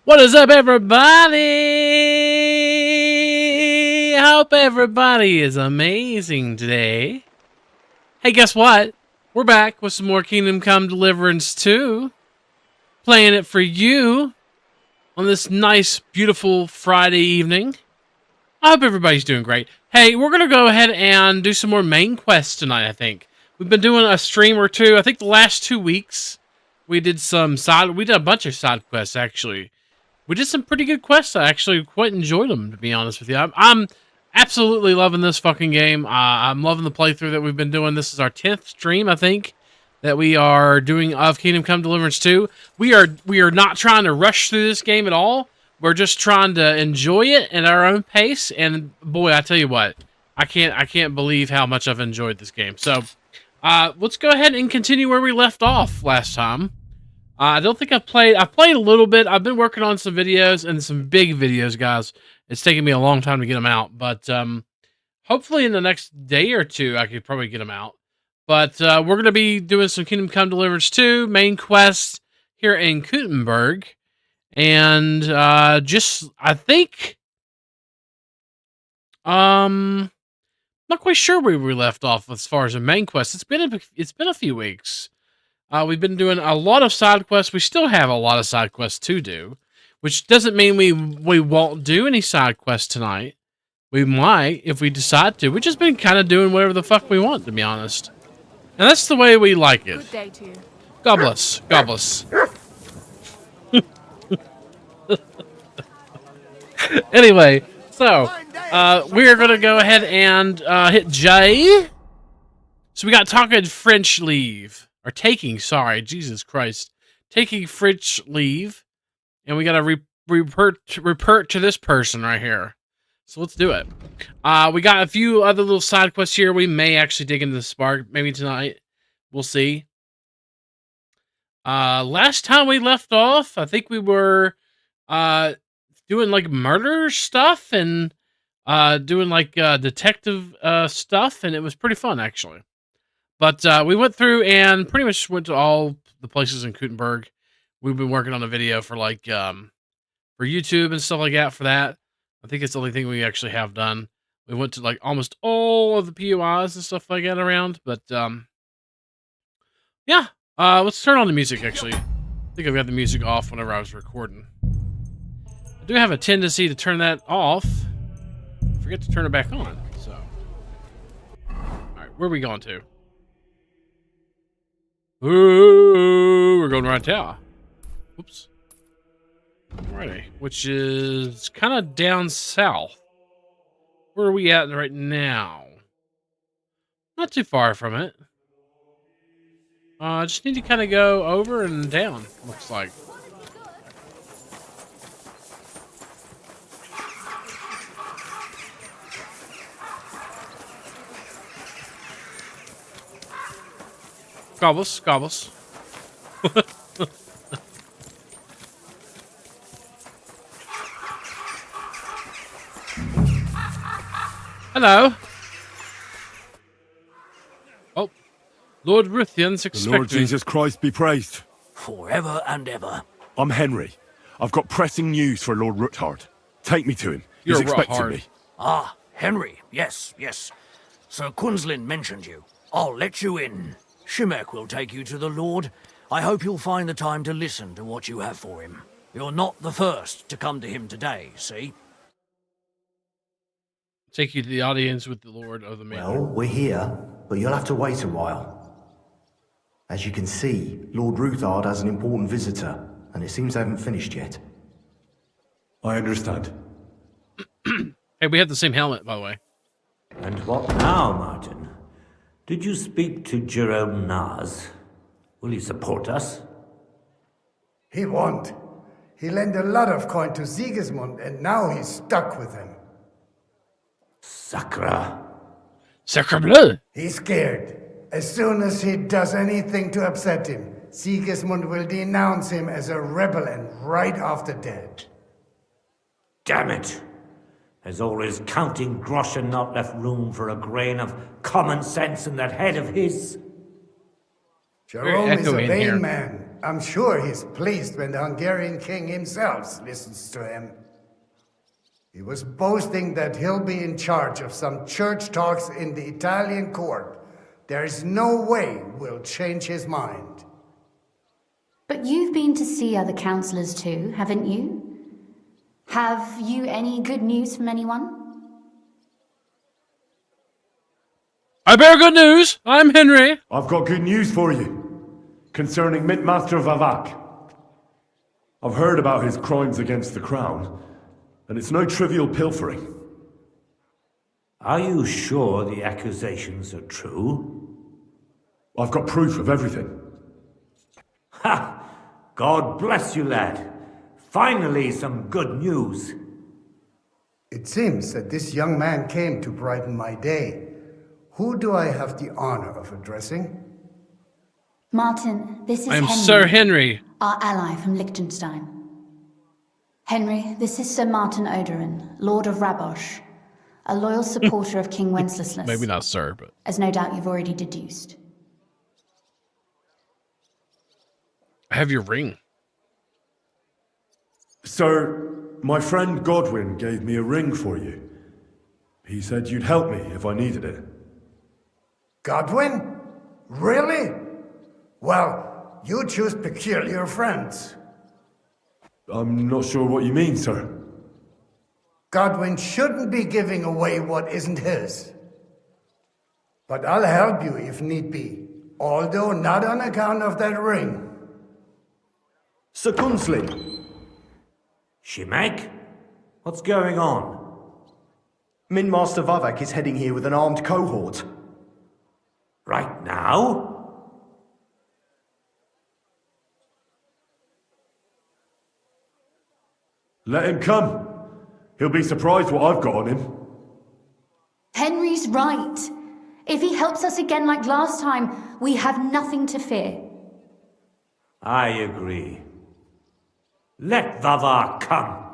What is up, everybody? I hope everybody is amazing today. Hey, guess what? We're back with some more Kingdom Come Deliverance 2. Playing it for you on this nice, beautiful Friday evening. I hope everybody's doing great. Hey, we're going to go ahead and do some more main quests tonight, I think. We've been doing a stream or two. I think the last 2 weeks we did a bunch of side quests, actually. We did some pretty good quests. I actually quite enjoyed them, to be honest with you. I'm absolutely loving this fucking game. I'm loving the playthrough that we've been doing. This is our 10th stream, I think, that we are doing of Kingdom Come Deliverance 2. We are not trying to rush through this game at all. We're just trying to enjoy it at our own pace. And boy, I tell you what, I can't believe how much I've enjoyed this game. So let's go ahead and continue where we left off last time. I don't think I've played a little bit. I've been working on some videos and some big videos, guys. It's taken me a long time to get them out, but hopefully in the next day or two, I could probably get them out. But we're going to be doing some Kingdom Come Deliverance 2 main quest here in Kuttenberg. And I think, not quite sure where we left off as far as the main quest. It's been a few weeks. We've been doing a lot of side quests. We still have a lot of side quests to do, which doesn't mean we won't do any side quests tonight. We might if we decide to. We've just been kind of doing whatever the fuck we want, to be honest. And that's the way we like it. Good day to you. God bless. God bless. Anyway, so we're going to go ahead and hit J. So we got talking French leave. Or taking, sorry, Jesus Christ. Taking French leave. And we got to report to this person right here. So let's do it. We got a few other little side quests here. We may actually dig into the spark. Maybe tonight. We'll see. Last time we left off, I think we were doing like murder stuff. And doing like detective stuff. And it was pretty fun, actually. But we went through and pretty much went to all the places in Kuttenberg. We've been working on a video for like for YouTube and stuff like that for that. I think it's the only thing we actually have done. We went to like almost all of the POIs and stuff like that around. But yeah, let's turn on the music actually. I think I've got the music off whenever I was recording. I do have a tendency to turn that off. Forget to turn it back on. So, all right, where are we going to? Ooh, we're going around tower. Oops. Alrighty, which is kind of down south. Where are we at right now? Not too far from it. Just need to kind of go over and down, looks like. Gobbles, gobbles. Hello. Oh, Lord Ruthian's expecting. The Lord Jesus Christ be praised. Forever and ever. I'm Henry. I've got pressing news for Lord Ruthard. Take me to him. He's You're expecting Ruthard. me. Ah, Henry. Yes, yes. Sir Quinslin mentioned you. I'll let you in. Shimek will take you to the Lord. I hope you'll find the time to listen to what you have for him. You're not the first to come to him today, see? Take you to the audience with the Lord of the Manor. Well, we're here, but you'll have to wait a while. As you can see, Lord Ruthard has an important visitor, and it seems they haven't finished yet. I understand. Hey, we have the same helmet, by the way. And what now, Martin? Did you speak to Jerome Naz? Will he support us? He won't. He lent a lot of coin to Sigismund, and now he's stuck with him. Sacre. Sacre bleu! He's scared. As soon as he does anything to upset him, Sigismund will denounce him as a rebel and right off the dead. Damn it! There's always counting groschen not left room for a grain of common sense in that head of his. Jerome is a echoey in here. vain man. I'm sure he's pleased when the Hungarian king himself listens to him. He was boasting that he'll be in charge of some church talks in the Italian court. There's no way we'll change his mind. But you've been to see other councillors too, haven't you? Have you any good news from anyone? I bear good news. I'm Henry. I've got good news for you concerning Mintmaster Vavak. I've heard about his crimes against the crown, and it's no trivial pilfering. Are you sure the accusations are true? I've got proof of everything. Ha! God bless you, lad. Finally, some good news. It seems that this young man came to brighten my day. Who do I have the honor of addressing? Martin, this is I'm Henry, Sir Henry. our ally from Liechtenstein. Henry, this is Sir Martin Oderin, Lord of Rabosh, a loyal supporter of King Wenceslas. Maybe not sir, but... As no doubt you've already deduced. I have your ring. Sir, my friend Godwin gave me a ring for you. He said you'd help me if I needed it. Godwin? Really? Well, you choose peculiar friends. I'm not sure what you mean, sir. Godwin shouldn't be giving away what isn't his. But I'll help you if need be, although not on account of that ring. Sir Kunzlin, Shimek? What's going on? Minmaster Vavak is heading here with an armed cohort. Right now? Let him come. He'll be surprised what I've got on him. Henry's right. If he helps us again like last time, we have nothing to fear. I agree. Let Vavar come.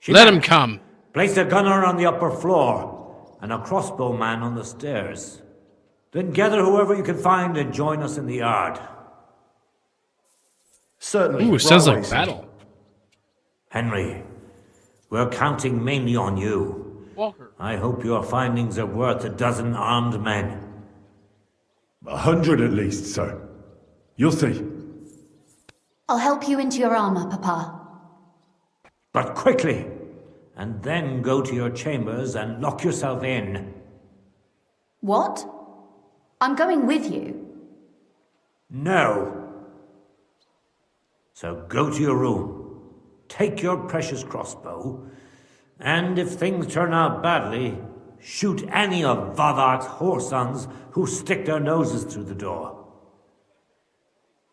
Let Shimek, him come. place a gunner on the upper floor and a crossbowman on the stairs. Then gather whoever you can find and join us in the yard. Certainly. Ooh, it sounds right like away, battle. Henry, we're counting mainly on you. Walker. I hope your findings are worth 12 armed men. 100 at least, sir. You'll see. I'll help you into your armor, Papa. But quickly, and then go to your chambers and lock yourself in. What? I'm going with you. No. So go to your room, take your precious crossbow, and if things turn out badly, shoot any of Vavark's whoresons who stick their noses through the door.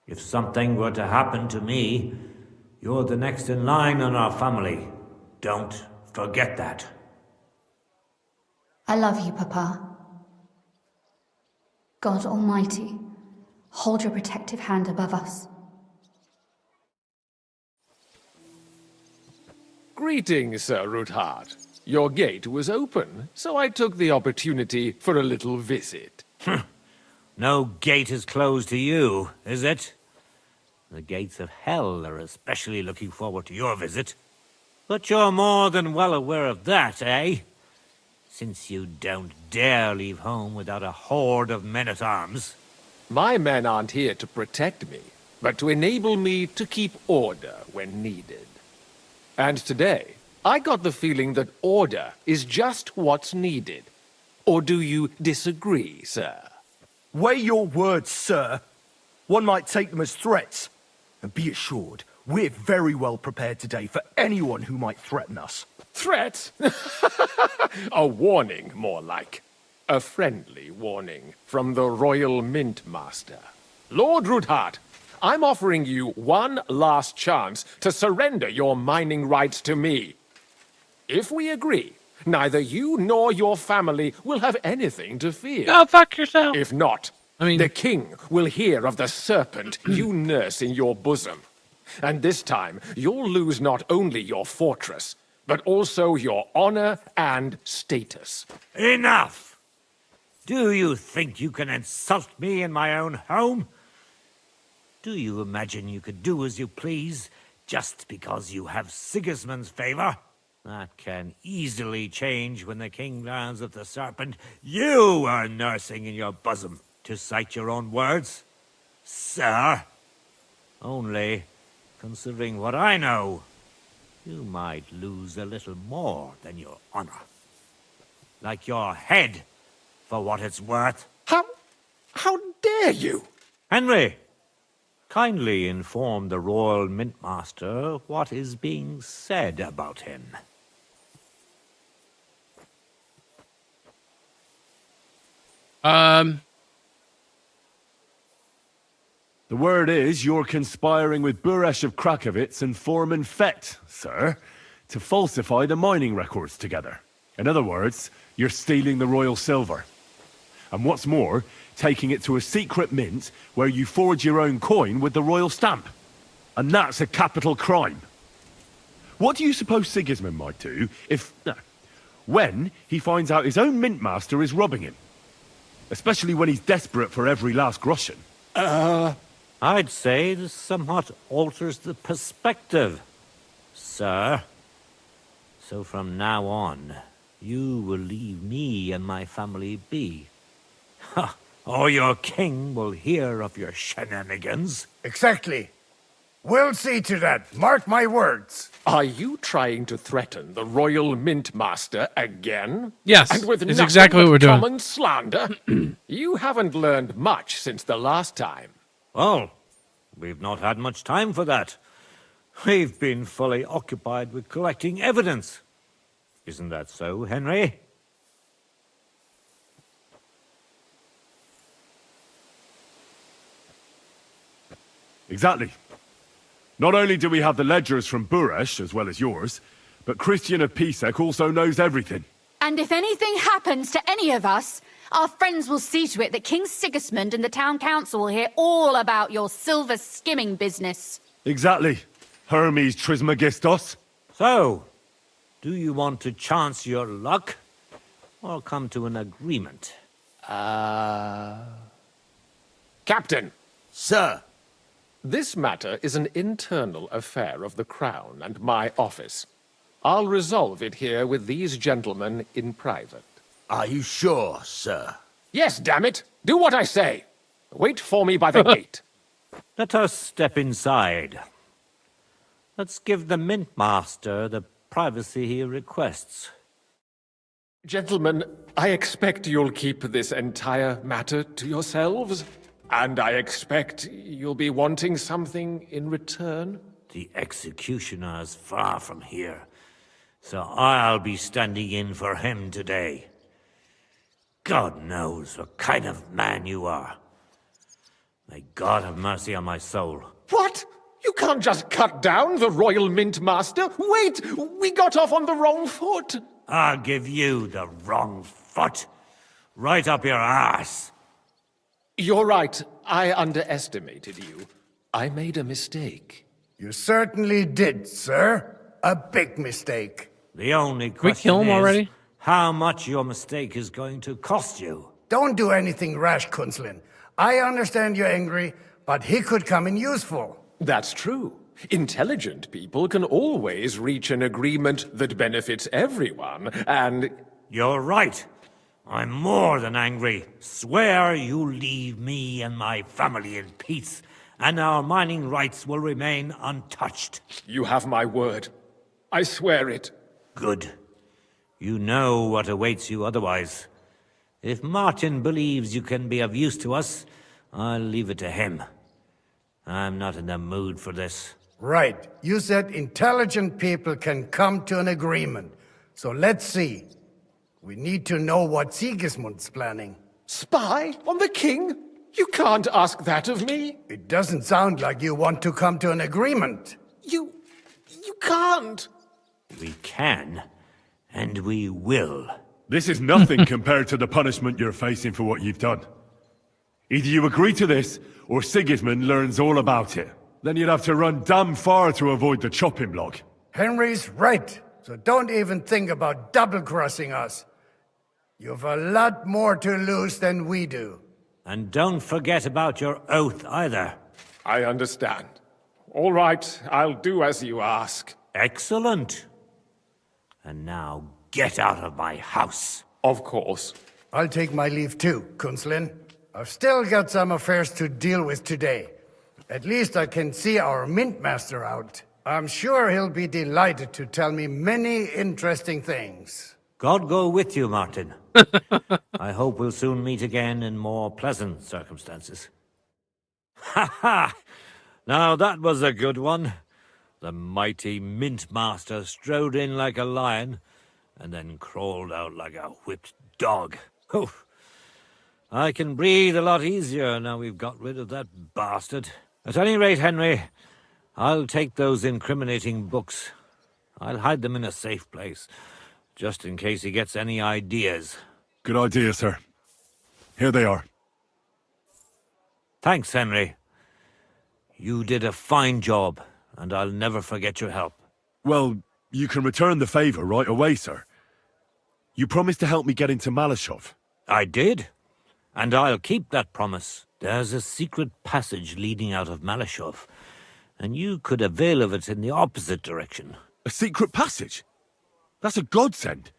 If something were to happen to me, you're the next in line in our family. Don't forget that. I love you, Papa. God Almighty, hold your protective hand above us. Greetings, Sir Ruthard. Your gate was open, so I took the opportunity for a little visit. No gate is closed to you, is it? The gates of hell are especially looking forward to your visit. But you're more than well aware of that, eh? Since you don't dare leave home without a horde of men-at-arms. My men aren't here to protect me, but to enable me to keep order when needed. And today, I got the feeling that order is just what's needed. Or do you disagree, sir? Weigh your words, sir. One might take them as threats. And be assured, we're very well prepared today for anyone who might threaten us. Threat? A warning, more like. A friendly warning from the Royal Mint Master. Lord Ruthard, I'm offering you one last chance to surrender your mining rights to me. If we agree, neither you nor your family will have anything to fear. Go fuck yourself. If not, the king will hear of the serpent you nurse in your bosom. And this time, you'll lose not only your fortress, but also your honor and status. Enough! Do you think you can insult me in my own home? Do you imagine you could do as you please just because you have Sigismund's favor? That can easily change when the king learns of the serpent you are nursing in your bosom, to cite your own words, sir. Only, considering what I know, you might lose a little more than your honor. Like your head, for what it's worth. How dare you? Henry, kindly inform the Royal Mintmaster what is being said about him. The word is you're conspiring with Buresh of Krakowitz and Foreman Fett, sir, to falsify the mining records together. In other words, you're stealing the royal silver. And what's more, taking it to a secret mint where you forge your own coin with the royal stamp. And that's a capital crime. What do you suppose Sigismund might do when he finds out his own mint master is robbing him? Especially when he's desperate for every last groschen. I'd say this somewhat alters the perspective, sir. So from now on, you will leave me and my family be. Or your king will hear of your shenanigans. Exactly. We'll see to that. Mark my words. Are you trying to threaten the Royal Mint Master again? Yes, and with it's nothing exactly what but we're doing. common slander? You haven't learned much since the last time. Well, we've not had much time for that. We've been fully occupied with collecting evidence. Isn't that so, Henry? Exactly. Not only do we have the ledgers from Buresh, as well as yours, but Christian of Pisek also knows everything. And if anything happens to any of us, our friends will see to it that King Sigismund and the town council will hear all about your silver skimming business. Exactly. Hermes Trismegistos. So, do you want to chance your luck, or come to an agreement? Captain, Sir, this matter is an internal affair of the Crown and my office. I'll resolve it here with these gentlemen in private. are you sure, sir? Yes, damn it! Do what I say! Wait for me by the gate. Let us step inside. Let's give the Mint Master the privacy he requests. Gentlemen, I expect you'll keep this entire matter to yourselves. And I expect you'll be wanting something in return. The executioner is far from here, so I'll be standing in for him today. God knows what kind of man you are. May God have mercy on my soul. What? You can't just cut down the Royal Mint Master. Wait! We got off on the wrong foot. I'll give you the wrong foot. Right up your ass. You're right. I underestimated you. I made a mistake. You certainly did, sir. A big mistake. The only we question kill him is already? how much your mistake is going to cost you. Don't do anything rash, Kunzlin. I understand you're angry, but he could come in useful. That's true. Intelligent people can always reach an agreement that benefits everyone, and... You're right. I'm more than angry. Swear you leave me and my family in peace, and our mining rights will remain untouched. You have my word. I swear it. Good. You know what awaits you otherwise. If Martin believes you can be of use to us, I'll leave it to him. I'm not in the mood for this. Right. You said intelligent people can come to an agreement. So let's see. We need to know what Sigismund's planning. Spy on the king? You can't ask that of me. It doesn't sound like you want to come to an agreement. You can't. We can, and we will. This is nothing compared to the punishment you're facing for what you've done. Either you agree to this, or Sigismund learns all about it. Then you'd have to run damn far to avoid the chopping block. Henry's right. So don't even think about double-crossing us. You've a lot more to lose than we do. And don't forget about your oath either. I understand. All right, I'll do as you ask. Excellent. And now get out of my house. Of course. I'll take my leave too, Kunslin. I've still got some affairs to deal with today. At least I can see our mint master out. I'm sure he'll be delighted to tell me many interesting things. God go with you, Martin. I hope we'll soon meet again in more pleasant circumstances. Ha ha! Now that was a good one. The mighty mint master strode in like a lion, and then crawled out like a whipped dog. Oof. I can breathe a lot easier now we've got rid of that bastard. At any rate, Henry, I'll take those incriminating books. I'll hide them in a safe place, just in case he gets any ideas. Good idea, sir. Here they are. Thanks, Henry. You did a fine job, and I'll never forget your help. Well, you can return the favor right away, sir. You promised to help me get into Malashov. I did, and I'll keep that promise. There's a secret passage leading out of Malashov, and you could avail of it in the opposite direction. A secret passage? That's a godsend.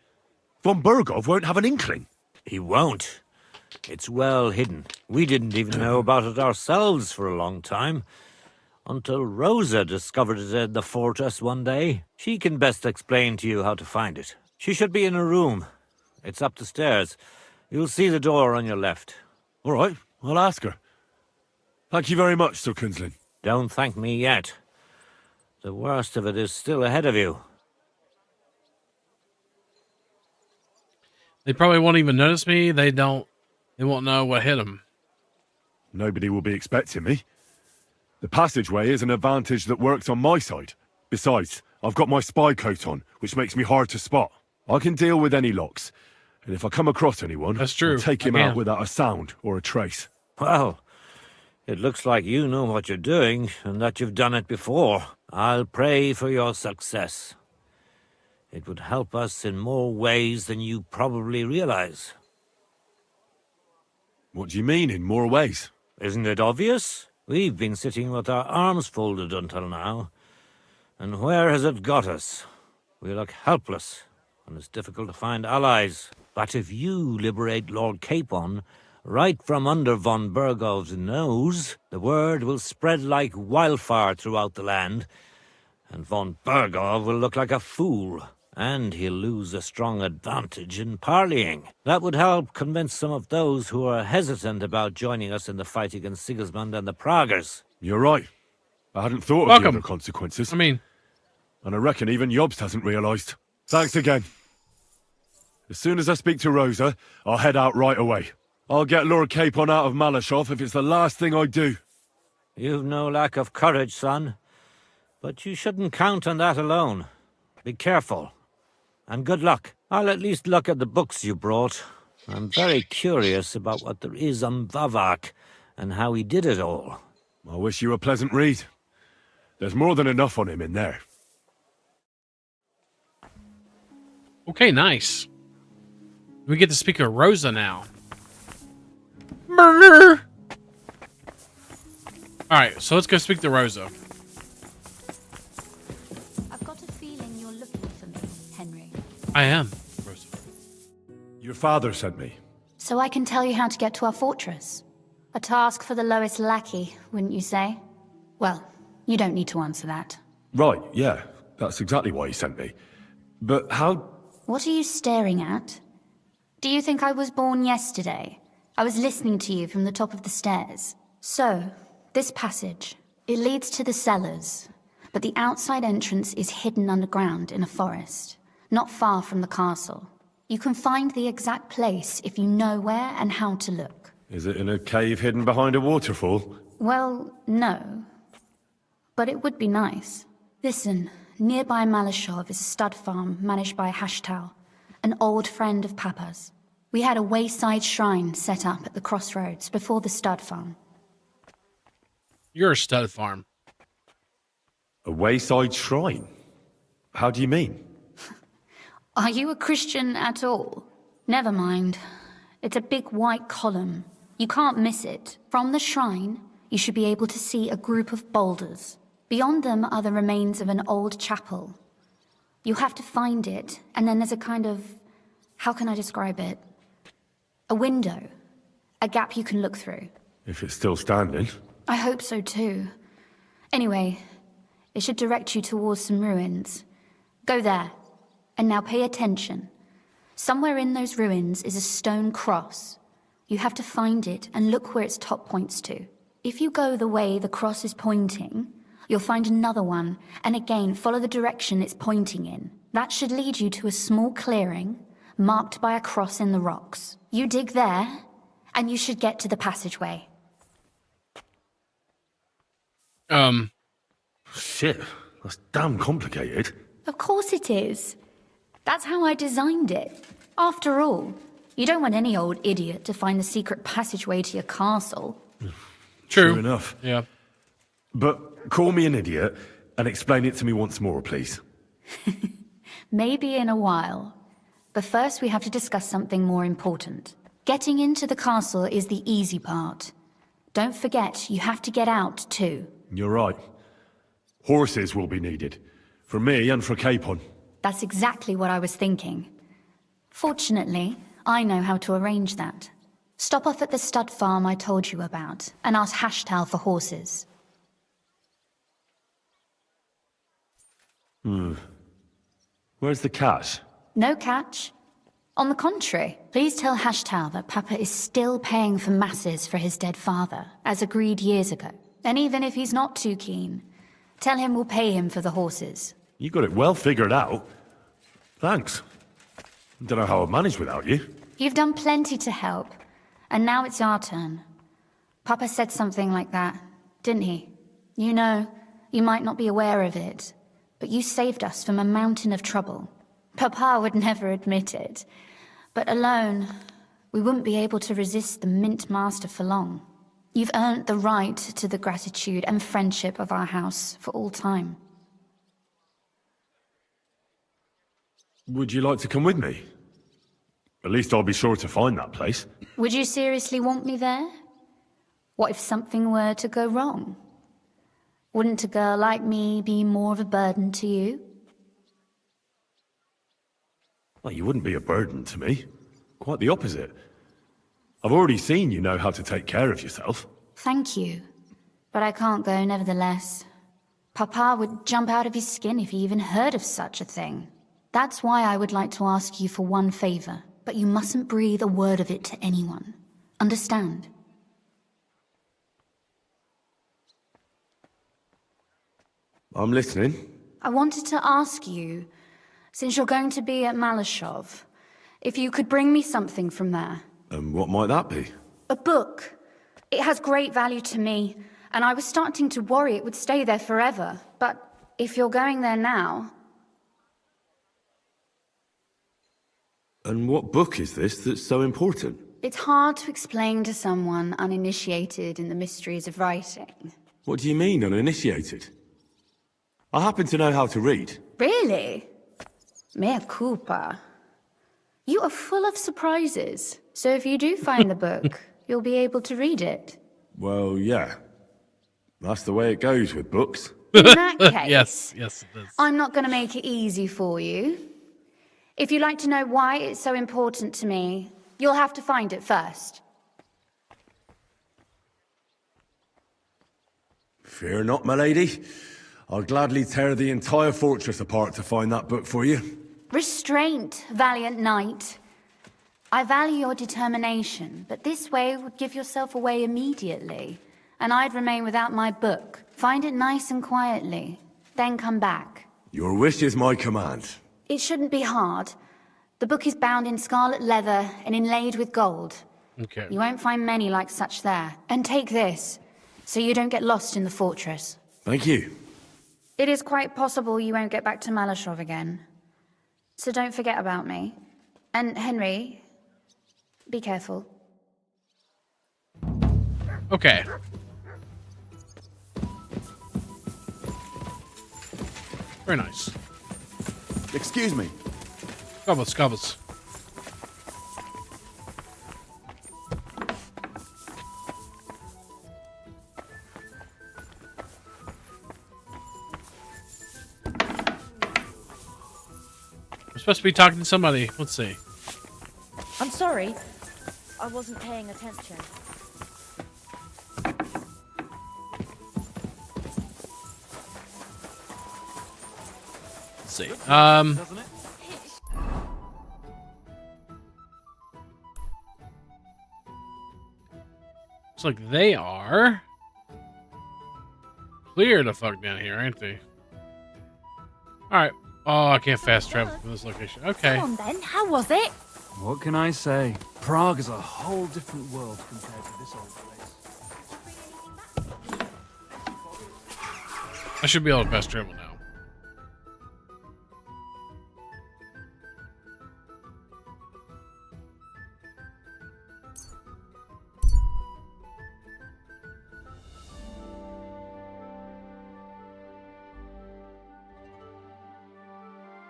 Von Burgov won't have an inkling. He won't. It's well hidden. We didn't even know about it ourselves for a long time, until Rosa discovered it in the fortress one day. She can best explain to you how to find it. She should be in a room. It's up the stairs. You'll see the door on your left. All right, I'll ask her. Thank you very much, Sir Kunslin. Don't thank me yet. The worst of it is still ahead of you. They probably won't even notice me. They won't know what hit them. Nobody will be expecting me. The passageway is an advantage that works on my side. Besides, I've got my spy coat on, which makes me hard to spot. I can deal with any locks. And if I come across anyone, that's true. I'll take him out without a sound or a trace. Well, it looks like you know what you're doing, and that you've done it before. I'll pray for your success. It would help us in more ways than you probably realize. What do you mean, in more ways? Isn't it obvious? We've been sitting with our arms folded until now. And where has it got us? We look helpless, and it's difficult to find allies. But if you liberate Lord Capon, right from under von Burgov's nose, the word will spread like wildfire throughout the land, and von Burgov will look like a fool, and he'll lose a strong advantage in parleying. That would help convince some of those who are hesitant about joining us in the fight against Sigismund and the Praguers. You're right. I hadn't thought of the other consequences. And I reckon even Jobst hasn't realised. Thanks again. As soon as I speak to Rosa, I'll head out right away. I'll get Lord Capon out of Malashov if it's the last thing I do. You've no lack of courage, son. But you shouldn't count on that alone. Be careful. And good luck. I'll at least look at the books you brought. I'm very curious about what there is on Vavak and how he did it all. I wish you a pleasant read. There's more than enough on him in there. Okay, nice. We get to speak to Rosa now. Murder! Alright, so let's go speak to Rosa. I've got a feeling you're looking for me, Henry. I am, Rosa. Your father sent me. So I can tell you how to get to our fortress. A task for the lowest lackey, wouldn't you say? Well, you don't need to answer that. Right, yeah. That's exactly why he sent me. But how... What are you staring at? Do you think I was born yesterday? I was listening to you from the top of the stairs. So, this passage, it leads to the cellars, but the outside entrance is hidden underground in a forest, not far from the castle. You can find the exact place if you know where and how to look. Is it in a cave hidden behind a waterfall? Well, no. But it would be nice. Listen, nearby Malashov is a stud farm managed by Hashtal, an old friend of Papa's. We had a wayside shrine set up at the crossroads before the stud farm. You're a stud farm. A wayside shrine? How do you mean? Are you a Christian at all? Never mind. It's a big white column. You can't miss it. From the shrine, you should be able to see a group of boulders. Beyond them are the remains of an old chapel. You have to find it, and then there's a kind of... how can I describe it? A window. A gap you can look through. If it's still standing. I hope so too. Anyway, it should direct you towards some ruins. Go there. And now pay attention. Somewhere in those ruins is a stone cross. You have to find it and look where its top points to. If you go the way the cross is pointing, you'll find another one, and again follow the direction it's pointing in. That should lead you to a small clearing, marked by a cross in the rocks. You dig there, and you should get to the passageway. Shit, that's damn complicated. Of course it is. That's how I designed it. After all, you don't want any old idiot to find the secret passageway to your castle. True. True enough. Yeah. But call me an idiot and explain it to me once more, please. Maybe in a while. But first we have to discuss something more important. Getting into the castle is the easy part. Don't forget, you have to get out too. You're right. Horses will be needed. For me and for Capon. That's exactly what I was thinking. Fortunately, I know how to arrange that. Stop off at the stud farm I told you about, and ask Hashtal for horses. Where's the cash? No catch. On the contrary, please tell Hashtal that Papa is still paying for masses for his dead father, as agreed years ago. And even if he's not too keen, tell him we'll pay him for the horses. You got it well figured out. Thanks. Don't know how I'd manage without you. You've done plenty to help, and now it's our turn. Papa said something like that, didn't he? You know, you might not be aware of it, but you saved us from a mountain of trouble. Papa would never admit it, but alone, we wouldn't be able to resist the Mint Master for long. You've earned the right to the gratitude and friendship of our house for all time. Would you like to come with me? At least I'll be sure to find that place. Would you seriously want me there? What if something were to go wrong? Wouldn't a girl like me be more of a burden to you? Well, you wouldn't be a burden to me. Quite the opposite. I've already seen you know how to take care of yourself. Thank you, but I can't go nevertheless. Papa would jump out of his skin if he even heard of such a thing. That's why I would like to ask you for one favor, but you mustn't breathe a word of it to anyone. Understand? I'm listening. I wanted to ask you, since you're going to be at Malashov, if you could bring me something from there. And what might that be? A book. It has great value to me, and I was starting to worry it would stay there forever. But if you're going there now... And what book is this that's so important? It's hard to explain to someone uninitiated in the mysteries of writing. What do you mean, uninitiated? I happen to know how to read. Really? Mea culpa. You are full of surprises. So if you do find the book, you'll be able to read it. Well, yeah. That's the way it goes with books. In that case, yes, it is. I'm not going to make it easy for you. If you'd like to know why it's so important to me, you'll have to find it first. Fear not, my lady. I'll gladly tear the entire fortress apart to find that book for you. Restraint, valiant knight. I value your determination, but this way would give yourself away immediately, and I'd remain without my book. Find it nice and quietly, then come back. Your wish is my command. It shouldn't be hard. The book is bound in scarlet leather and inlaid with gold. Okay. You won't find many like such there. And take this, so you don't get lost in the fortress. Thank you. It is quite possible you won't get back to Malashov again. So don't forget about me. And Henry, be careful. Okay. Very nice. Excuse me. Cobbles, cobbles. I'm supposed to be talking to somebody. Let's see. I'm sorry. I wasn't paying attention. Let's see. Looks like they are clear the fuck down here, ain't they? Alright. Oh, I can't fast travel from this location. Okay. Come on then, how was it? What can I say? Prague is a whole different world compared to this old place. I should be able to fast travel now.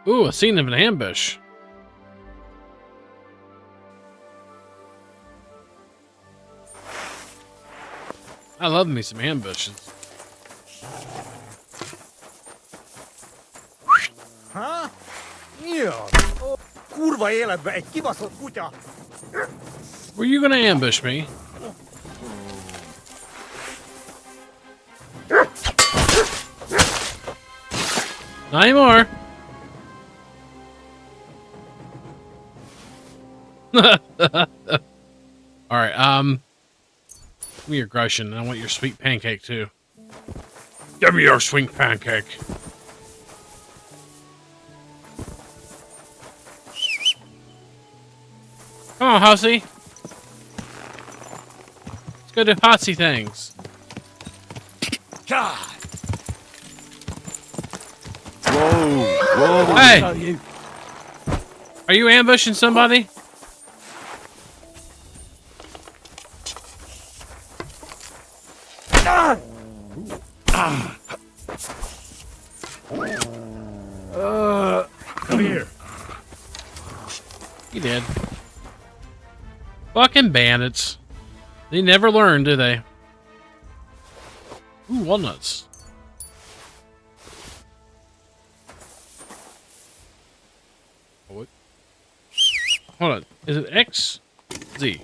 Ooh, a scene of an ambush. I love me some ambushes. Huh? Yeah. Kurva életbe, egy kibaszott kutya! Were you gonna ambush me? Not anymore. Alright, give me your Grushin. I want your sweet pancake too. Give me your sweet pancake. Come on, Hussy. Let's go do Hotsy things. God! Whoa! Hey! Are you ambushing somebody? Come here. He did. Fucking bandits. They never learn, do they? Ooh, walnuts. Oh, what? Hold on. Is it X? Z?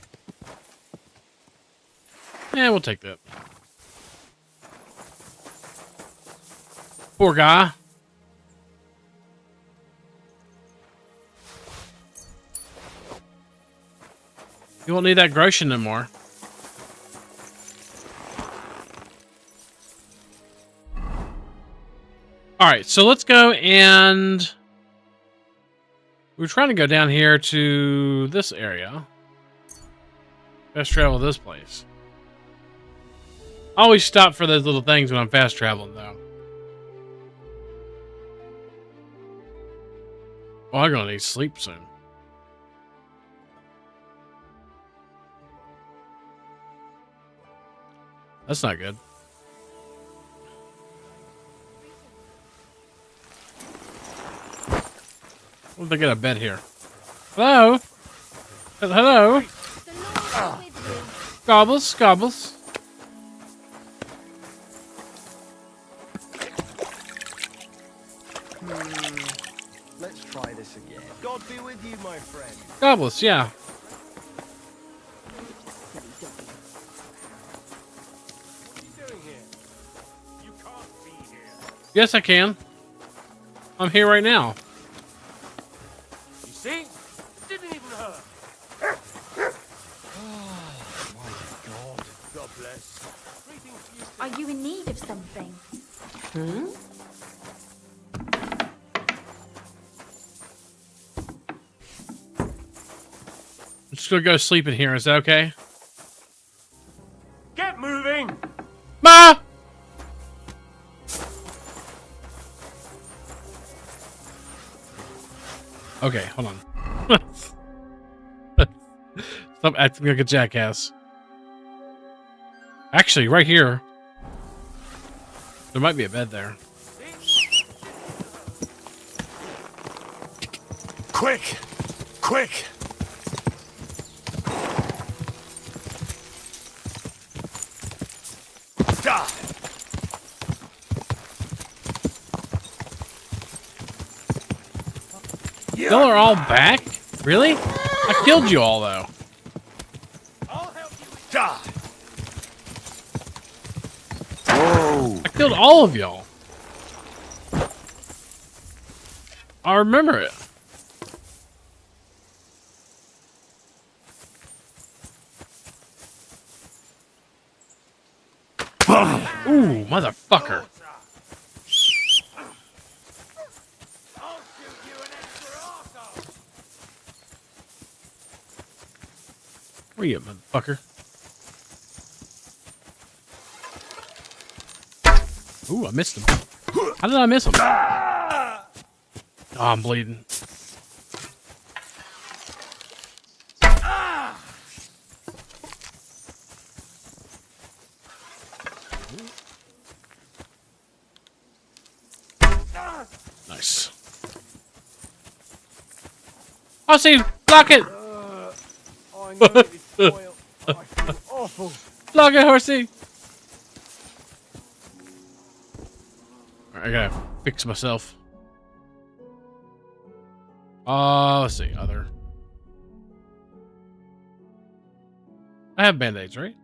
Yeah, we'll take that. Poor guy. You won't need that Groshen no more. Alright, so let's go and... We're trying to go down here to this area. Fast travel this place. I always stop for those little things when I'm fast traveling, though. Oh, I'm gonna need sleep soon. That's not good. What if they get a bed here? Hello? Hello? Gobbles, gobbles. Let's try this again. God be with you, my friend. Gobbles, yeah. Yes, I can. I'm here right now. You see? Didn't even hurt. Oh, my God. God bless. Are you in need of something? I'm just gonna go sleep in here. Is that okay? Get moving! Ma! Okay, hold on. Stop acting like a jackass. Actually, right here. There might be a bed there. Quick! Quick! Die! Y'all are all back? Really? I killed you all, though. I'll help you die. Whoa! I killed all of y'all. I remember it. Ooh, motherfucker. Where you at, motherfucker? Ooh, I missed him. How did I miss him? Oh, I'm bleeding. Nice. Oh, see, block it. I know it's spoiled. I feel awful. Block it, horsey. I gotta fix myself. Let's see, other. I have band-aids, right?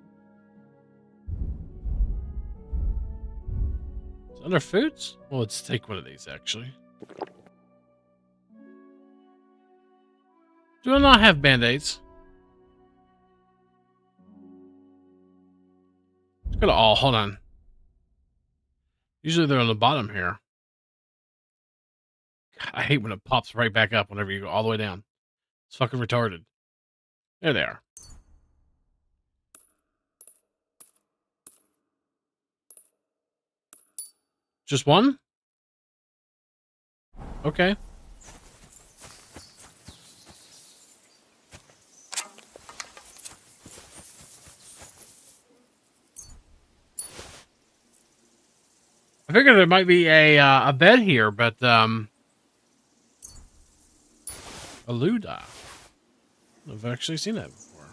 It's under foods? Well, let's take one of these, actually. Do I not have band-aids? Let's go to all. Hold on. Usually they're on the bottom here. I hate when it pops right back up whenever you go all the way down. It's fucking retarded. There they are. Just one? Okay. I figured there might be a bed here, but a Luda. I've actually seen that before.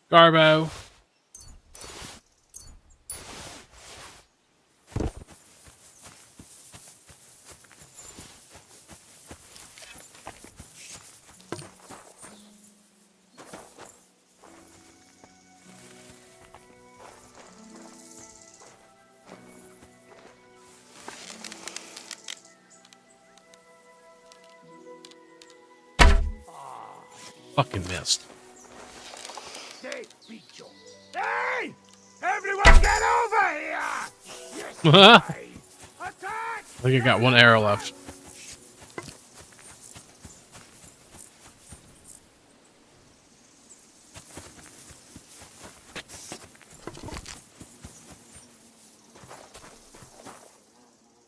Garbo. Fucking missed. Hey! Everyone get over here! I Attack! think I got one arrow left.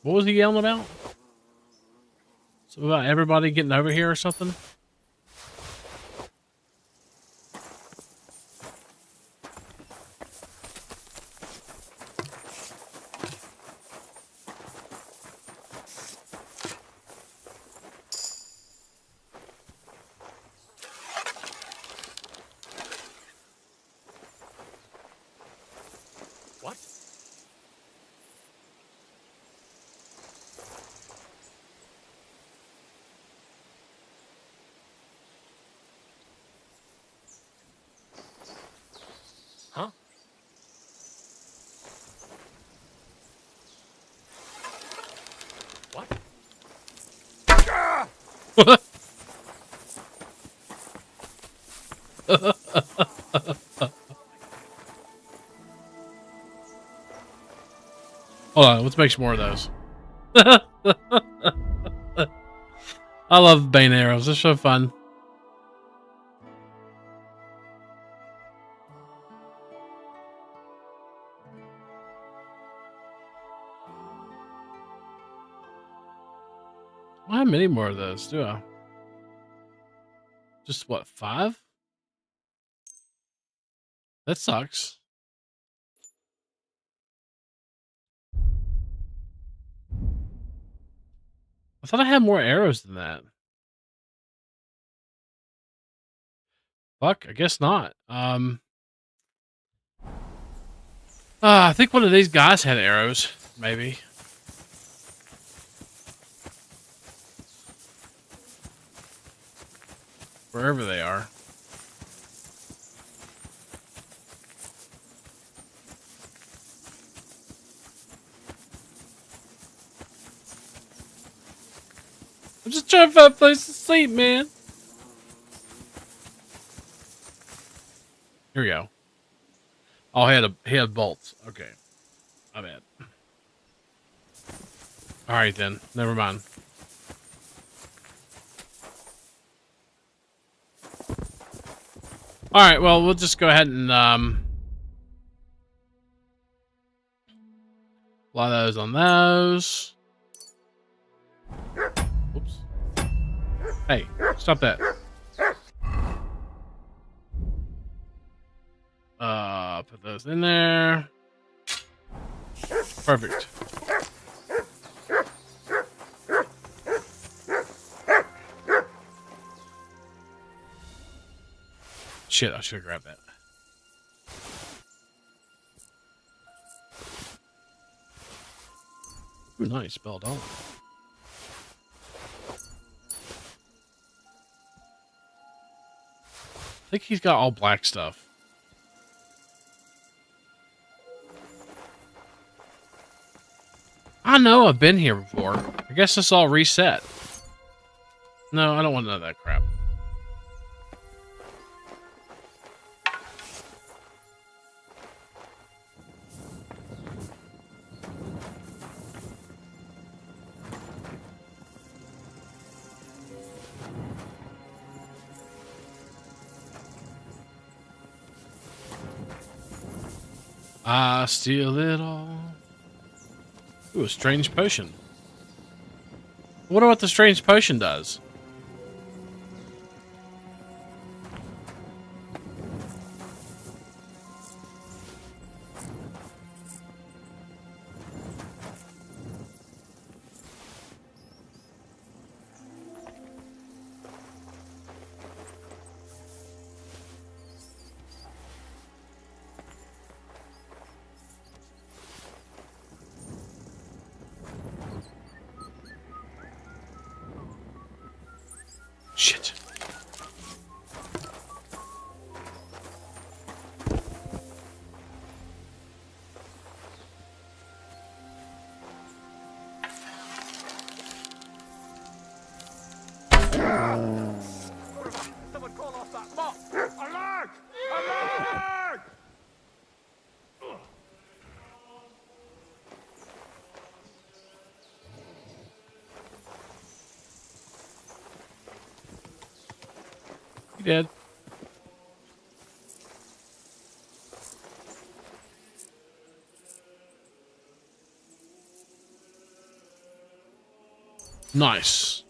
What was he yelling about? Something about everybody getting over here or something? What? Huh? What? Hold on, let's make some more of those. I love Bane arrows. They're so fun. I don't have many more of those, do I? Just what, 5? That sucks. I thought I had more arrows than that. Fuck, I guess not. I think one of these guys had arrows, maybe. Wherever they are. I'm just trying to find a place to sleep, man. Here we go. Oh, he had bolts. Okay. My bad. Alright then. Never mind. Alright, well, we'll just go ahead and apply those on those. Oops. Hey, stop that. Put those in there. Perfect. Shit, I should have grabbed that. Ooh, nice, spelled all. I think he's got all black stuff. I know I've been here before. I guess this all reset. No, I don't want none of that crap. I steal it all. Ooh, a strange potion. I wonder what the strange potion does. Shit. Someone call off that bot! Alert! Alert! He did. Nice.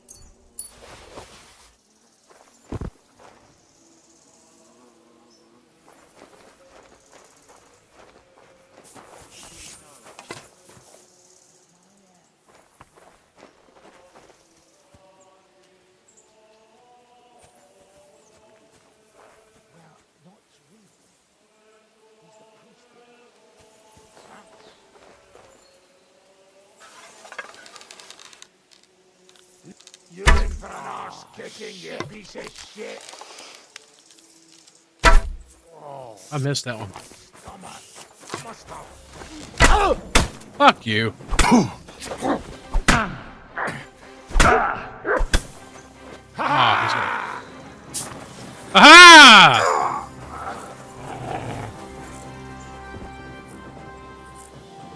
You in for an arse kicking, you piece of shit! I missed that one. Come on, I must have. Fuck you. Ah, he's gonna... Aha!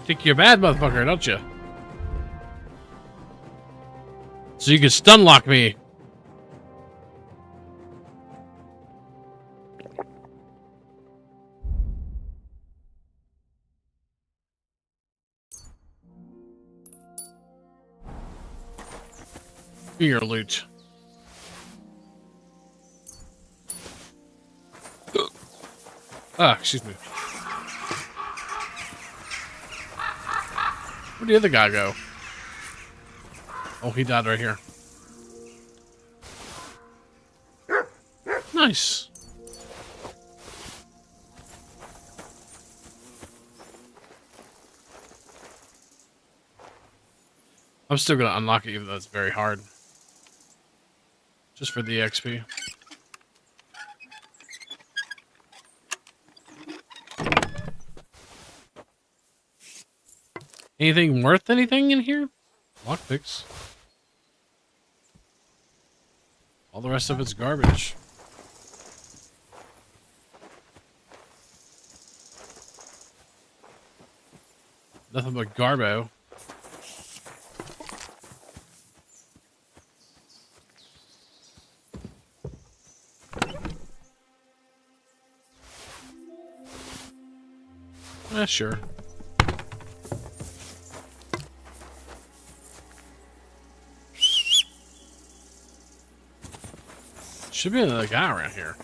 Think you're a bad motherfucker, don't you? So you can stun lock me. Give me your loot. Ah, excuse me. Where'd the other guy go? Oh, he died right here. Nice. I'm still gonna unlock it, even though it's very hard. Just for the XP. Anything worth anything in here? Lockpicks. All the rest of it's garbage. Nothing but garbo. Sure. Should be another guy around here.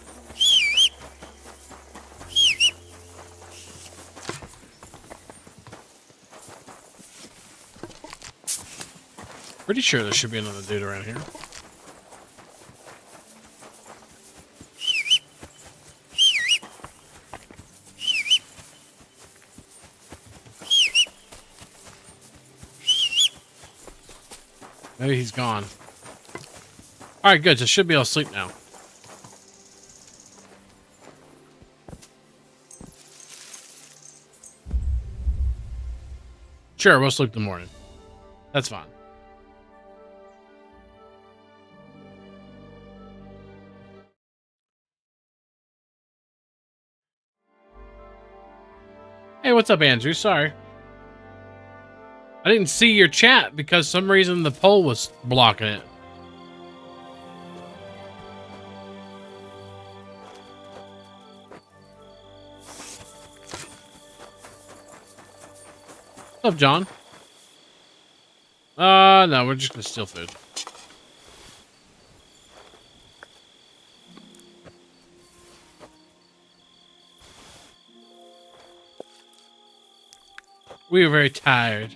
Pretty sure there should be another dude around here. Maybe he's gone. Alright, good. Just should be able to sleep now. Sure, we'll sleep in the morning. That's fine. Hey, what's up, Andrew? Sorry. I didn't see your chat because some reason the poll was blocking it. What's up, John? No, we're just gonna steal food. We are very tired.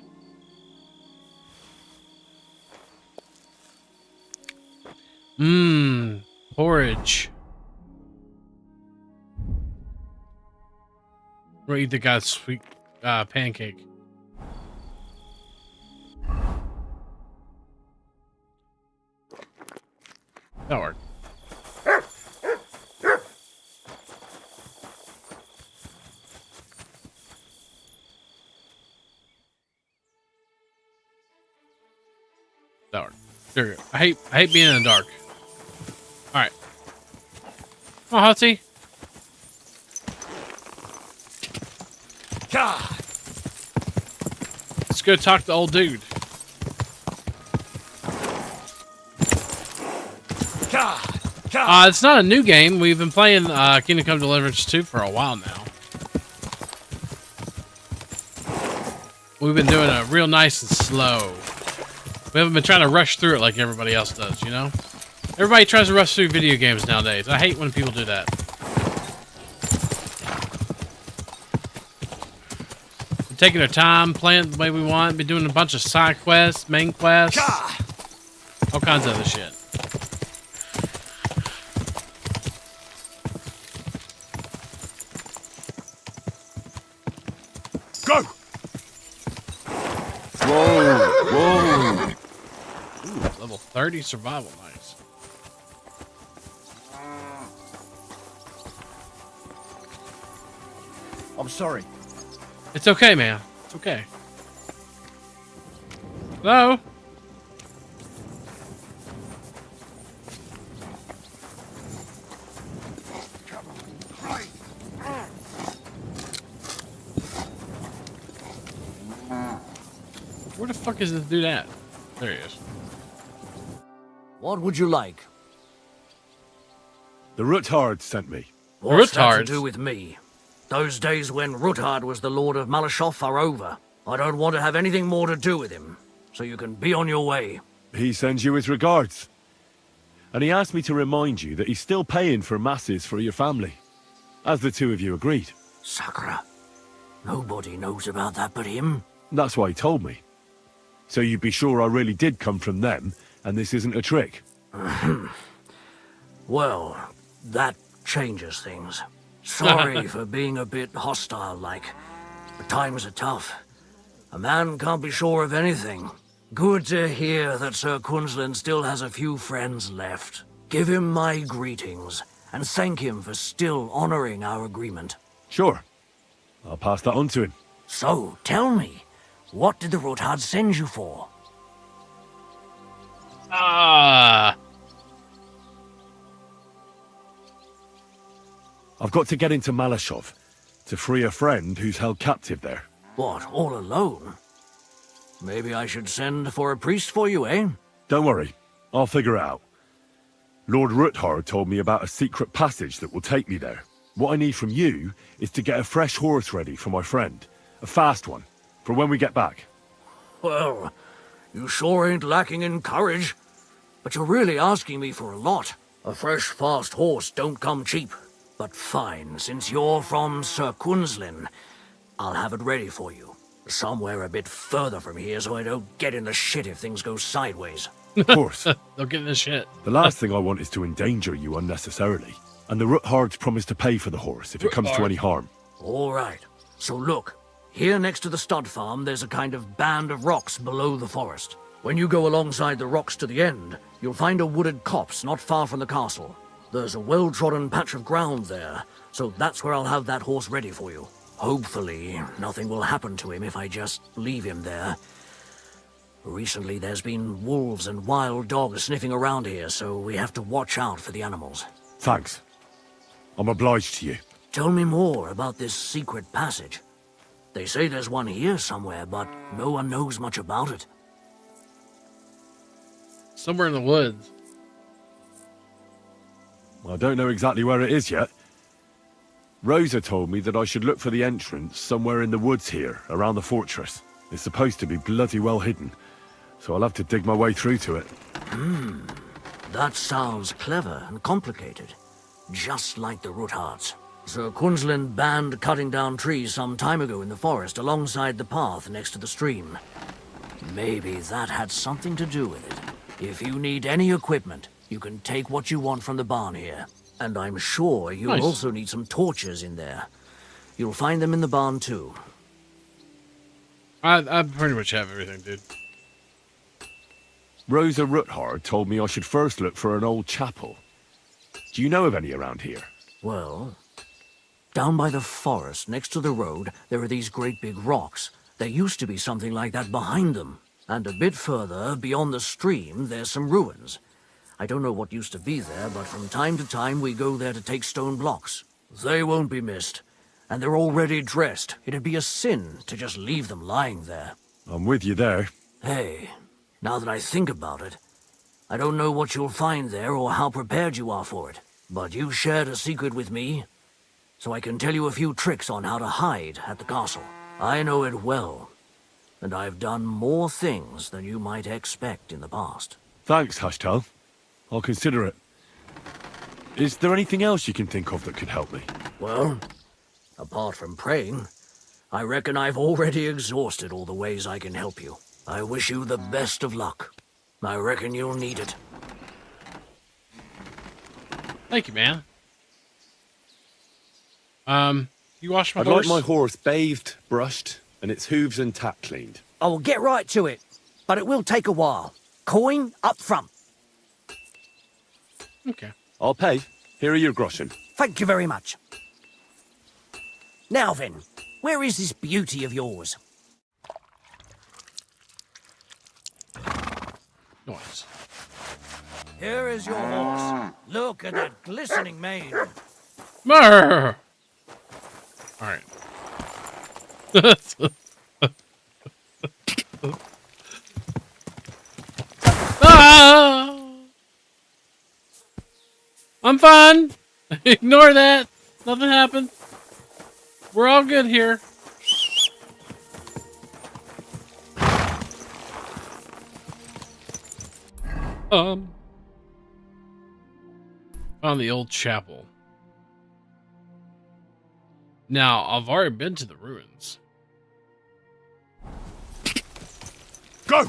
Porridge. We'll eat the guy's sweet pancake. That'll work. That'll work. There we go. I hate being in the dark. Alright. Come on, Hutsy. God. Let's go talk to the old dude. It's not a new game. We've been playing Kingdom Come Deliverance 2 for a while now. We've been doing it real nice and slow. We haven't been trying to rush through it like everybody else does, you know? Everybody tries to rush through video games nowadays. I hate when people do that. We're taking our time, playing the way we want, been doing a bunch of side quests, main quests, all kinds of other shit. Go! Whoa! Ooh, level 30 survival, nice. I'm sorry. It's okay, man. It's okay. Hello? Where the fuck is this dude at? There he is. What would you like? The Ruthard sent me. What's that to do with me? Those days when Ruthard was the Lord of Malashoff are over. I don't want to have anything more to do with him, so you can be on your way. He sends you his regards. And he asked me to remind you that he's still paying for masses for your family, as the two of you agreed. Sakura. Nobody knows about that but him. That's why he told me. So you'd be sure I really did come from them, and this isn't a trick. Well, that changes things. Sorry for being a bit hostile-like, but times are tough. A man can't be sure of anything. Good to hear that Sir Quinslin still has a few friends left. Give him my greetings, and thank him for still honoring our agreement. Sure. I'll pass that on to him. So, tell me, what did the Ruthard send you for? Ah. I've got to get into Malashov to free a friend who's held captive there. What, all alone? Maybe I should send for a priest for you, eh? Don't worry, I'll figure it out. Lord Ruthard told me about a secret passage that will take me there. What I need from you is to get a fresh horse ready for my friend. A fast one, for when we get back. Well, you sure ain't lacking in courage. But you're really asking me for a lot. A fresh, fast horse don't come cheap. But fine, since you're from Sir Quinslin, I'll have it ready for you. Somewhere a bit further from here so I don't get in the shit if things go sideways. Of course. They'll get in the shit. The last thing I want is to endanger you unnecessarily. And the Ruthards promised to pay for the horse if it comes to any harm. All right. So look, here next to the stud farm, there's a kind of band of rocks below the forest. When you go alongside the rocks to the end, you'll find a wooded copse not far from the castle. There's a well-trodden patch of ground there, so that's where I'll have that horse ready for you. Hopefully, nothing will happen to him if I just leave him there. Recently, there's been wolves and wild dogs sniffing around here, so we have to watch out for the animals. Thanks. I'm obliged to you. Tell me more about this secret passage. They say there's one here somewhere, but no one knows much about it. Somewhere in the woods. I don't know exactly where it is yet. Rosa told me that I should look for the entrance somewhere in the woods here, around the fortress. It's supposed to be bloody well hidden, so I'll have to dig my way through to it. That sounds clever and complicated. Just like the Ruthards. Sir Quinslin banned cutting down trees some time ago in the forest alongside the path next to the stream. Maybe that had something to do with it. If you need any equipment, you can take what you want from the barn here. And I'm sure you'll Nice. also need some torches in there. You'll find them in the barn too. I pretty much have everything, dude. Rosa Ruthard told me I should first look for an old chapel. Do you know of any around here? Well, down by the forest, next to the road, there are these great big rocks. There used to be something like that behind them. And a bit further, beyond the stream, there's some ruins. I don't know what used to be there, but from time to time we go there to take stone blocks. They won't be missed. And they're already dressed. It'd be a sin to just leave them lying there. I'm with you there. Hey, now that I think about it, I don't know what you'll find there or how prepared you are for it. But you shared a secret with me, so I can tell you a few tricks on how to hide at the castle. I know it well, and I've done more things than you might expect in the past. Thanks, Hashtal. I'll consider it. Is there anything else you can think of that could help me? Well, apart from praying, I reckon I've already exhausted all the ways I can help you. I wish you the best of luck. I reckon you'll need it. Thank you, man. You wash my I'd horse? like my horse bathed, brushed, and its hooves and tack cleaned. I will get right to it, but it will take a while. Coin up front. Okay. I'll pay. Here are your groschen. Thank you very much. Now then, where is this beauty of yours? Nice. Here is your horse. Look at that glistening mane. Brr. All right. Ah! I'm fine. Ignore that. Nothing happened. We're all good here. Found the old chapel. Now, I've already been to the ruins. Go!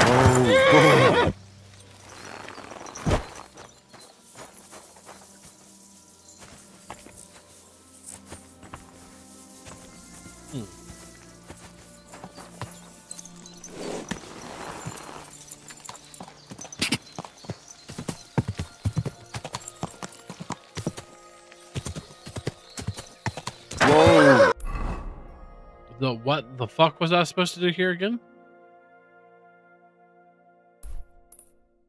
Oh, God. What the fuck was I supposed to do here again?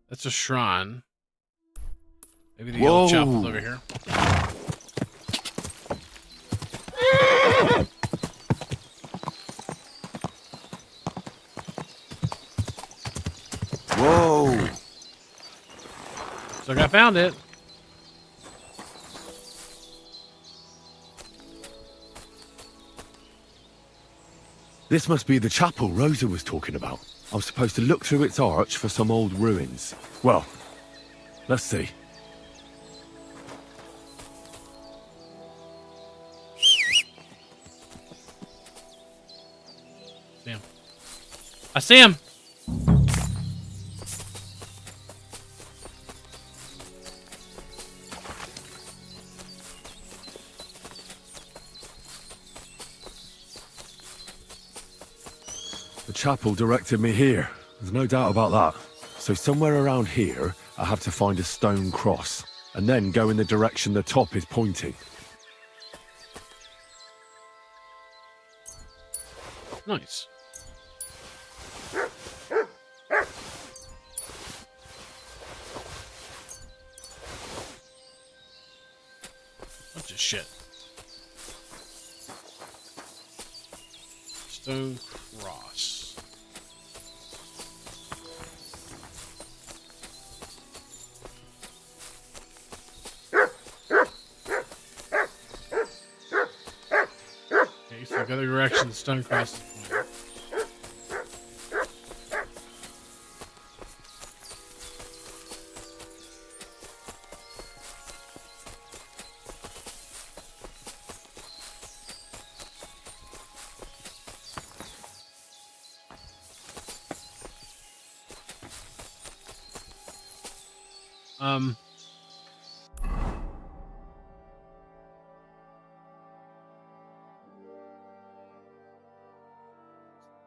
That's a shrine. Maybe the old chapel's over here. Whoa! So I found it. This must be the chapel Rosa was talking about. I was supposed to look through its arch for some old ruins. Well, let's see. See him. I see him. The chapel directed me here. There's no doubt about that. So somewhere around here, I have to find a stone cross, and then go in the direction the top is pointing. Nice. Bunch of shit. Stone cross. Okay, so the other direction the stone cross is pointing.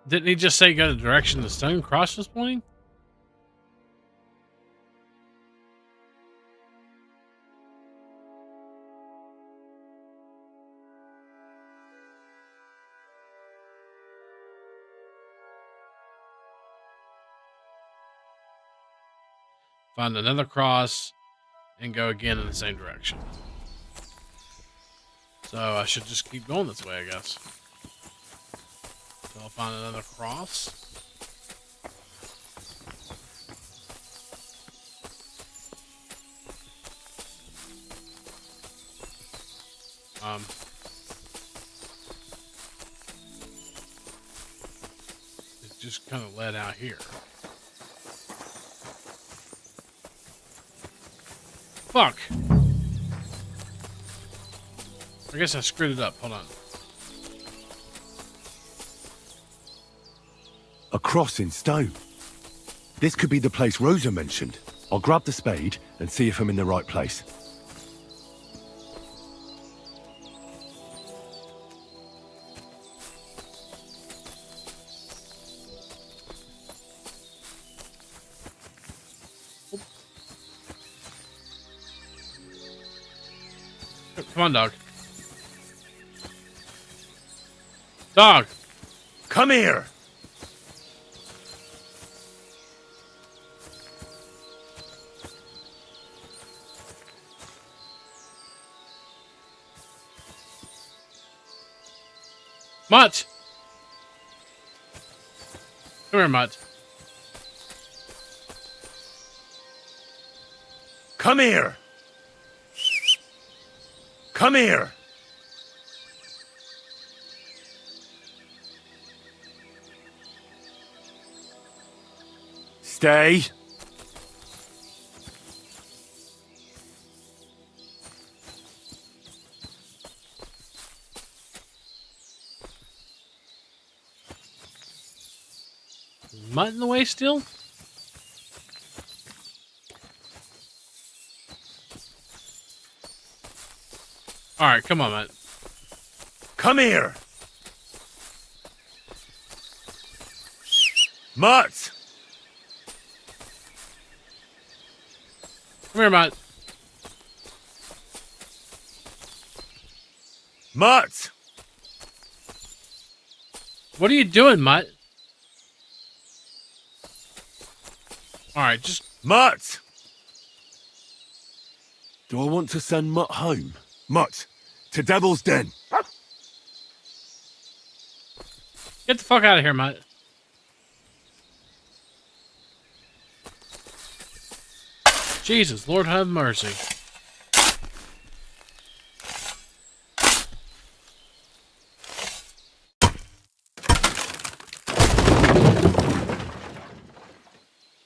Didn't he just say go the direction the stone cross was pointing? Find another cross and go again in the same direction. So I should just keep going this way, I guess. So I'll find another cross. It just kind of led out here. Fuck. I guess I screwed it up. Hold on. A cross in stone. This could be the place Rosa mentioned. I'll grab the spade and see if I'm in the right place. Come on, dog. Dog! Come here! Mutt! Come here, Mutt. Come here! Come here! Stay. Mutt in the way still? Alright, come on, Mutt. Come here! Mutt! Come here, Mutt. Mutt! What are you doing, Mutt? Alright, just... Mutt! Do I want to send Mutt home? Mutt, to Devil's Den. Get the fuck out of here, Mutt. Jesus, Lord have mercy.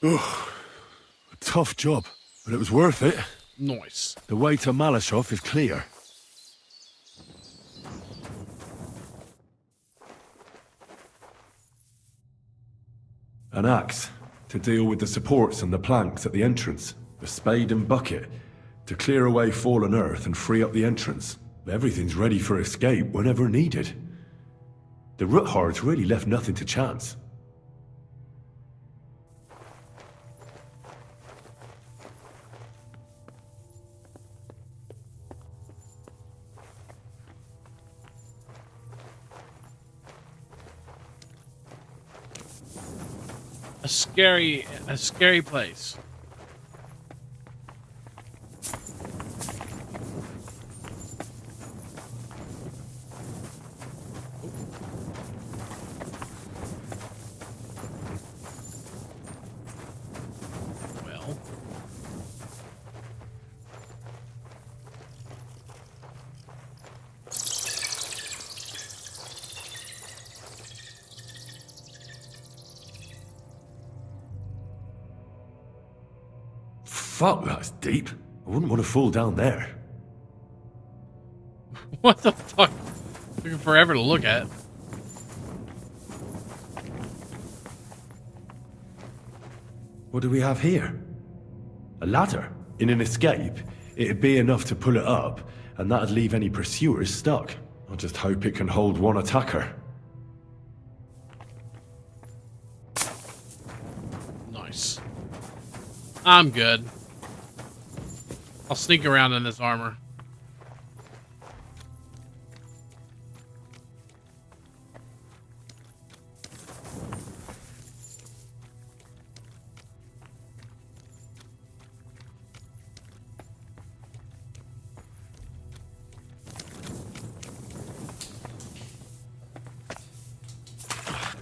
Ugh. A tough job, but it was worth it. Nice. The way to Malashov is clear. An axe to deal with the supports and the planks at the entrance. A spade and bucket to clear away fallen earth and free up the entrance. Everything's ready for escape whenever needed. The Roothards really left nothing to chance. A scary place. Well. Fuck, that's deep. I wouldn't want to fall down there. What the fuck? Took forever to look at. What do we have here? A ladder. In an escape, it'd be enough to pull it up, and that'd leave any pursuers stuck. I just hope it can hold one attacker. Nice. I'm good. I'll sneak around in this armor.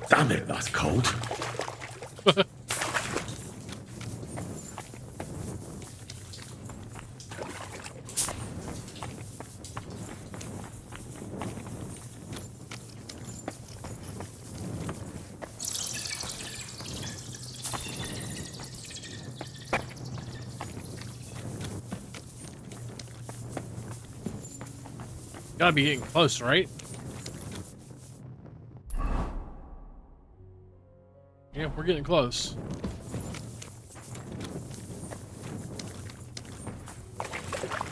Damn it, that's cold. Gotta be getting close, right? Yeah, we're getting close.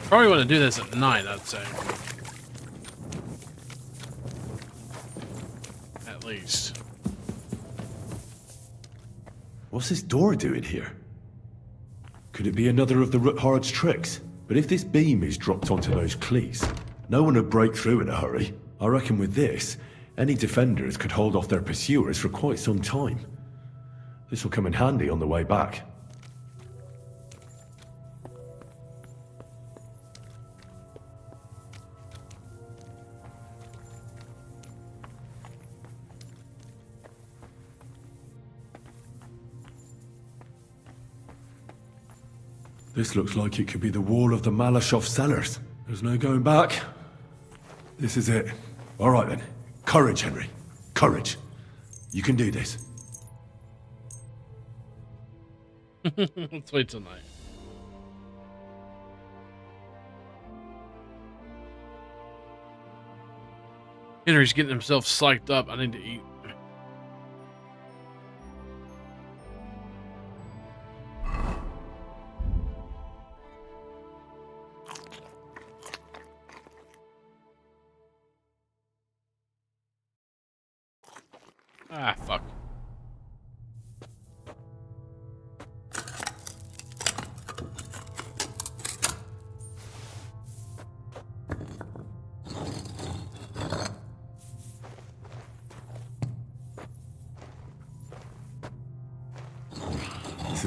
Probably want to do this at night, I'd say. At least. What's this door doing here? Could it be another of the Roothards' tricks? But if this beam is dropped onto those cleats, no one would break through in a hurry. I reckon with this, any defenders could hold off their pursuers for quite some time. This will come in handy on the way back. This looks like it could be the wall of the Malashov cellars. There's no going back. This is it. All right then. Courage, Henry. Courage. You can do this. Let's wait till night. Henry's getting himself psyched up. I need to eat. Ah, fuck.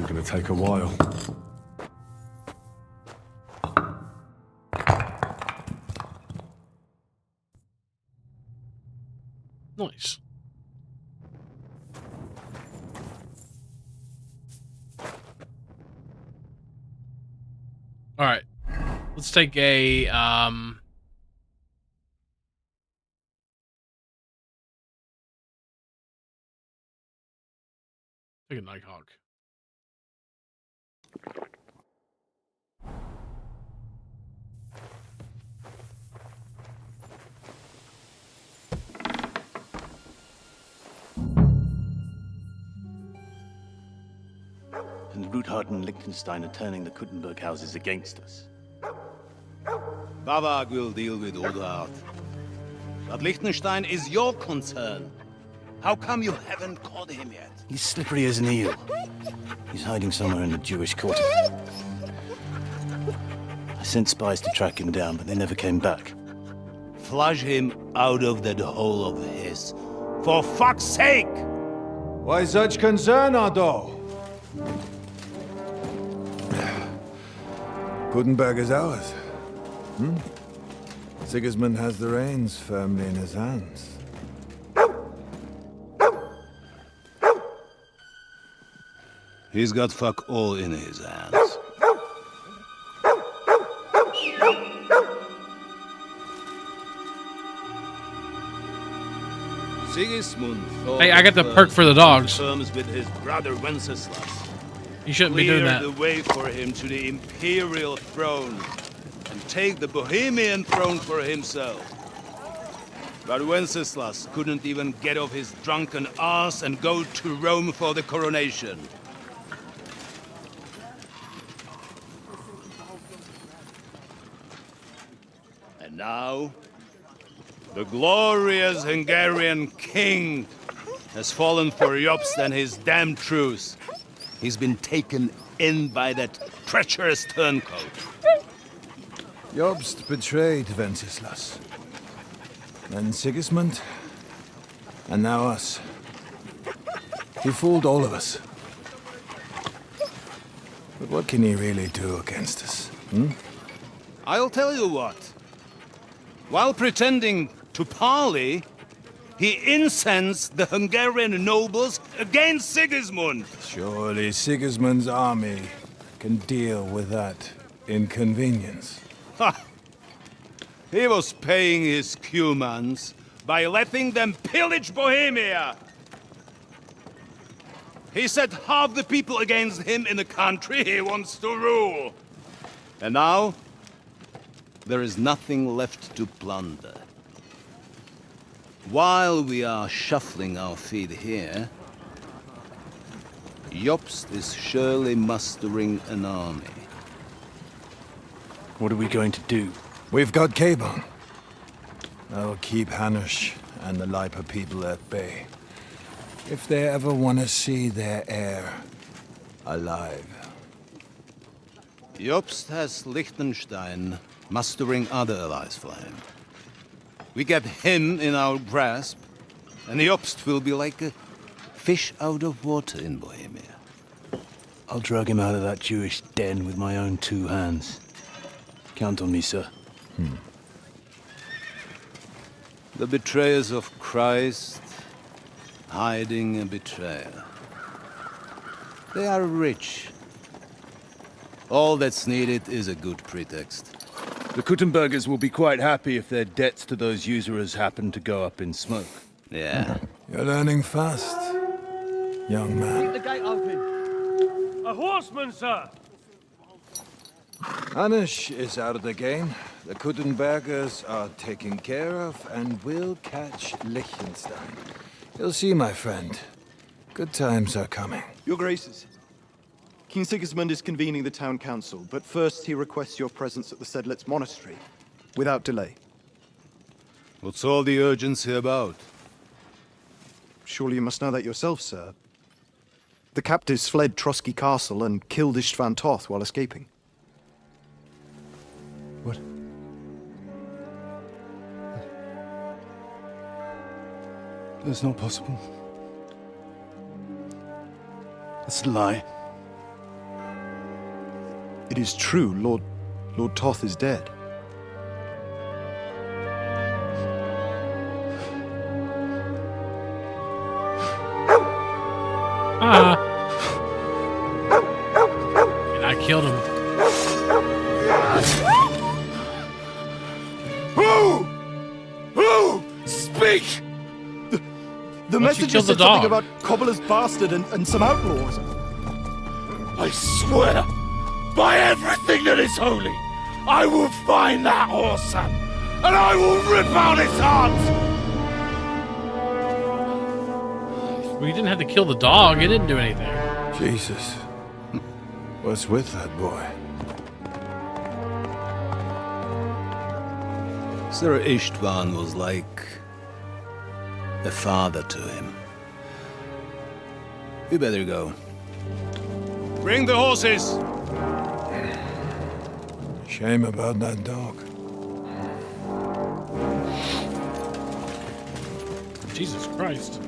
gonna take a while. Nice. All right. Let's take a take a Nighthawk. And Ruthard and Liechtenstein are turning the Kuttenberg houses against us. Bavag will deal with Ruthard. But Liechtenstein is your concern. How come you haven't caught him yet? He's slippery as an eel. He's hiding somewhere in the Jewish quarter. I sent spies to track him down, but they never came back. Flush him out of that hole of his. For fuck's sake! Why such concern, Otto? Kuttenberg is ours. Sigismund has the reins firmly in his hands. He's got fuck all in his hands. Sigismund thought Hey, I got the perk for the dogs. Terms with his brother Wenceslas. You shouldn't be doing that. Clear the way for him to the imperial throne and take the Bohemian throne for himself. But Wenceslas couldn't even get off his drunken ass and go to Rome for the coronation. And now, the glorious Hungarian king has fallen for Jobst and his damn truce. He's been taken in by that treacherous turncoat. Jobst betrayed Wenceslas. Then Sigismund. And now us. He fooled all of us. But what can he really do against us? I'll tell you what. While pretending to parley, he incensed the Hungarian nobles against Sigismund. Surely Sigismund's army can deal with that inconvenience. Ha! He was paying his Cumans by letting them pillage Bohemia. He set half the people against him in the country he wants to rule. And now, there is nothing left to plunder. While we are shuffling our feet here, Jobst is surely mustering an army. What are we going to do? We've got Cabon. That'll keep Hanush and the Lipa people at bay. If they ever want to see their heir alive. Jobst has Liechtenstein mustering other allies for him. We get him in our grasp, and Jobst will be like a fish out of water in Bohemia. I'll drag him out of that Jewish den with my own two hands. Count on me, sir. The betrayers of Christ, hiding a betrayer. They are rich. All that's needed is a good pretext. The Kuttenbergers will be quite happy if their debts to those usurers happen to go up in smoke. Yeah. You're learning fast, young man. Keep the gate open. A horseman, sir! Hanush is out of the game. The Kuttenbergers are taken care of, and we'll catch Liechtenstein. You'll see, my friend. Good times are coming. Your Graces, King Sigismund is convening the town council, but first he requests your presence at the Sedlitz monastery, without delay. What's all the urgency about? Surely you must know that yourself, sir. The captives fled Trotsky Castle and killed Istvan Toth while escaping. What? That's not possible. That's a lie. It is true, Lord Toth is dead. And I killed him. Who? Speak! The Once you messenger kill the said something dog. about Cobbler's bastard and some outlaws. I swear, by everything that is holy, I will find that whoreson, and I will rip out his heart! Well, you didn't have to kill the dog. It didn't do anything. Jesus. What's with that boy? Sir Istvan was like a father to him. You better go. Bring the horses! Shame about that dog. Jesus Christ.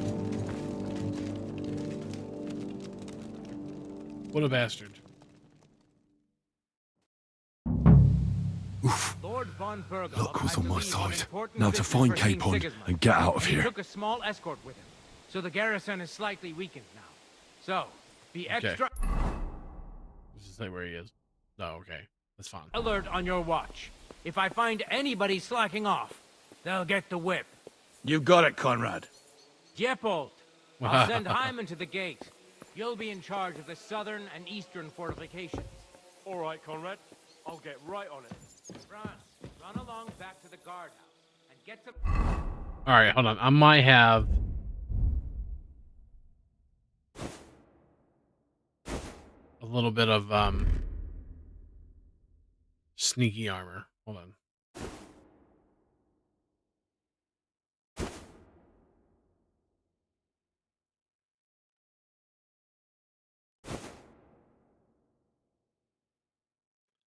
What a bastard. Lord von Berghoff, Luck was I on my believe, on side. important Now to business find for King Capon Sigismund. and get out of He here. took a small escort with him, so the garrison is slightly weakened now. So, be extra Does it say where he is? Oh, okay. That's fine. alert on your watch. If I find anybody slacking off, they'll get the whip. You got it, Conrad. Diepold, I'll send Hyman to the gate. You'll be in charge of the southern and eastern fortifications. All right, Conrad. I'll get right on it. France, run along back to the guardhouse and get to... All right, hold on. I might have a little bit of sneaky armor. Hold on.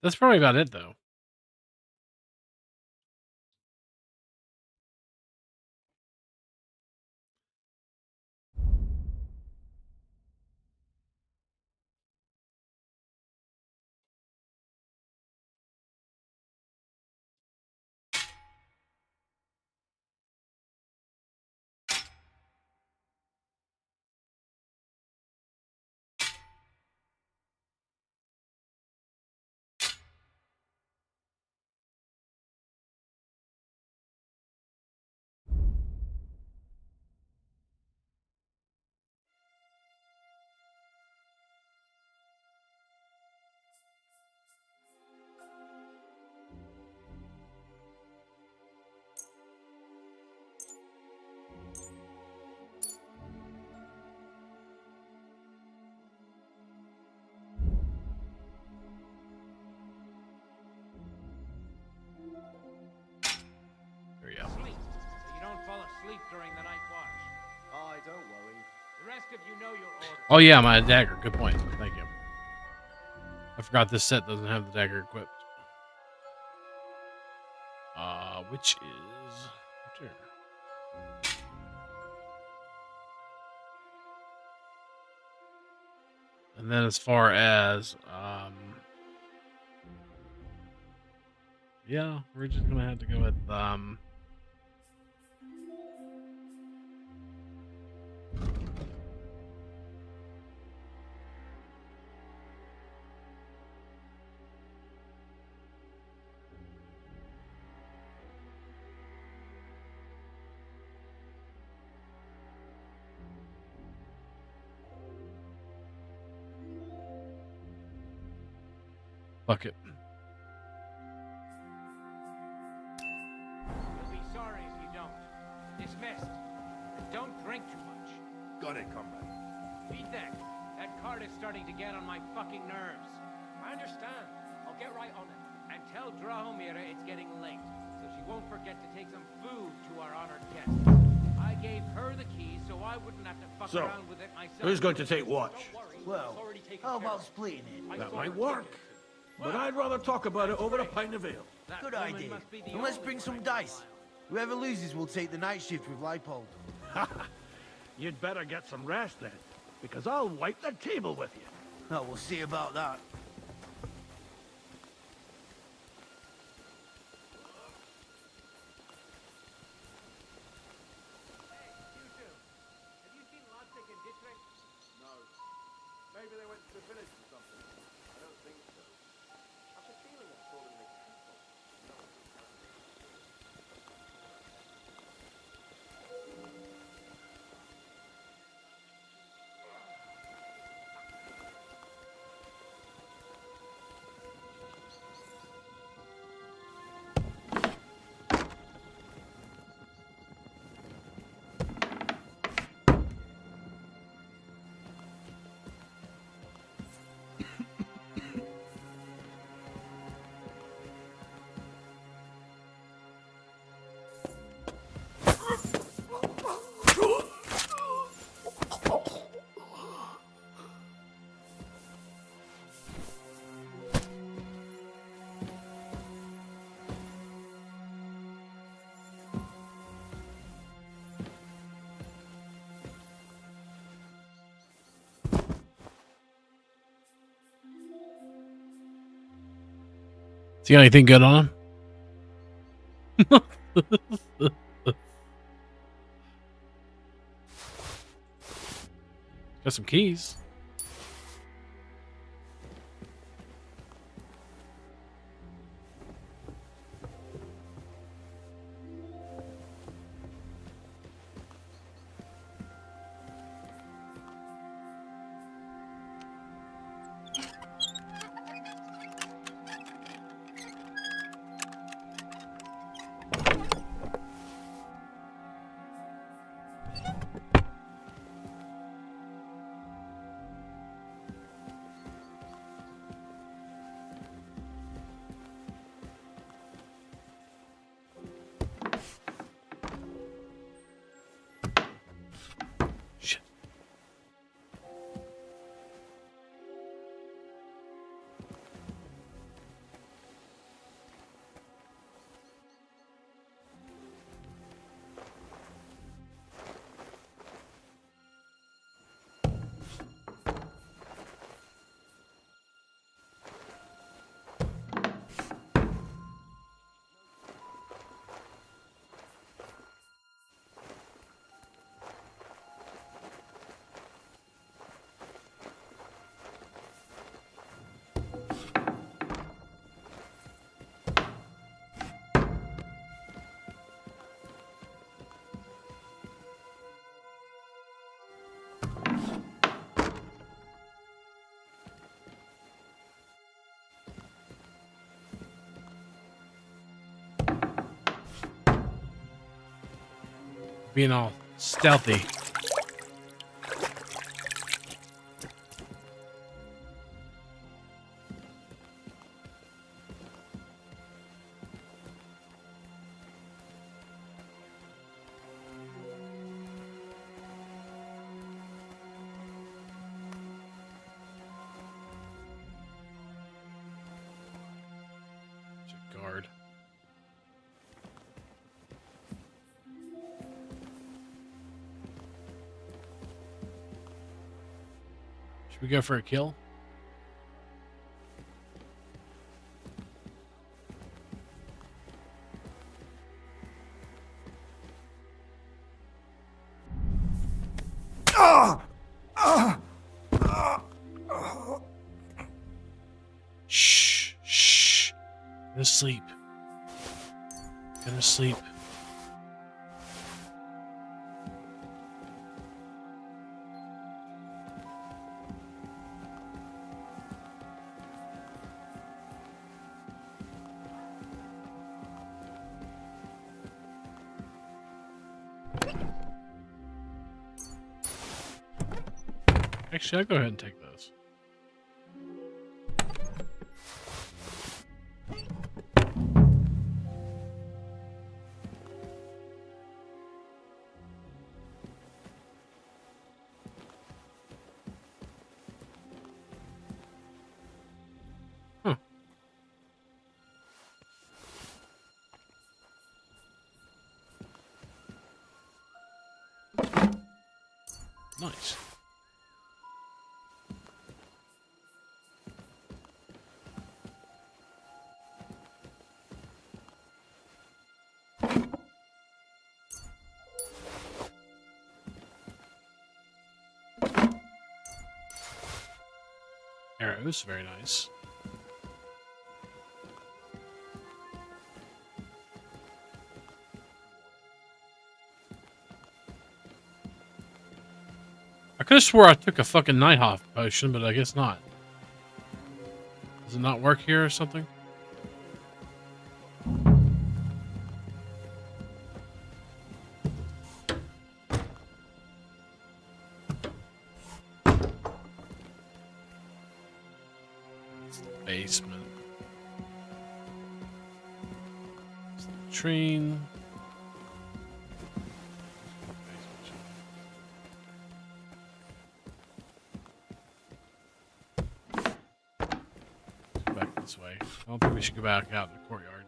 That's probably about it, though. There we go. Sleep, so you don't fall asleep during the night watch. Aye, don't worry. The rest of you know your orders. Oh yeah, my dagger. Good point. Thank you. I forgot this set doesn't have the dagger equipped. Which is right there. And then as far as yeah, we're just gonna have to go with fuck it. You'll be sorry if you don't. Dismissed. And don't drink too much. Got it, comrade. Beat that. That card is starting to get on my fucking nerves. I understand. I'll get right on it. And tell Drahomira it's getting late, so she won't forget to take some food to our honored guest. I gave her the keys so I wouldn't have to fuck around with it myself. Who's going to take watch? Well, how about splitting it? That might work. But I'd rather talk about it over a pint of ale. Good idea. And let's bring some dice. Whoever loses will take the night shift with Leipold. You'd better get some rest then, because I'll wipe the table with you. Oh, we'll see about that. See anything good on him? Got some keys. Being all stealthy. Guard. Should we go for a kill? Shh, shh. Go to sleep. Go to sleep. Actually, I'll go ahead and take those. Huh. Nice. Arrows, very nice. I could have swore I took a fucking Nighthawk potion, but I guess not. Does it not work here or something? Basement. Train. Back this way. I don't think we should go back out in the courtyard.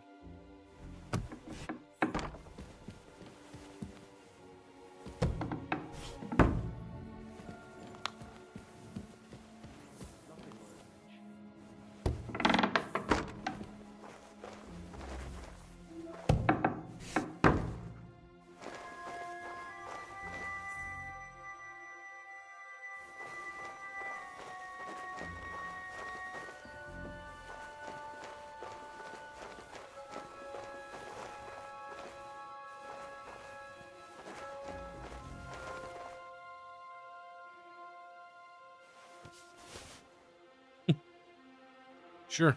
Sure.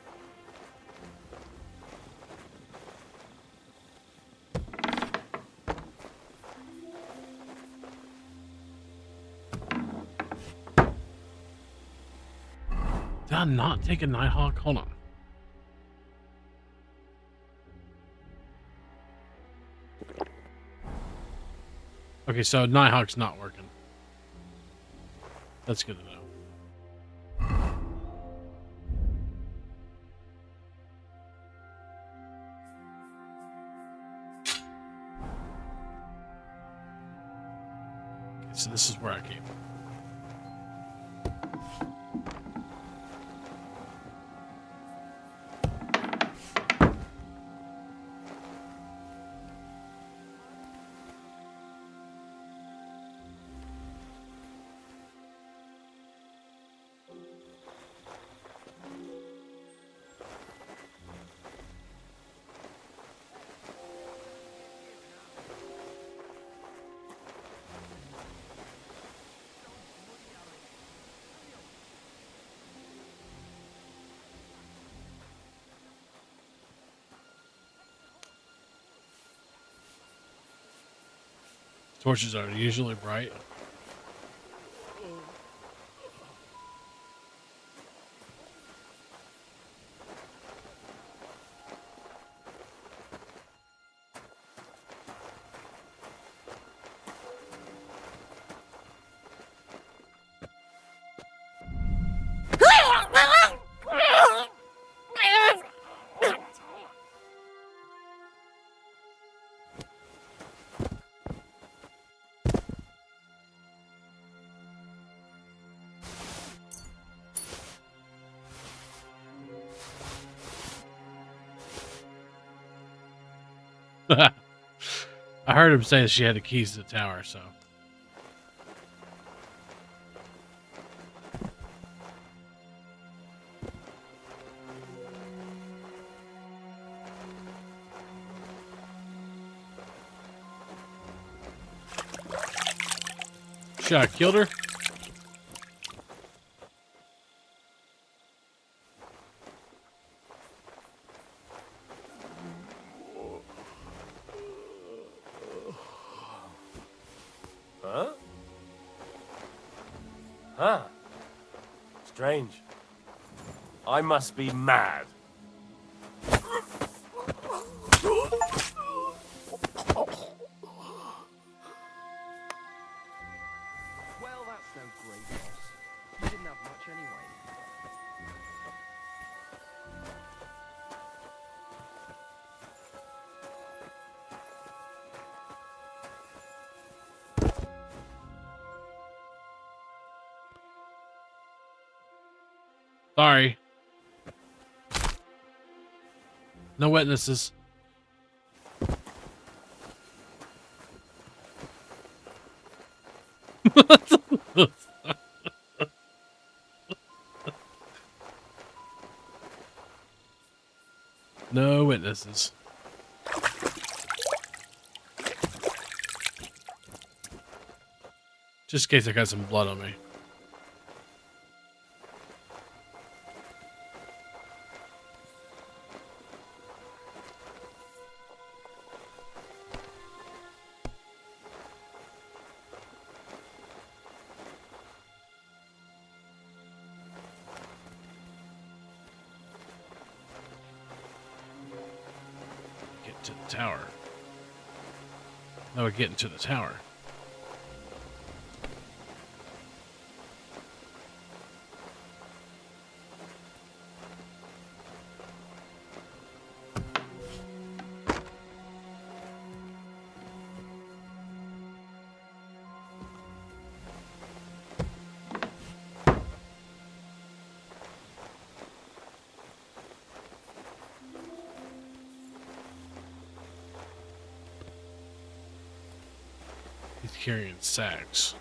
Did I not take a Nighthawk? Hold on. Okay, so Nighthawk's not working. That's good to know. Okay, so this is where I came. Torches are usually bright. I heard him say she had the keys to the tower, so. Should I have killed her? Huh? Huh. Strange. I must be mad. Well, that's no great loss. You didn't have much anyway. Sorry. No witnesses. No witnesses. Just in case I got some blood on me. Get to the tower. Now we're getting to the tower. He's carrying sacks.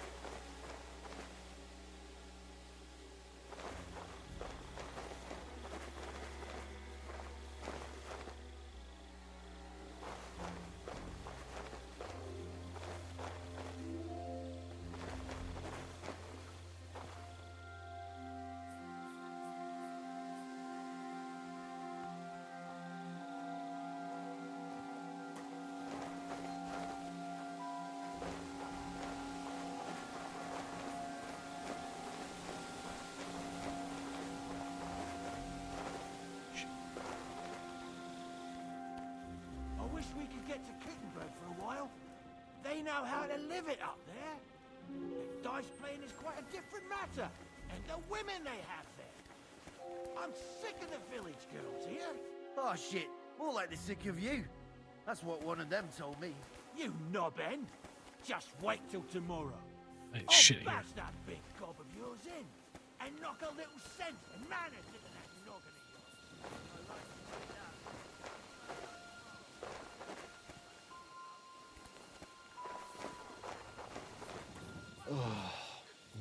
know how to live it up there. And dice playing is quite a different matter. And the women they have there. I'm sick of the village girls here. Oh, shit. More like they're sick of you. That's what one of them told me. You knobhead. Just wait till tomorrow. Hey, I'll shit here. bash that big gob of yours in. And knock a little sense and manners into that noggin of yours. I like to see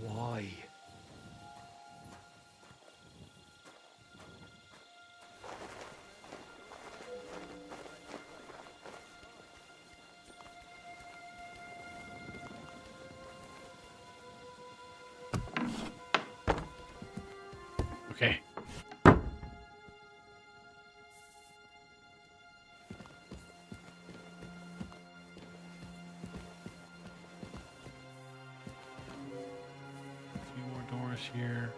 that. Why? Okay. A few more doors here.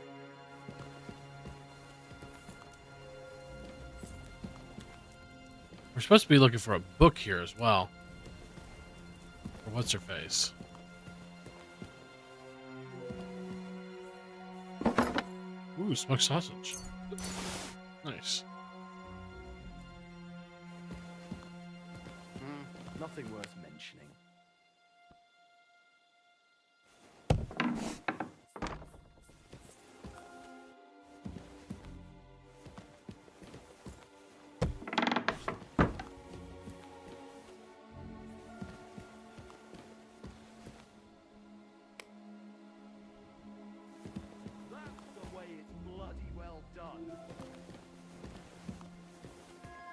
We're supposed to be looking for a book here as well. Or what's her face? Ooh, smoked sausage. Nice. Nothing worth mentioning.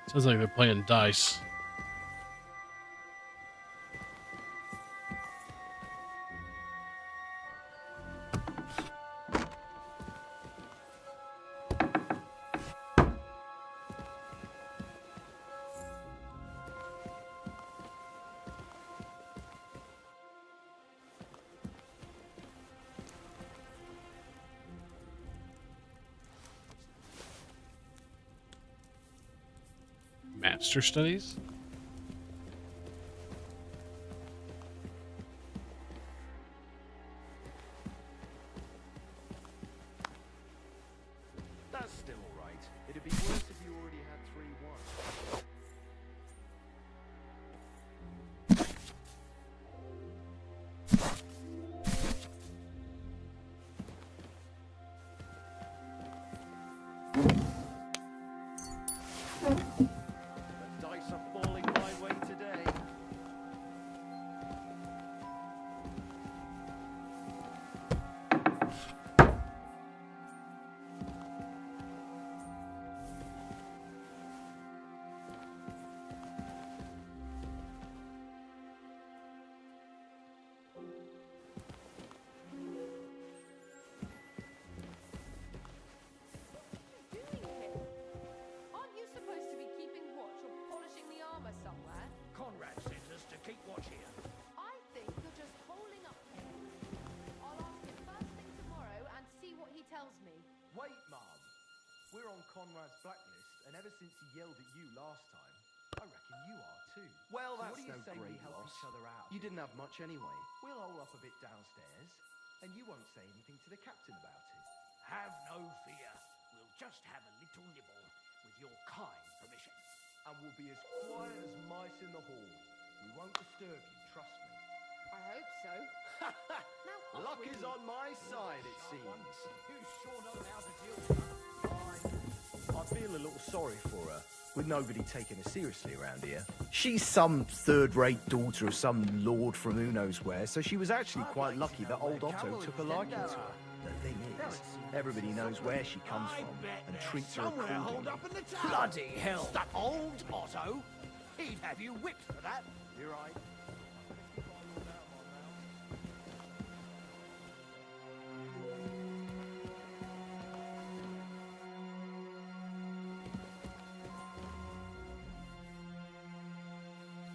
Sounds like they're playing dice. Master studies? That's still alright. It'd be worse if you already had 3-1. The dice are falling my way today. Aren't you supposed to be keeping watch or polishing the armor somewhere? Conrad sent us to keep watch here. I think you're just holding up here. I'll ask him first thing tomorrow and see what he tells me. Wait, Mom. We're on Conrad's blacklist, and ever since he yelled at you last time, I reckon you are too. Well, that's what do you no say we great help loss. each other out? You didn't have much anyway. We'll hole up a bit downstairs, and you won't say anything to the captain about it. Have no fear. We'll just have a little nibble, with your kind permission. And we'll be as quiet as mice in the hall. We won't disturb you, trust me. I hope so. Now, Luck is on my side, it seems. You sure know how to deal with her. I feel a little sorry for her, with nobody taking her seriously around here. She's some third-rate daughter of some lord from who knows where, so she was actually quite lucky that old Otto took a liking to her. The thing is, everybody knows where she comes from and treats her Somewhere hold accordingly. up in the tower. Bloody hell. That old Otto. He'd have you whipped for that. You're right.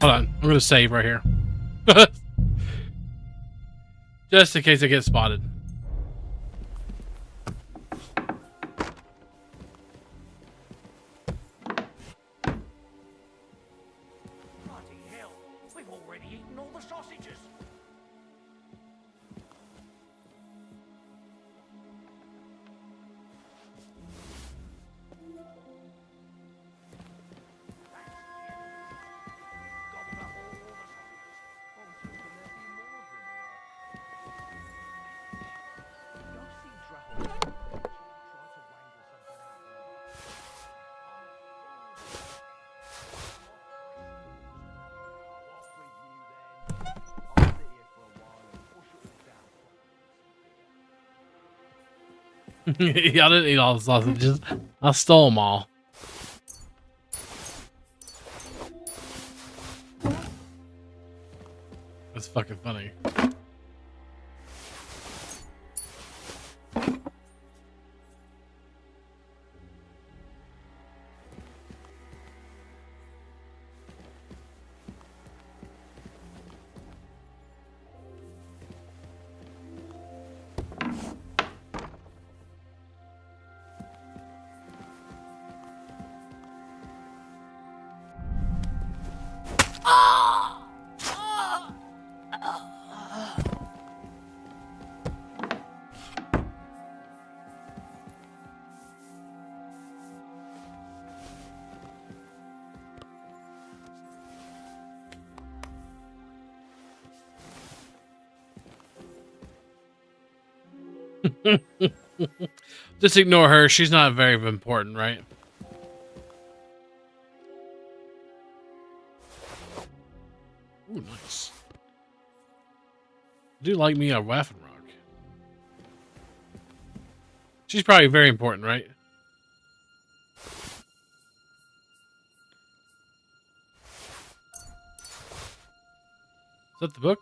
Hold on. I'm going to save right here. Just in case I get spotted. Bloody hell. We've already eaten all the sausages. Y'all didn't eat all the sausages. I stole them all. That's fucking funny. Just ignore her. She's not very important, right? Ooh, nice. I do like me a Waffenrock. She's probably very important, right? Is that the book?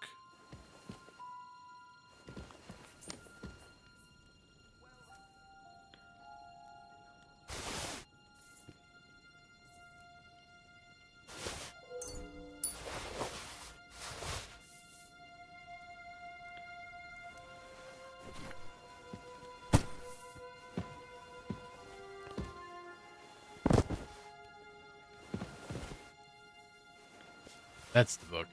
That's the book.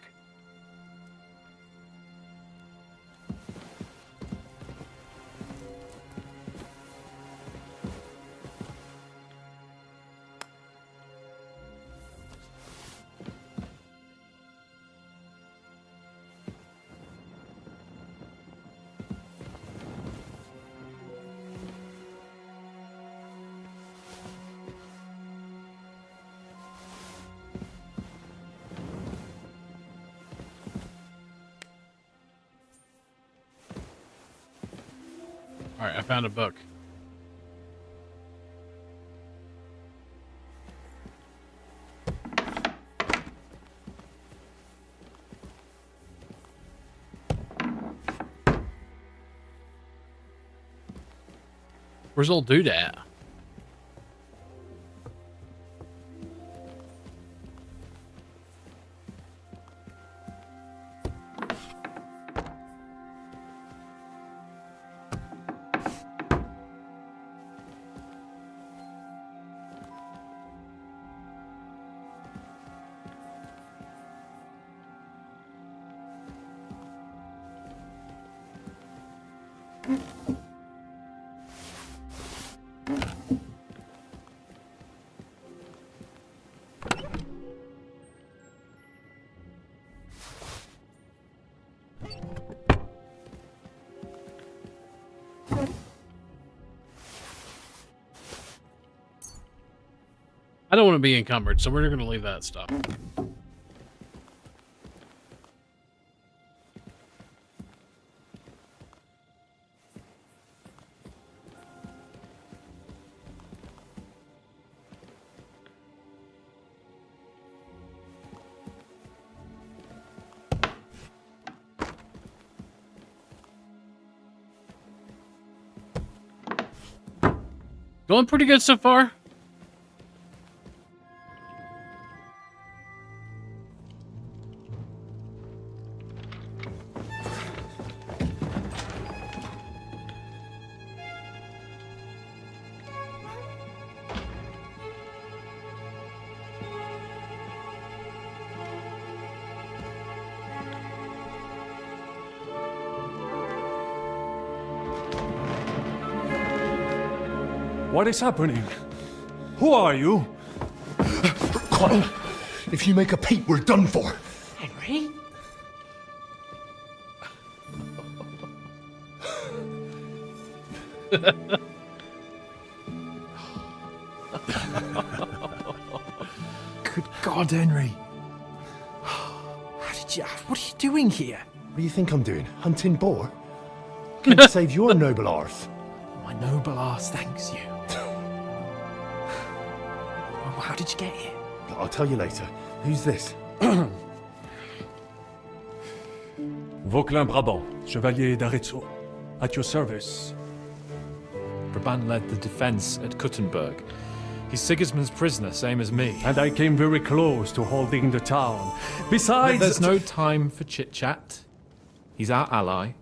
Alright, I found a book. Where's old dude at? I don't want to be encumbered, so we're going to leave that stuff. Going pretty good so far. What is happening? Who are you? Quiet. If you make a peep, we're done for. Henry? Good God, Henry. What are you doing here? What do you think I'm doing? Hunting boar? Can't save your noble arse. My My noble ass thanks you. Oh, how did you get here? I'll tell you later. Who's this? Vauquelin Brabant, Chevalier d'Arezzo. At your service. Brabant led the defense at Kuttenberg. He's Sigismund's prisoner, same as me. And I came very close to holding the town. Besides... There's no time for chit-chat. He's our ally.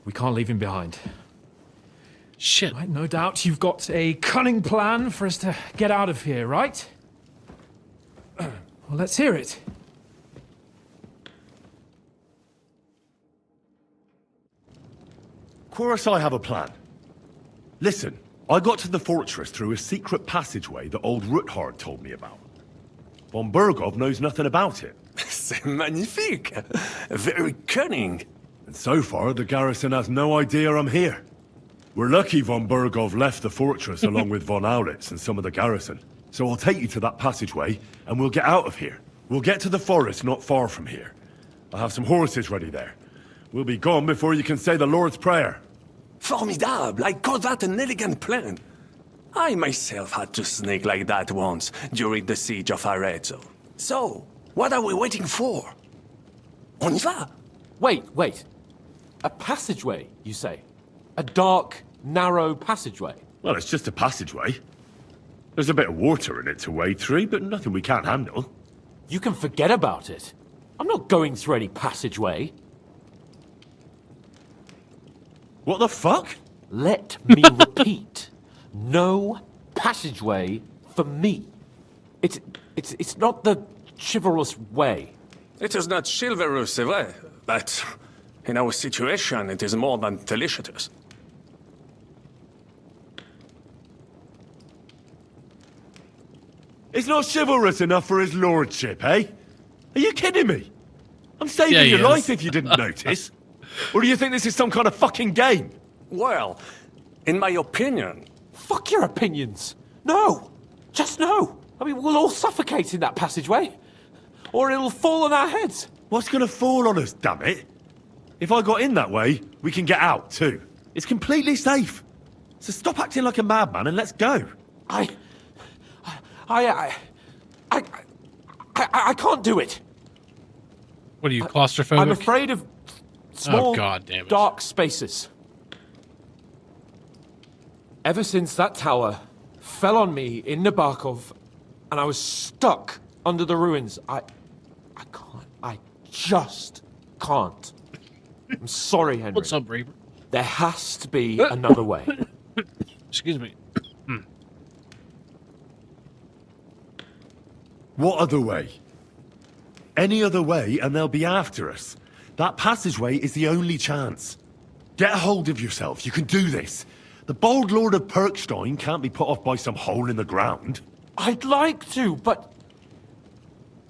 We can't leave him behind. Shit. Right, no doubt you've got a cunning plan for us to get out of here, right? Well, let's hear it. Of course I have a plan. Listen, I got to the fortress through a secret passageway that old Ruthard told me about. Von Bergov knows nothing about it. C'est magnifique! Very cunning. And so far, the garrison has no idea I'm here. We're lucky Von Bergov left the fortress along with Von Aulitz and some of the garrison. So I'll take you to that passageway, and we'll get out of here. We'll get to the forest not far from here. I'll have some horses ready there. We'll be gone before you can say the Lord's Prayer. Formidable! I call that an elegant plan. I myself had to sneak like that once during the siege of Arezzo. So, what are we waiting for? On y va! Wait. A passageway, you say? A dark, narrow passageway? Well, it's just a passageway. There's a bit of water in it to wade through, but nothing we can't handle. You can forget about it. I'm not going through any passageway. What the fuck? Let me repeat. No passageway for me. It's not the chivalrous way. It is not chivalrous, c'est vrai, but in our situation, it is more than delicious. It's not chivalrous enough for his lordship, eh? Are you kidding me? I'm saving your life if you didn't notice. Or do you think this is some kind of fucking game? Well, in my opinion... Fuck your opinions. No. Just no. I mean, we'll all suffocate in that passageway. Or it'll fall on our heads. What's gonna fall on us, damn it? If I got in that way, we can get out too. It's completely safe. So stop acting like a madman and let's go. I can't do it. What are you, claustrophobic? I'm afraid of small, God damn it. dark spaces. Ever since that tower fell on me in Nabokov, and I was stuck under the ruins, I can't. I just can't. I'm sorry, Henry. What's up, Reaper? There has to be another way. Excuse me. What other way? Any other way and they'll be after us. That passageway is the only chance. Get a hold of yourself. You can do this. The bold Lord of Perkstein can't be put off by some hole in the ground. I'd like to, but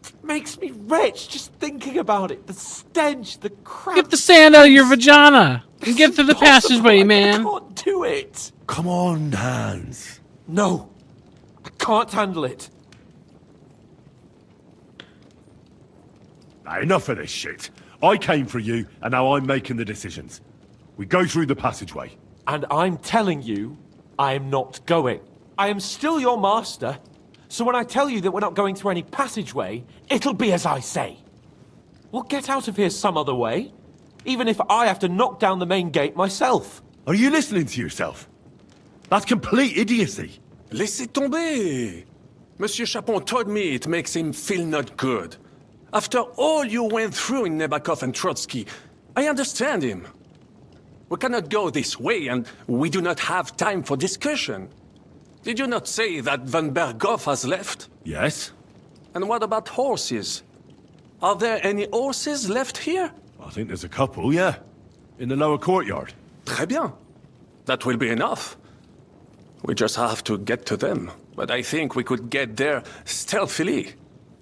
it makes me rich just thinking about it. The stench, the crap. Get the sand out of your vagina and get through the passageway, man. I can't do it. Come on, Hans. No, I can't handle it. Now, enough of this shit. I came for you, and now I'm making the decisions. We go through the passageway. And I'm telling you, I am not going. I am still your master, so when I tell you that we're not going through any passageway, it'll be as I say. We'll get out of here some other way, even if I have to knock down the main gate myself. Are you listening to yourself? That's complete idiocy. Laissez tomber. Monsieur Chapon told me it makes him feel not good. After all you went through in Nabokov and Trotsky, I understand him. We cannot go this way, and we do not have time for discussion. Did you not say that Van Berghoff has left? Yes. And what about horses? Are there any horses left here? I think there's a couple, yeah. In the lower courtyard. Très bien. That will be enough. We just have to get to them. But I think we could get there stealthily.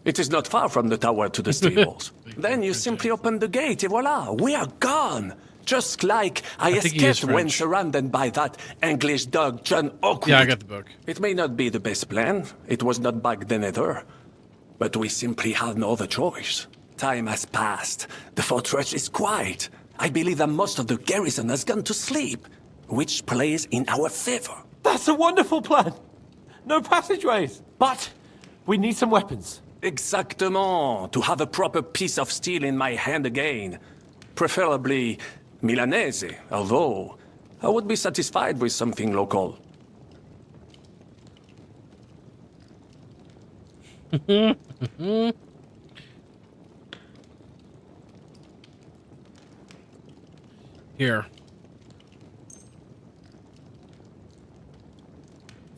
It is not far from the tower to the stables. Then you simply open the gate, et voila, we are gone. Just like I escaped when surrounded by that English dog, John Oakwood. Yeah, I got the book. It may not be the best plan. It was not back then either. But we simply had no other choice. Time has passed. The fortress is quiet. I believe that most of the garrison has gone to sleep. which plays in our favor. That's a wonderful plan. No passageways. But we need some weapons. Exactement. To have a proper piece of steel in my hand again. Preferably Milanese, although I would be satisfied with something local. Here.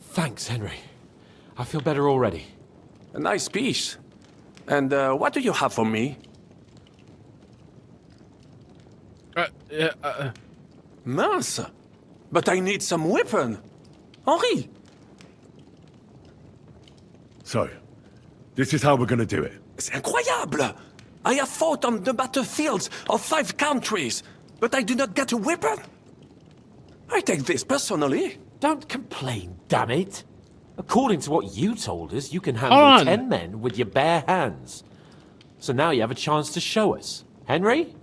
Thanks, Henry. I feel better already. A nice piece. And what do you have for me? Mince! But I need some weapon. Henri! So, this is how we're gonna do it. C'est incroyable! I have fought on the battlefields of 5 countries, but I do not get a weapon. I take this personally. Don't complain, damn it. According to what you told us, you can handle 10 men with your bare hands. So now you have a chance to show us. Henry?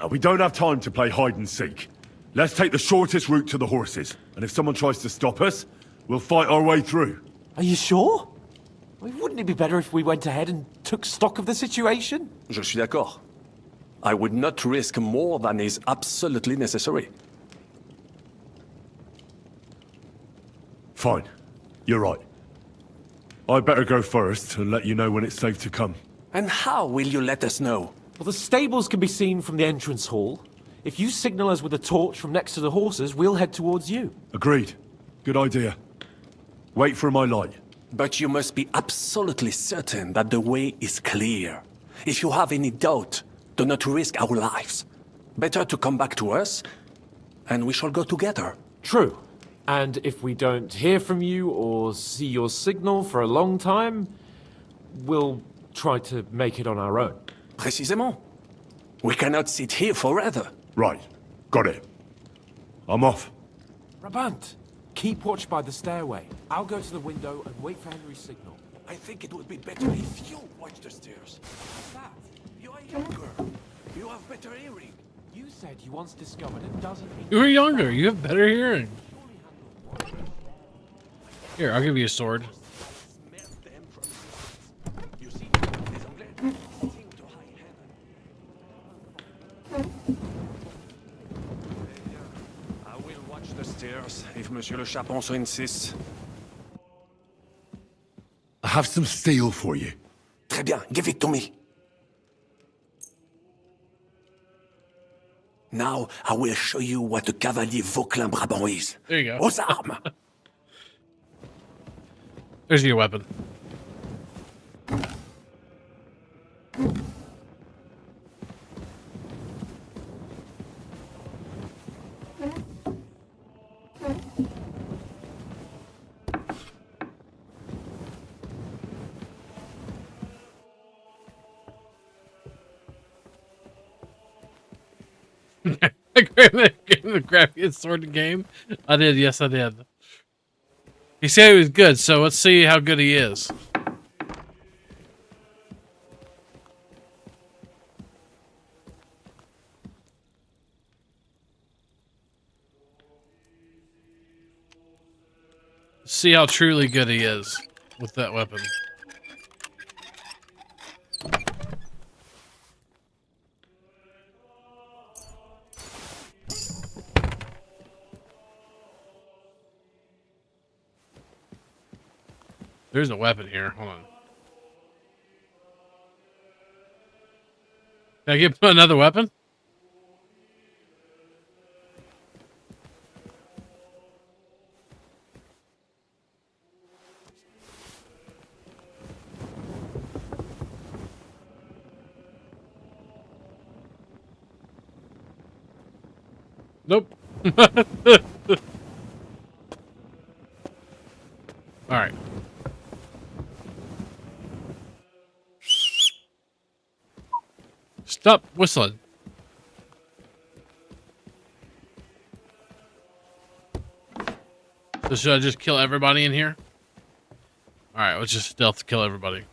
Now, we don't have time to play hide and seek. Let's take the shortest route to the horses. And if someone tries to stop us, we'll fight our way through. Are you sure? Wouldn't it be better if we went ahead and took stock of the situation? Je suis d'accord. I would not risk more than is absolutely necessary. Fine. You're right. I'd better go first and let you know when it's safe to come. And how will you let us know? Well, the stables can be seen from the entrance hall. If you signal us with a torch from next to the horses, we'll head towards you. Agreed. Good idea. Wait for my light. But you must be absolutely certain that the way is clear. If you have any doubt, do not risk our lives. Better to come back to us, and we shall go together. True. And if we don't hear from you or see your signal for a long time, we'll try to make it on our own. Précisément. We cannot sit here forever. Right. Got it. I'm off. Brabant, keep watch by the stairway. I'll go to the window and wait for Henry's signal. I think it would be better if you watch the stairs. What's that? You are younger. You have better hearing. You said you once discovered it doesn't mean... You were younger. You have better hearing. Here, I'll give you a sword. I will watch the stairs if Monsieur le Chapon so insists. I have some steel for you. Très bien, give it to me. Now I will show you what a cavalier Vauclin Brabant is. There you go. Aux armes! There's your weapon. The crappiest sword in the game. I did, yes, I did. He said he was good, so let's see how good he is. See how truly good he is with that weapon. There's a weapon here. Hold on. Can I get another weapon? Nope. All right. Stop whistling. So should I just kill everybody in here? Alright, let's just stealth kill everybody.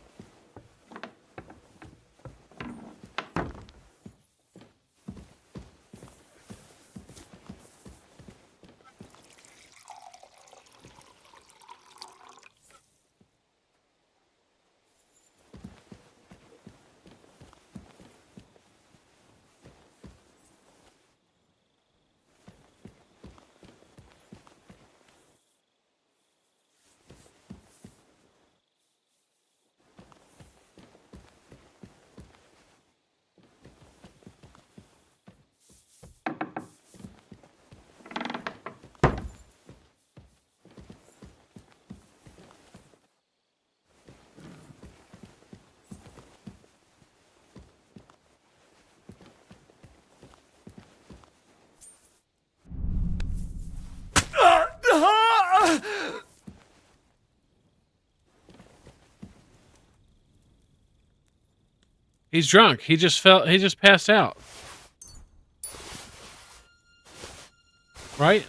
He's drunk. He just passed out. Right?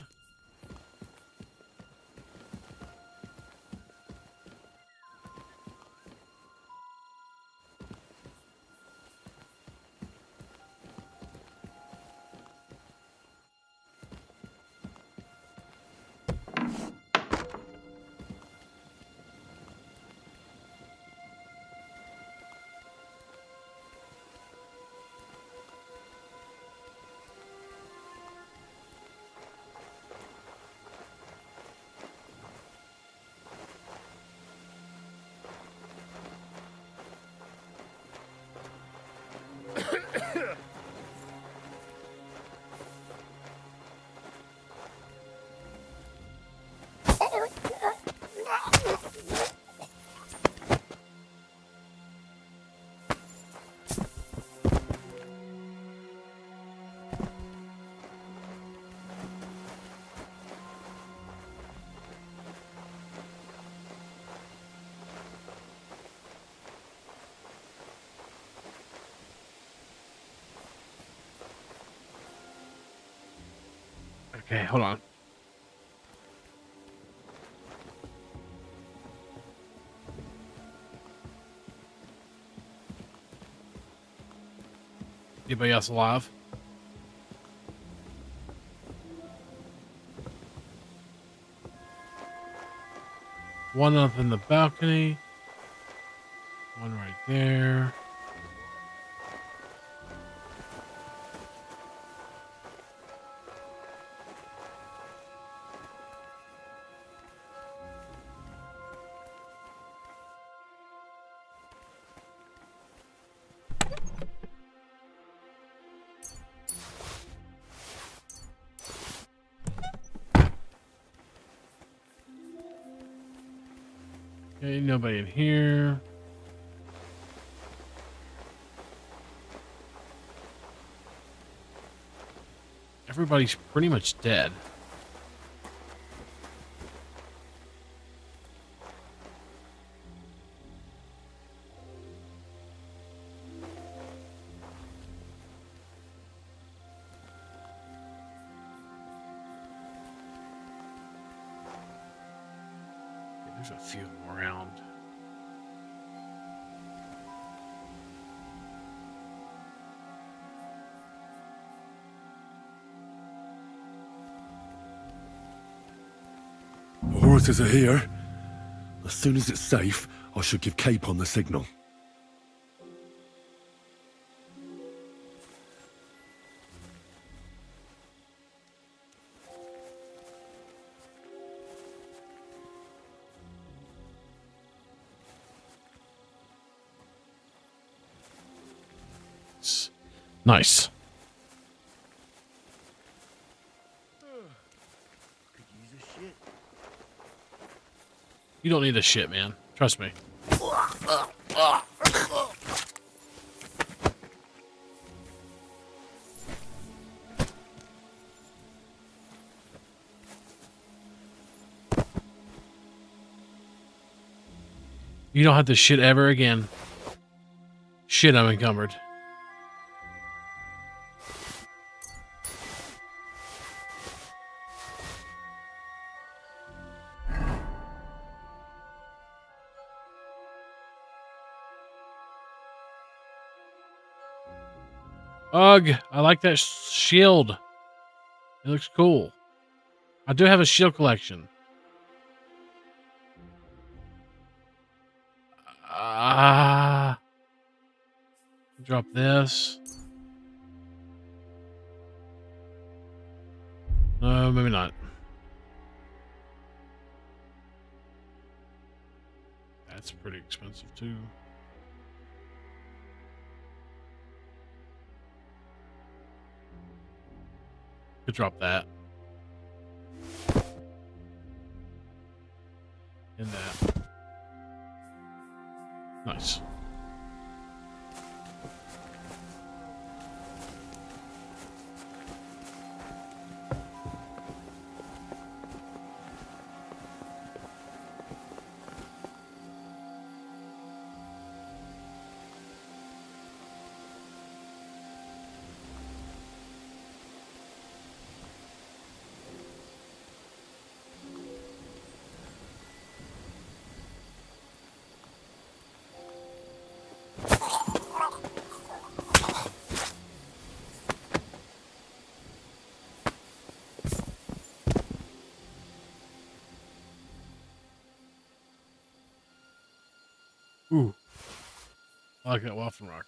Okay, hold on. Anybody else alive? One up in the balcony. One right there. Okay, nobody in here. Everybody's pretty much dead. There's a few of them around. The horses are here. As soon as it's safe, I should give Capon the signal. Nice. You don't need a shit, man. Trust me. You don't have to shit ever again. Shit, I'm encumbered. Ugh, I like that shield. It looks cool. I do have a shield collection. Drop this. No, maybe not. That's pretty expensive too. Could drop that. And that. Nice. Ooh. I like that waffle rock.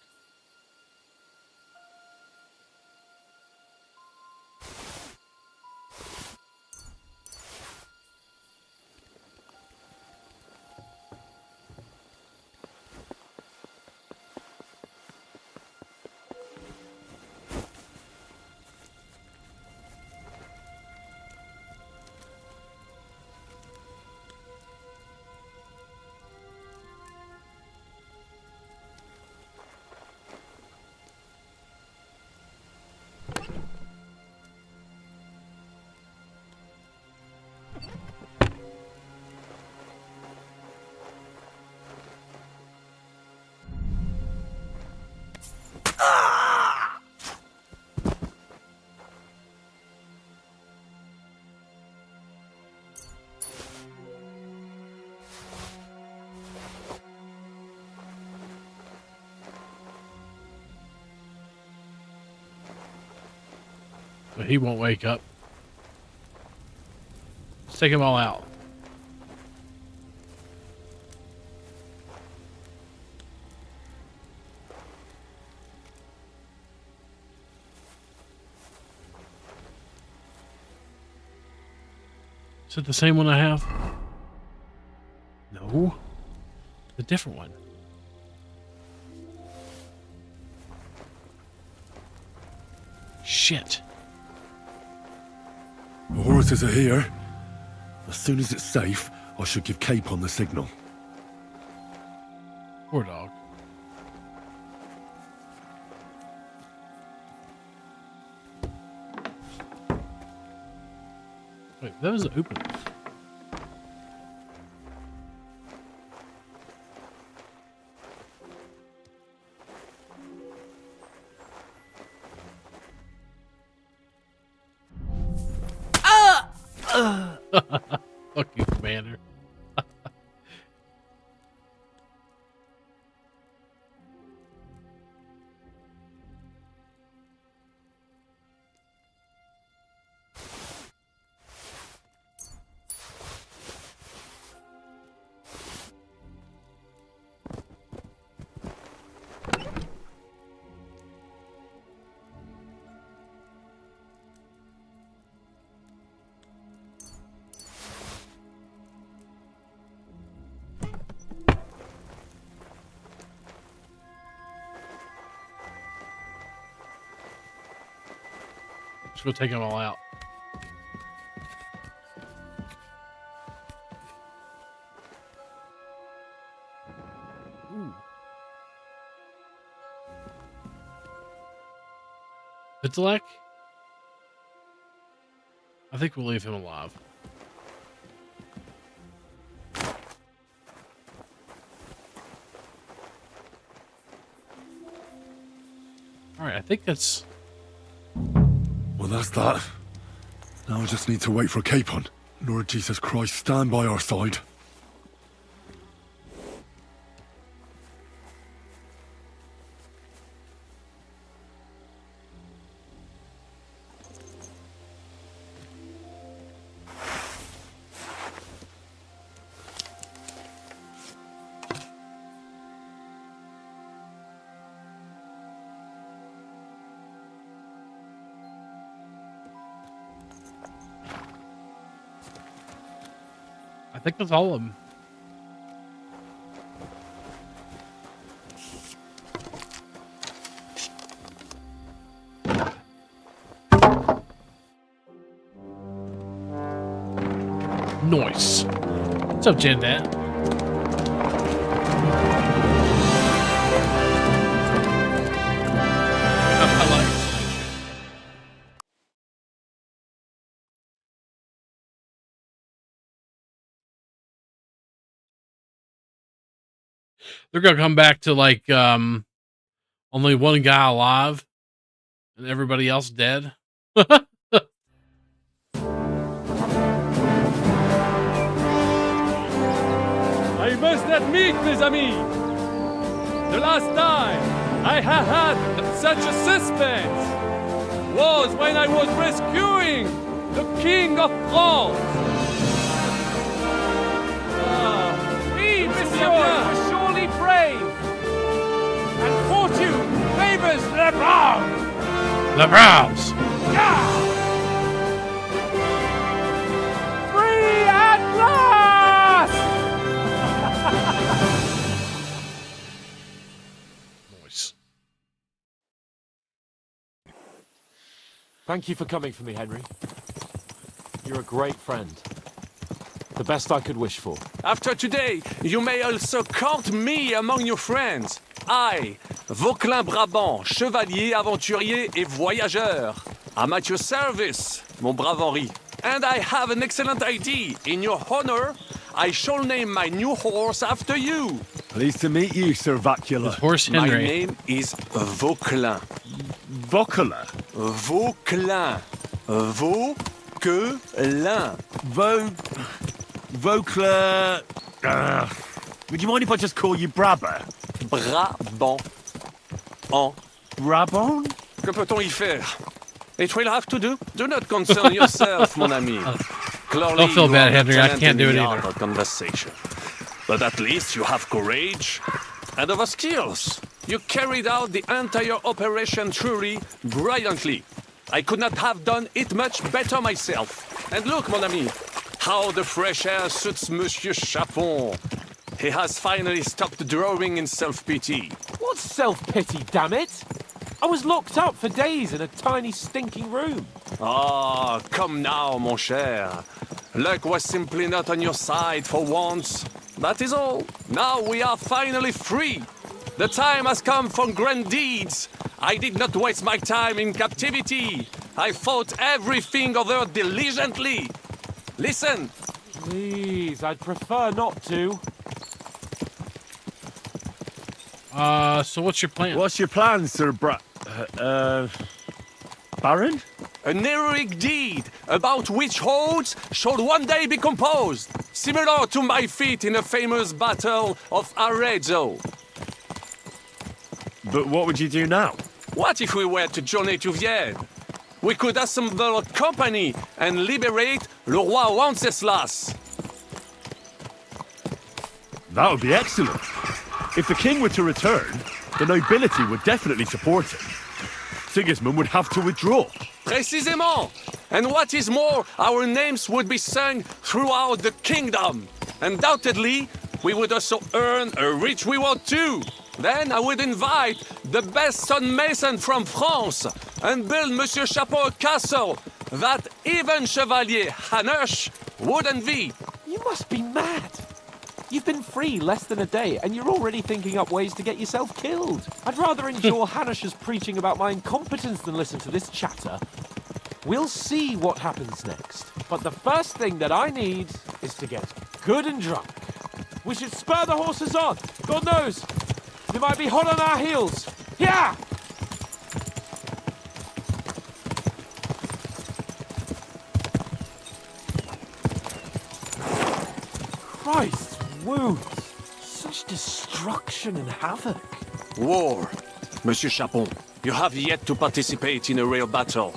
But he won't wake up. Let's take them all out. Is it the same one I have? No. The different one. Shit. The horses are here. As soon as it's safe, I should give Capon the signal. Poor dog. Wait, that was open. Fuck you, Commander. Just go take them all out. Ooh. Pitilak? I think we'll leave him alive. Alright, I think that's... Well, that's that. Now I just need to wait for Capon. Lord Jesus Christ, stand by our side. I think that's all of them. Nice. What's up, Jindad? They're gonna come back to like only one guy alive and everybody else dead. I must admit, mes amis, the last time I have had such a suspense was when I was rescuing the King of France. Oui, monsieur, you were surely brave. And fortune favors the brave. The Browns. Free at last! Nice. Thank you for coming for me, Henry. You're a great friend. The best I could wish for. After today, you may also count me among your friends. I, Vauquelin Brabant, chevalier, aventurier et voyageur. I'm at your service, mon brave Henri. And I have an excellent idea. In your honor, I shall name my new horse after you. Pleased to meet you, Sir Vacula. Horse Henry. My name is Vauquelin. Vauquelin? Vauquelin. Vauquelin. Vauquelin. Would you mind if I just call you Brabber? Brabant. En. Brabant? Que peut-on y faire? It will have to do. Do not concern yourself, mon ami. Clearly, Don't feel you bad, are Henry. I lieutenant can't in do it the either. art of conversation. But at least you have courage and other skills. You carried out the entire operation truly brilliantly. I could not have done it much better myself. And look, mon ami, how the fresh air suits Monsieur Chapon. He has finally stopped drawing in self-pity. What self-pity, damn it? I was locked up for days in a tiny stinking room. Ah, come now, mon cher. Luck was simply not on your side for once. That is all. Now we are finally free. The time has come for grand deeds. I did not waste my time in captivity. I fought everything over diligently. Listen. Please, I'd prefer not to. So what's your plan? What's your plan, Sir Baron? An heroic deed about which odes shall one day be composed, similar to my feat in the famous Battle of Arezzo. But what would you do now? What if we were to journey to Vienne? We could assemble a company and liberate Le Roi Wenceslas. That would be excellent. If the king were to return, the nobility would definitely support him. Sigismund would have to withdraw. Précisément! And what is more, our names would be sung throughout the kingdom. Undoubtedly, we would also earn a rich reward too. Then I would invite the best stonemason from France and build Monsieur Chapeau a castle that even Chevalier Hanush would envy. You must be mad. You've been free less than a day, and you're already thinking up ways to get yourself killed. I'd rather endure Hanush's preaching about my incompetence than listen to this chatter. We'll see what happens next. But the first thing that I need is to get good and drunk. We should spur the horses on. God knows, they might be hot on our heels. Yeah! Christ. Wounds. Such destruction and havoc. War. Monsieur Chapon, you have yet to participate in a real battle.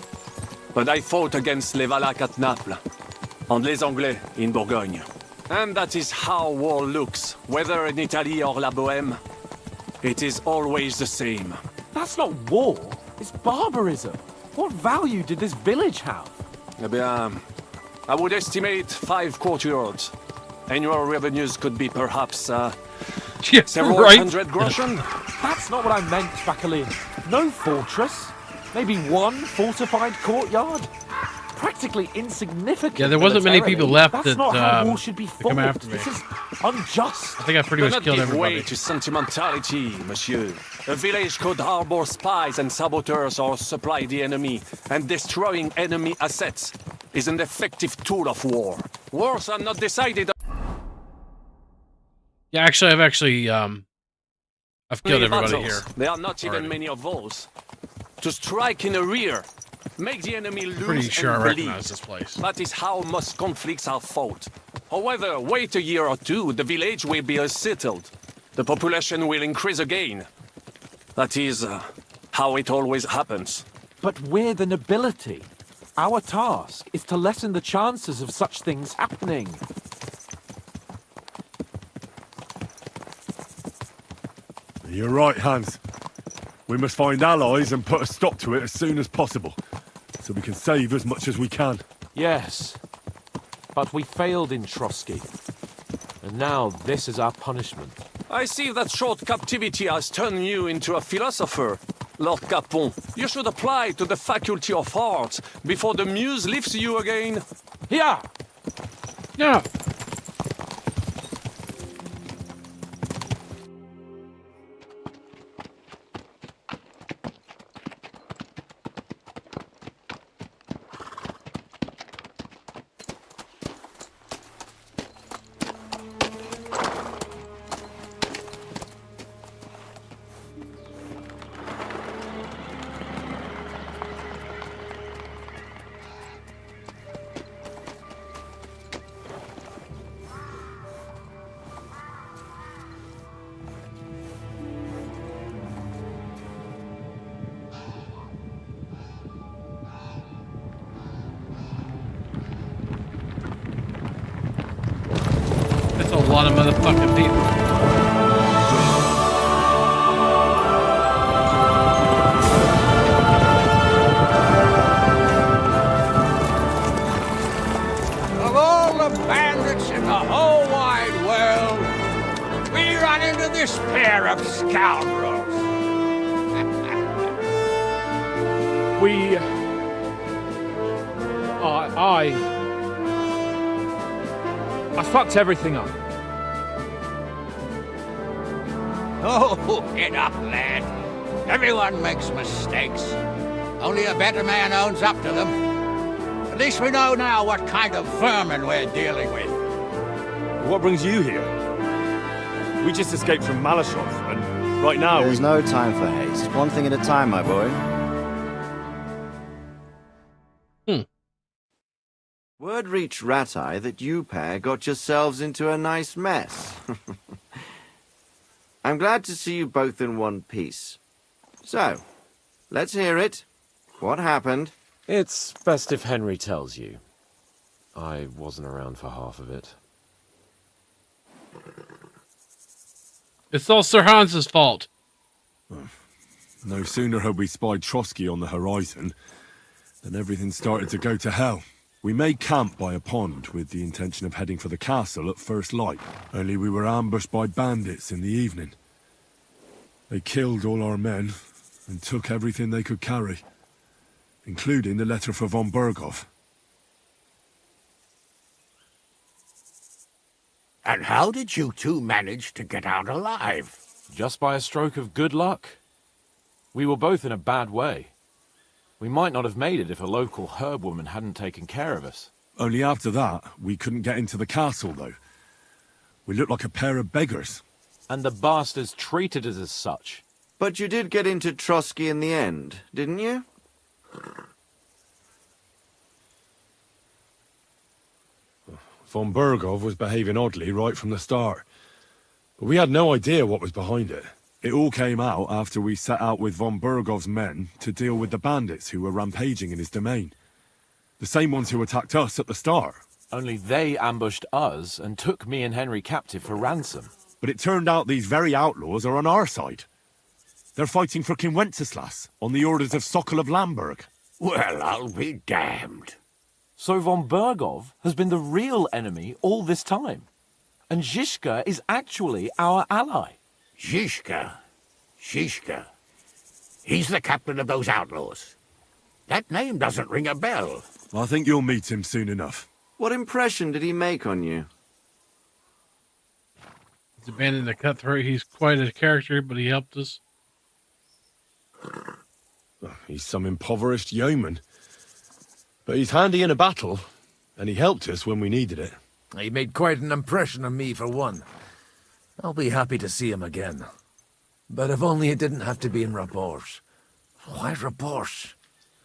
But I fought against les Valaques at Naples, and les Anglais in Bourgogne. And that is how war looks, whether in Italy or La Bohème. It is always the same. That's not war. It's barbarism. What value did this village have? Eh bien, I would estimate 5 courtyards. Annual revenues could be perhaps, yeah, several right. hundred groschen? That's not what I meant, Jacqueline. No fortress. Maybe one fortified courtyard. Practically insignificant. Yeah, there wasn't many people militarily. left That's that not how war should be to come fought. after me. This is unjust. I think I pretty Do much not killed give everybody. way to sentimentality, monsieur. A village could harbor spies and saboteurs or supply the enemy, and destroying enemy assets is an effective tool of war. Wars are not decided. Yeah, actually, I've killed everybody battles. here. There are not even many of those. To strike in the rear, make the enemy lose Pretty sure and I bleed. recognize this place. That is how most conflicts are fought. However, wait a year or two, the village will be settled. The population will increase again. That is how it always happens. But we're the nobility. Our task is to lessen the chances of such things happening. You're right, Hans. We must find allies and put a stop to it as soon as possible, so we can save as much as we can. Yes, but we failed in Trotsky. And now this is our punishment. I see that short captivity has turned you into a philosopher, Lord Capon. You should apply to the Faculty of Arts before the muse lifts you again. Yeah. Yeah. That's a lot of motherfucking people. Of all the bandits in the whole wide world, we run into this pair of scoundrels. I fucked everything up. Oh, get up, lad. Everyone makes mistakes. Only a better man owns up to them. At least we know now what kind of vermin we're dealing with. What brings you here? We just escaped from Malashov, and right now There's no time for haste. One thing at a time, my boy. Word reached Ratai that you pair got yourselves into a nice mess. I'm glad to see you both in one piece. So, let's hear it. What happened? It's best if Henry tells you. I wasn't around for half of it. It's all Sir Hans's fault. No sooner had we spied Trotsky on the horizon than everything started to go to hell. We made camp by a pond with the intention of heading for the castle at first light, only we were ambushed by bandits in the evening. They killed all our men and took everything they could carry, including the letter for von Berghoff. And how did you two manage to get out alive? Just by a stroke of good luck. We were both in a bad way. We might not have made it if a local herb woman hadn't taken care of us. Only after that, we couldn't get into the castle, though. We looked like a pair of beggars. And the bastards treated us as such. But you did get into Trotsky in the end, didn't you? Von Berghoff was behaving oddly right from the start. But we had no idea what was behind it. It all came out after we set out with von Berghoff's men to deal with the bandits who were rampaging in his domain. The same ones who attacked us at the start. Only they ambushed us and took me and Henry captive for ransom. But it turned out these very outlaws are on our side. They're fighting for King Wenceslas on the orders of Sokol of Lamberg. Well, I'll be damned. So von Berghoff has been the real enemy all this time? And Zhishka is actually our ally. Zhishka? Zhishka? He's the captain of those outlaws. That name doesn't ring a bell. I think you'll meet him soon enough. What impression did he make on you? He's abandoned the cutthroat. He's quite a character, but he helped us. He's some impoverished yeoman. But he's handy in a battle, and he helped us when we needed it. He made quite an impression on me, for one. I'll be happy to see him again. But if only it didn't have to be in Raborge. Why Raborge?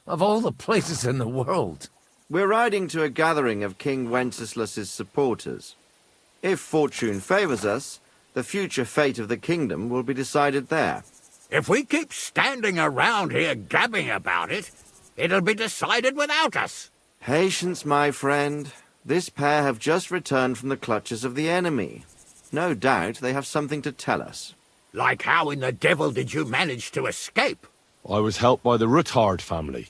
Of all the places in the world. We're riding to a gathering of King Wenceslas's supporters. If fortune favors us, the future fate of the kingdom will be decided there. If we keep standing around here gabbing about it, it'll be decided without us. Patience, my friend. This pair have just returned from the clutches of the enemy. No doubt they have something to tell us. Like how in the devil did you manage to escape? I was helped by the Ruthard family,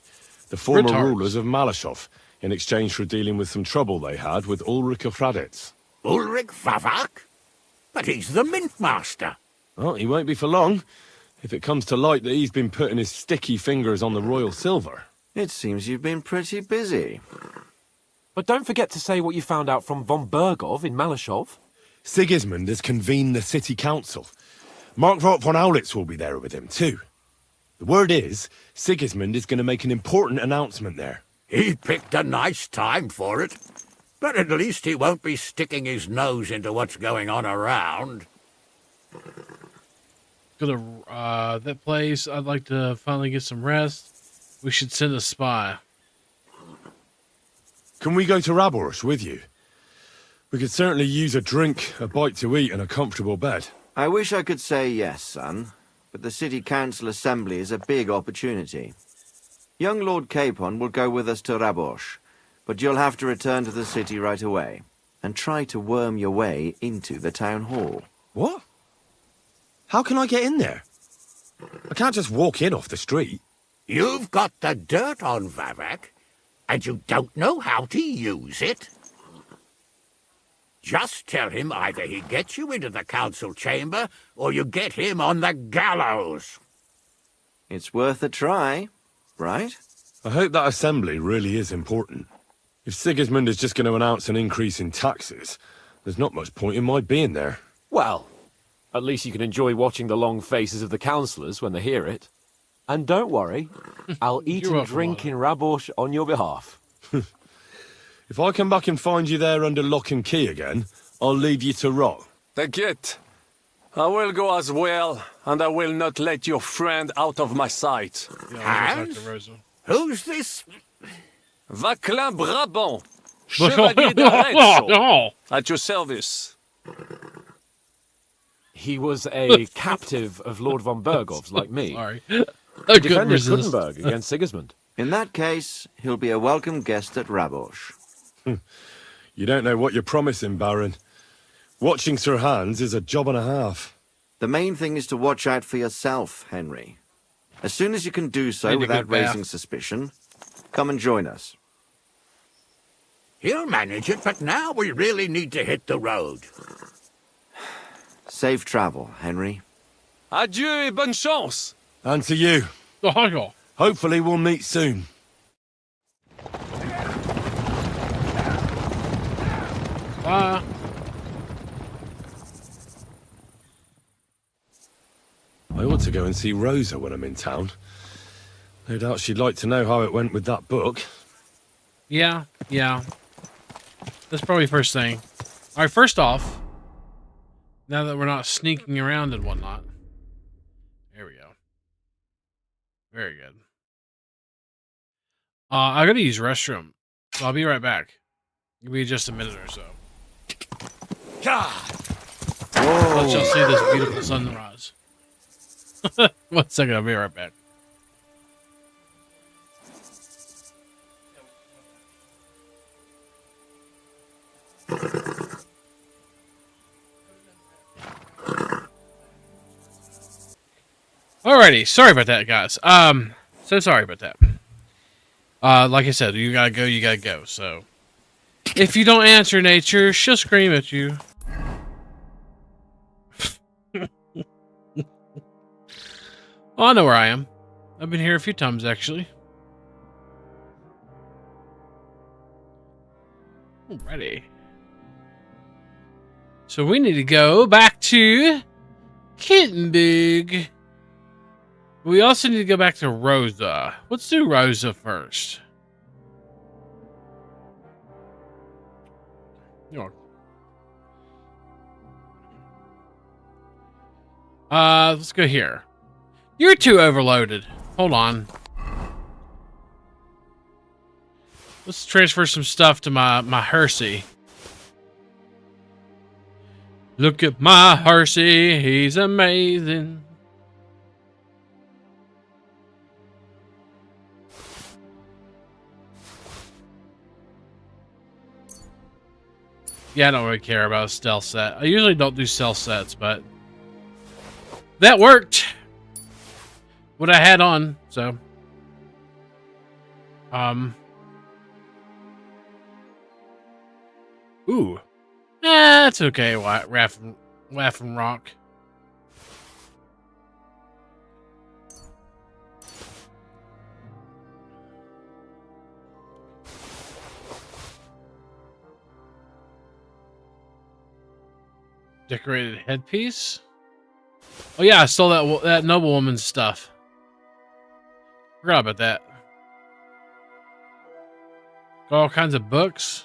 the former Ruthards. rulers of Malashov, in exchange for dealing with some trouble they had with Ulrich of Raditz. Ulrich Vavak? But he's the mint master. Well, he won't be for long, if it comes to light that he's been putting his sticky fingers on the royal silver. It seems you've been pretty busy. But don't forget to say what you found out from von Bergov in Malashov. Sigismund has convened the city council. Markvart von Aulitz will be there with him, too. The word is, Sigismund is going to make an important announcement there. He picked a nice time for it. But at least he won't be sticking his nose into what's going on around. Go to that place. I'd like to finally get some rest. We should send a spy. Can we go to Raborsh with you? We could certainly use a drink, a bite to eat, and a comfortable bed. I wish I could say yes, son, but the city council assembly is a big opportunity. Young Lord Capon will go with us to Raborsh, but you'll have to return to the city right away, and try to worm your way into the town hall. What? How can I get in there? I can't just walk in off the street. You've got the dirt on Vavak, and you don't know how to use it? Just tell him either he gets you into the council chamber, or you get him on the gallows. It's worth a try, right? I hope that assembly really is important. If Sigismund is just going to announce an increase in taxes, there's not much point in my being there. Well, at least you can enjoy watching the long faces of the councillors when they hear it. And don't worry, I'll eat and drink in Raborsh on your behalf. If I come back and find you there under lock and key again, I'll leave you to rot. T'inquiète. I will go as well, and I will not let your friend out of my sight. And? Who's this? Vaclin Brabant, Chevalier d'Arezzo, at your service. He was a captive of Lord von Bergov's, like me. Sorry. He defended Kuttenberg against Sigismund. In that case, he'll be a welcome guest at Raborsh. You don't know what you're promising, Baron. Watching Sir Hans is a job and a half. The main thing is to watch out for yourself, Henry. As soon as you can do so Need a without good bath. raising suspicion, come and join us. He'll manage it, but now we really need to hit the road. Safe travel, Henry. Adieu et bonne chance. And to you. Hopefully we'll meet soon. I ought to go and see Rosa when I'm in town. No doubt she'd like to know how it went with that book. Yeah. That's probably first thing. All right, first off, now that we're not sneaking around and whatnot. There we go. Very good. I gotta use restroom, so I'll be right back. Give me just a minute or so. Let y'all see this beautiful sunrise. 1 second, I'll be right back. Alrighty, sorry about that, guys. So sorry about that. Like I said, you gotta go, so. If you don't answer nature, she'll scream at you. Oh, I know where I am. I've been here a few times, actually. Alrighty. So we need to go back to Kuttenberg. We also need to go back to Rosa. Let's do Rosa first. Let's go here. You're too overloaded. Hold on. Let's transfer some stuff to my Hersey. Look at my Hersey, he's amazing. Yeah, I don't really care about a stealth set. I usually don't do stealth sets, but that worked. What I had on, so. Ooh. That's okay, Laughing Rock. Decorated headpiece. Oh yeah, I stole that noblewoman's stuff. Forgot about that. Got all kinds of books.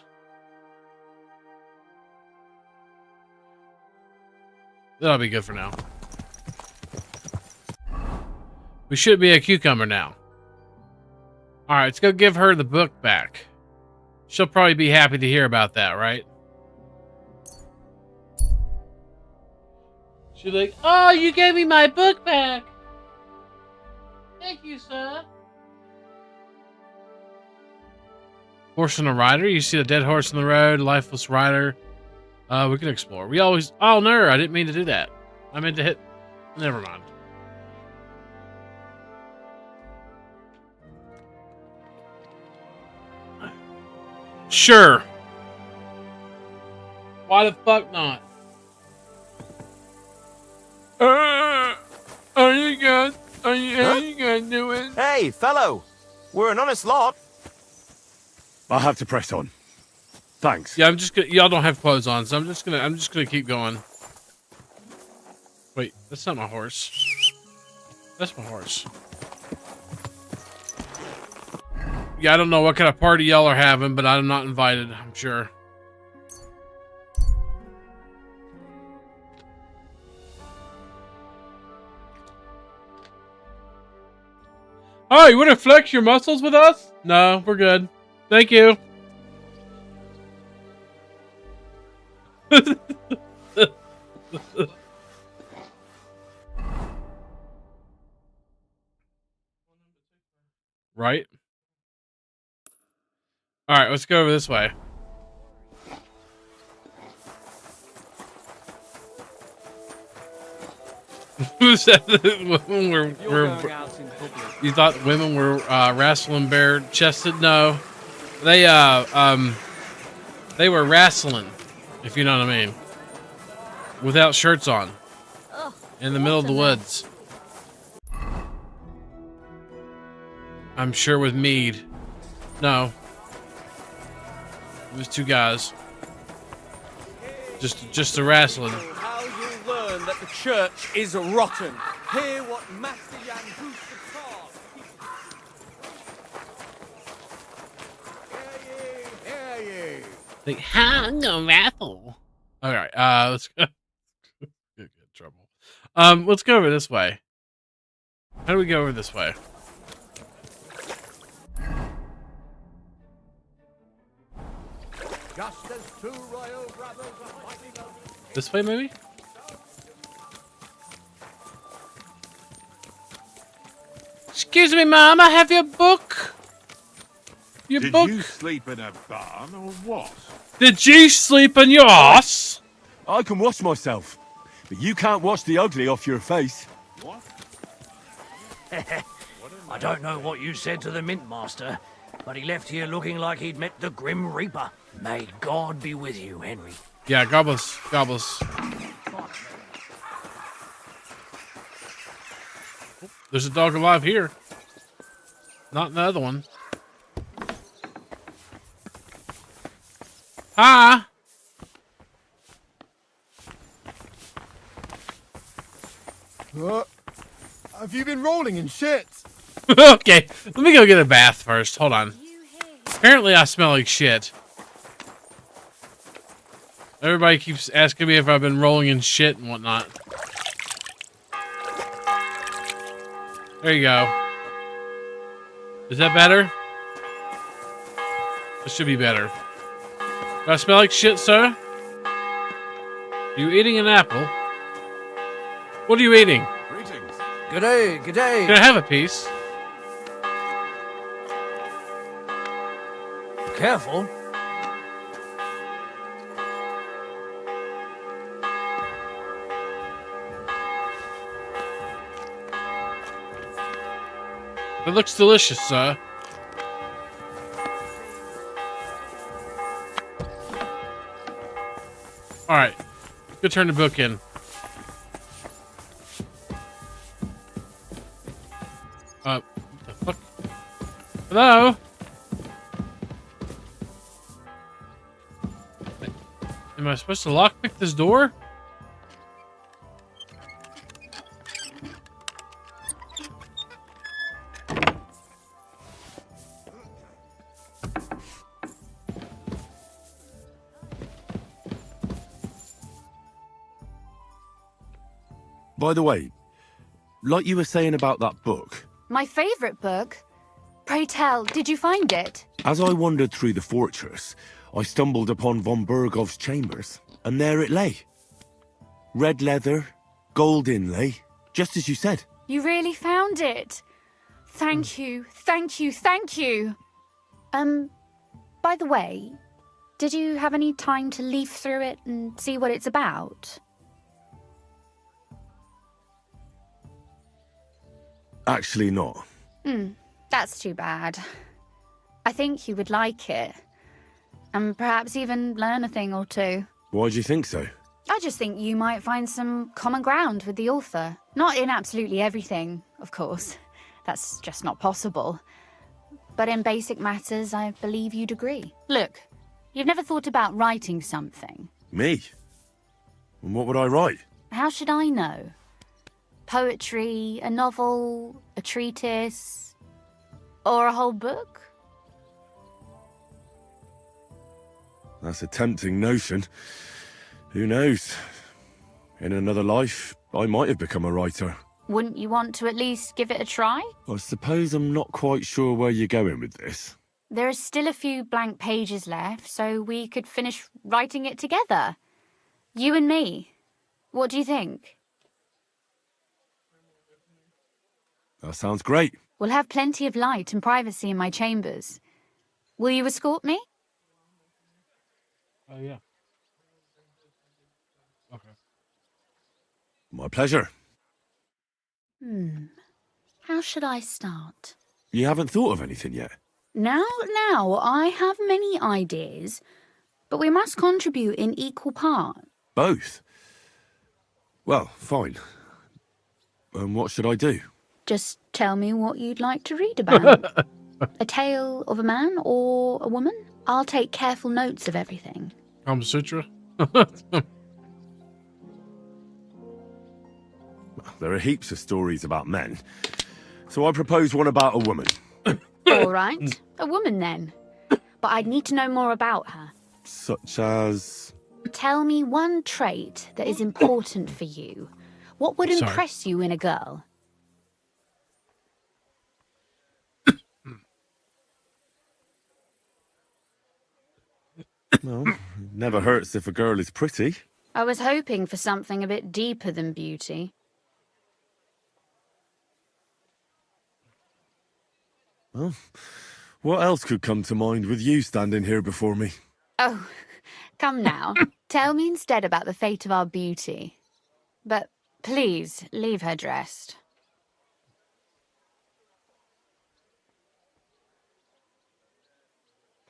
That'll be good for now. We should be a cucumber now. Alright, let's go give her the book back. She'll probably be happy to hear about that, right? She's like, oh, you gave me my book back. Thank you, sir. Horse and a rider. You see the dead horse on the road, lifeless rider. We can explore. We always... Oh, no, I didn't mean to do that. I meant to hit... Never mind. Sure. Why the fuck not? Are you guys doing? Hey, fellow! We're an honest lot. I'll have to press on. Thanks. Yeah, I'm just gonna... Y'all don't have clothes on, so I'm just gonna keep going. Wait, that's not my horse. That's my horse. Yeah, I don't know what kind of party y'all are having, but I'm not invited, I'm sure. Oh, you want to flex your muscles with us? No, we're good. Thank you. Right? All right, let's go over this way. Who said that women you thought women were wrestling bare-chested? No, they were wrestling, if you know what I mean, without shirts on, in the middle of the woods. I'm sure with mead. No, it was two guys. Just a wrestling. That the church is rotten. Hear what Master Jan Booster calls. Like, I'm gonna raffle. All right, let's go. Get trouble. Let's go over this way. How do we go over this way? Just as two royal brothers are fighting over... This way, maybe? Excuse me, ma'am, I have your book. Did you sleep in a barn or what? Did you sleep in your ass? I can wash myself, but you can't wash the ugly off your face. What? I don't know what you said to the Mint Master, but he left here looking like he'd met the Grim Reaper. May God be with you, Henry. Yeah, gobbles, gobbles. There's a dog alive here. Not in the other one. Hi. Have you been rolling in shit? Okay, let me go get a bath first. Hold on. Apparently I smell like shit. Everybody keeps asking me if I've been rolling in shit and whatnot. There you go. Is that better? This should be better. Do I smell like shit, sir? Are you eating an apple? What are you eating? Greetings. Good day, good day. Can I have a piece? Careful. It looks delicious, sir. Alright. Go turn the book in. What the fuck? Hello? Am I supposed to lockpick this door? By the way, like you were saying about that book, My favourite book. Pray tell, did you find it? as I wandered through the fortress, I stumbled upon von Bergov's chambers, and there it lay. Red leather, gold inlay, just as you said. You really found it. Thank you, thank you, thank you. By the way, did you have any time to leaf through it and see what it's about? Actually not. That's too bad. I think you would like it. And perhaps even learn a thing or two. Why do you think so? I just think you might find some common ground with the author. Not in absolutely everything, of course. That's just not possible. But in basic matters, I believe you'd agree. Look, you've never thought about writing something. Me? And what would I write? How should I know? Poetry, a novel, a treatise, or a whole book? That's a tempting notion. Who knows? In another life, I might have become a writer. Wouldn't you want to at least give it a try? I suppose I'm not quite sure where you're going with this. There are still a few blank pages left, so we could finish writing it together. You and me. What do you think? That sounds great. We'll have plenty of light and privacy in my chambers. Will you escort me? Oh, yeah. Okay. My pleasure. How should I start? You haven't thought of anything yet? Now, I have many ideas, but we must contribute in equal part. Both? Well, fine. And what should I do? Just tell me what you'd like to read about. A tale of a man or a woman? I'll take careful notes of everything. Kama Sutra? There are heaps of stories about men, so I propose one about a woman. All right, a woman then. But I'd need to know more about her. Such as... Tell me one trait that is important for you. What would impress you in a girl? Well, never hurts if a girl is pretty. I was hoping for something a bit deeper than beauty. Well, what else could come to mind with you standing here before me? Oh, come now. Tell me instead about the fate of our beauty. But please, leave her dressed.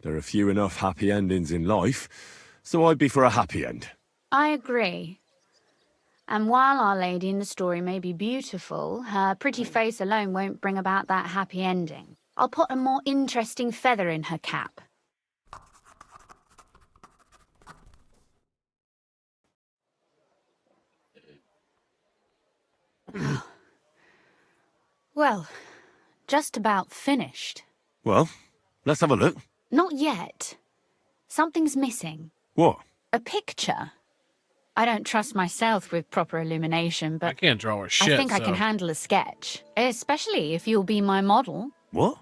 There are few enough happy endings in life, so I'd be for a happy end. I agree. And while Our Lady in the story may be beautiful, her pretty face alone won't bring about that happy ending. I'll put a more interesting feather in her cap. Well, just about finished. Well, let's have a look. Not yet. Something's missing. What? A picture. I don't trust myself with proper illumination, but I can't draw a shit. I think I can handle a sketch, especially if you'll be my model. What?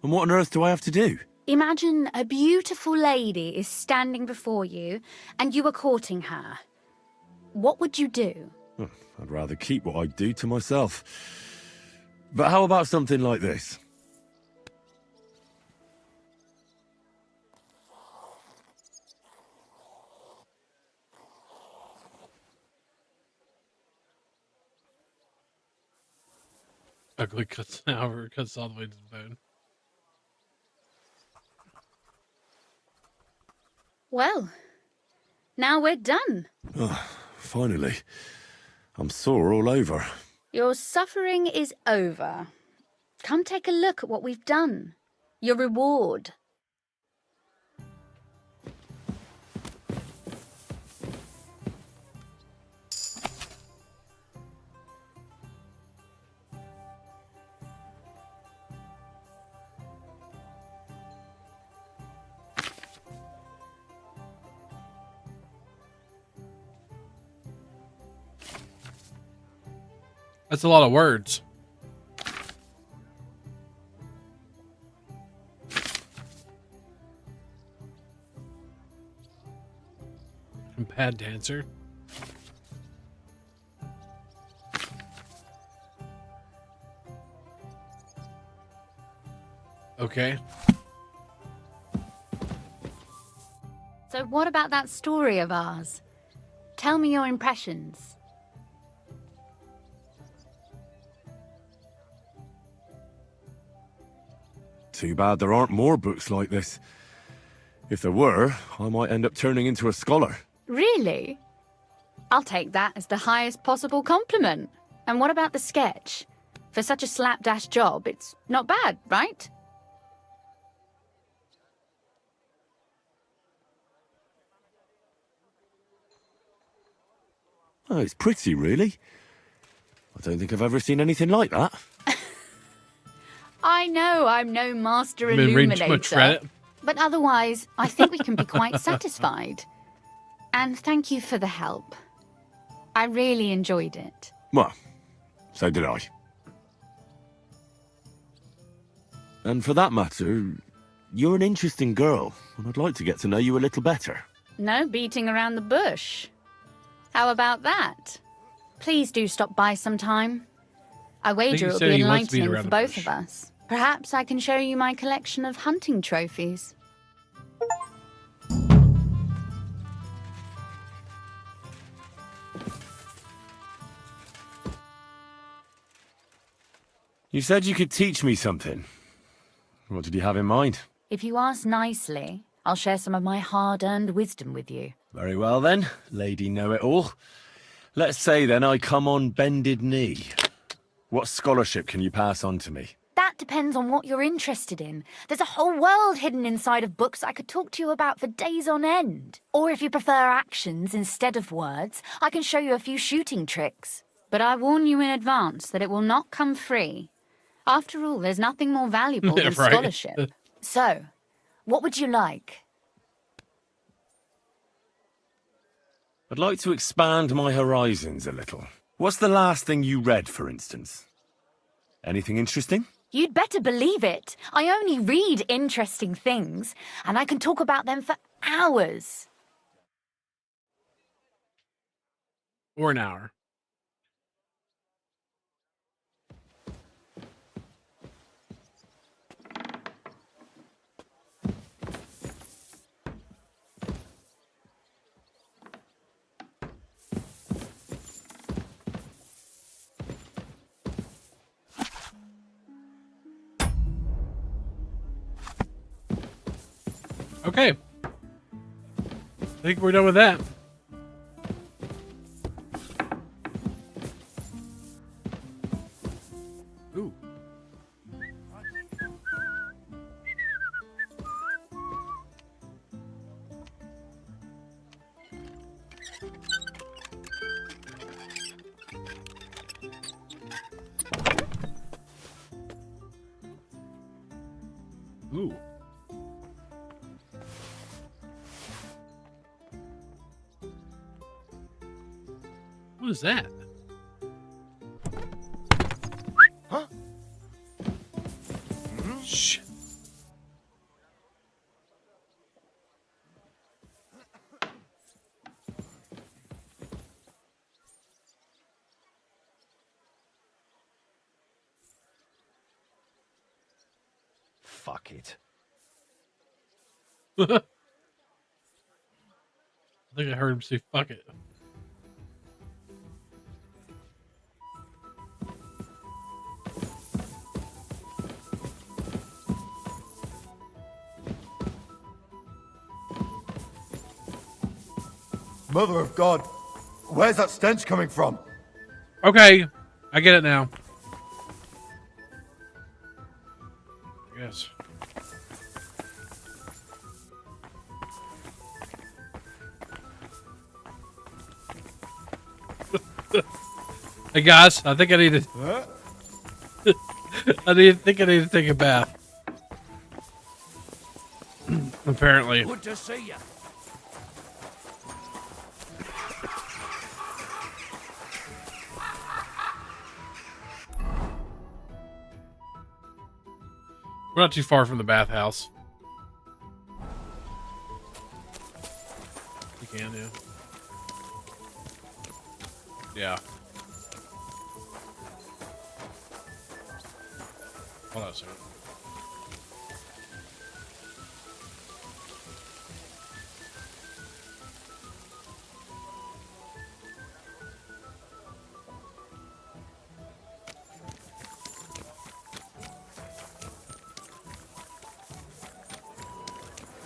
And what on earth do I have to do? Imagine a beautiful lady is standing before you, and you are courting her. What would you do? I'd rather keep what I do to myself. But how about something like this? Ugly cuts however it cuts all the way to the bone. Well, now we're done. Oh, finally. I'm sore all over. Your suffering is over. Come take a look at what we've done. Your reward. That's a lot of words. I'm pad dancer. Okay. So what about that story of ours? Tell me your impressions. Too bad there aren't more books like this. If there were, I might end up turning into a scholar. Really? I'll take that as the highest possible compliment. And what about the sketch? For such a slapdash job, it's not bad, right? Oh, it's pretty, really. I don't think I've ever seen anything like that. I know I'm no master Been reading too much illuminator, Reddit. but otherwise, I think we can be quite satisfied. And thank you for the help. I really enjoyed it. Well, so did I. And for that matter, you're an interesting girl, and I'd like to get to know you a little better. No beating around the bush. How about that? Please do stop by sometime. I wager he it'll said be he wants to beat enlightening around for the both bush. of us. Perhaps I can show you my collection of hunting trophies. You said you could teach me something. What did you have in mind? If you ask nicely, I'll share some of my hard-earned wisdom with you. Very well then, Lady Know-It-All. Let's say then I come on bended knee. What scholarship can you pass on to me? That depends on what you're interested in. There's a whole world hidden inside of books I could talk to you about for days on end. Or if you prefer actions instead of words, I can show you a few shooting tricks. But I warn you in advance that it will not come free. After all, there's nothing more valuable than Right. scholarship. So, what would you like? I'd like to expand my horizons a little. What's the last thing you read, for instance? Anything interesting? You'd better believe it. I only read interesting things, and I can talk about them for hours. Or an hour. Okay. I think we're done with that. Ooh. What is that? Huh? Shit. Fuck it. I think I heard him say fuck it. Mother of God, where's that stench coming from? Okay, I get it now. Yes. Hey guys, I think I need to. I think I need to take a bath. Apparently. Good to see you. We're not too far from the bathhouse. We can do. Yeah. Hold on a second.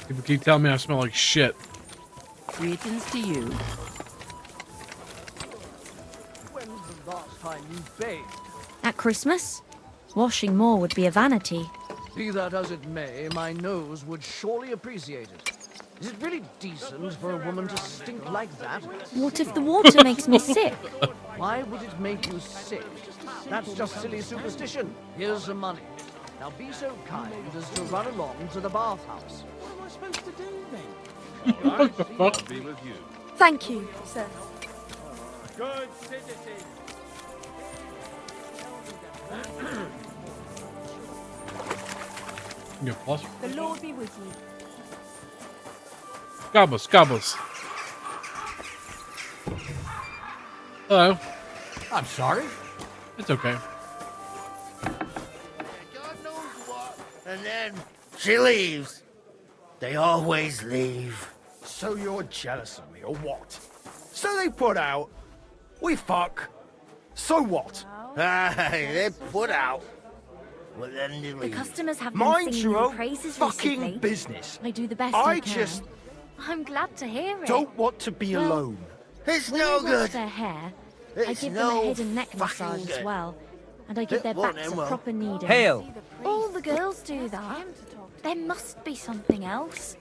People keep telling me I smell like shit. Greetings to you. When's the last time you bathed? At Christmas? Washing more would be a vanity. Be that as it may, my nose would surely appreciate it. Is it really decent for a woman to stink like that? What if the water makes me sick? Why would it make you sick? That's just silly superstition. Here's some money. Now be so kind as to run along to the bathhouse. What am I supposed to do then? What the fuck? Be with you. Thank you, sir. Good citizen. Yeah, plus. The Lord be with you. Gobbles, gobbles. Hello. I'm sorry. It's okay. God knows what. And then she leaves. They always leave. So you're jealous of me, or what? So they put out. We fuck. So what? Aye, they put out. Well, then they The leave. customers have been Mind singing your your own praises fucking recently. business. I do the best I can. just I'm glad to hear it. don't want to be Well, alone. It's When no I wash good. their hair, I It's give no them a head and neck fucking massage as good. well. And I give their Well, backs then, a well. proper kneading. Hail. All the girls do that. There must be something else.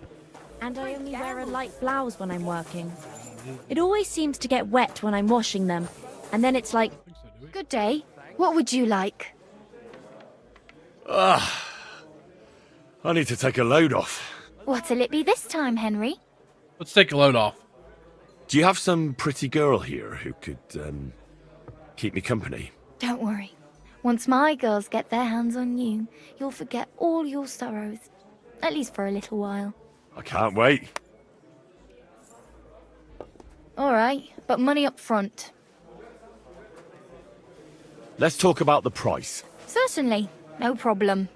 And I only wear a light blouse when I'm working. It always seems to get wet when I'm washing them. And then it's like, Good day. What would you like? I need to take a load off. What'll it be this time, Henry? Let's take a load off. Do you have some pretty girl here who could, keep me company? Don't worry. Once my girls get their hands on you, you'll forget all your sorrows. At least for a little while. I can't wait. All right, but money up front. Let's talk about the price. Certainly. No problem.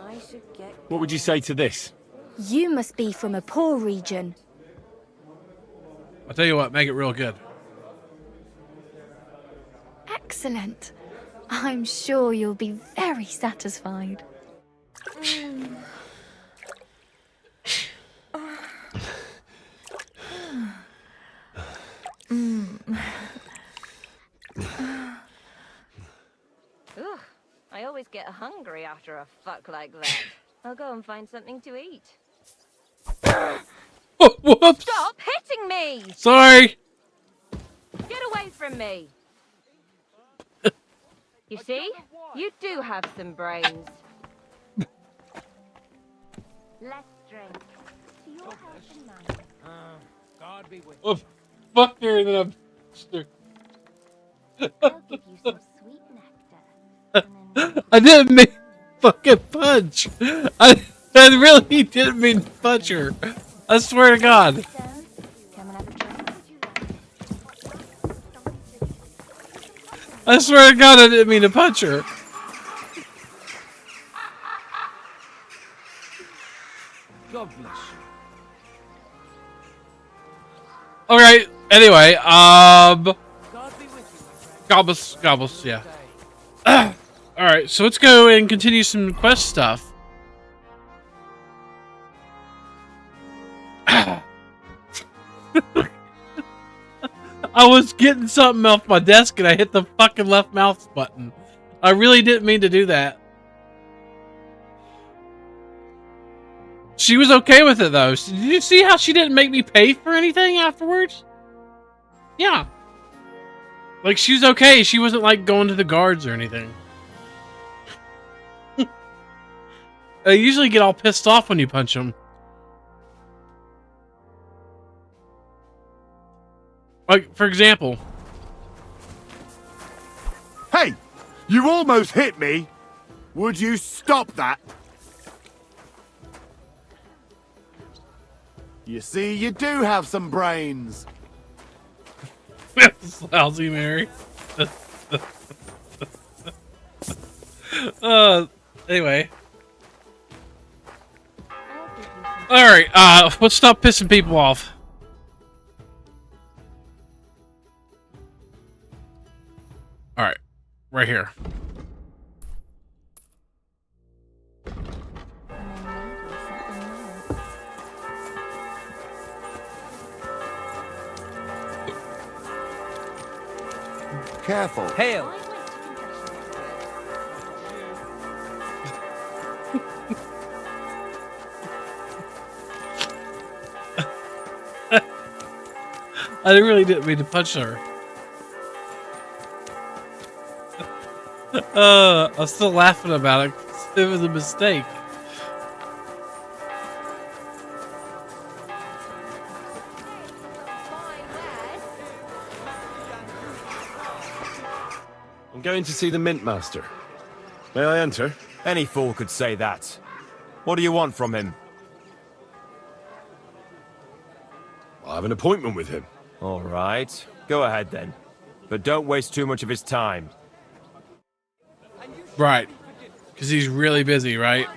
I should get... What would you say to this? You must be from a poor region. I'll tell you what, make it real good. Excellent. I'm sure you'll be very satisfied. Ugh, I always get hungry after a fuck like that. I'll go and find something to eat. Oh, whoops! Stop hitting me! Sorry! Get away from me! You see? You do have some brains. drink. To your health and manners. God be with Oh, fuck her, then I'm... I'll give you some sweet nectar. I didn't mean fucking punch. I really didn't mean to punch her. I swear to God. Come and have a drink. I swear to God, I didn't mean to punch her. God bless you. All right. Anyway, Gobbles, yeah. All right, so let's go and continue some quest stuff. I was getting something off my desk and I hit the fucking left mouse button. I really didn't mean to do that. She was okay with it though. Did you see how she didn't make me pay for anything afterwards? Yeah. Like, she was okay. She wasn't like going to the guards or anything. I usually get all pissed off when you punch them. Like, for example. Hey! You almost hit me! Would you stop that? You see, you do have some brains. Lousy Mary. Anyway. Alright, let's stop pissing people off. Alright, right here. Careful. Hail. I really didn't mean to punch her. I'm still laughing about it. It was a mistake. I'm going to see the Mint Master. May I enter? Any fool could say that. What do you want from him? I have an appointment with him. All right. Go ahead then. But don't waste too much of his time. Right. Because he's really busy, right?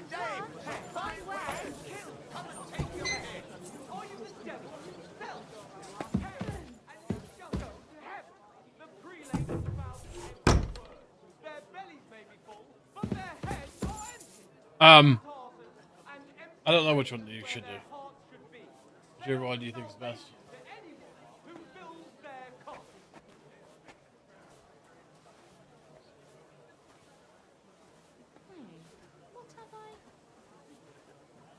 I don't know which one you should do. Whichever one do you think is best?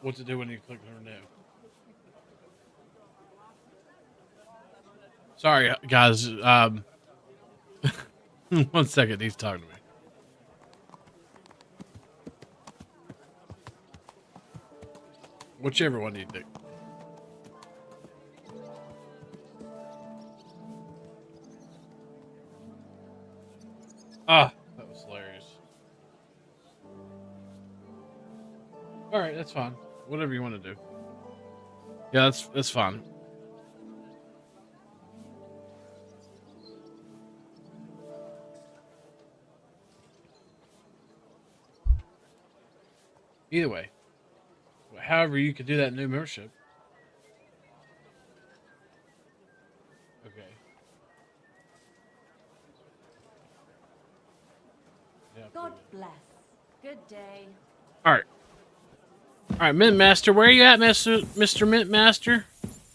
What to do when you click renew? Sorry, guys. 1 second. He's talking to me. Whichever one do you think? Ah, that was hilarious. All right, that's fine. Whatever you want to do. Yeah, that's fine. Either way. However, you could do that new membership. Okay. Yeah, God bless. Good day. all right, Mint Master. Where are you at, Mr. Mint Master?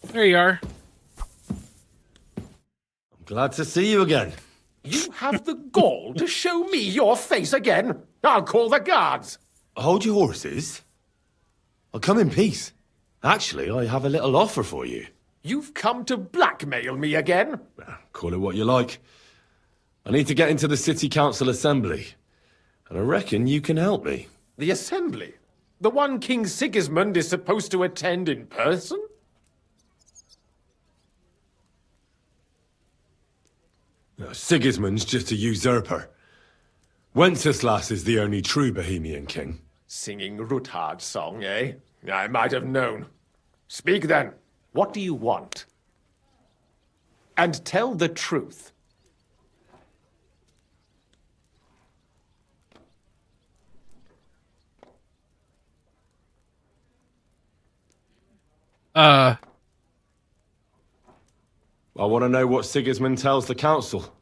There you are. I'm glad to see you again. You have the gall to show me your face again? I'll call the guards. Hold your horses. I'll come in peace. Actually, I have a little offer for you. You've come to blackmail me again? Call it what you like. I need to get into the City Council Assembly. And I reckon you can help me. The Assembly? The one King Sigismund is supposed to attend in person? No, Sigismund's just a usurper. Wenceslas is the only true Bohemian king. Singing Ruthard's song, eh? I might have known. Speak then. What do you want? And tell the truth. I want to know what Sigismund tells the council.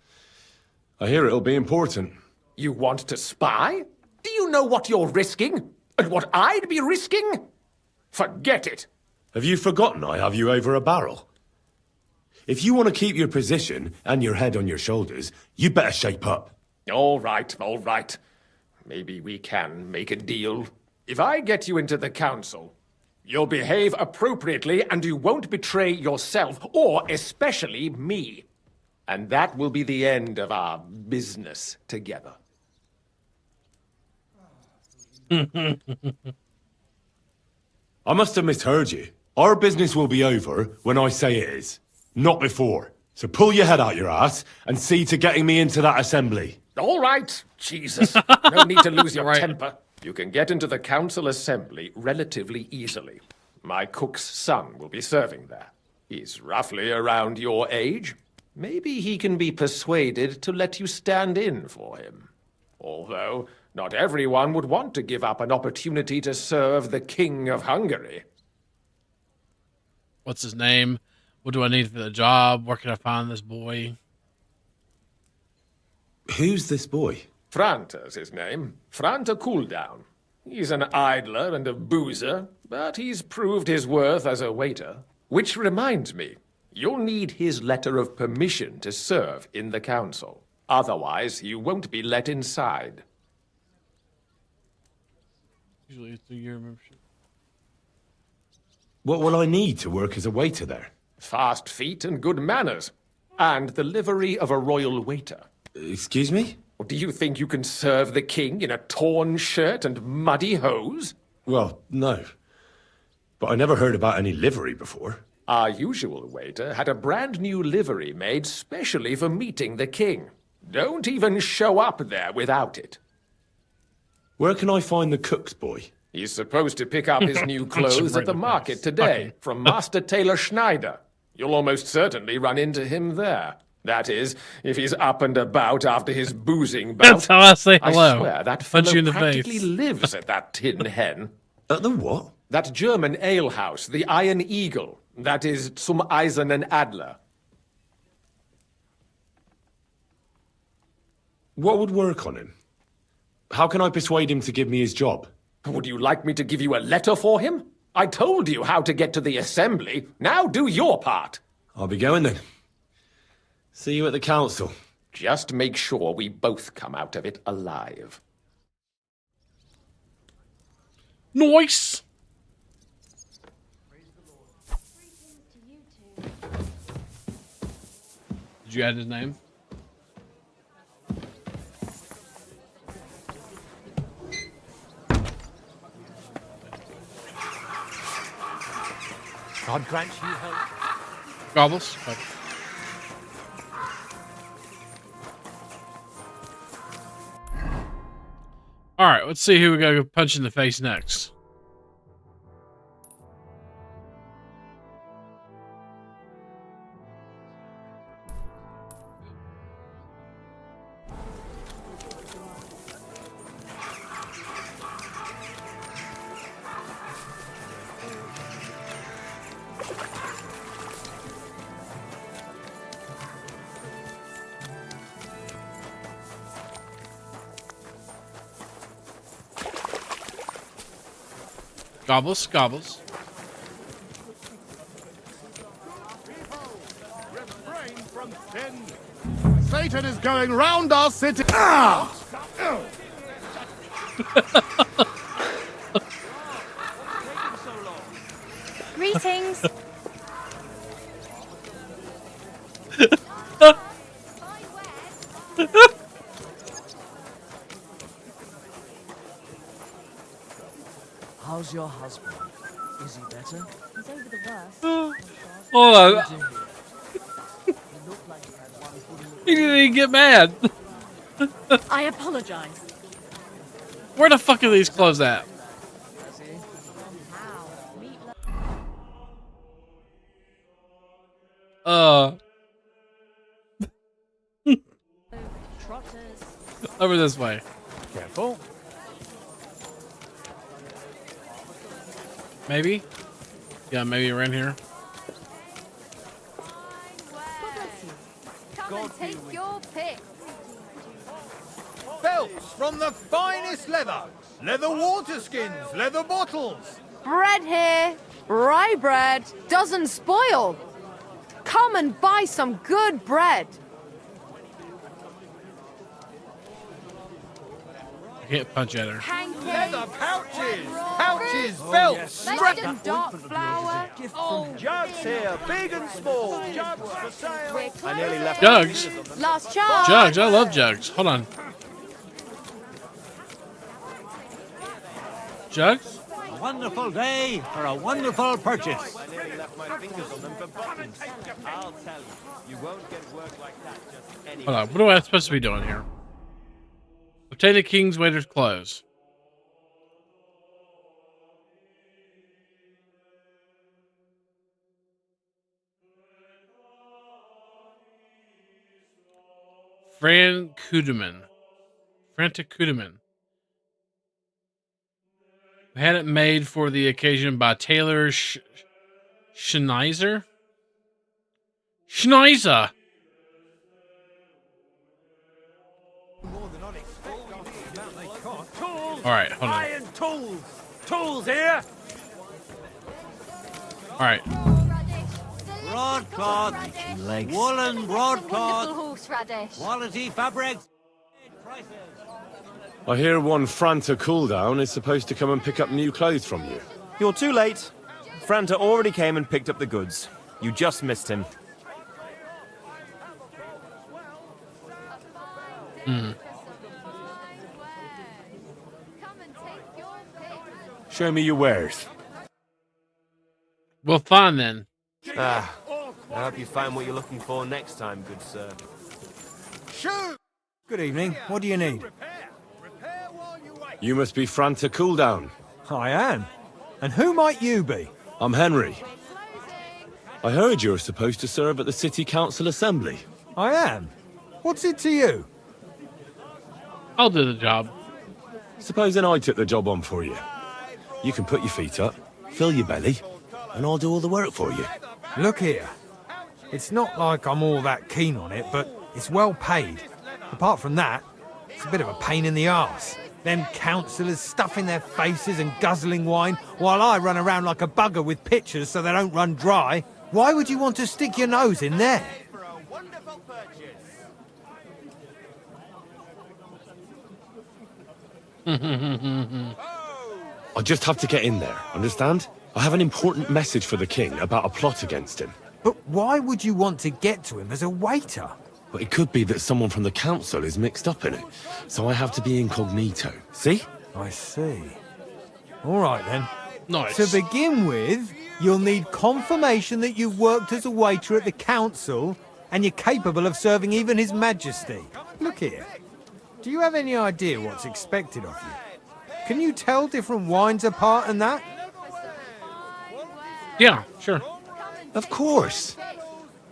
I hear it'll be important. You want to spy? Do you know what you're risking? And what I'd be risking? Forget it. Have you forgotten I have you over a barrel? If you want to keep your position and your head on your shoulders, you better shape up. All right, all right. Maybe we can make a deal. If I get you into the council, you'll behave appropriately and you won't betray yourself, or especially me. And that will be the end of our business together. I must have misheard you. Our business will be over when I say it is, not before. So pull your head out your ass and see to getting me into that assembly. All right, Jesus. No need to lose your temper. You can get into the council assembly relatively easily. My cook's son will be serving there. He's roughly around your age. Maybe he can be persuaded to let you stand in for him. Although, not everyone would want to give up an opportunity to serve the King of Hungary. What's his name? What do I need for the job? Where can I find this boy? Who's this boy? Franta's his name. Franta Cooldown. He's an idler and a boozer, but he's proved his worth as a waiter. Which reminds me, you'll need his letter of permission to serve in the council. Otherwise, you won't be let inside. Usually it's a year membership. What will I need to work as a waiter there? Fast feet and good manners. And the livery of a royal waiter. Excuse me? Do you think you can serve the king in a torn shirt and muddy hose? Well, no. But I never heard about any livery before. Our usual waiter had a brand new livery made specially for meeting the king. Don't even show up there without it. Where can I find the cook's boy? He's supposed to pick up his new clothes at the market today from Master Tailor Schneider. You'll almost certainly run into him there. That is, if he's up and about after his boozing bout. That's how I say hello. I swear that Punch fellow you in the practically face. lives at that Tin Hen. At the what? That German alehouse, the Iron Eagle. That is Zum Eisernen Adler. What would work on him? How can I persuade him to give me his job? Would you like me to give you a letter for him? I told you how to get to the assembly. Now do your part. I'll be going then. See you at the council. Just make sure we both come out of it alive. Nice. Did you add his name? God grant you help. Gobbles. All right, let's see who we gotta go punch in the face next. Gobbles, gobbles. Refrain from sin. Satan is going round our city. Ah! Greetings. How's your husband? Is he better? He's over the worst. Hold on. He didn't even get mad. I apologize. Where the fuck are these clothes at? Over this way. Careful. Maybe? Yeah, maybe around here. Come and take your pick. Belts from the finest leather. Leather water skins, leather bottles. Bread here. Rye bread doesn't spoil. Come and buy some good bread. I can't punch at her. Leather pouches, belts, London dark flour. jugs here, big and small, jugs for sale. I nearly left. Jugs. Last chance. Jugs. I love jugs. Hold on. Jugs? A wonderful day for a wonderful purchase. I nearly left my fingers on them for buttons. I'll tell you, you won't get work like that just anywhere. Hold on. What am I supposed to be doing here? Obtain the king's waiter's clothes. Frantic Kuttenberg. We had it made for the occasion by Taylor Schneiser. Schneiser. All right, hold on. Iron tools. Tools here. All right. Broadcloth, woolen broadcloth, horseradish. quality fabrics. I hear one Franta Cooldown is supposed to come and pick up new clothes from you. You're too late. Franta already came and picked up the goods. You just missed him. Show me your wares. Well, fine then. I hope you find what you're looking for next time, good sir. Shoot. Good evening. What do you need? You must be Franta Cooldown. I am. And who might you be? I'm Henry. I heard you're supposed to serve at the City Council Assembly. I am. What's it to you? I'll do the job. Supposing I took the job on for you. You can put your feet up, fill your belly, and I'll do all the work for you. Look here. It's not like I'm all that keen on it, but it's well paid. Apart from that, it's a bit of a pain in the arse. Them councillors stuffing their faces and guzzling wine, while I run around like a bugger with pitchers so they don't run dry. Why would you want to stick your nose in there? I just have to get in there, understand? I have an important message for the king about a plot against him. But why would you want to get to him as a waiter? But it could be that someone from the council is mixed up in it, so I have to be incognito. See? I see. All right, then. Nice. To begin with, you'll need confirmation that you've worked as a waiter at the council and you're capable of serving even His Majesty. Look here. Do you have any idea what's expected of you? Can you tell different wines apart and that? Yeah, sure. Of course.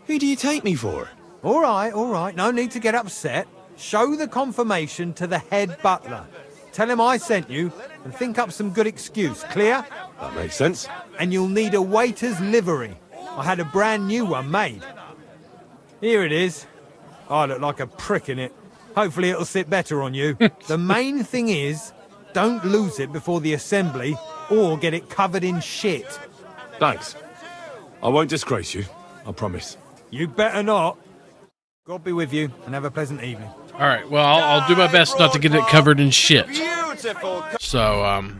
Who do you take me for? All right. No need to get upset. Show the confirmation to the head butler. Tell him I sent you and think up some good excuse. Clear? That makes sense. And you'll need a waiter's livery. I had a brand new one made. Here it is. I look like a prick in it. Hopefully it'll sit better on you. The main thing is, don't lose it before the assembly or get it covered in shit. Thanks. I won't disgrace you, I promise. You better not. God be with you and have a pleasant evening. All right. Well, I'll do my best not to get it covered in shit. So,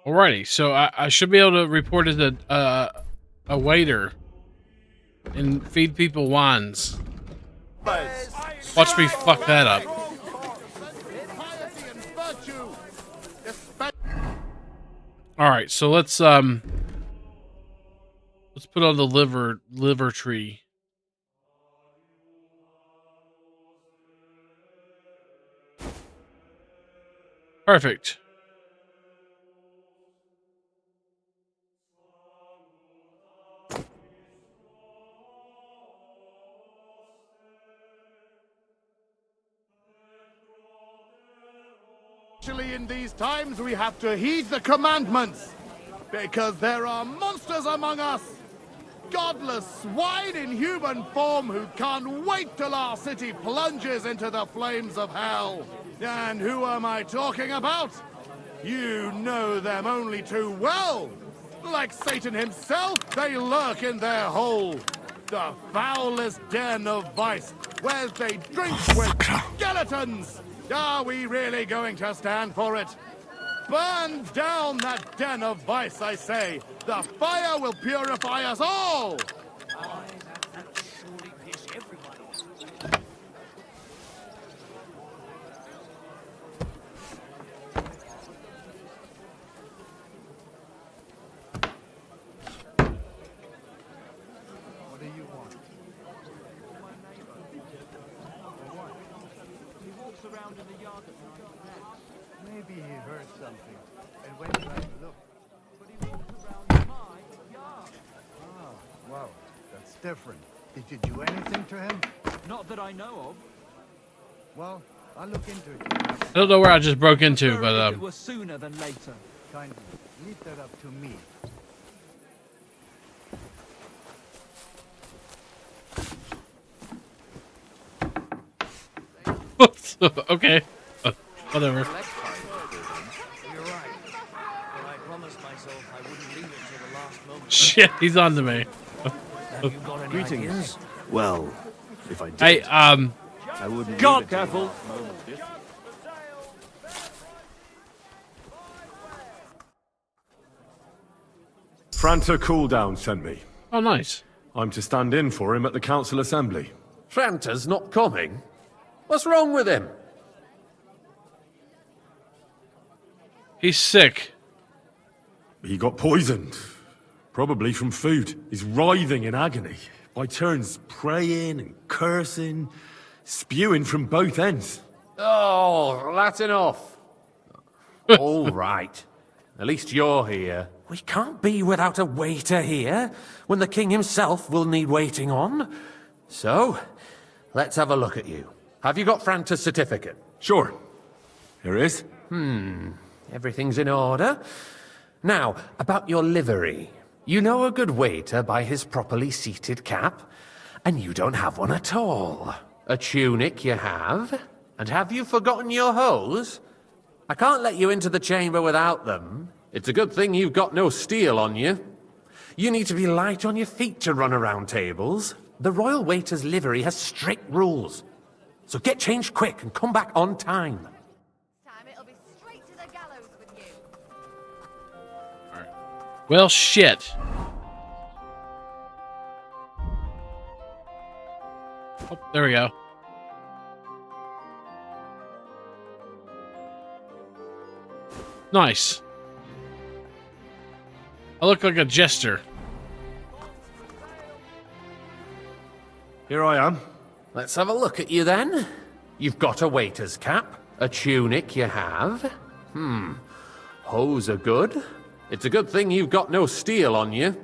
Alrighty, so I should be able to report as a waiter and feed people wines. Watch me fuck that up. Alright, so let's put on the liver tree. Perfect. Actually, in these times, we have to heed the commandments, because there are monsters among us. Godless swine in human form who can't wait till our city plunges into the flames of hell. And who am I talking about? You know them only too well. Like Satan himself, they lurk in their hole. The foulest den of vice, where they drink with skeletons. Are we really going to stand for it? Burn down that den of vice, I say. The fire will purify us all. What do you want? He walks around in the yard at night. Maybe he heard something and went back to look. But he walks around my yard. Ah, wow, that's different. Did you do anything to him? Not that I know of. Well, I'll look into it. I don't know where I just broke into, but It was sooner than later. Kindly leave that up to me. okay. Whatever. You're right. But I promised myself I wouldn't leave it till the last moment. Shit, he's on to me. Have you got any ideas? Well, if I did, Hey, I wouldn't. God, careful. Franta Cooldown sent me. Oh, nice. I'm to stand in for him at the council assembly. Franta's not coming? What's wrong with him? He's sick. He got poisoned. Probably from food. He's writhing in agony. By turns, praying and cursing, spewing from both ends. Oh, that's enough. All right. At least you're here. We can't be without a waiter here, when the king himself will need waiting on. So, let's have a look at you. Have you got Franta's certificate? Sure. Here it is. Everything's in order. Now, about your livery. You know a good waiter by his properly seated cap, and you don't have one at all. A tunic you have, and have you forgotten your hose? I can't let you into the chamber without them. It's a good thing you've got no steel on you. You need to be light on your feet to run around tables. The royal waiter's livery has strict rules. So get changed quick and come back on time. Well, shit. Oh, there we go. Nice. I look like a jester. Here I am. Let's have a look at you then. You've got a waiter's cap, a tunic you have. Hose are good. It's a good thing you've got no steel on you.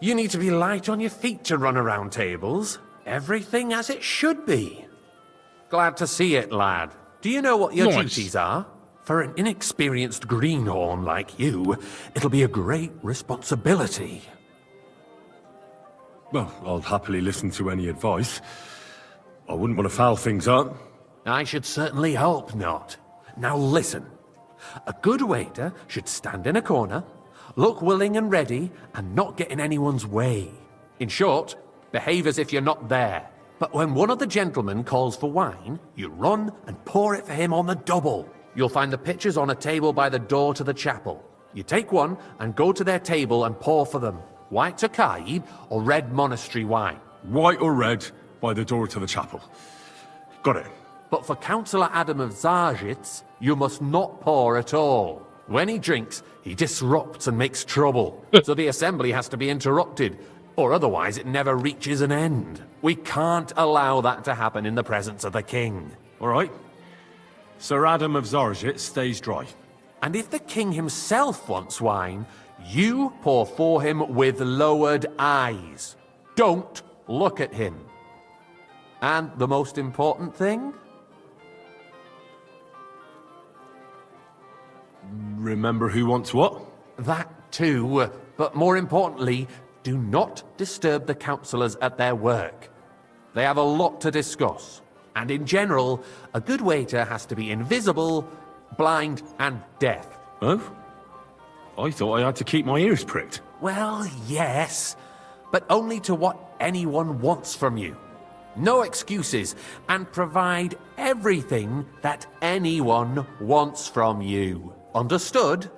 You need to be light on your feet to run around tables. Everything as it should be. Glad to see it, lad. Do you know what your duties are? For an inexperienced greenhorn like you, it'll be a great responsibility. Well, I'll happily listen to any advice. I wouldn't want to foul things up. I should certainly hope not. Now listen. A good waiter should stand in a corner, look willing and ready, and not get in anyone's way. In short, behave as if you're not there. But when one of the gentlemen calls for wine, you run and pour it for him on the double. You'll find the pitchers on a table by the door to the chapel. You take one and go to their table and pour for them. White Tokai or red monastery wine. White or red, by the door to the chapel. Got it. But for Councillor Adam of Zarzhitz, you must not pour at all. When he drinks, he disrupts and makes trouble. So the assembly has to be interrupted, or otherwise it never reaches an end. We can't allow that to happen in the presence of the king. All right. Sir Adam of Zarzhitz stays dry. And if the king himself wants wine, you pour for him with lowered eyes. Don't look at him. And the most important thing? Remember who wants what? That too, but more importantly, do not disturb the councillors at their work. They have a lot to discuss. And in general, a good waiter has to be invisible, blind, and deaf. Oh? I thought I had to keep my ears pricked. Well, yes, but only to what anyone wants from you. No excuses, and provide everything that anyone wants from you. Understood?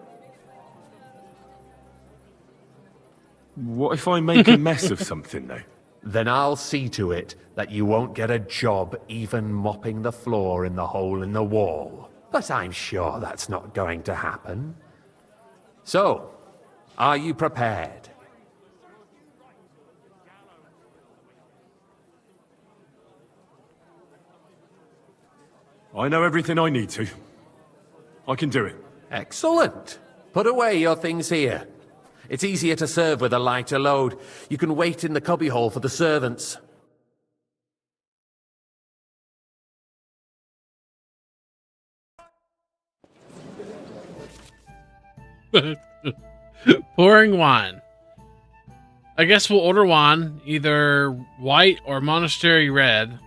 What if I make a mess of something, though? Then I'll see to it that you won't get a job even mopping the floor in the hole in the wall. But I'm sure that's not going to happen. So, are you prepared? I know everything I need to. I can do it. Excellent. Put away your things here. It's easier to serve with a lighter load. You can wait in the cubbyhole for the servants. Pouring wine. I guess we'll order wine, either white or monastery red,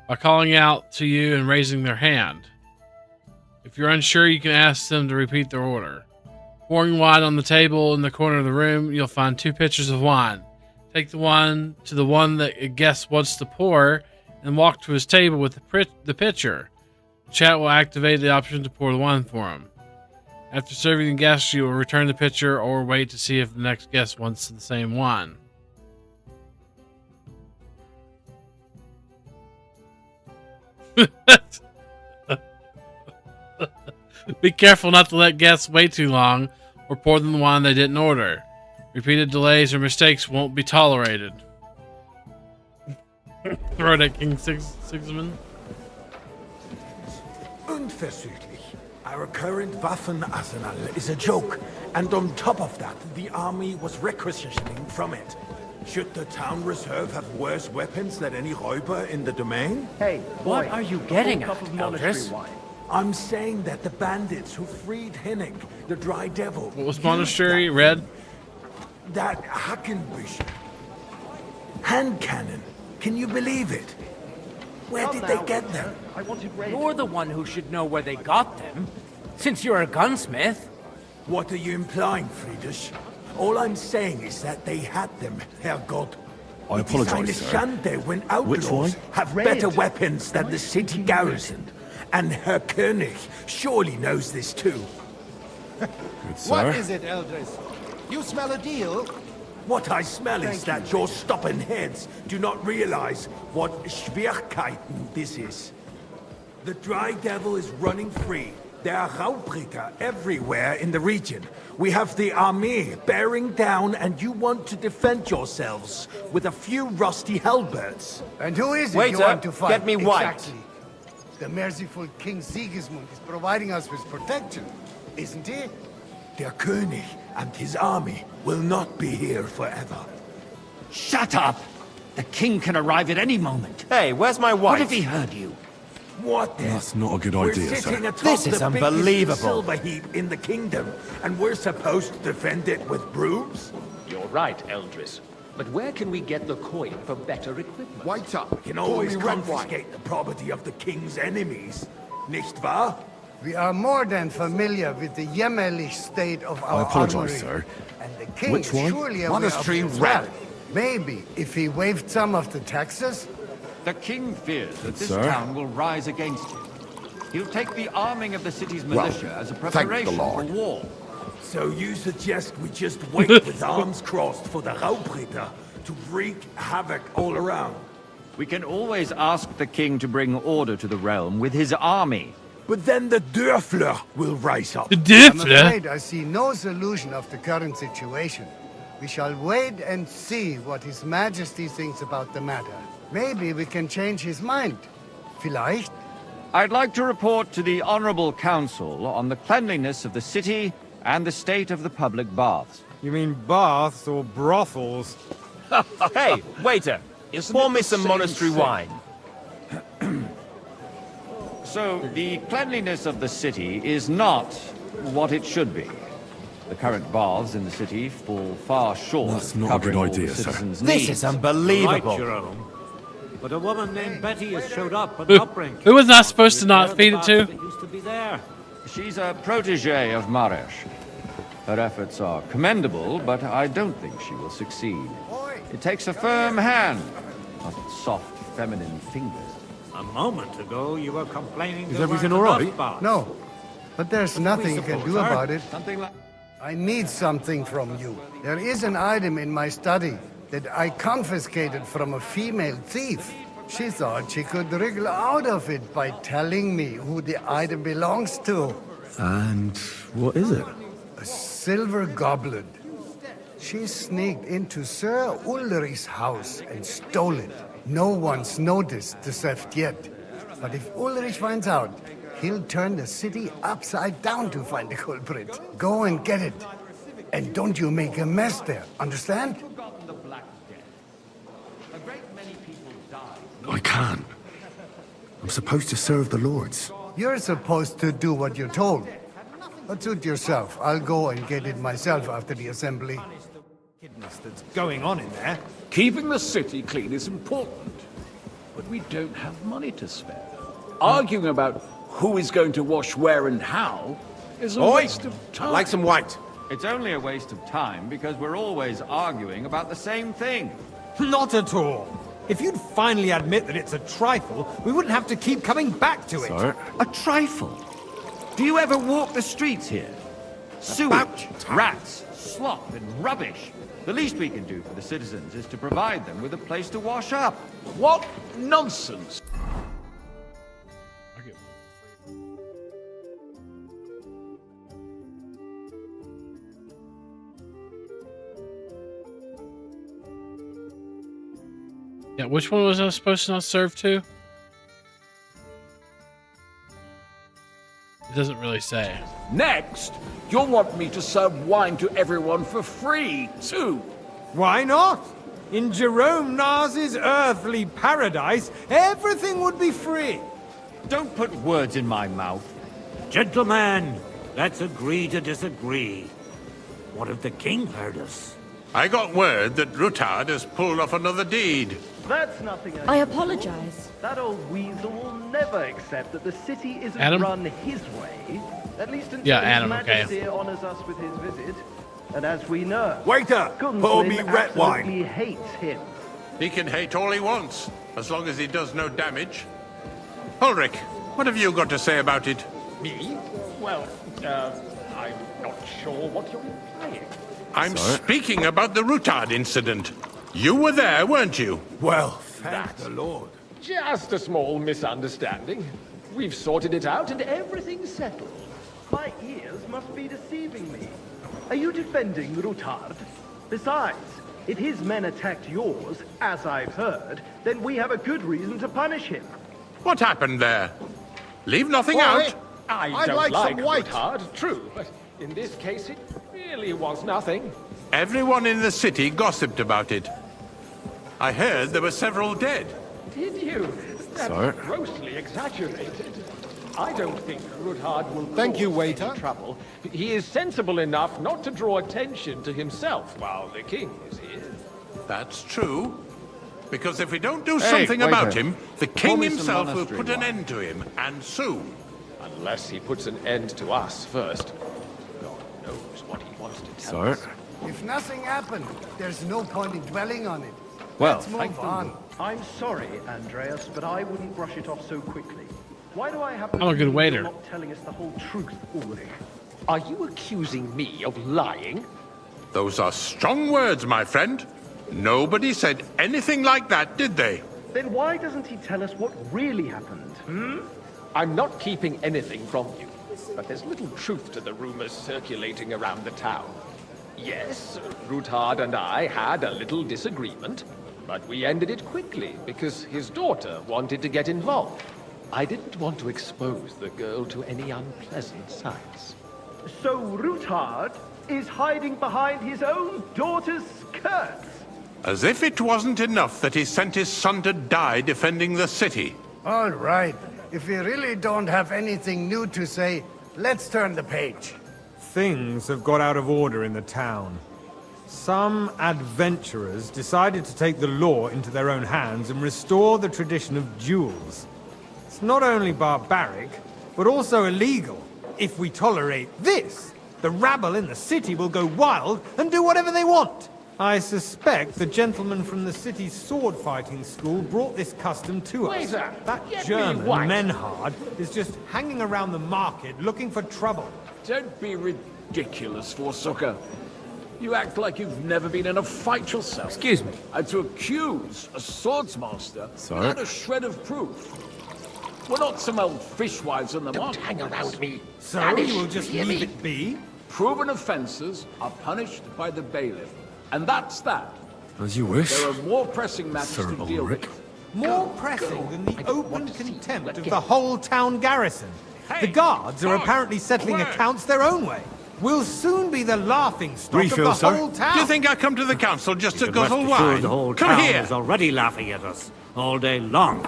by calling out to you and raising their hand. If you're unsure, you can ask them to repeat their order. Pouring wine on the table in the corner of the room, you'll find 2 pitchers of wine. Take the one to the one that a guest wants to pour and walk to his table with the pitcher. Chat will activate the option to pour the wine for him. After serving the guest, you will return the pitcher or wait to see if the next guest wants the same wine. Be careful not to let guests wait too long or pour them the wine they didn't order. Repeated delays or mistakes won't be tolerated. Throw it at King Sigismund. Unverzüglich. Our current Waffenarsenal is a joke, and on top of that, the army was requisitioning from it. Should the town reserve have worse weapons than any Räuber in the domain? Hey, what are you getting at, Eldris? I'm saying that the bandits who freed Hinnig, the Dry Devil... What was monastery? Red? That Hackenbücher. Hand cannon. Can you believe it? Where did they get them? You're the one who should know where they got them, since you're a gunsmith. What are you implying, Friedrich? All I'm saying is that they had them, Herrgott. I apologize, sir. Shante when outlaws Which one? have better weapons than the city garrison. And Herr König surely knows this too. Good, What sir. is it, Eldris? You smell a deal? What I smell is that your stubborn heads do not realize what Schwierigkeiten this is. The Dry Devil is running free. There are Raubritter everywhere in the region. We have the army bearing down, and you want to defend yourselves with a few rusty halberds. And who is it Waiter, you want to fight? get me white. Exactly. The merciful King Sigismund is providing us with protection, isn't he? Der König and his army will not be here forever. Shut up! The king can arrive at any moment. Hey, where's my wife? What if he heard you? What then? That's not a good We're idea, sitting sir. atop This is the biggest unbelievable. silver heap in the kingdom, and we're supposed to defend it with brooms? You're right, Eldris. But where can we get the coin for better equipment? White up. We can always confiscate the property of the king's enemies, nicht wahr? We are more than familiar with the jämmerlich state of our I apologize, armory. sir. And the king Which is one? surely aware Monastery of it as red. well. Maybe if he waived some of the taxes. The king fears that this Sir? town will rise against him. He'll take the arming of the city's militia as a preparation for war. So you suggest we just wait with arms crossed for the Raubritter to wreak havoc all around? We can always ask the king to bring order to the realm with his army. But then the Dörfler will rise up. I'm afraid I see no solution of the current situation. We shall wait and see what His Majesty thinks about the matter. Maybe we can change his mind. Vielleicht? I'd like to report to the Honorable Council on the cleanliness of the city and the state of the public baths. You mean baths or brothels? Hey, waiter, pour me some monastery wine. So, the cleanliness of the city is not what it should be. The current baths in the city fall far short That's of not a covering good all idea, the sir. citizens' This needs. is unbelievable. Right, Jerome. But a woman named Betty has showed up at Who was I supposed to not feed it to? She's a protege of Maresh. Her efforts are commendable, but I don't think she will succeed. It takes a firm hand, not soft, feminine fingers. A moment ago, you were complaining. Is everything all right? No, but there's nothing you can do about it. Something like... I need something from you. There is an item in my study that I confiscated from a female thief. She thought she could wriggle out of it by telling me who the item belongs to. And what is it? A silver goblet. She sneaked into Sir Ulrich's house and stole it. No one's noticed the theft yet. But if Ulrich finds out, he'll turn the city upside down to find the culprit. Go and get it. And don't you make a mess there, understand? I can't. I'm supposed to serve the lords. You're supposed to do what you're told. But suit yourself. I'll go and get it myself after the assembly. That's going on in there. Keeping the city clean is important, but we don't have money to spare. Arguing about who is going to wash where and how is a waste of time. I'd like some white. It's only a waste of time because we're always arguing about the same thing. Not at all. If you'd finally admit that it's a trifle, we wouldn't have to keep coming back to it. Sir? A trifle? Do you ever walk the streets here? Sewage, rats, slop, and rubbish. The least we can do for the citizens is to provide them with a place to wash up. What nonsense! Yeah, which one was I supposed to not serve to? It doesn't really say. Next, you'll want me to serve wine to everyone for free, too. Why not? In Jerome Nars's earthly paradise, everything would be free. Don't put words in my mouth. Gentlemen, let's agree to disagree. What if the king heard us? I got word that Rutard has pulled off another deed. That's nothing. I apologize. That old weasel will never accept that the city isn't Adam? run his way. At least until Yeah, Adam, His okay. Majesty honors us with his visit. And as we know, Waiter, pour me Gunslin red wine. absolutely hates him. He can hate all he wants, as long as he does no damage. Ulrich, what have you got to say about it? Me? Well, I'm not sure what you're implying. I'm speaking about the Rutard incident. You were there, weren't you? Well, thank the Lord. Just a small misunderstanding. We've sorted it out and everything's settled. My ears must be deceiving me. Are you defending Rutard? Besides, if his men attacked yours, as I've heard, then we have a good reason to punish him. What happened there? Leave nothing Why? out. I don't like Rutard, true, but in this case it really was nothing. Everyone in the city gossiped about it. I heard there were several dead. Did you? That's Sir? grossly exaggerated. I don't think Rutard will Thank you, cause waiter. any trouble. He is sensible enough not to draw attention to himself while the king is here. That's true. Because if we don't do Hey, something waiter. about him, the Pour king me some himself will monastery put an wine. end to him, and soon. Unless he puts an end to us first. God knows what he wants to tell us. If nothing happened, there's no point in dwelling on it. Well, Let's move on. I'm sorry, Andreas, but I wouldn't brush it off so quickly. Why do I have the I'm a good feeling waiter. you're not telling us the whole truth, Ulrich? Are you accusing me of lying? Those are strong words, my friend. Nobody said anything like that, did they? Then why doesn't he tell us what really happened? I'm not keeping anything from you, but there's little truth to the rumors circulating around the town. Yes, Ruthard and I had a little disagreement, but we ended it quickly because his daughter wanted to get involved. I didn't want to expose the girl to any unpleasant sights. So Ruthard is hiding behind his own daughter's skirts? As if it wasn't enough that he sent his son to die defending the city. All right. If we really don't have anything new to say, let's turn the page. Things have got out of order in the town. Some adventurers decided to take the law into their own hands and restore the tradition of duels. It's not only barbaric, but also illegal. If we tolerate this, the rabble in the city will go wild and do whatever they want. I suspect the gentleman from the city's sword-fighting school brought this custom to us. Waiter, That get me German, white. Menhard, is just hanging around the market looking for trouble. Don't be ridiculous, Forsucker. You act like you've never been in a fight yourself. Excuse me. And to accuse a swordsmaster without a shred of proof. We're not some old fishwives in the market. Hang around me. So you will just leave it be? Proven offences are punished by the bailiff. And that's that. As you wish. There are more pressing matters Sir to deal Ulrich. with. More pressing than the open contempt of the whole town garrison. The guards are apparently settling accounts their own way. We'll soon be the laughing stock Refill, of the sir. whole town. Do you think I come to the council just to You can rest guzzle assured wine? the whole Come town here! is already laughing at us all day long.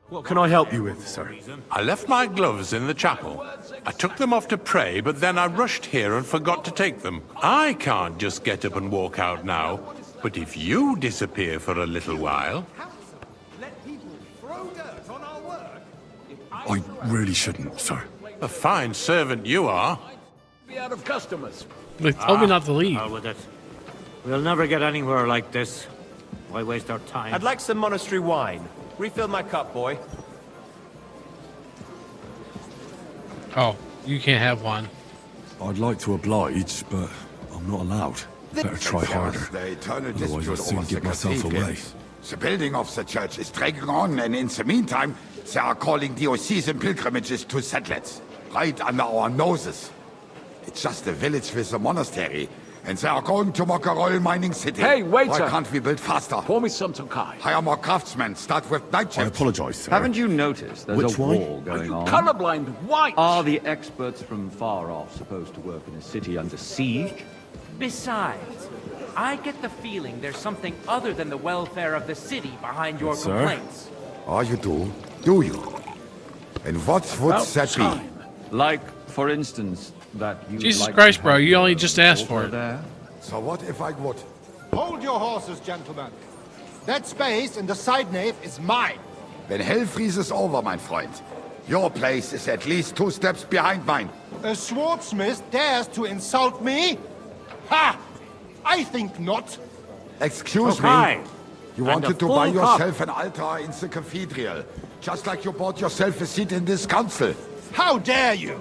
What can I help you with, sir? I left my gloves in the chapel. I took them off to pray, but then I rushed here and forgot to take them. I can't just get up and walk out now, but if you disappear for a little while... Let people throw dirt on our work. I really shouldn't, sir. A fine servant you are. Be out of customers. They told me not to leave. Hell with it. We'll never get anywhere like this. Why waste our time? I'd like some monastery wine. Refill my cup, boy. Oh, you can't have one. I'd like to oblige, but I'm not allowed. Better try harder. The eternal Otherwise I'll dispute soon over give the myself cathedral. away. The building of the church is dragging on, and in the meantime, they are calling diocesan pilgrimages to settlers, right under our noses. It's just a village with a monastery, and they are going to mock a royal mining city. Hey, waiter! Why can't we build faster? Pour me some Tokai. Hire more craftsmen, start with night I shifts. apologise, sir. Haven't you noticed there's Which a wine? war going on? Colorblind white! Are the experts from far off supposed to work in a city under siege? Besides, I get the feeling there's something other than the welfare of the city behind your Sir? complaints. Oh, you do? Do you? And what would About that be? time. Like, for instance, that you Jesus like Christ, to bro, have you only your just asked for altar it. there? So what if I would? Hold your horses, gentlemen. That space in the side nave is mine. Then hell freezes over, my friend. Your place is at least 2 steps behind mine. A swordsmith dares to insult me? Ha! I think not. Excuse Okay. me. You And wanted a to full buy cup. yourself an altar in the cathedral, just like you bought yourself a seat in this council. How dare you?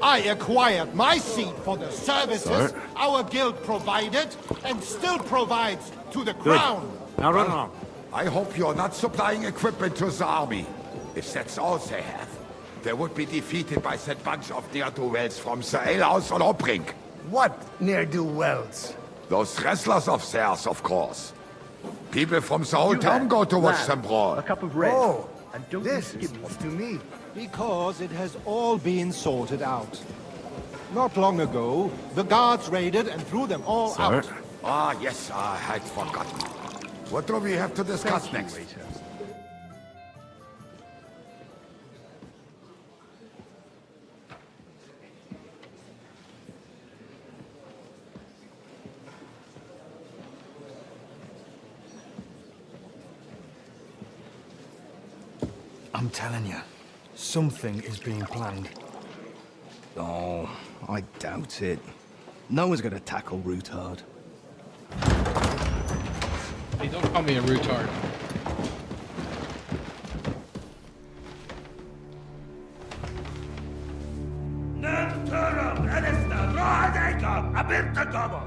I acquired my seat for the services Sir? our guild provided and still provides to the Good. crown. Now run along. I hope you're not supplying equipment to the army. If that's all they have, they would be defeated by that bunch of ne'er-do-wells from the alehouse on Hopbrink. What ne'er-do-wells? Those wrestlers of theirs, of course. People from the whole You town have go to watch lamb, them brawl. A cup of red. Oh, and don't this you is skip news to me. Because it has all been sorted out. Not long ago, the guards raided and threw them all Sir? out. Ah, yes, I had forgotten. What do we have to discuss next? I'm telling you, something is being planned. Oh, I doubt it. No one's gonna tackle Ruthard. Hey, don't call me a retard. Birtagamo!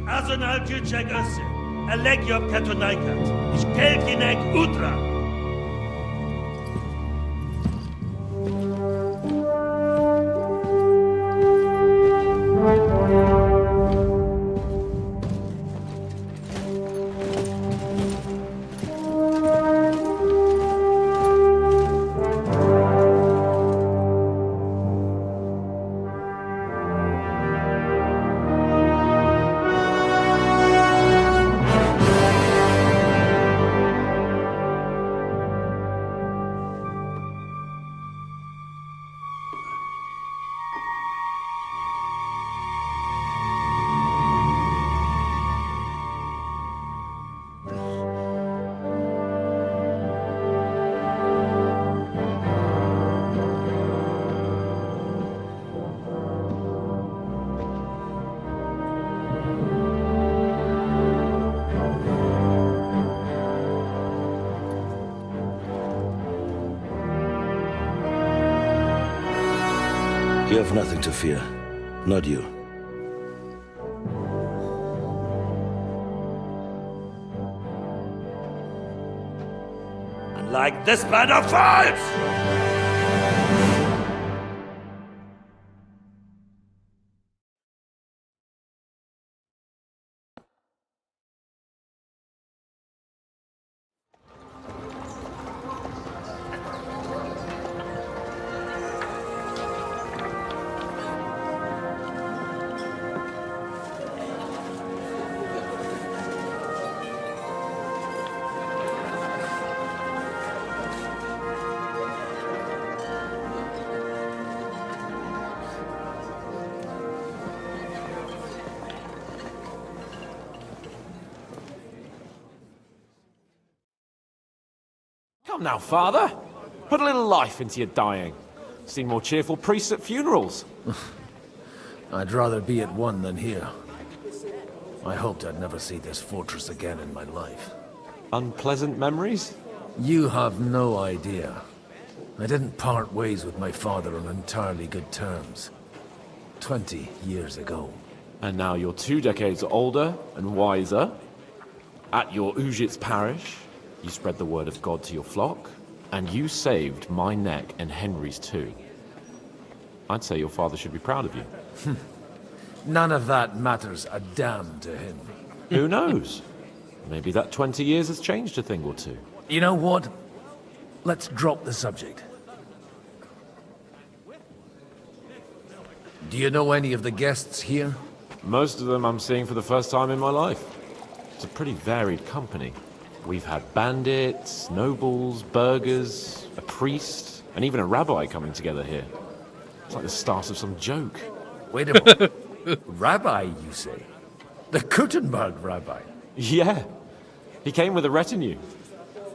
Azon algyucseg össze! A legjobb katonákat, és kelkinek útra! You have nothing to fear. Not you. Like this band of fights! Come now, Father. Put a little life into your dying. Seen more cheerful priests at funerals. I'd rather be at one than here. I hoped I'd never see this fortress again in my life. Unpleasant memories? You have no idea. I didn't part ways with my father on entirely good terms. 20 years ago. And now you're 2 decades older and wiser. At your Ujit's parish, you spread the word of God to your flock, and you saved my neck and Henry's too. I'd say your father should be proud of you. None of that matters a damn to him. Who knows? Maybe that 20 years has changed a thing or two. You know what? Let's drop the subject. Do you know any of the guests here? Most of them I'm seeing for the first time in my life. It's a pretty varied company. We've had bandits, nobles, burghers, a priest, and even a rabbi coming together here. It's like the start of some joke. Wait a moment. Rabbi, you say? The Kuttenberg rabbi? Yeah. He came with a retinue.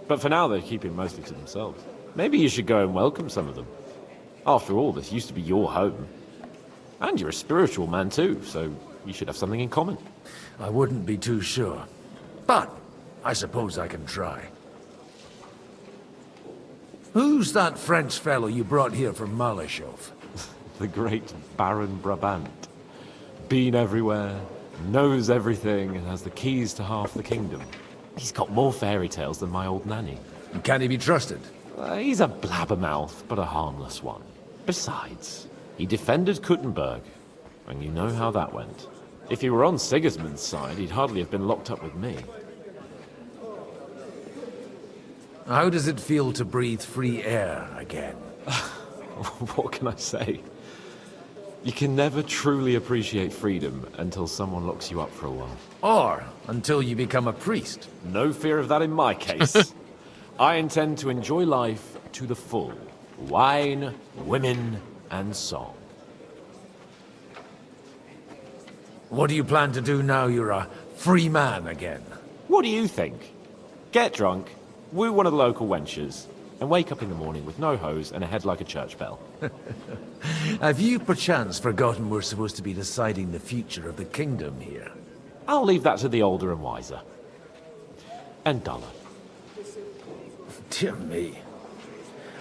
But for now, they're keeping mostly to themselves. Maybe you should go and welcome some of them. After all, this used to be your home. And you're a spiritual man too, so you should have something in common. I wouldn't be too sure. But I suppose I can try. Who's that French fellow you brought here from Malashov? The great Baron Brabant. Been everywhere, knows everything, and has the keys to half the kingdom. He's got more fairy tales than my old nanny. Can he be trusted? He's a blabbermouth, but a harmless one. Besides, he defended Kuttenberg, and you know how that went. If he were on Sigismund's side, he'd hardly have been locked up with me. How does it feel to breathe free air again? What can I say? You can never truly appreciate freedom until someone locks you up for a while. Or until you become a priest. No fear of that in my case. I intend to enjoy life to the full. Wine, women, and song. What do you plan to do now you're a free man again? What do you think? Get drunk, woo one of the local wenches, and wake up in the morning with no hose and a head like a church bell. Have you perchance forgotten we're supposed to be deciding the future of the kingdom here? I'll leave that to the older and wiser. And duller. Dear me.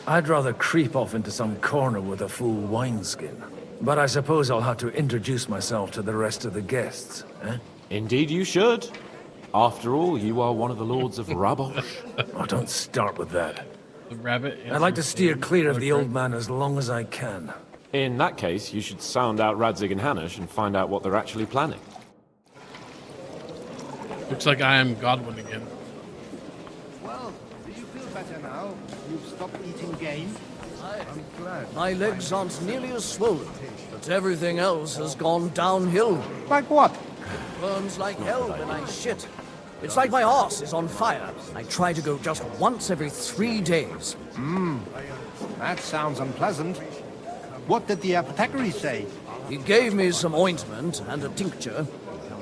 I'd rather creep off into some corner with a full wineskin. But I suppose I'll have to introduce myself to the rest of the guests, eh? Indeed you should. After all, you are one of the lords of Rabosh. Oh, don't start with that. The rabbit. I'd like to steer clear of the old man as long as I can. In that case, you should sound out Radzig and Hanush and find out what they're actually planning. Looks like I am Godwin again. Well, do you feel better now? You've stopped eating game? I'm glad. My legs aren't nearly as swollen, but everything else has gone downhill. Like what? Burns like hell when I shit. It's like my arse is on fire. I try to go just once every 3 days. That sounds unpleasant. What did the apothecary say? He gave me some ointment and a tincture,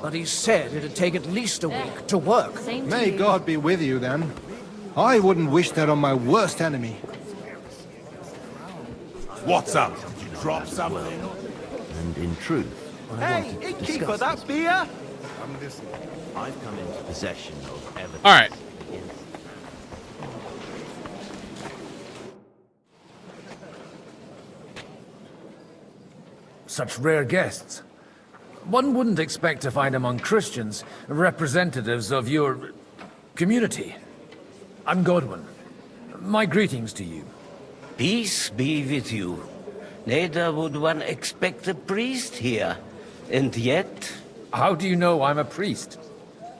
but he said it'd take at least a week to work. May God be with you then. I wouldn't wish that on my worst enemy. What's up? Did you drop something? And in truth, Hey, innkeeper, that beer? I've come into possession of evidence. All right. Such rare guests. One wouldn't expect to find among Christians representatives of your community. I'm Godwin. My greetings to you. Peace be with you. Neither would one expect a priest here. And yet... How do you know I'm a priest?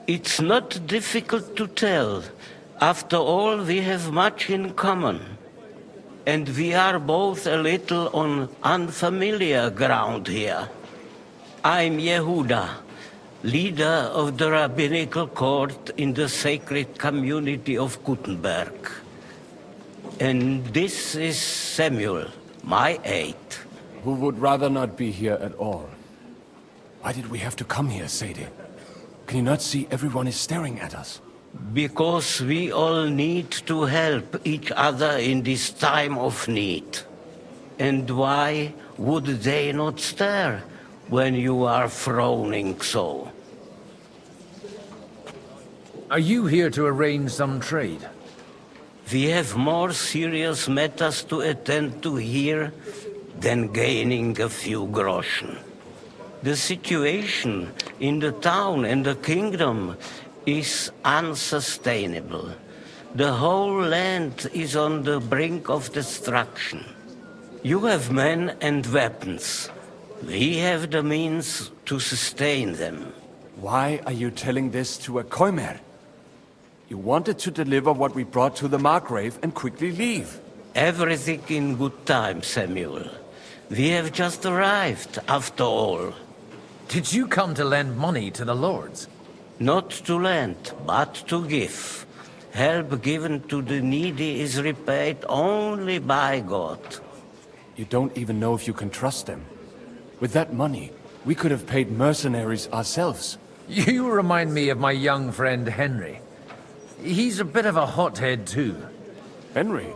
It's not difficult to tell. After all, we have much in common. And we are both a little on unfamiliar ground here. I'm Yehuda, leader of the rabbinical court in the sacred community of Kuttenberg. And this is Samuel, my aide. Who would rather not be here at all. Why did we have to come here, Sadie? Can you not see everyone is staring at us? Because we all need to help each other in this time of need. And why would they not stare when you are frowning so? Are you here to arrange some trade? We have more serious matters to attend to here than gaining a few groschen. The situation in the town and the kingdom is unsustainable. The whole land is on the brink of destruction. You have men and weapons. We have the means to sustain them. Why are you telling this to a Koimer? You wanted to deliver what we brought to the Margrave and quickly leave. Everything in good time, Samuel. We have just arrived, after all. Did you come to lend money to the lords? Not to lend, but to give. Help given to the needy is repaid only by God. You don't even know if you can trust them. With that money, we could have paid mercenaries ourselves. You remind me of my young friend Henry. He's a bit of a hothead too. Henry?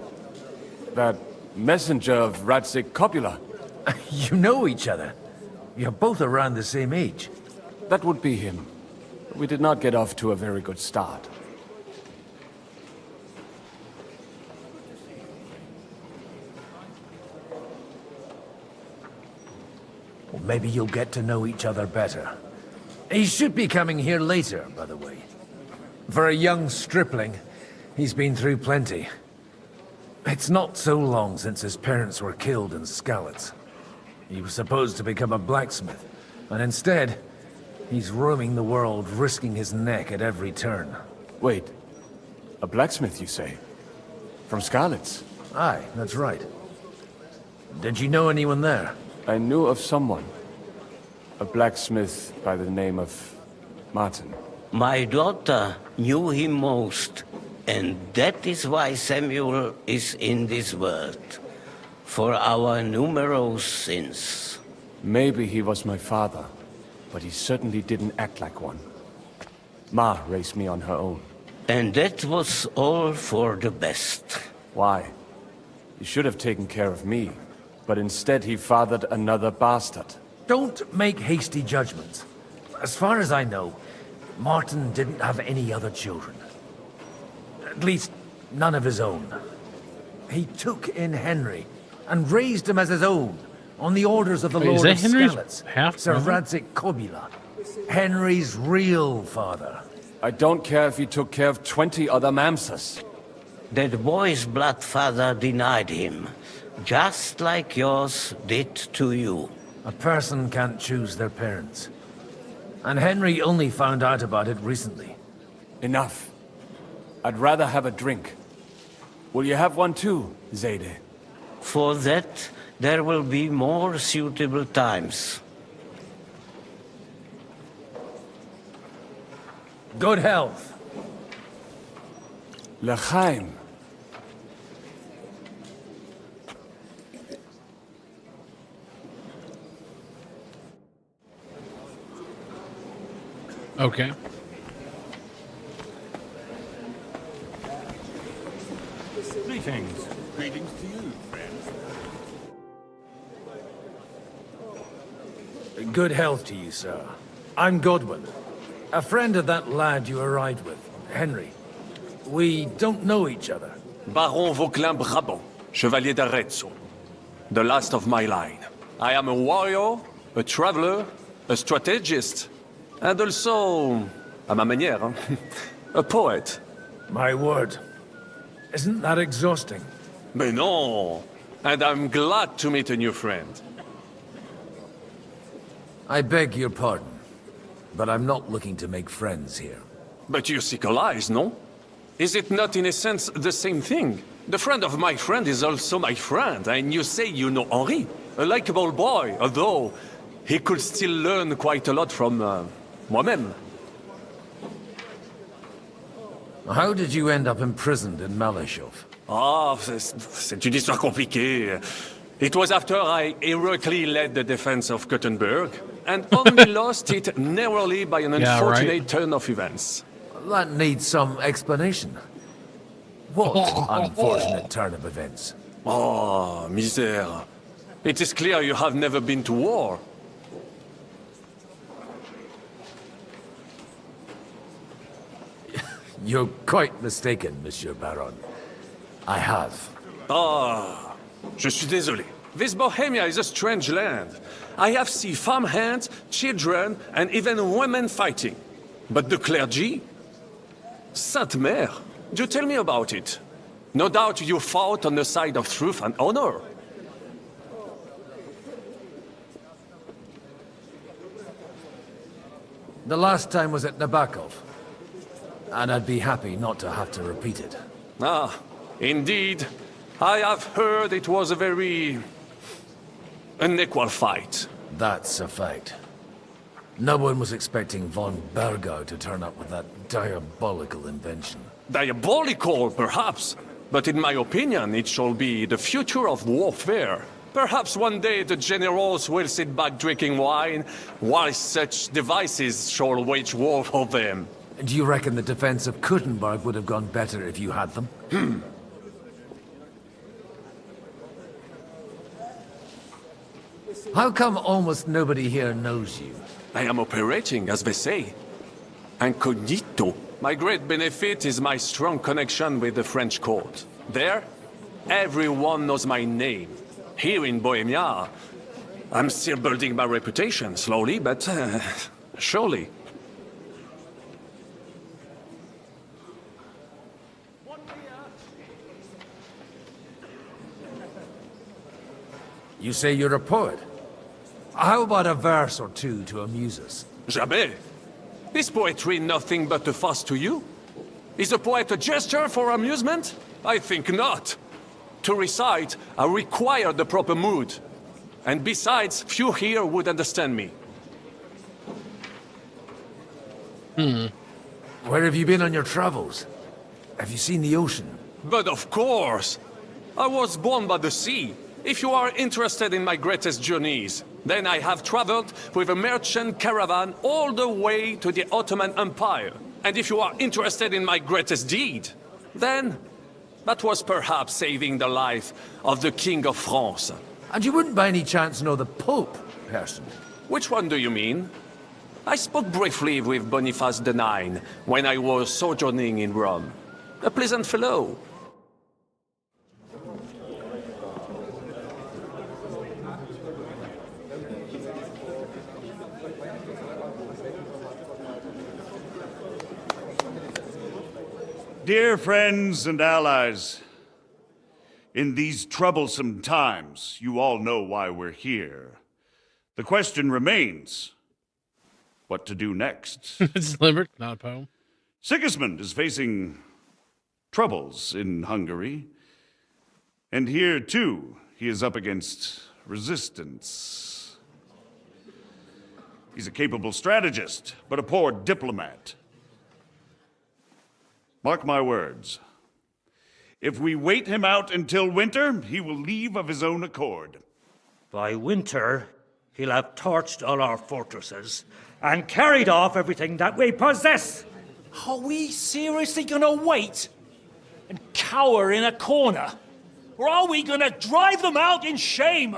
That messenger of Radzig Copula? You know each other. You're both around the same age. That would be him. We did not get off to a very good start. Well, maybe you'll get to know each other better. He should be coming here later, by the way. For a young stripling, he's been through plenty. It's not so long since his parents were killed in Skalitz. He was supposed to become a blacksmith, and instead, he's roaming the world, risking his neck at every turn. Wait, a blacksmith, you say? From Skalitz? Aye, that's right. Did you know anyone there? I knew of someone. A blacksmith by the name of Martin. My daughter knew him most, and that is why Samuel is in this world. For our numerous sins. Maybe he was my father, but he certainly didn't act like one. Ma raised me on her own. And that was all for the best. Why? He should have taken care of me, but instead he fathered another bastard. Don't make hasty judgments. As far as I know, Martin didn't have any other children. At least, none of his own. He took in Henry and raised him as his own, On the orders of the Wait, is Lord that of Henry's Skalitz, half Sir brother? Radzik Kobila, Henry's real father. I don't care if he took care of 20 other Mamsas. That boy's blood father denied him, just like yours did to you. A person can't choose their parents. And Henry only found out about it recently. Enough. I'd rather have a drink. Will you have one too, Zayde? For that, there will be more suitable times. Good health. L'chaim. Okay. Greetings. Greetings to you, friends. Good health to you, sir. I'm Godwin. A friend of that lad you arrived with, Henry. We don't know each other. Baron Vauquelin Brabant, Chevalier d'Arezzo. The last of my line. I am a warrior, a traveler, a strategist, and also, à ma manière, hein, a poet. My word. Isn't that exhausting? Mais non! And I'm glad to meet a new friend. I beg your pardon, but I'm not looking to make friends here. But you seek allies, no? Is it not in a sense the same thing? The friend of my friend is also my friend, and you say you know Henri, a likable boy, although he could still learn quite a lot from moi-même. How did you end up imprisoned in Malashov? Ah, c'est une histoire compliquée. It was after I heroically led the defense of Kuttenberg, and only lost it narrowly by an Yeah, unfortunate right. turn of events. That needs some explanation. What unfortunate turn of events? Oh, misère. It is clear you have never been to war. You're quite mistaken, Monsieur Baron. I have. Ah, je suis désolé. This Bohemia is a strange land. I have seen farmhands, children, and even women fighting. But the clergy? Sainte Mère, do tell me about it. No doubt you fought on the side of truth and honor. The last time was at Nabokov. And I'd be happy not to have to repeat it. Ah, indeed. I have heard it was a very unequal fight. That's a fact. No one was expecting von Bergau to turn up with that diabolical invention. Diabolical, perhaps. But in my opinion, it shall be the future of warfare. Perhaps one day the generals will sit back drinking wine, while such devices shall wage war for them. Do you reckon the defense of Kuttenberg would have gone better if you had them? How come almost nobody here knows you? I am operating, as they say. Incognito. My great benefit is my strong connection with the French court. There, everyone knows my name. Here in Bohemia, I'm still building my reputation, slowly, but surely. You say you're a poet. How about a verse or two to amuse us? Jamais. Is poetry nothing but a fuss to you? Is a poet a gesture for amusement? I think not. To recite, I require the proper mood. And besides, few here would understand me. Where have you been on your travels? Have you seen the ocean? But of course! I was born by the sea. If you are interested in my greatest journeys, then I have traveled with a merchant caravan all the way to the Ottoman Empire. And if you are interested in my greatest deed, then that was perhaps saving the life of the King of France. And you wouldn't by any chance know the Pope, personally? Which one do you mean? I spoke briefly with Boniface IX when I was sojourning in Rome. A pleasant fellow. Dear friends and allies, in these troublesome times, you all know why we're here. The question remains, what to do next? It's delivered, not a poem. Sigismund is facing troubles in Hungary. And here, too, he is up against resistance. He's a capable strategist, but a poor diplomat. Mark my words. If we wait him out until winter, he will leave of his own accord. By winter, he'll have torched all our fortresses and carried off everything that we possess. Are we seriously gonna wait and cower in a corner? Or are we gonna drive them out in shame?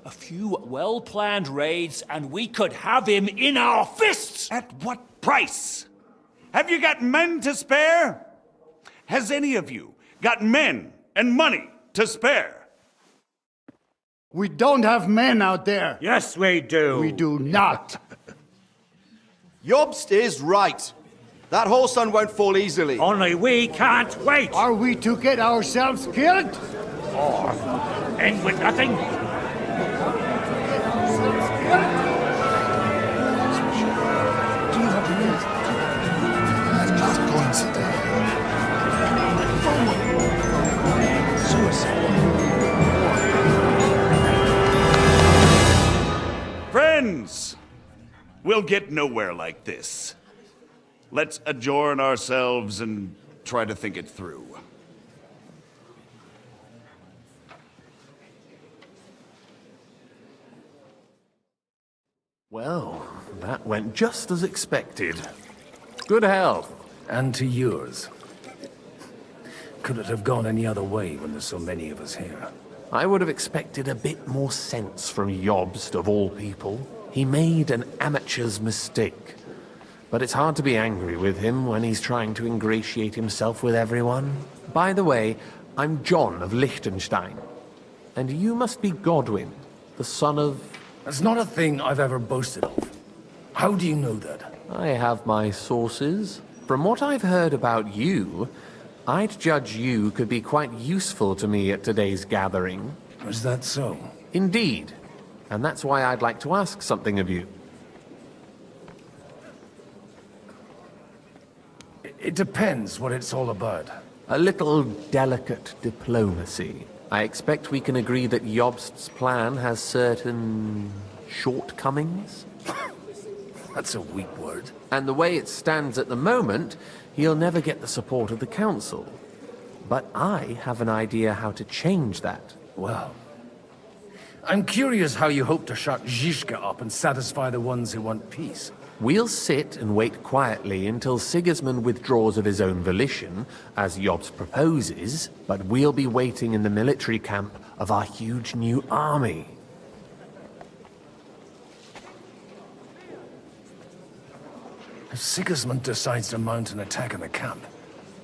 A few well-planned raids and we could have him in our fists! At what price? Have you got men to spare? Has any of you got men and money to spare? We don't have men out there. Yes, we do. We do not. Jobst is right. That whole sun won't fall easily. Only we can't wait. Are we to get ourselves killed? Or end with nothing? Friends, we'll get nowhere like this. Let's adjourn ourselves and try to think it through. Well, that went just as expected. Good health. And to yours. Could it have gone any other way when there's so many of us here? I would have expected a bit more sense from Jobst, of all people. He made an amateur's mistake. But it's hard to be angry with him when he's trying to ingratiate himself with everyone. By the way, I'm John of Liechtenstein. And you must be Godwin, the son of... That's not a thing I've ever boasted of. How do you know that? I have my sources. From what I've heard about you, I'd judge you could be quite useful to me at today's gathering. Is that so? Indeed. And that's why I'd like to ask something of you. It depends what it's all about. A little delicate diplomacy. I expect we can agree that Jobst's plan has certain shortcomings. That's a weak word. And the way it stands at the moment, he'll never get the support of the council. But I have an idea how to change that. Well, I'm curious how you hope to shut Zizka up and satisfy the ones who want peace. We'll sit and wait quietly until Sigismund withdraws of his own volition, as Jobst proposes, but we'll be waiting in the military camp of our huge new army. If Sigismund decides to mount an attack on the camp,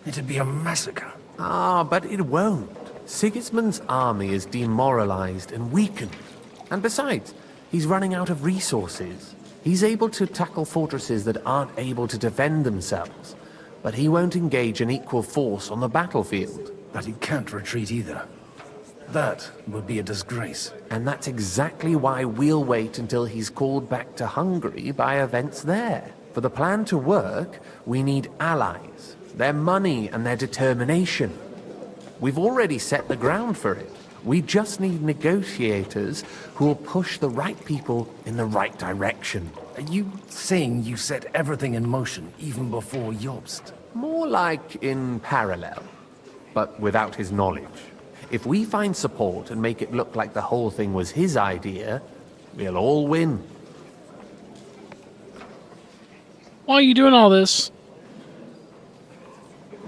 it'd be a massacre. Ah, but it won't. Sigismund's army is demoralized and weakened. And besides, he's running out of resources. He's able to tackle fortresses that aren't able to defend themselves, but he won't engage an equal force on the battlefield. But he can't retreat either. That would be a disgrace. And that's exactly why we'll wait until he's called back to Hungary by events there. For the plan to work, we need allies, their money and their determination. We've already set the ground for it. We just need negotiators who will push the right people in the right direction. Are you saying you set everything in motion even before Jobst? More like in parallel, but without his knowledge. If we find support and make it look like the whole thing was his idea, we'll all win. Why are you doing all this?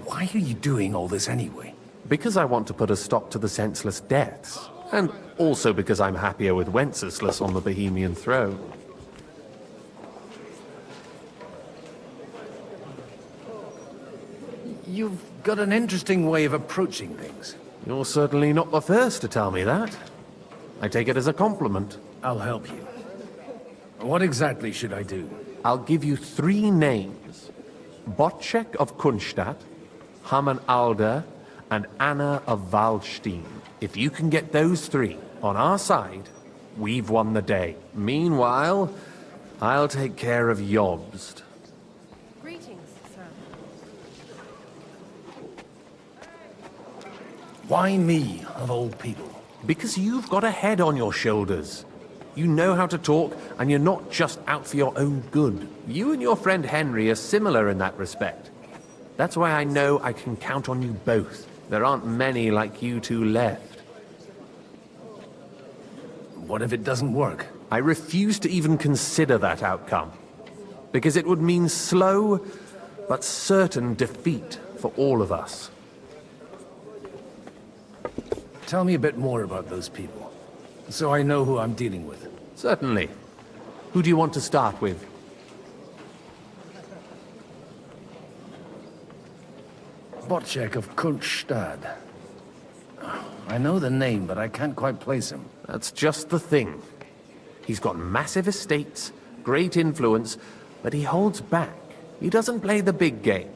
Why are you doing all this anyway? Because I want to put a stop to the senseless deaths. And also because I'm happier with Wenceslas on the Bohemian throne. You've got an interesting way of approaching things. You're certainly not the first to tell me that. I take it as a compliment. I'll help you. What exactly should I do? I'll give you 3 names. Botchek of Kunstadt, Hamann Alder, and Anna of Waldstein. If you can get those three on our side, we've won the day. Meanwhile, I'll take care of Jobst. Greetings, sir. Why me, of all people? Because you've got a head on your shoulders. You know how to talk, and you're not just out for your own good. You and your friend Henry are similar in that respect. That's why I know I can count on you both. There aren't many like you two left. What if it doesn't work? I refuse to even consider that outcome. Because it would mean slow, but certain defeat for all of us. Tell me a bit more about those people, so I know who I'm dealing with. Certainly. Who do you want to start with? Botchek of Kunststadt. I know the name, but I can't quite place him. That's just the thing. He's got massive estates, great influence, but he holds back. He doesn't play the big game,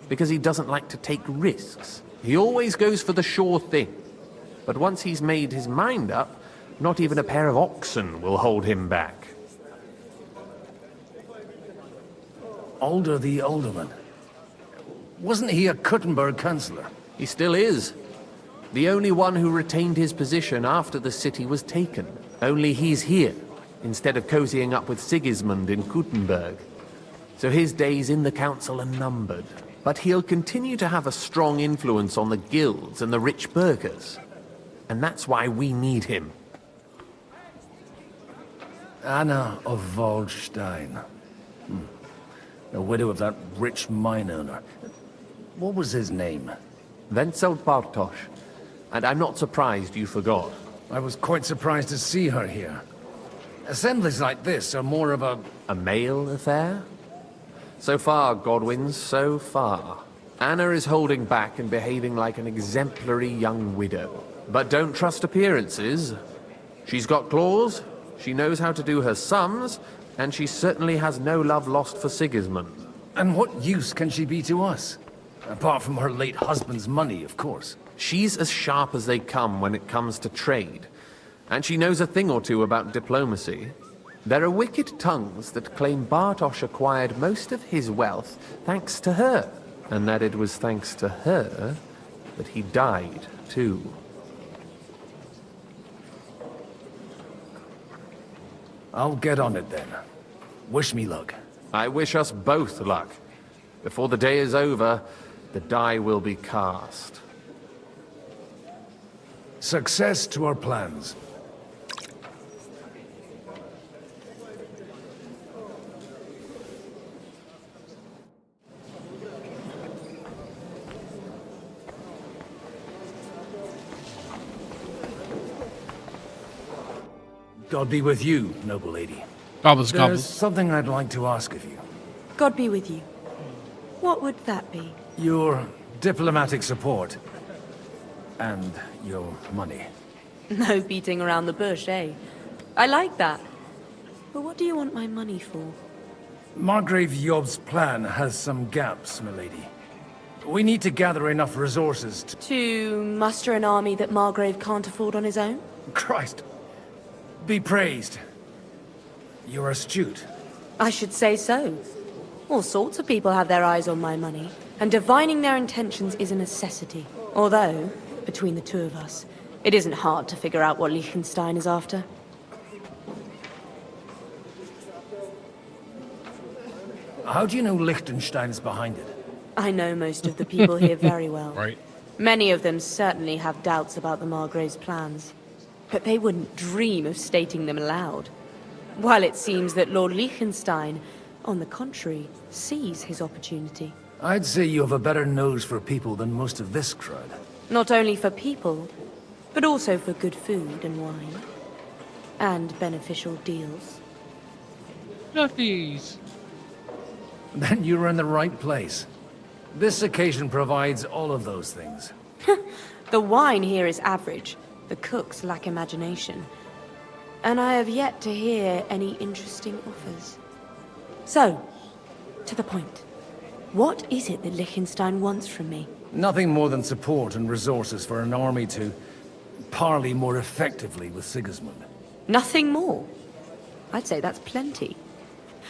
because he doesn't like to take risks. He always goes for the sure thing. But once he's made his mind up, not even a pair of oxen will hold him back. Alder the Alderman. Wasn't he a Kuttenberg councillor? He still is. The only one who retained his position after the city was taken. Only he's here, instead of cozying up with Sigismund in Kuttenberg. So his days in the council are numbered. But he'll continue to have a strong influence on the guilds and the rich burghers. And that's why we need him. Anna of Waldstein. The widow of that rich mine owner. What was his name? Wenzel Bartosz. And I'm not surprised you forgot. I was quite surprised to see her here. Assemblies like this are more of a... A male affair? So far, Godwin, so far. Anna is holding back and behaving like an exemplary young widow. But don't trust appearances. She's got claws, she knows how to do her sums, and she certainly has no love lost for Sigismund. And what use can she be to us? Apart from her late husband's money, of course. She's as sharp as they come when it comes to trade. And she knows a thing or two about diplomacy. There are wicked tongues that claim Bartosz acquired most of his wealth thanks to her. And that it was thanks to her that he died, too. I'll get on it then. Wish me luck. I wish us both luck. Before the day is over, the die will be cast. Success to our plans. God be with you, noble lady. Gobbles, There's gobbles. something I'd like to ask of you. God be with you. What would that be? Your diplomatic support. And your money. No beating around the bush, eh? I like that. But what do you want my money for? Margrave Job's plan has some gaps, milady. We need to gather enough resources to... To muster an army that Margrave can't afford on his own? Christ. Be praised. You're astute. I should say so. All sorts of people have their eyes on my money, and divining their intentions is a necessity. Although, between the two of us, it isn't hard to figure out what Liechtenstein is after. How do you know Liechtenstein's behind it? I know most of the people here very well. Right. Many of them certainly have doubts about the Margrave's plans, but they wouldn't dream of stating them aloud. While it seems that Lord Liechtenstein, on the contrary, sees his opportunity. I'd say you have a better nose for people than most of this crowd. Not only for people, but also for good food and wine. And beneficial deals. Nuffies. Then you're in the right place. This occasion provides all of those things. The wine here is average. The cooks lack imagination. And I have yet to hear any interesting offers. So, to the point. What is it that Liechtenstein wants from me? Nothing more than support and resources for an army to parley more effectively with Sigismund. Nothing more? I'd say that's plenty.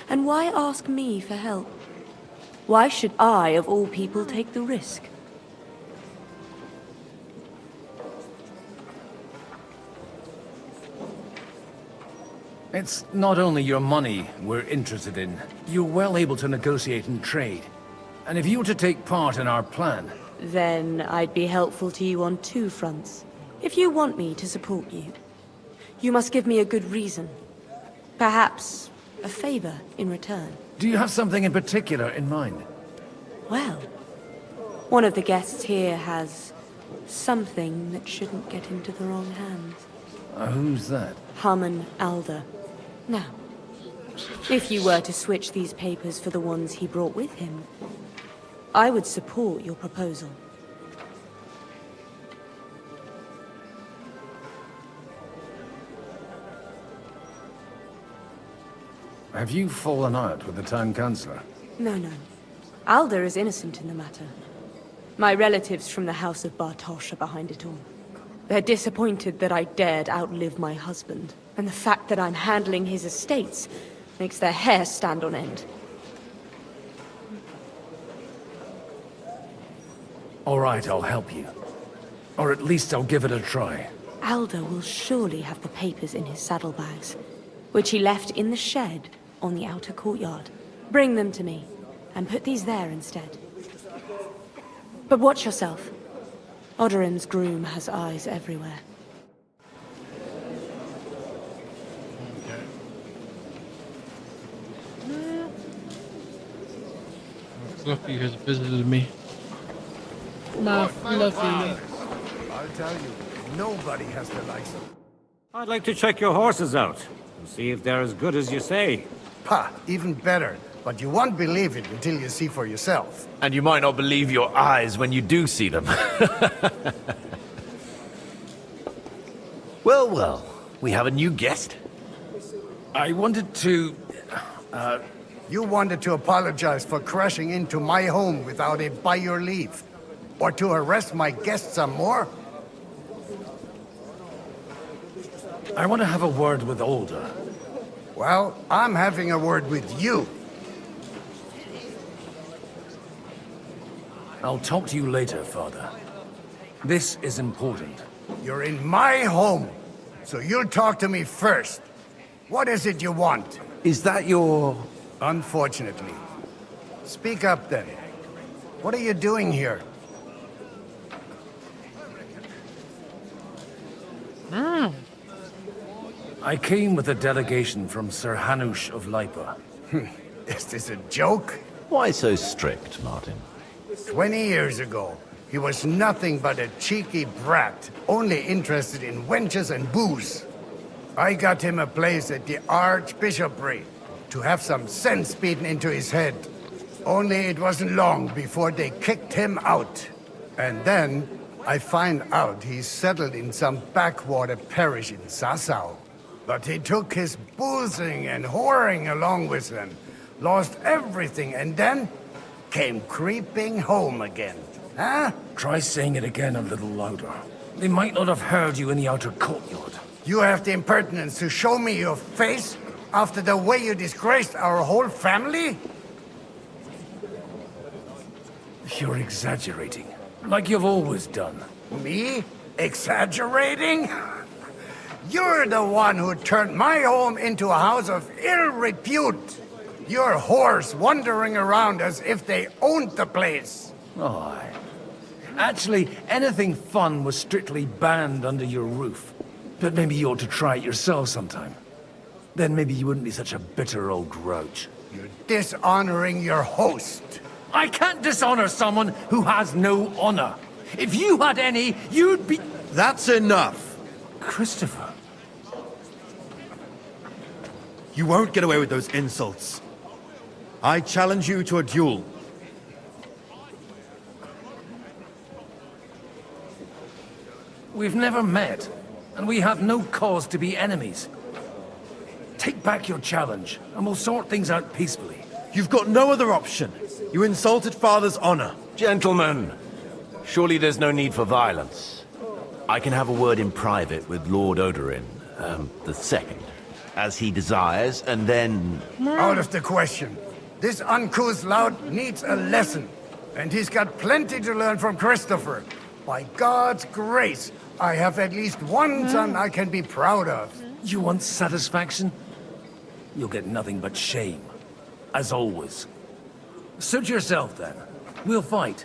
And why ask me for help? Why should I, of all people, take the risk? It's not only your money we're interested in. You're well able to negotiate and trade. And if you were to take part in our plan... Then I'd be helpful to you on 2 fronts. If you want me to support you, you must give me a good reason. Perhaps a favor in return. Do you have something in particular in mind? Well, one of the guests here has something that shouldn't get into the wrong hands. Who's that? Harman Alder. Now, if you were to switch these papers for the ones he brought with him, I would support your proposal. Have you fallen out with the town councillor? No. Alder is innocent in the matter. My relatives from the House of Bartosz are behind it all. They're disappointed that I dared outlive my husband, and the fact that I'm handling his estates makes their hair stand on end. All right, I'll help you. Or at least I'll give it a try. Alder will surely have the papers in his saddlebags, which he left in the shed on the outer courtyard. Bring them to me, and put these there instead. But watch yourself. Odorim's groom has eyes everywhere. Fluffy has visited me. My Fluffy. I'll tell you, nobody has the likes of... I'd like to check your horses out and see if they're as good as you say. Ha! Even better. But you won't believe it until you see for yourself. And you might not believe your eyes when you do see them. Well, we have a new guest. I wanted to... You wanted to apologize for crashing into my home without it by your leave. Or to arrest my guests some more? I want to have a word with Alder. Well, I'm having a word with you. I'll talk to you later, Father. This is important. You're in my home, so you'll talk to me first. What is it you want? Is that your... Unfortunately. Speak up then. What are you doing here? I came with a delegation from Sir Hanush of Lipa. Is this a joke? Why so strict, Martin? 20 years ago, he was nothing but a cheeky brat, only interested in wenches and booze. I got him a place at the Archbishopric to have some sense beaten into his head. Only it wasn't long before they kicked him out. And then I find out he's settled in some backwater parish in Sassau. But he took his boozing and whoring along with him, lost everything, and then came creeping home again. Huh? Try saying it again a little louder. They might not have heard you in the outer courtyard. You have the impertinence to show me your face after the way you disgraced our whole family? You're exaggerating, like you've always done. Me? Exaggerating? You're the one who turned my home into a house of ill repute. Your whores wandering around as if they owned the place. Oh, actually, anything fun was strictly banned under your roof. But maybe you ought to try it yourself sometime. Then maybe you wouldn't be such a bitter old grouch. You're dishonoring your host. I can't dishonor someone who has no honor. If you had any, you'd be... That's enough. Christopher. You won't get away with those insults. I challenge you to a duel. We've never met, and we have no cause to be enemies. Take back your challenge, and we'll sort things out peacefully. You've got no other option. You insulted Father's honor. Gentlemen, surely there's no need for violence. I can have a word in private with Lord Odorin, the second, as he desires, and then... Out of the question. This uncouth lout needs a lesson, and he's got plenty to learn from Christopher. By God's grace, I have at least one son I can be proud of. You want satisfaction? You'll get nothing but shame. As always. Suit yourself, then. We'll fight.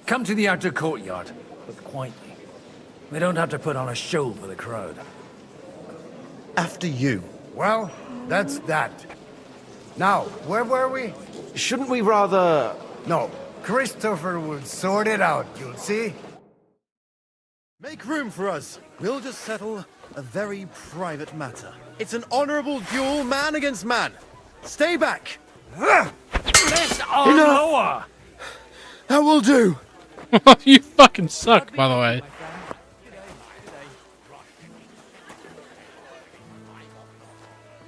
Come to the outer courtyard, but quietly. We don't have to put on a show for the crowd. After you. Well, that's that. Now, where were we? Shouldn't we rather... No, Christopher will sort it out, you'll see. Make room for us. We'll just settle a very private matter. It's an honorable duel, man against man. Stay back. This Enough. Noah! That will do. You fucking suck, by the way.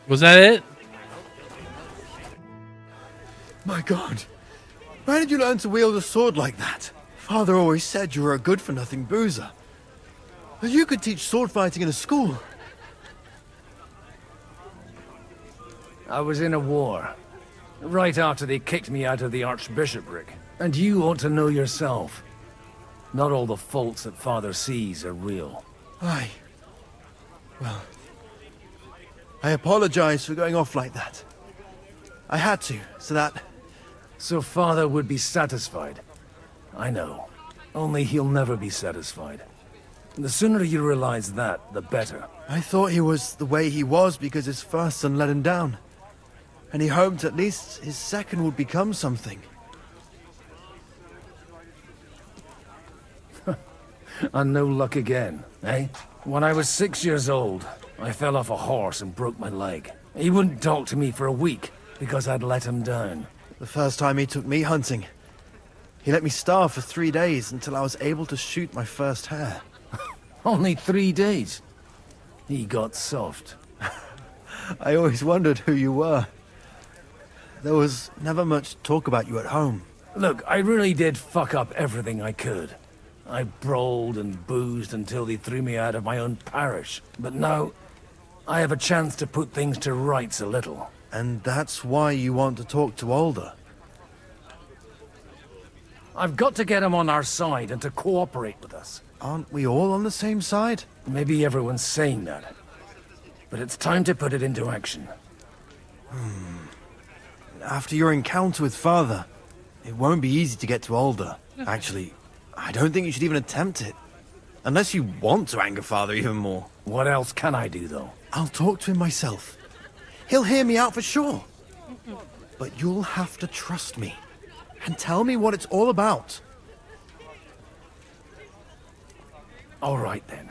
Was that it? My God. Where did you learn to wield a sword like that? Father always said you were a good-for-nothing boozer. But you could teach sword fighting in a school. I was in a war. Right after they kicked me out of the archbishopric. And you ought to know yourself. Not all the faults that Father sees are real. Aye. Well, I apologize for going off like that. I had to, so that... So Father would be satisfied. I know. Only he'll never be satisfied. The sooner you realize that, the better. I thought he was the way he was because his first son let him down. And he hoped at least his second would become something. And no luck again, eh? When I was 6 years old, I fell off a horse and broke my leg. He wouldn't talk to me for a week because I'd let him down. The first time he took me hunting, he let me starve for 3 days until I was able to shoot my first hare. Only 3 days? He got soft. I always wondered who you were. There was never much talk about you at home. Look, I really did fuck up everything I could. I brawled and boozed until they threw me out of my own parish. But now, I have a chance to put things to rights a little. And that's why you want to talk to Alder? I've got to get him on our side and to cooperate with us. Aren't we all on the same side? Maybe everyone's saying that. But it's time to put it into action. After your encounter with Father, it won't be easy to get to Alder. Actually, I don't think you should even attempt it. Unless you want to anger Father even more. What else can I do, though? I'll talk to him myself. He'll hear me out for sure. But you'll have to trust me. And tell me what it's all about. All right, then.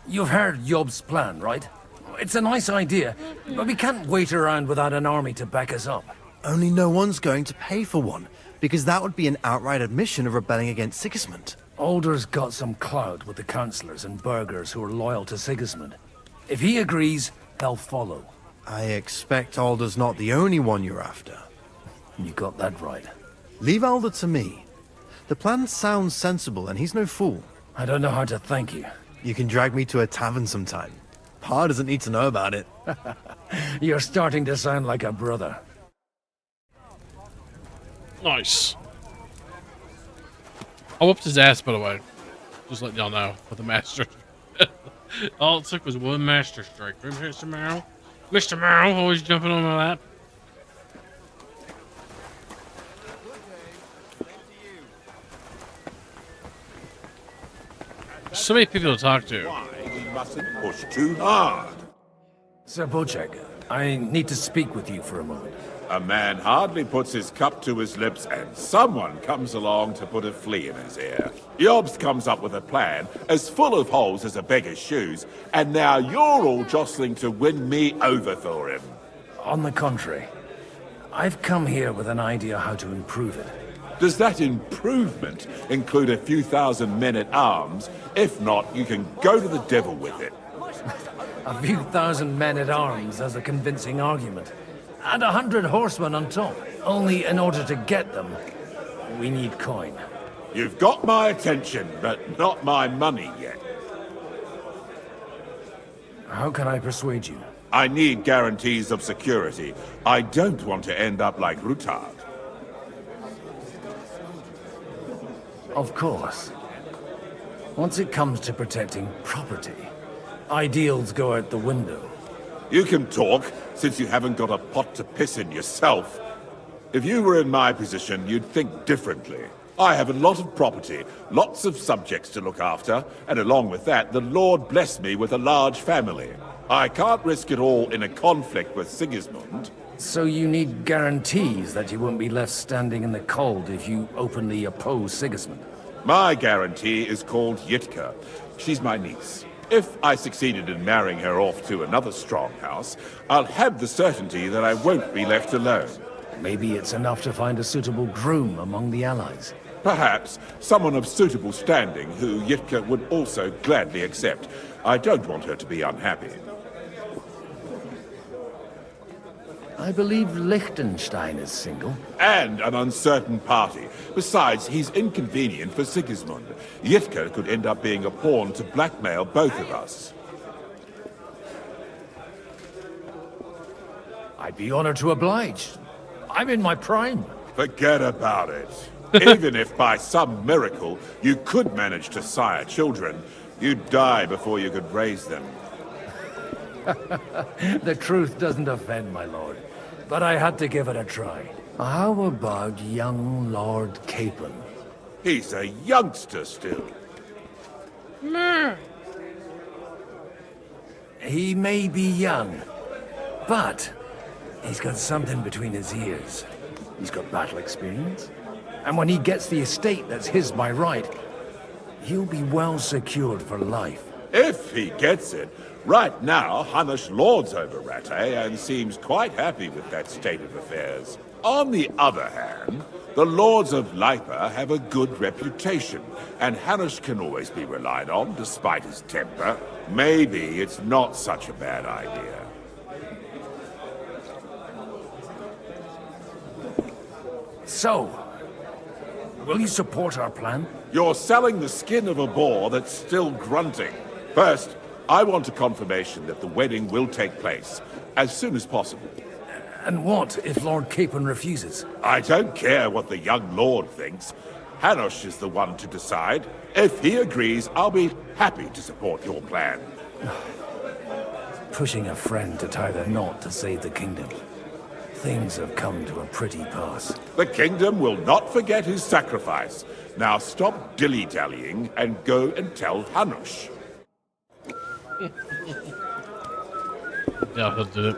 You've heard Yob's plan, right? It's a nice idea, but we can't wait around without an army to back us up. Only no one's going to pay for one, because that would be an outright admission of rebelling against Sigismund. Alder's got some clout with the councillors and burghers who are loyal to Sigismund. If he agrees, they'll follow. I expect Alder's not the only one you're after. You got that right. Leave Alder to me. The plan sounds sensible, and he's no fool. I don't know how to thank you. You can drag me to a tavern sometime. Pa doesn't need to know about it. You're starting to sound like a brother. Nice. I whooped his ass, by the way. Just letting y'all know with the master. All it took was one master strike. Remember Mr. Merrill? Mr. Merrill always jumping on my lap. So many people to talk to. We mustn't push too hard. Sir Bocek, I need to speak with you for a moment. A man hardly puts his cup to his lips and someone comes along to put a flea in his ear. Jobst comes up with a plan as full of holes as a beggar's shoes, and now you're all jostling to win me over for him. On the contrary, I've come here with an idea how to improve it. Does that improvement include a few thousand men-at-arms? If not, you can go to the devil with it. A few thousand men-at-arms as a convincing argument. And 100 horsemen on top. Only in order to get them, we need coin. You've got my attention, but not my money yet. How can I persuade you? I need guarantees of security. I don't want to end up like Rutard. Of course. Once it comes to protecting property, ideals go out the window. You can talk, since you haven't got a pot to piss in yourself. If you were in my position, you'd think differently. I have a lot of property, lots of subjects to look after, and along with that, the Lord blessed me with a large family. I can't risk it all in a conflict with Sigismund. So you need guarantees that you won't be left standing in the cold if you openly oppose Sigismund? My guarantee is called Yitka. She's my niece. If I succeeded in marrying her off to another strong house, I'll have the certainty that I won't be left alone. Maybe it's enough to find a suitable groom among the allies. Perhaps someone of suitable standing who Yitka would also gladly accept. I don't want her to be unhappy. I believe Liechtenstein is single. And an uncertain party. Besides, he's inconvenient for Sigismund. Yitka could end up being a pawn to blackmail both of us. I'd be honored to oblige. I'm in my prime. Forget about it. Even if by some miracle you could manage to sire children, you'd die before you could raise them. The truth doesn't offend, my lord. But I had to give it a try. How about young Lord Capon? He's a youngster still. He may be young, but he's got something between his ears. He's got battle experience. And when he gets the estate that's his by right, he'll be well secured for life. If he gets it. Right now, Hanush lords over Rattay and seems quite happy with that state of affairs. On the other hand, the lords of Lipa have a good reputation, and Hanush can always be relied on despite his temper. Maybe it's not such a bad idea. So, will you support our plan? You're selling the skin of a boar that's still grunting. First, I want a confirmation that the wedding will take place as soon as possible. And what if Lord Capon refuses? I don't care what the young lord thinks. Hanush is the one to decide. If he agrees, I'll be happy to support your plan. Pushing a friend to tie the knot to save the kingdom. Things have come to a pretty pass. The kingdom will not forget his sacrifice. Now stop dilly-dallying and go and tell Hanush. Yeah, he'll do it.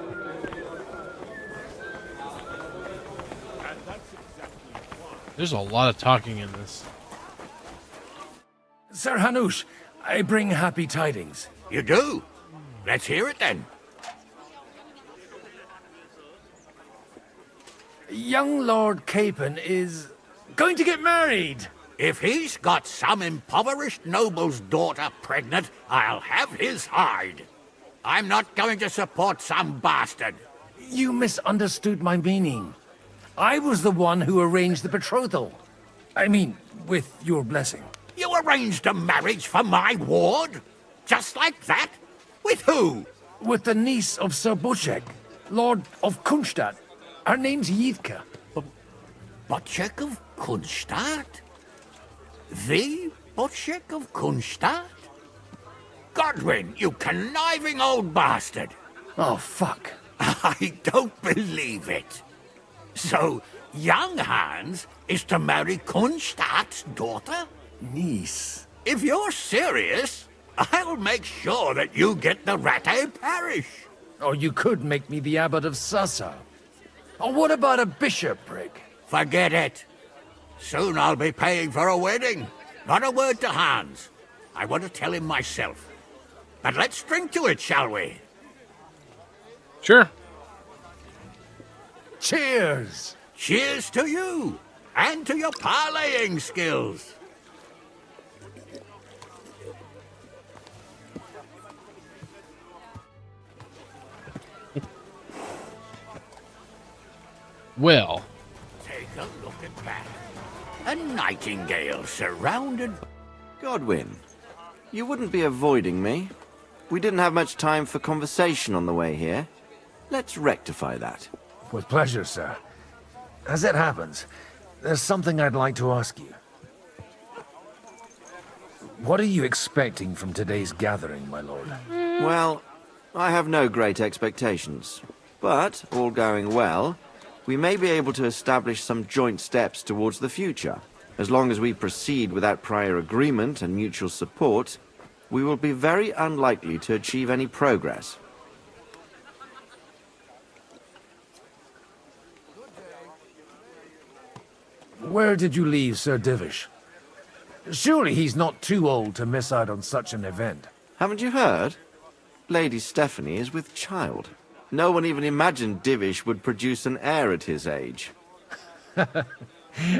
There's a lot of talking in this. Sir Hanush, I bring happy tidings. You do? Let's hear it then. Young Lord Capon is going to get married. If he's got some impoverished noble's daughter pregnant, I'll have his hide. I'm not going to support some bastard. You misunderstood my meaning. I was the one who arranged the betrothal. I mean, with your blessing. You arranged a marriage for my ward? Just like that? With who? With the niece of Sir Bocek, Lord of Kunstadt. Her name's Yitka. Bocek of Kunstadt? The Bocek of Kunstadt? Godwin, you conniving old bastard! Oh, fuck. I don't believe it. So, young Hans is to marry Kunstadt's daughter? Niece. If you're serious, I'll make sure that you get the Rattay parish. Or you could make me the abbot of Sassa. Or what about a bishopric? Forget it. Soon I'll be paying for a wedding. Not a word to Hans. I want to tell him myself. But let's drink to it, shall we? Sure. Cheers! Cheers to you, and to your parleying skills. Well, Take a look at that. A nightingale surrounded... Godwin, you wouldn't be avoiding me. We didn't have much time for conversation on the way here. Let's rectify that. With pleasure, sir. As it happens, there's something I'd like to ask you. What are you expecting from today's gathering, my lord? Well, I have no great expectations. But, all going well, we may be able to establish some joint steps towards the future. As long as we proceed without prior agreement and mutual support, we will be very unlikely to achieve any progress. Where did you leave Sir Divish? Surely he's not too old to miss out on such an event. Haven't you heard? Lady Stephanie is with child. No one even imagined Divish would produce an heir at his age.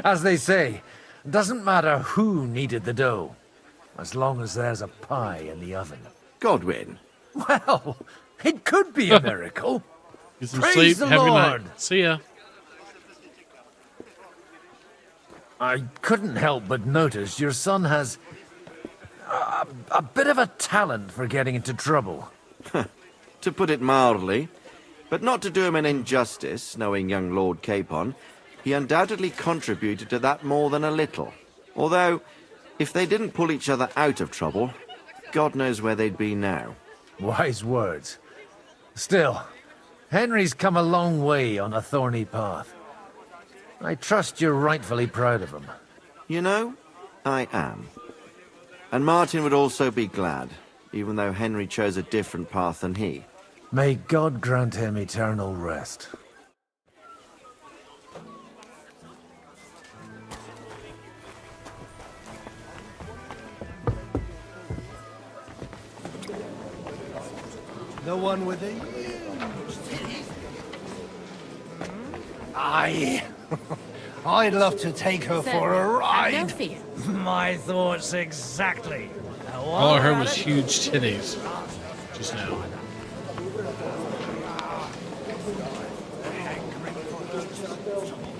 As they say, doesn't matter who kneaded the dough, as long as there's a pie in the oven. Godwin. Well, it could be a miracle. Get some Praise sleep. the Have a good Lord. night. See ya. I couldn't help but notice your son has a bit of a talent for getting into trouble. To put it mildly, but not to do him an injustice, knowing young Lord Capon, he undoubtedly contributed to that more than a little. Although, if they didn't pull each other out of trouble, God knows where they'd be now. Wise words. Still, Henry's come a long way on a thorny path. I trust you're rightfully proud of him. You know, I am. And Martin would also be glad, even though Henry chose a different path than he. May God grant him eternal rest. No one within? I'd love to take her for a ride. My thoughts exactly. All I heard was huge titties just now.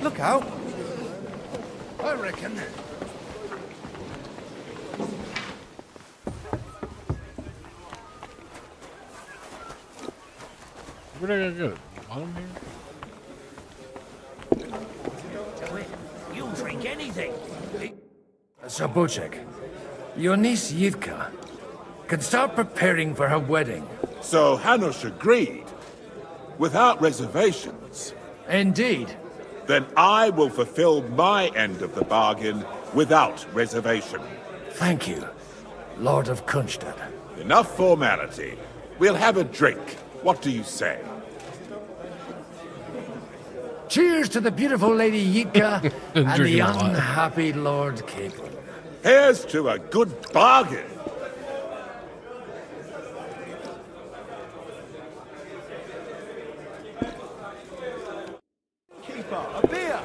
Look out. I reckon. Where did I go? Bottom here? You'll drink anything. Sir Bocek, your niece Yivka can start preparing for her wedding. So Hanush agreed, without reservations. Indeed. Then I will fulfill my end of the bargain without reservation. Thank you, Lord of Kunstad. Enough formality. We'll have a drink. What do you say? Cheers to the beautiful Lady Yitka and the Drinking a lot. unhappy Lord Capon. Here's to a good bargain. Keeper, a beer!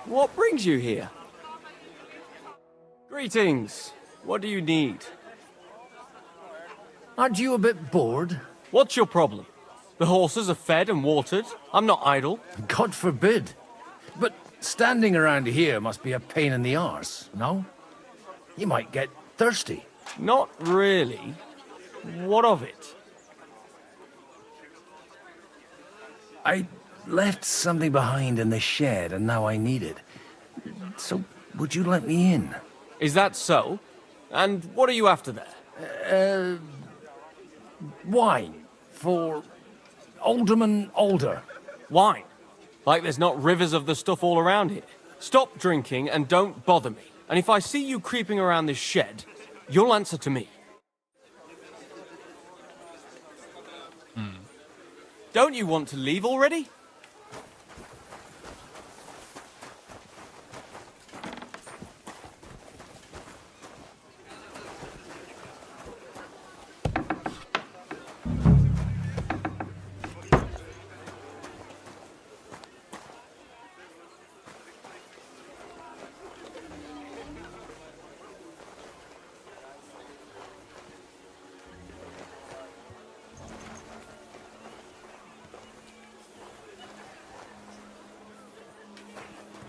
What brings you here? Greetings. What do you need? Aren't you a bit bored? What's your problem? The horses are fed and watered. I'm not idle. God forbid. But standing around here must be a pain in the arse, no? You might get thirsty. Not really. What of it? I left something behind in the shed and now I need it. So, would you let me in? Is that so? And what are you after there? Wine. For Alderman Alder. Wine? Like there's not rivers of the stuff all around here. Stop drinking and don't bother me. And if I see you creeping around this shed, you'll answer to me. Don't you want to leave already?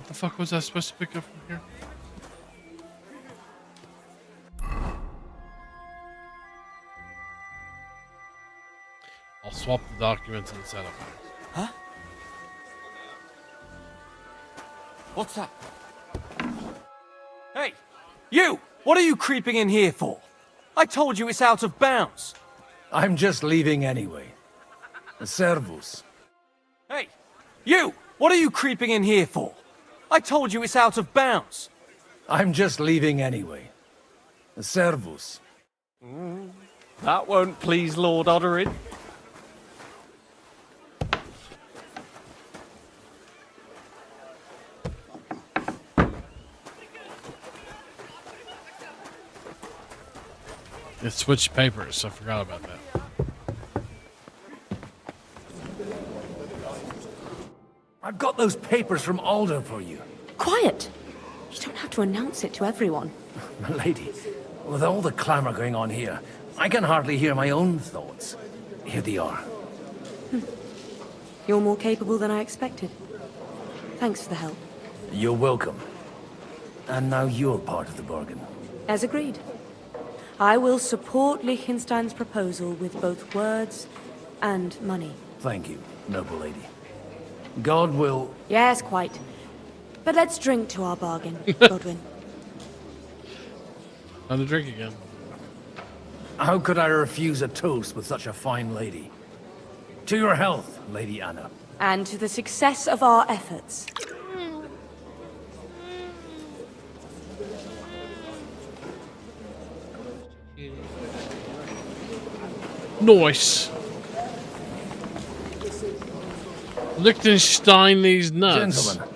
The fuck was I supposed to pick up from here? I'll swap the documents and set up. Huh? What's that? Hey, you! What are you creeping in here for? I told you it's out of bounds. I'm just leaving anyway. Servus. Hey, you! What are you creeping in here for? I told you it's out of bounds. I'm just leaving anyway. Servus. That won't please Lord Oderin. It switched papers. I forgot about that. I've got those papers from Alder for you. Quiet! You don't have to announce it to everyone. My lady, with all the clamor going on here, I can hardly hear my own thoughts. Here they are. You're more capable than I expected. Thanks for the help. You're welcome. And now you're part of the bargain. As agreed. I will support Liechtenstein's proposal with both words and money. Thank you, noble lady. God will... Yes, quite. But let's drink to our bargain, Godwin. Time to drink again. How could I refuse a toast with such a fine lady? To your health, Lady Anna. And to the success of our efforts. Nice. Liechtenstein these nuts. Gentlemen,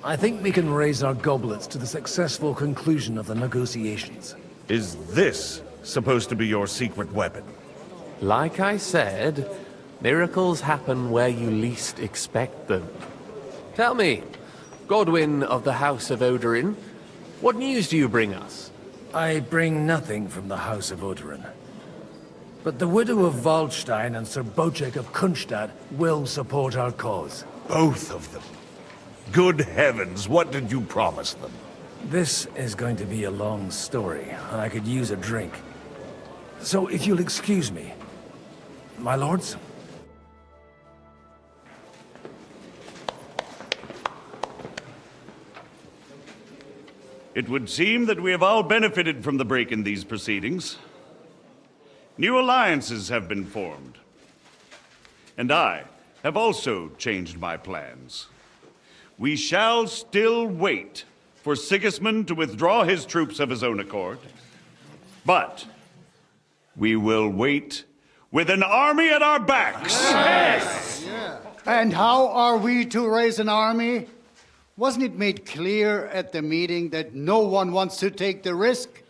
I think we can raise our goblets to the successful conclusion of the negotiations. Is this supposed to be your secret weapon? Like I said, miracles happen where you least expect them. Tell me, Godwin of the House of Oderin, what news do you bring us? I bring nothing from the House of Oderin. But the widow of Waldstein and Sir Bocek of Kunstadt will support our cause. Both of them? Good heavens, what did you promise them? This is going to be a long story, and I could use a drink. So if you'll excuse me, my lords? It would seem that we have all benefited from the break in these proceedings. New alliances have been formed. And I have also changed my plans. We shall still wait for Sigismund to withdraw his troops of his own accord. But we will wait with an army at our backs. Yes! And how are we to raise an army? Wasn't it made clear at the meeting that no one wants to take the risk?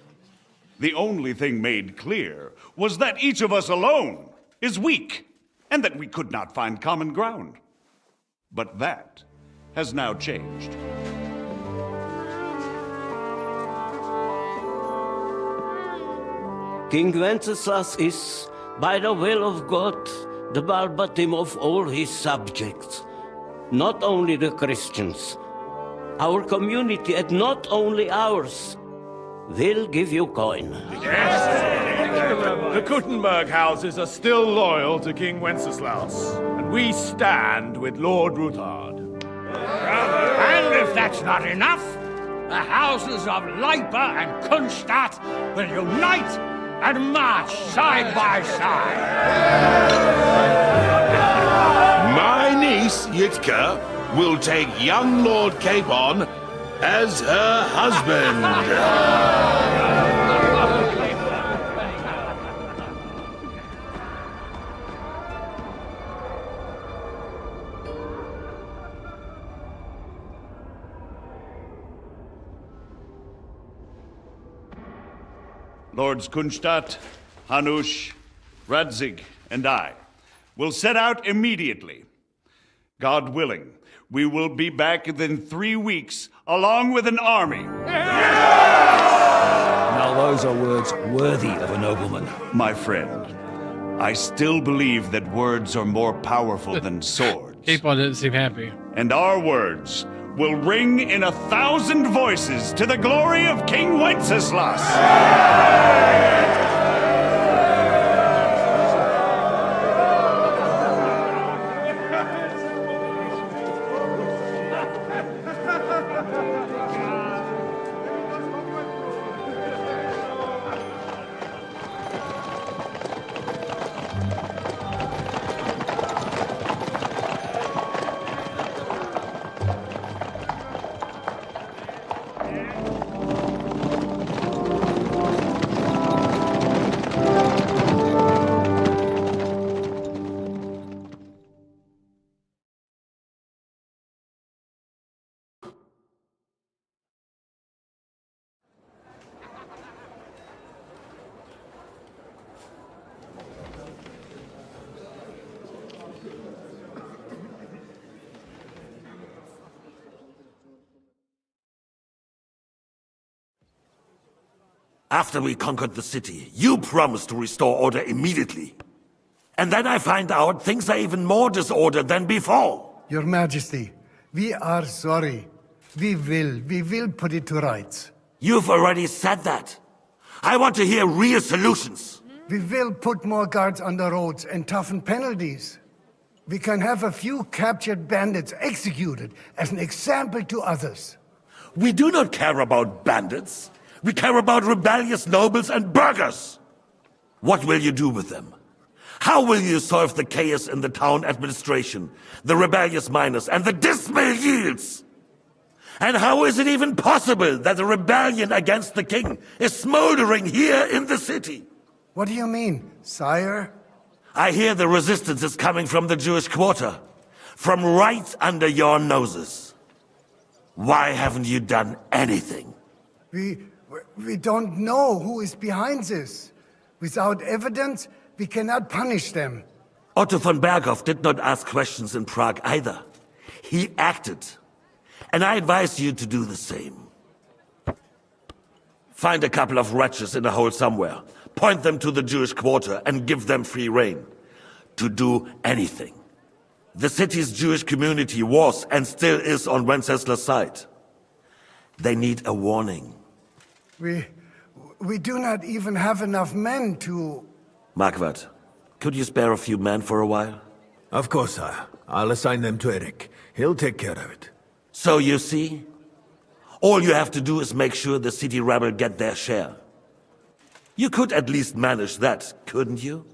The only thing made clear was that each of us alone is weak, and that we could not find common ground. But that has now changed. King Wenceslas is, by the will of God, the balbatim of all his subjects. Not only the Christians, our community, and not only ours, will give you coin. The Kuttenberg houses are still loyal to King Wenceslas, and we stand with Lord Ruthard. And if that's not enough, the houses of Leipa and Kunstadt will unite and march side by side. My niece, Yitka, will take young Lord Capon as her husband. Lords Kunstadt, Hanush, Radzig, and I will set out immediately. God willing, we will be back within 3 weeks, along with an army. Now those are words worthy of a nobleman. My friend, I still believe that words are more powerful than swords. Capon didn't seem happy. And our words will ring in 1,000 voices to the glory of King Wenceslas. After we conquered the city, you promised to restore order immediately. And then I find out things are even more disordered than before. Your Majesty, we are sorry. We will put it to rights. You've already said that. I want to hear real solutions. We will put more guards on the roads and toughen penalties. We can have a few captured bandits executed as an example to others. We do not care about bandits. We care about rebellious nobles and burghers. What will you do with them? How will you solve the chaos in the town administration, the rebellious miners, and the dismal yields? And how is it even possible that a rebellion against the king is smoldering here in the city? What do you mean, sire? I hear the resistance is coming from the Jewish quarter, from right under your noses. Why haven't you done anything? We don't know who is behind this. Without evidence, we cannot punish them. Otto von Berghoff did not ask questions in Prague either. He acted. And I advise you to do the same. Find a couple of wretches in a hole somewhere, point them to the Jewish quarter, and give them free rein to do anything. The city's Jewish community was and still is on Wenceslas' side. They need a warning. We do not even have enough men to... Marquardt, could you spare a few men for a while? Of course, sire. I'll assign them to Eric. He'll take care of it. So you see, all you have to do is make sure the city rebel get their share. You could at least manage that, couldn't you?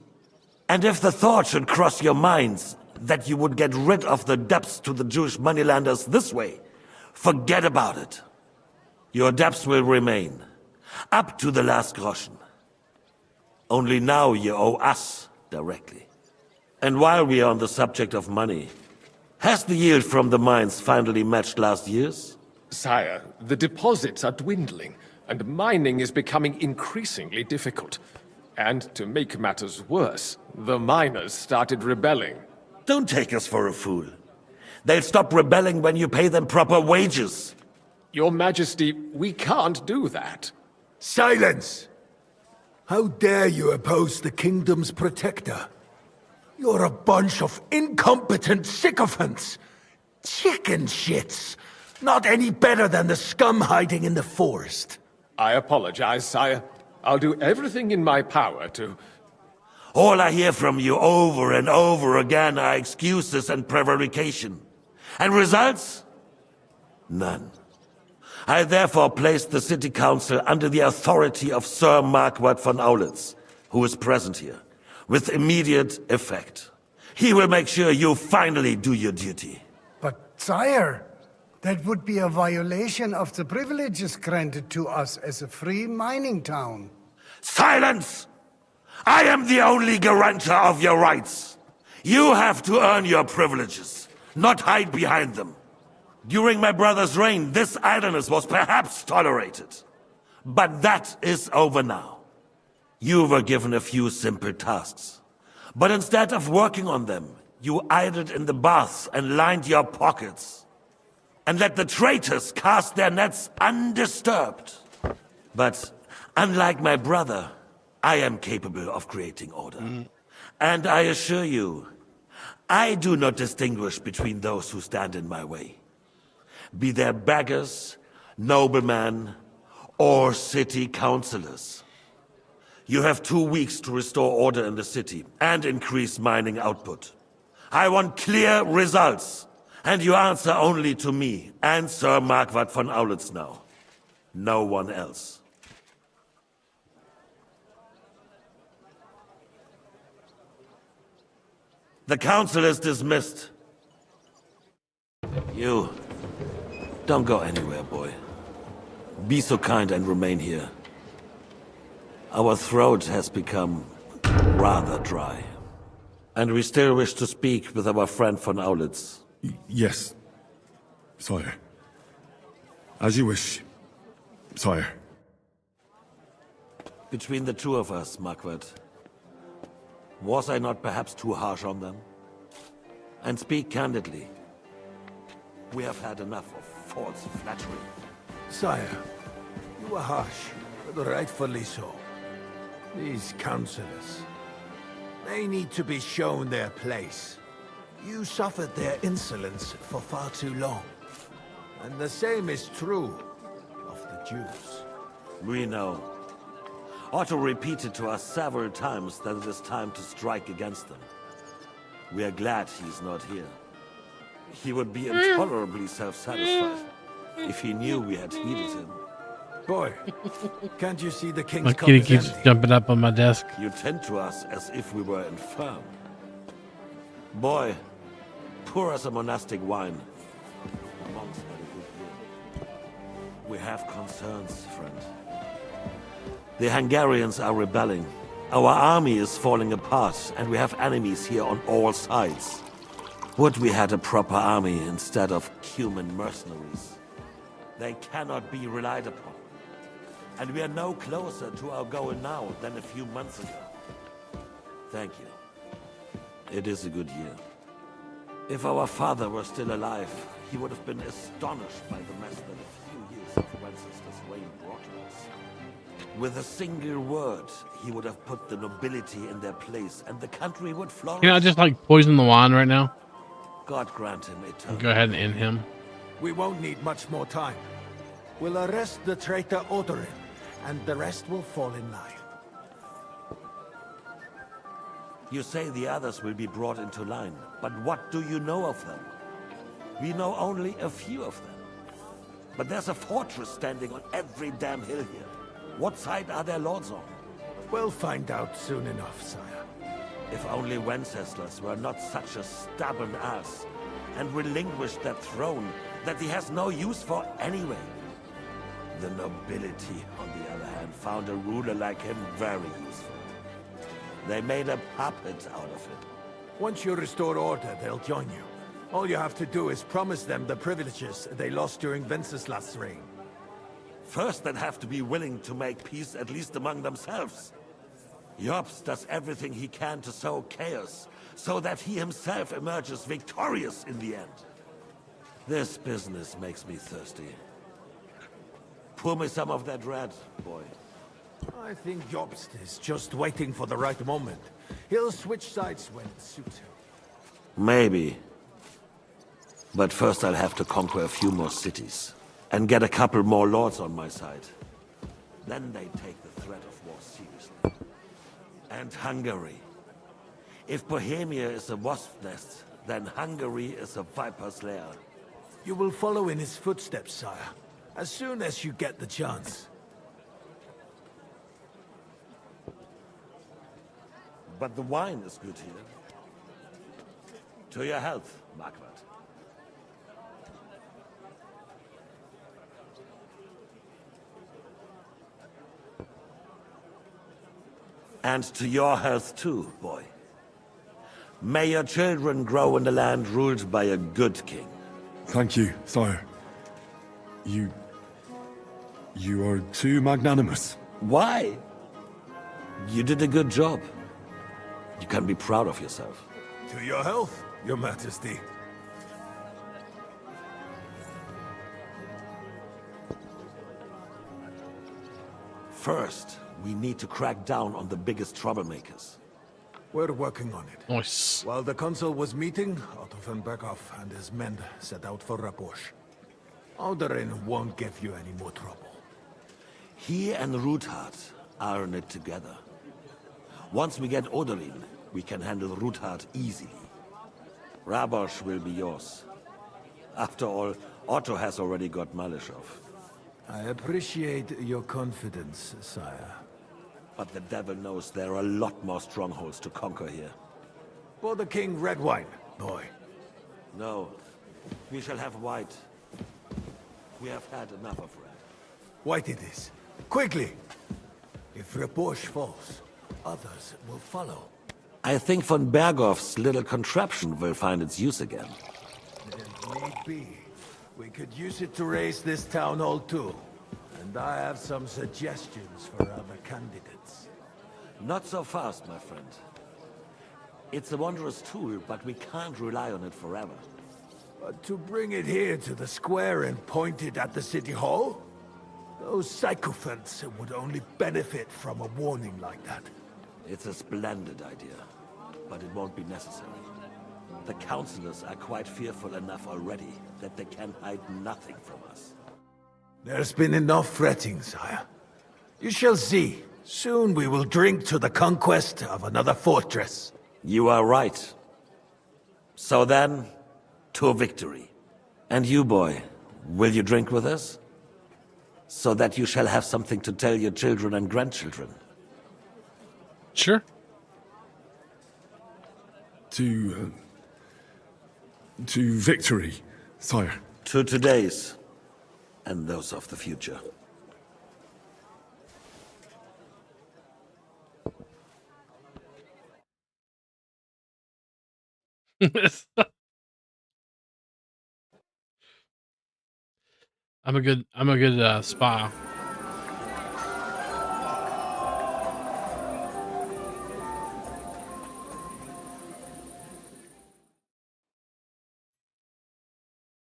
And if the thought should cross your minds that you would get rid of the debts to the Jewish moneylenders this way, forget about it. Your debts will remain, up to the last groschen. Only now you owe us directly. And while we are on the subject of money, has the yield from the mines finally matched last year's? Sire, the deposits are dwindling, and mining is becoming increasingly difficult. And to make matters worse, the miners started rebelling. Don't take us for a fool. They'll stop rebelling when you pay them proper wages. Your Majesty, we can't do that. Silence! How dare you oppose the kingdom's protector? You're a bunch of incompetent sycophants! Chicken shits! Not any better than the scum hiding in the forest. I apologize, sire. I'll do everything in my power to... All I hear from you over and over again are excuses and prevarication. And results? None. I therefore place the city council under the authority of Sir Marquardt von Aulitz, who is present here, with immediate effect. He will make sure you finally do your duty. But, sire, that would be a violation of the privileges granted to us as a free mining town. Silence! I am the only guarantor of your rights. You have to earn your privileges, not hide behind them. During my brother's reign, this idleness was perhaps tolerated. But that is over now. You were given a few simple tasks. But instead of working on them, you idled in the baths and lined your pockets. And let the traitors cast their nets undisturbed. But unlike my brother, I am capable of creating order. And I assure you, I do not distinguish between those who stand in my way. be they beggars, noblemen, or city councillors. You have 2 weeks to restore order in the city and increase mining output. I want clear results, and you answer only to me and Sir Marquardt von Aulitz now. No one else. The council is dismissed. You, don't go anywhere, boy. Be so kind and remain here. Our throat has become rather dry. And we still wish to speak with our friend von Aulitz. Yes, sire. As you wish, sire. Between the two of us, Marquardt, was I not perhaps too harsh on them? And speak candidly. We have had enough of false flattery. Sire, you are harsh, but rightfully so. These councillors, they need to be shown their place. You suffered their insolence for far too long. And the same is true of the Jews. We know. Otto repeated to us several times that it is time to strike against them. We are glad he's not here. He would be intolerably self-satisfied if he knew we had heeded him. Boy, can't you see the king's My kitty keeps jumping up on my desk. You tend to us as if we were infirm. Boy, pour us a monastic wine. Monks had a good year. We have concerns, friend. The Hungarians are rebelling. Our army is falling apart, and we have enemies here on all sides. Would we had a proper army instead of human mercenaries? They cannot be relied upon. And we are no closer to our goal now than a few months ago. Thank you. It is a good year. If our father were still alive, he would have been astonished by the mess that a few years of Wenceslas reign brought to us. With a single word, he would have put the nobility in their place, and the country would flourish. Can I just like poison the wand right now? God grant him eternal. Go ahead and end him. We won't need much more time. We'll arrest the traitor Odorin, and the rest will fall in line. You say the others will be brought into line, but what do you know of them? We know only a few of them. But there's a fortress standing on every damn hill here. What side are their lords on? We'll find out soon enough, sire. If only Wenceslas were not such a stubborn ass, and relinquished that throne that he has no use for anyway. The nobility, on the other hand, found a ruler like him very useful. They made a puppet out of him. Once you restore order, they'll join you. All you have to do is promise them the privileges they lost during Wenceslas' reign. First, they'd have to be willing to make peace at least among themselves. Jobst does everything he can to sow chaos, so that he himself emerges victorious in the end. This business makes me thirsty. Pour me some of that red, boy. I think Jobst is just waiting for the right moment. He'll switch sides when it suits him. Maybe. But first I'll have to conquer a few more cities, and get a couple more lords on my side. Then they take the threat of war seriously. And Hungary. If Bohemia is a wasp's nest, then Hungary is a viper's lair. You will follow in his footsteps, sire, as soon as you get the chance. But the wine is good here. To your health, Marquardt. And to your health too, boy. May your children grow in a land ruled by a good king. Thank you, sire. You are too magnanimous. Why? You did a good job. You can be proud of yourself. To your health, your majesty. First, we need to crack down on the biggest troublemakers. We're working on it. Nice. While the consul was meeting, Otto von Berghoff and his men set out for Raposh. Odorin won't give you any more trouble. He and Ruthard are in it together. Once we get Odorin, we can handle Ruthard easily. Rabosh will be yours. After all, Otto has already got Malishov. I appreciate your confidence, sire. But the devil knows there are a lot more strongholds to conquer here. For the king red wine, boy. No, we shall have white. We have had enough of red. White it is. Quickly! If Rabosh falls, others will follow. I think von Berghoff's little contraption will find its use again. If need be, we could use it to raise this town hall too. And I have some suggestions for other candidates. Not so fast, my friend. It's a wondrous tool, but we can't rely on it forever. But to bring it here to the square and point it at the city hall? Those sycophants would only benefit from a warning like that. It's a splendid idea, but it won't be necessary. The councillors are quite fearful enough already that they can hide nothing from us. There's been enough fretting, sire. You shall see. Soon we will drink to the conquest of another fortress. You are right. So then, to victory. And you, boy, will you drink with us? So that you shall have something to tell your children and grandchildren. Sure. To victory, sire. To today's, and those of the future. I'm a good spy.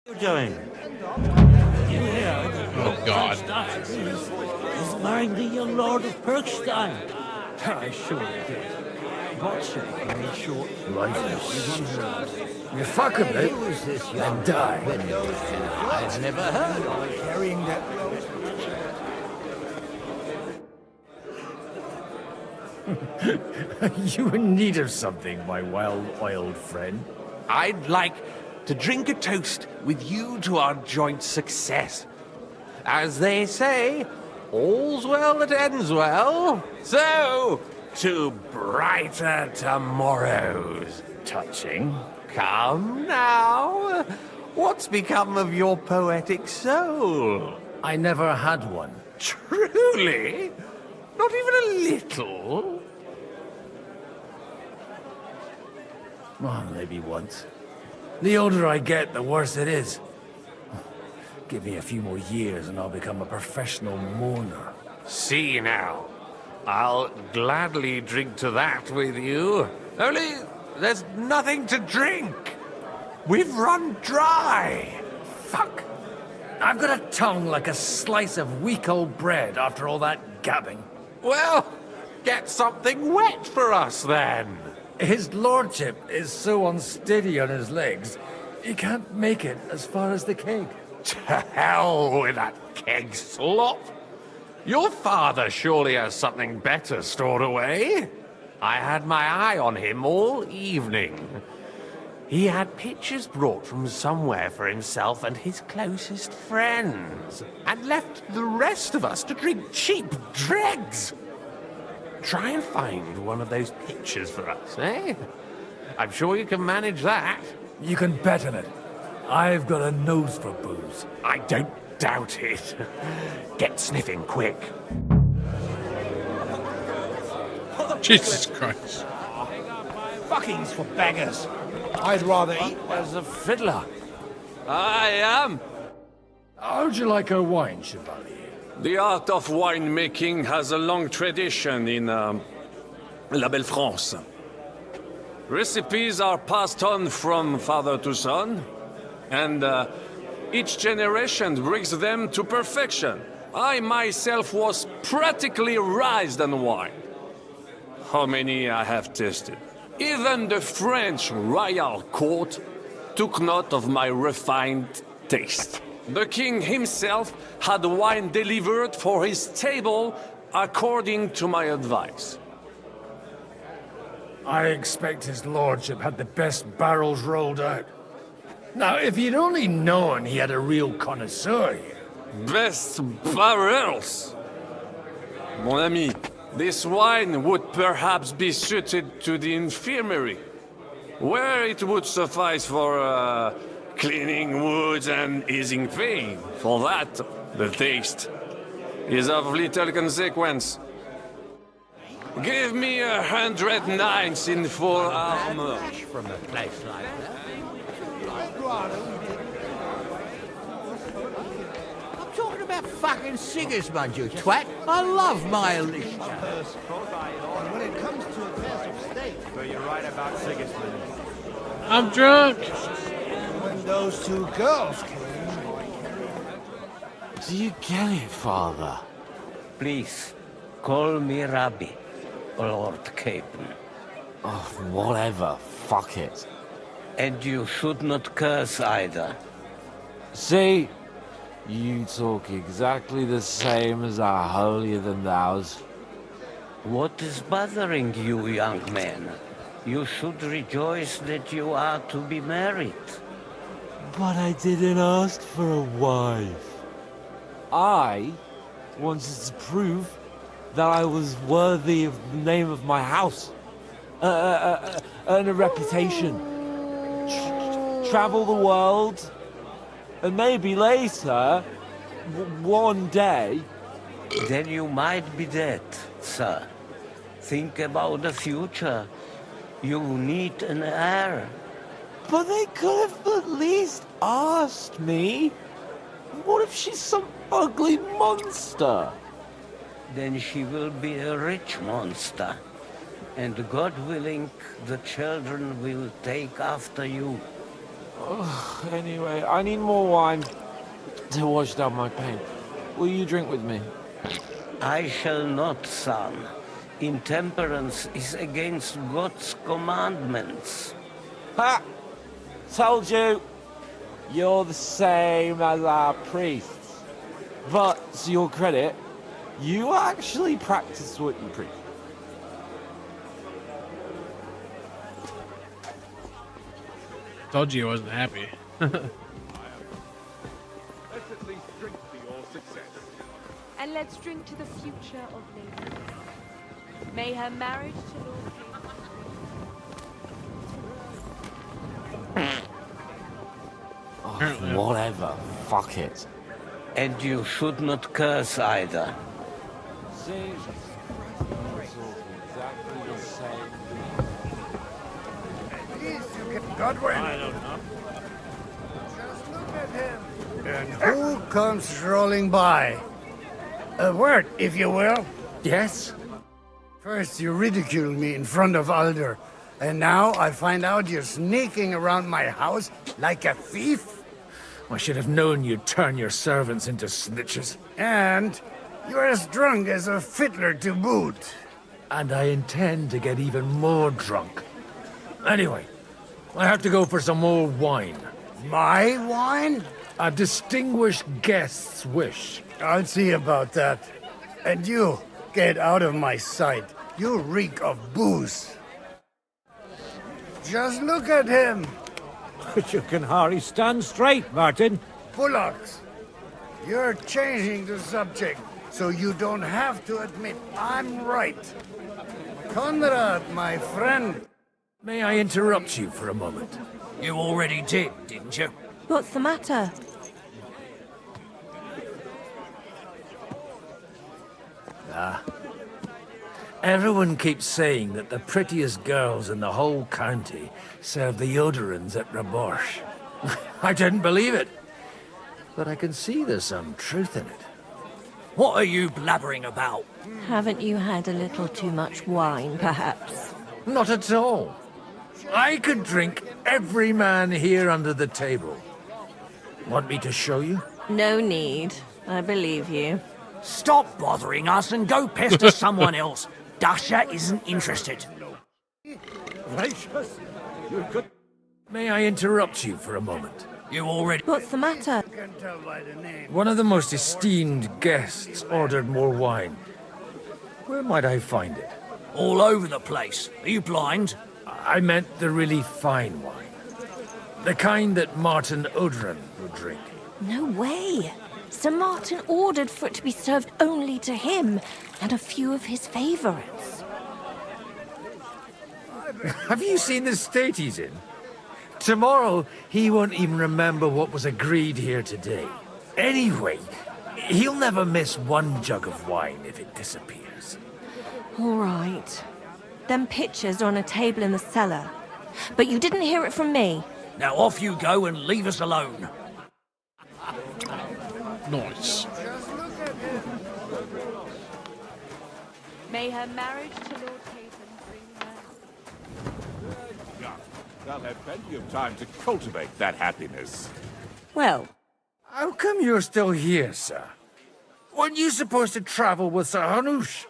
What are you doing? Oh God. He's marrying the young Lord of Perkstein. I surely did. What should I make short? Lifeless. You fuck a bit and die. I've never heard of it. Carrying that. You in need of something, my well-oiled friend? I'd like to drink a toast with you to our joint success. As they say, all's well that ends well. So, to brighter tomorrows. Touching. Come now. What's become of your poetic soul? I never had one. Truly? Not even a little? Well, maybe once. The older I get, the worse it is. Give me a few more years and I'll become a professional mourner. See now. I'll gladly drink to that with you. Only, there's nothing to drink. We've run dry. Fuck. I've got a tongue like a slice of weak old bread after all that gabbing. Well, get something wet for us then. His lordship is so unsteady on his legs, he can't make it as far as the keg. To hell with that keg slop. Your father surely has something better stored away. I had my eye on him all evening. He had pictures brought from somewhere for himself and his closest friends, and left the rest of us to drink cheap dregs. Try and find one of those pictures for us, eh? I'm sure you can manage that. You can bet on it. I've got a nose for booze. I don't doubt it. Get sniffing quick. Jesus Christ. Fuckings for beggars. I'd rather eat as a fiddler. I am. How'd you like a wine, Chevalier? The art of winemaking has a long tradition in La Belle France. Recipes are passed on from father to son, and each generation brings them to perfection. I myself was practically raised on wine. How many I have tasted. Even the French royal court took note of my refined taste. The king himself had wine delivered for his table according to my advice. I expect his lordship had the best barrels rolled out. Now, if you'd only known he had a real connoisseur here. Best barrels! Mon ami, this wine would perhaps be suited to the infirmary, where it would suffice for cleaning wounds and easing pain. For that, the taste is of little consequence. Give me 100 knights in full armor. From a place like that. I'm talking about fucking Sigismund, you twat. I love my Alicia. When it comes to affairs of state. So you're right about Sigismund. I'm drunk. When those two girls came. Do you get it, Father? Please, call me Rabbi, Lord Capon. Oh, whatever. Fuck it. And you should not curse either. See? You talk exactly the same as our holier-than-thous. What is bothering you, young man? You should rejoice that you are to be married. But I didn't ask for a wife. I wanted to prove that I was worthy of the name of my house. Earn a reputation. Travel the world. And maybe later, one day... Then you might be dead, sir. Think about the future. You need an heir. But they could have at least asked me. What if she's some ugly monster? Then she will be a rich monster. And God willing, the children will take after you. Anyway, I need more wine to wash down my pain. Will you drink with me? I shall not, son. Intemperance is against God's commandments. Ha! Told you! You're the same as our priests. But, to your credit, you actually practice what you preach. Told you I wasn't happy. Let's at least drink to your success. And let's drink to the future of Lady. May her marriage to Lord Oh, whatever. Fuck it. And you should not curse either. See? Exactly the same. Godwin. I don't know. Just look at him. And who comes rolling by? A word, if you will. Yes? First you ridiculed me in front of Alder, and now I find out you're sneaking around my house like a thief? I should have known you'd turn your servants into snitches. And you're as drunk as a fiddler to boot. And I intend to get even more drunk. Anyway, I have to go for some more wine. My wine? A distinguished guest's wish. I'll see about that. And you, get out of my sight. You reek of booze. Just look at him. But you can hardly stand straight, Martin. Bullocks, you're changing the subject, so you don't have to admit I'm right. Conrad, my friend. May I interrupt you for a moment? You already did, didn't you? What's the matter? Everyone keeps saying that the prettiest girls in the whole county serve the Yoderans at Raborsh. I didn't believe it. But I can see there's some truth in it. What are you blabbering about? Haven't you had a little too much wine, perhaps? Not at all. I could drink every man here under the table. Want me to show you? No need. I believe you. Stop bothering us and go pester someone else. Dasha isn't interested. Gracious, you could... May I interrupt you for a moment? You already... What's the matter? can tell by the name. One of the most esteemed guests ordered more wine. Where might I find it? All over the place. Are you blind? I meant the really fine wine. The kind that Martin Udren would drink. No way. Sir Martin ordered for it to be served only to him and a few of his favorites. Have you seen the state he's in? Tomorrow, he won't even remember what was agreed here today. Anyway, he'll never miss one jug of wine if it disappears. All right. Them pictures are on a table in the cellar. But you didn't hear it from me. Now off you go and leave us alone. Nice. May her marriage to Lord Caton bring her... They'll have plenty of time to cultivate that happiness. Well, how come you're still here, sir? Weren't you supposed to travel with Sir Hanush?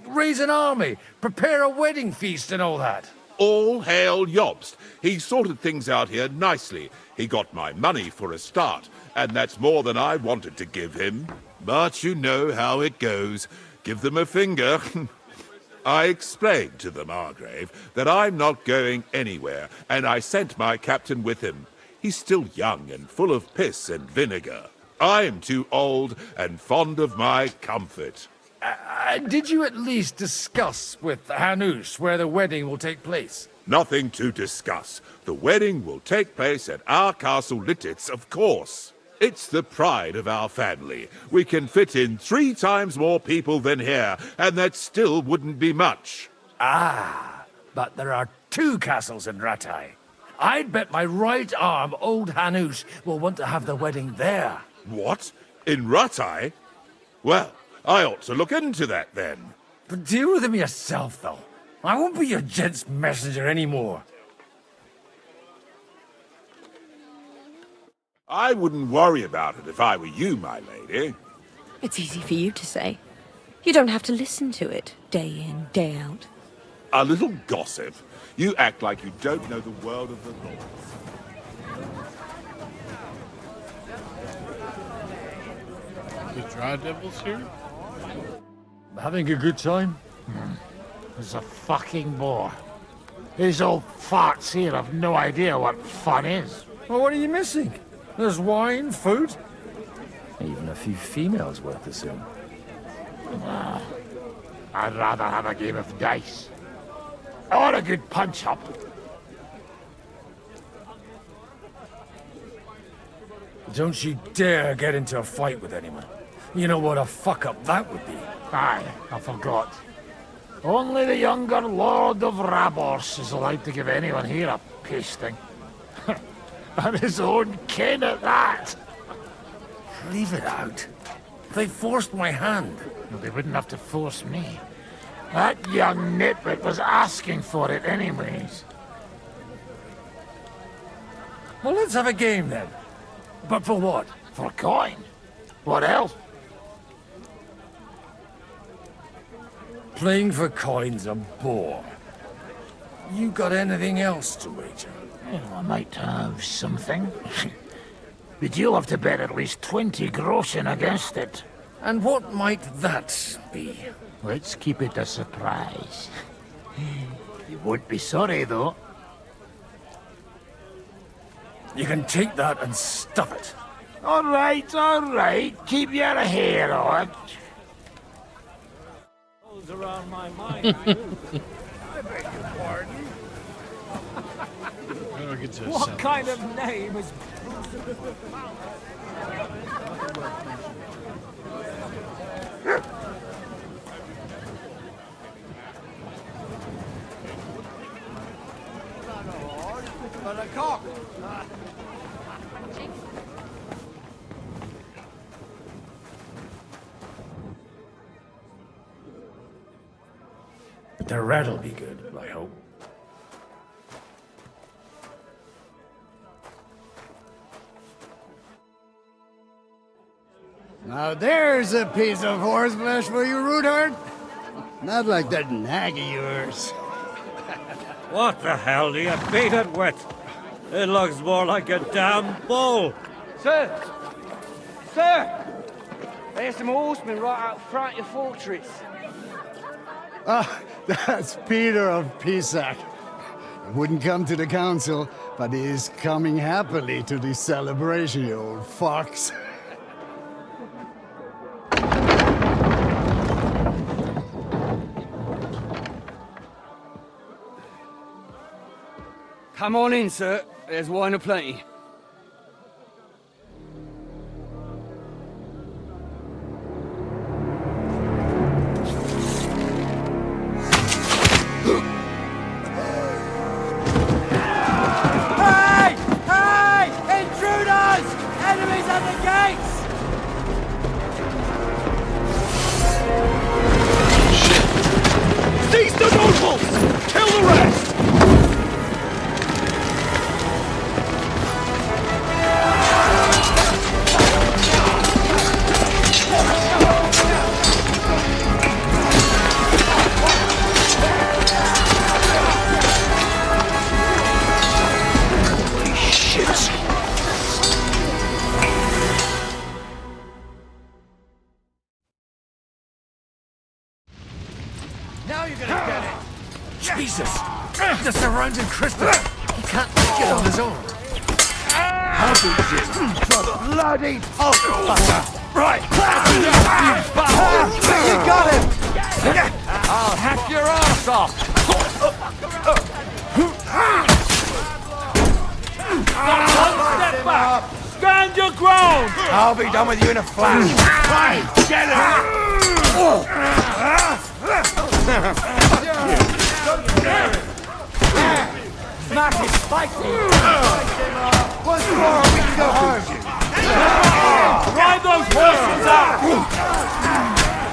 Raise an army, prepare a wedding feast and all that? All hail Jobst. He sorted things out here nicely. He got my money for a start, and that's more than I wanted to give him. But you know how it goes. Give them a finger. I explained to the Margrave that I'm not going anywhere, and I sent my captain with him. He's still young and full of piss and vinegar. I'm too old and fond of my comfort. Did you at least discuss with Hanush where the wedding will take place? Nothing to discuss. The wedding will take place at our castle Littitz, of course. It's the pride of our family. We can fit in 3 times more people than here, and that still wouldn't be much. Ah, but there are 2 castles in Rattay. I'd bet my right arm old Hanush will want to have the wedding there. What? In Rattay? Well, I ought to look into that then. But deal with him yourself, though. I won't be your gent's messenger anymore. I wouldn't worry about it if I were you, my lady. It's easy for you to say. You don't have to listen to it, day in, day out. A little gossip. You act like you don't know the world of the lords. The Dry Devils here? Having a good time? He's a fucking bore. These old farts here have no idea what fun is. Well, what are you missing? There's wine, food, even a few females worth the same. I'd rather have a game of dice. Or a good punch-up. Don't you dare get into a fight with anyone. You know what a fuck-up that would be. Aye, I forgot. Only the younger Lord of Rabors is allowed to give anyone here a pasting. And his own kin at that. Leave it out. They forced my hand. Well, they wouldn't have to force me. That young nitwit was asking for it anyways. Well, let's have a game then. But for what? For coin. What else? Playing for coin's a bore. You got anything else to wager? Well, I might have something. But you'll have to bet at least 20 groschen against it. And what might that be? Let's keep it a surprise. You won't be sorry, though. You can take that and stuff it. All right. Keep your hair on. Around my mind. I beg your pardon. What kind of name is... But a cock. The rat'll be good, I hope. Now there's a piece of horseflesh for you, Rootard. Not like that nag of yours. What the hell do you beat it with? It looks more like a damn bull. Sir, Sir! There's some horsemen right out front of your fortress. Ah, that's Peter of Pisac. He wouldn't come to the council, but he is coming happily to the celebration, you old fox. Come on in, sir. There's wine aplenty. Hey! Hey! Intruders! Enemies at the gates! Seize the nobles! Kill the rest! Now you're gonna get it! Jesus! The surrounding crystal! He can't take it on his own! How big is it? Bloody fucker! Right! You got him! I'll hack your ass off! Step back! Stand your ground! I'll be done with you in a flash. Right! Get him! Smack him! Spicy! Once more, we can go home. Ride those horses out!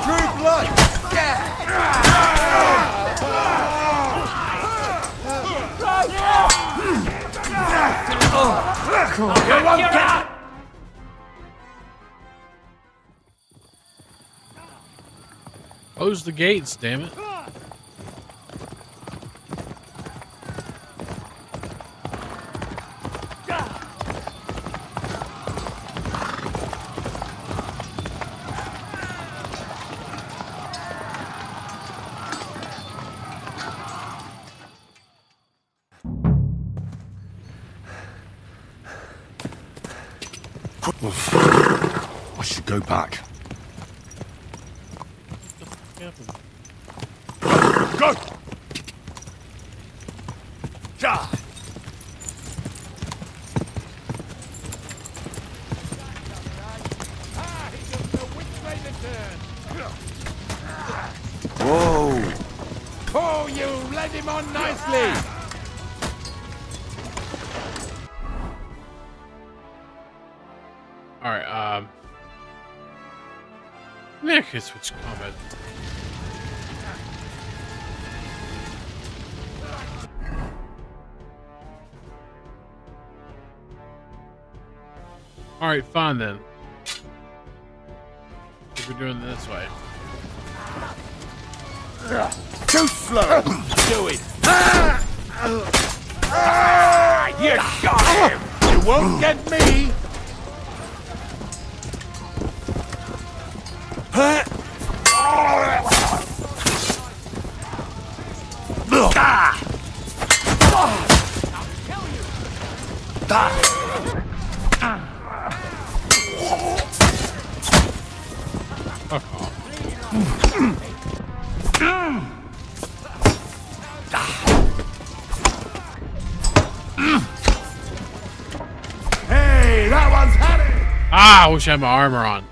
True blood! You won't get... Close the gates, damn it. I should go back. Go! Ja! Whoa! Oh, you led him on nicely! Alright, yeah, I can switch combat. Alright, fine then. We're doing it this way. Too slow! Do it! You got him! You won't get me! Hey, that one's had it! Ah, I wish I had my armor on.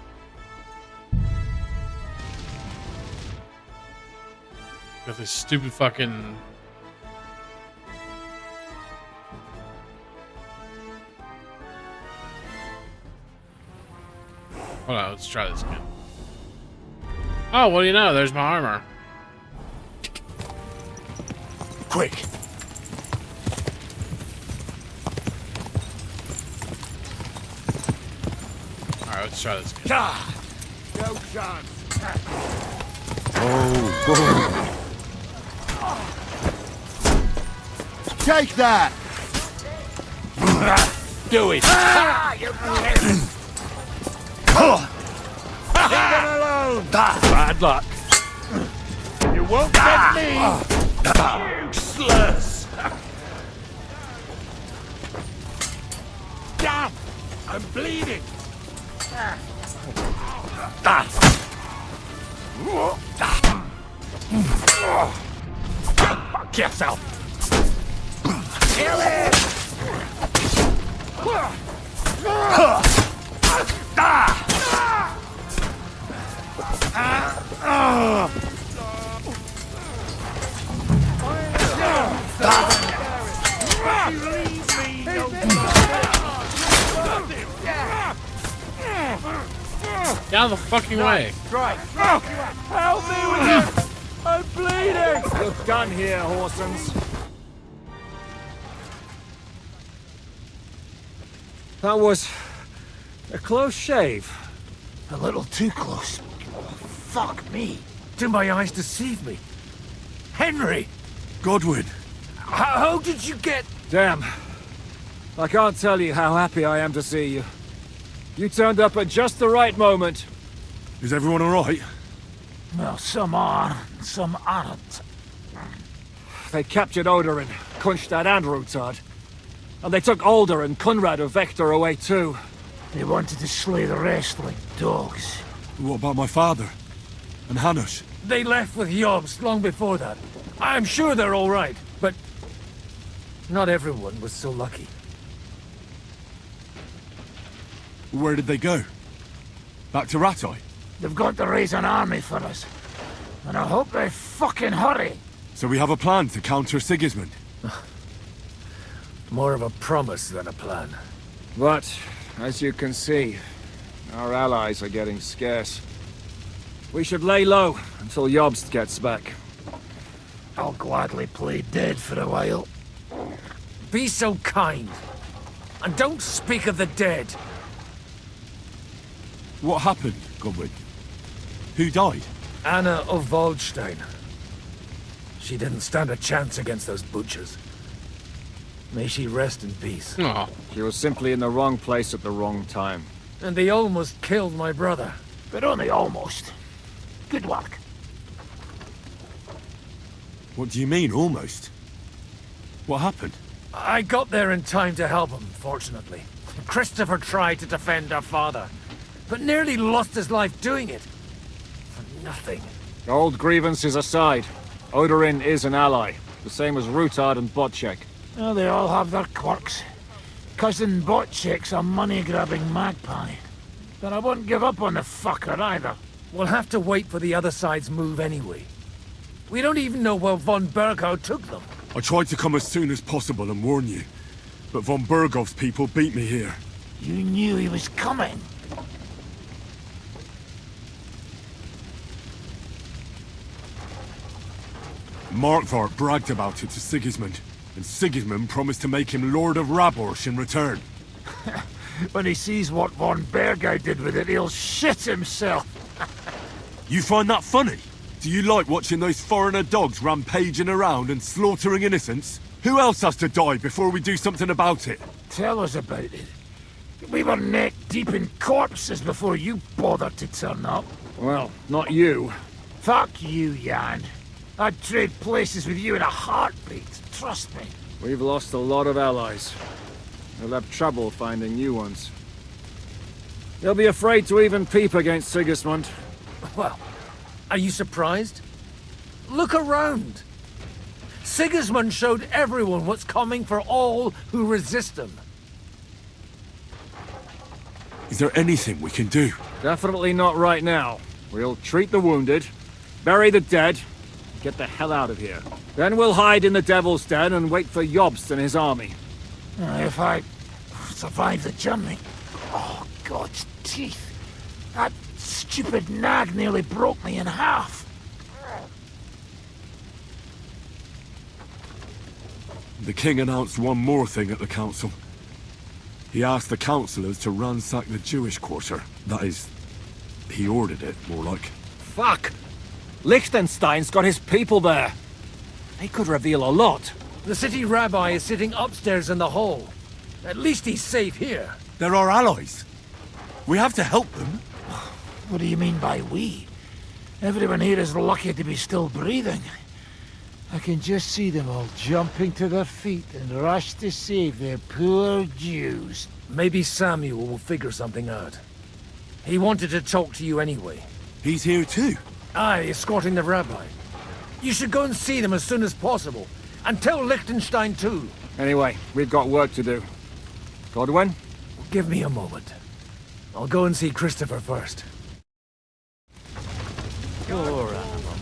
Got this stupid fucking... Hold on, let's try this again. Oh, what do you know? There's my armor. Quick! Alright, let's try this again. No chance! Oh, Take that! Do it! them alone! Bad luck. You won't get me! Useless! Damn! I'm bleeding! Fuck yourself! Kill it! Get out of the fucking way. Right. Help me with this! I'm bleeding! You're done here, Horsens. That was a close shave. A little too close. Fuck me. Do my eyes deceive me? Henry! Godwin! How did you get... Damn. I can't tell you how happy I am to see you. You turned up at just the right moment. Is everyone alright? Well, some are, some aren't. They captured Odorin, Kunstad and Rutard. And they took Alder and Conrad of Vector away too. They wanted to slay the rest like dogs. What about my father? And Hanush? They left with Jobst long before that. I'm sure they're all right, but not everyone was so lucky. Where did they go? Back to Rattay? They've got to raise an army for us. And I hope they fucking hurry. So we have a plan to counter Sigismund? More of a promise than a plan. But, as you can see, our allies are getting scarce. We should lay low until Jobst gets back. I'll gladly play dead for a while. Be so kind. And don't speak of the dead. What happened, Godwin? Who died? Anna of Waldstein. She didn't stand a chance against those butchers. May she rest in peace. Aww. She was simply in the wrong place at the wrong time. And they almost killed my brother. But only almost. Good work. What do you mean, almost? What happened? I got there in time to help him, fortunately. Christopher tried to defend our father, but nearly lost his life doing it. For nothing. Old grievances aside, Odorin is an ally, the same as Rutard and Botchek. Oh, they all have their quirks. Cousin Botchek's a money-grabbing magpie. But I won't give up on the fucker either. We'll have to wait for the other side's move anyway. We don't even know where von Berghow took them. I tried to come as soon as possible and warn you, but von Bergov's people beat me here. You knew he was coming. Markvart bragged about it to Sigismund, and Sigismund promised to make him Lord of Raborsh in return. When he sees what von Berghow did with it, he'll shit himself. You find that funny? Do you like watching those foreigner dogs rampaging around and slaughtering innocents? Who else has to die before we do something about it? Tell us about it. We were neck deep in corpses before you bothered to turn up. Well, not you. Fuck you, Jan. I'd trade places with you in a heartbeat, trust me. We've lost a lot of allies. We'll have trouble finding new ones. They'll be afraid to even peep against Sigismund. Well, are you surprised? Look around. Sigismund showed everyone what's coming for all who resist him. Is there anything we can do? Definitely not right now. We'll treat the wounded, bury the dead, get the hell out of here. Then we'll hide in the Devil's Den and wait for Jobst and his army. If I survive the journey... Oh, God's teeth. That stupid nag nearly broke me in half. The king announced one more thing at the council. He asked the councillors to ransack the Jewish quarter. That is, he ordered it, more like. Fuck! Liechtenstein's got his people there. They could reveal a lot. The city rabbi is sitting upstairs in the hall. At least he's safe here. They're our allies. We have to help them. What do you mean by we? Everyone here is lucky to be still breathing. I can just see them all jumping to their feet and rush to save their poor Jews. Maybe Samuel will figure something out. He wanted to talk to you anyway. He's here too? Aye, escorting the rabbi. You should go and see them as soon as possible. And tell Liechtenstein too. Anyway, we've got work to do. Godwin? Give me a moment. I'll go and see Christopher first. Poor animal.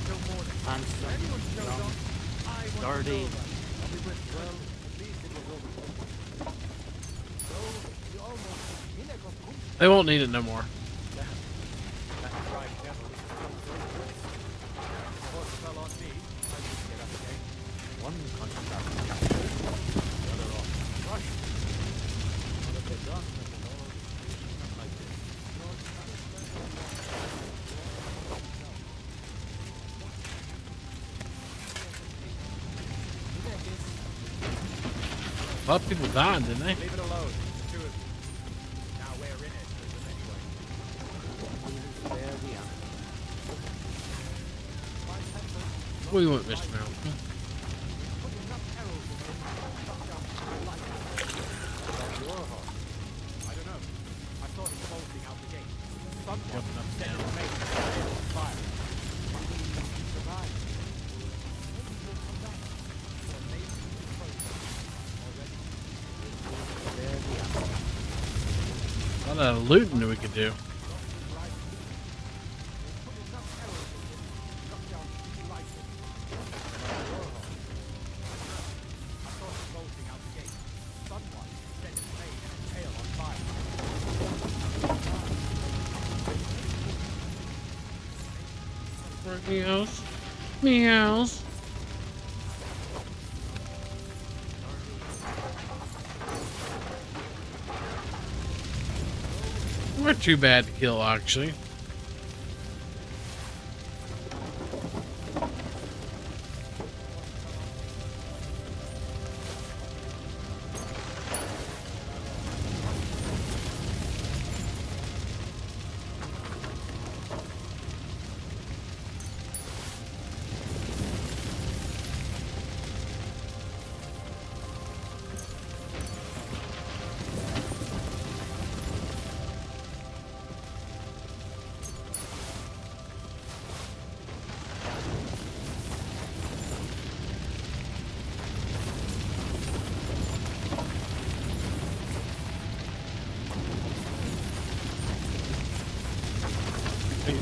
Handsome, young, sturdy. They won't need it no more. A lot of people died, didn't they? Leave it alone. The two of you. Now we're in it with them anyway. We went, Mr. Merrill. I don't know. I saw him bolting out the gate. Someone set his mate on fire. He survived. A lot of looting that we could do. Meows. Meows. We're too bad to kill, actually.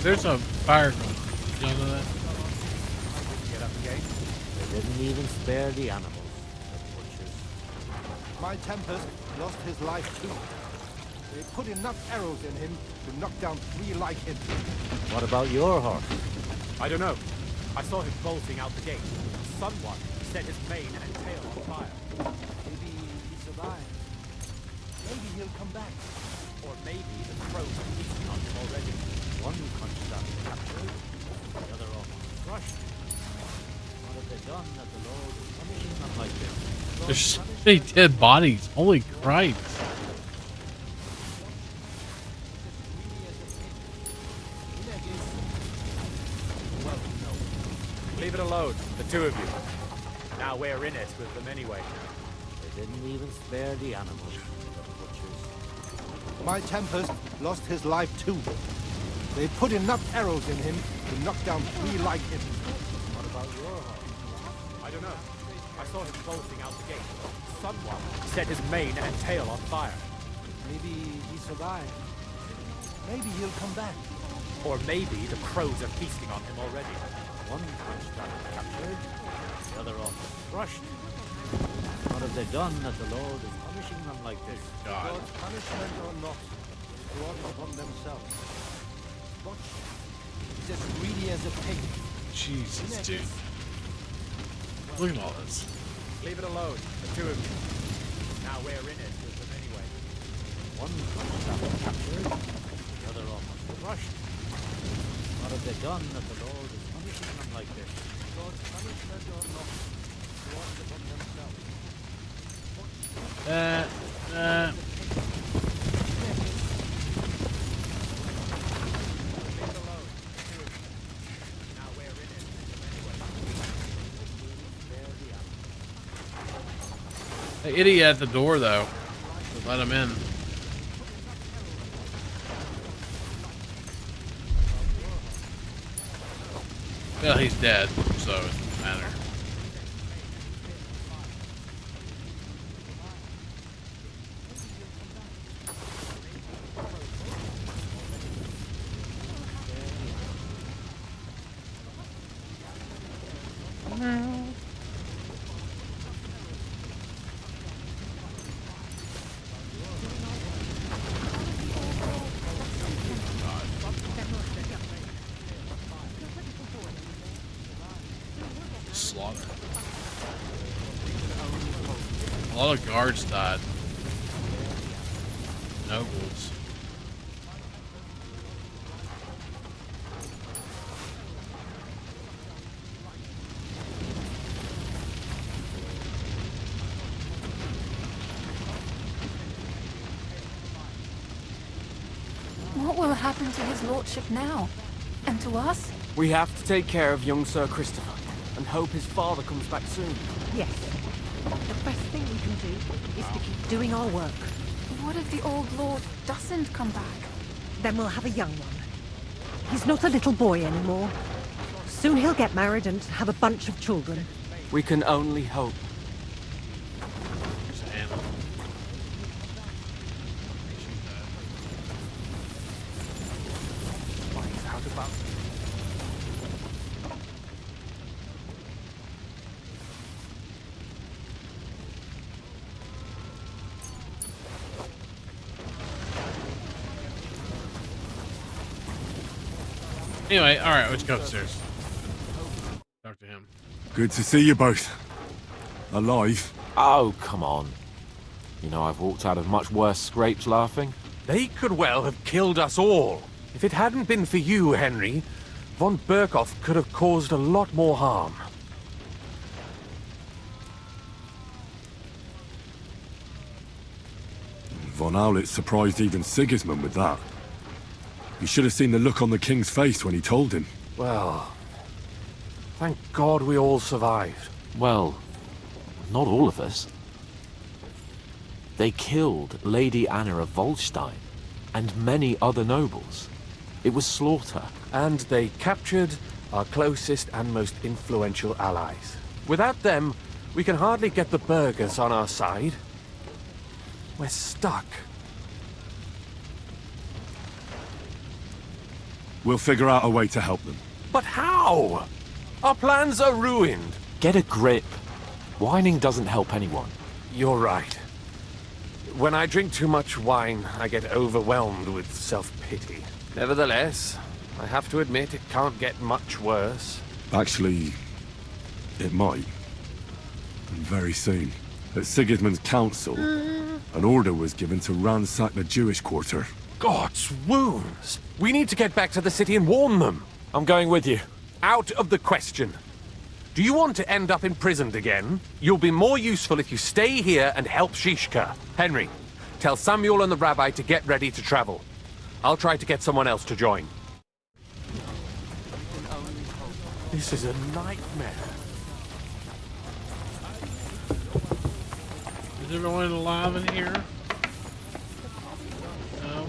There's a fire going on. Y'all know that? Get up the gate. They didn't even spare the animals. The butchers. My Tempest lost his life too. They put enough arrows in him to knock down 3 like him. What about your horse? I don't know. I saw him bolting out the gate. Someone set his mane and tail on fire. Maybe he survived. Maybe he'll come back. Or maybe the crows are feasting on him already. One constant captured, the other almost crushed. What have they done that the Lord is punishing them like this? There's so many dead bodies. Holy Christ. Well, no. Leave it alone, the two of you. Now we're in it with them anyway. They didn't even spare the animals. The butchers. My Tempest lost his life too. They put enough arrows in him to knock down 3 like him. What about your horse? I don't know. I saw him bolting out the gate. Someone set his mane and tail on fire. Maybe he survived. Maybe he'll come back. Or maybe the crows are feasting on him already. One constant captured, the other almost crushed. What have they done that the Lord is punishing them like this? God's punishment or not, they brought upon themselves. He's as greedy as a pig. Jesus, dude. Look at all this. Leave it alone, the two of you. Now we're in it with them anyway. One constant captured, the other almost crushed. What have they done that the Lord is punishing them like this? God's punishment or not, brought upon themselves. idiot at the door, though. So let him in. Well, he's dead, so it doesn't matter. Slaughter. A lot of guards died. Nobles. What will happen to his lordship now? And to us? We have to take care of young Sir Christopher and hope his father comes back soon. Yes. The best thing we can do is to keep doing our work. What if the old lord doesn't come back? Then we'll have a young one. He's not a little boy anymore. Soon he'll get married and have a bunch of children. We can only hope. Anyway, alright, let's go upstairs. Talk to him. Good to see you both. Alive. Oh, come on. You know, I've walked out of much worse scrapes laughing. They could well have killed us all. If it hadn't been for you, Henry, von Berkhoff could have caused a lot more harm. Von Owlet surprised even Sigismund with that. You should have seen the look on the king's face when he told him. Well, thank God we all survived. Well, not all of us. They killed Lady Anna of Volstein and many other nobles. It was slaughter. And they captured our closest and most influential allies. Without them, we can hardly get the burghers on our side. We're stuck. We'll figure out a way to help them. But how? Our plans are ruined. Get a grip. Whining doesn't help anyone. You're right. When I drink too much wine, I get overwhelmed with self-pity. Nevertheless, I have to admit it can't get much worse. Actually, it might. And very soon. At Sigismund's council, an order was given to ransack the Jewish quarter. God's wounds! We need to get back to the city and warn them. I'm going with you. Out of the question. Do you want to end up imprisoned again? You'll be more useful if you stay here and help Shishka. Henry, tell Samuel and the rabbi to get ready to travel. I'll try to get someone else to join. This is a nightmare. Is everyone alive in here? No.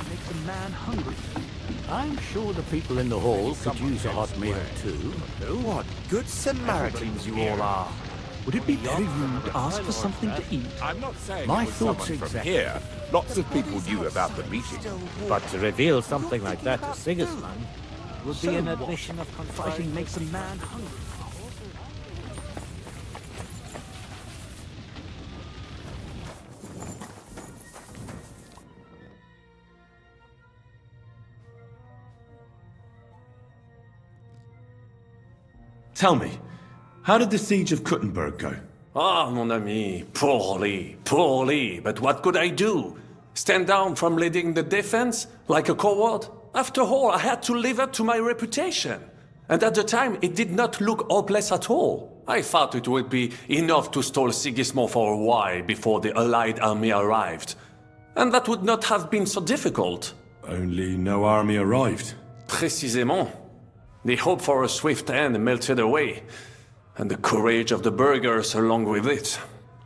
Makes a man hungry. I'm sure the people in the hall could use a hot meal too. What good Samaritans you all are. Would it be very rude to ask for something to eat? I'm not saying My it was thoughts someone from exactly. here. Lots of people knew about the meeting. But to reveal something like that to Sigismund would be an admission of fighting makes a man hungry. Tell me, how did the siege of Kuttenberg go? Ah, mon ami, poorly, poorly. But what could I do? Stand down from leading the defense like a coward? After all, I had to live up to my reputation. And at the time, it did not look hopeless at all. I thought it would be enough to stall Sigismund for a while before the Allied army arrived. And that would not have been so difficult. Only no army arrived. Précisément. The hope for a swift end melted away, and the courage of the burghers along with it.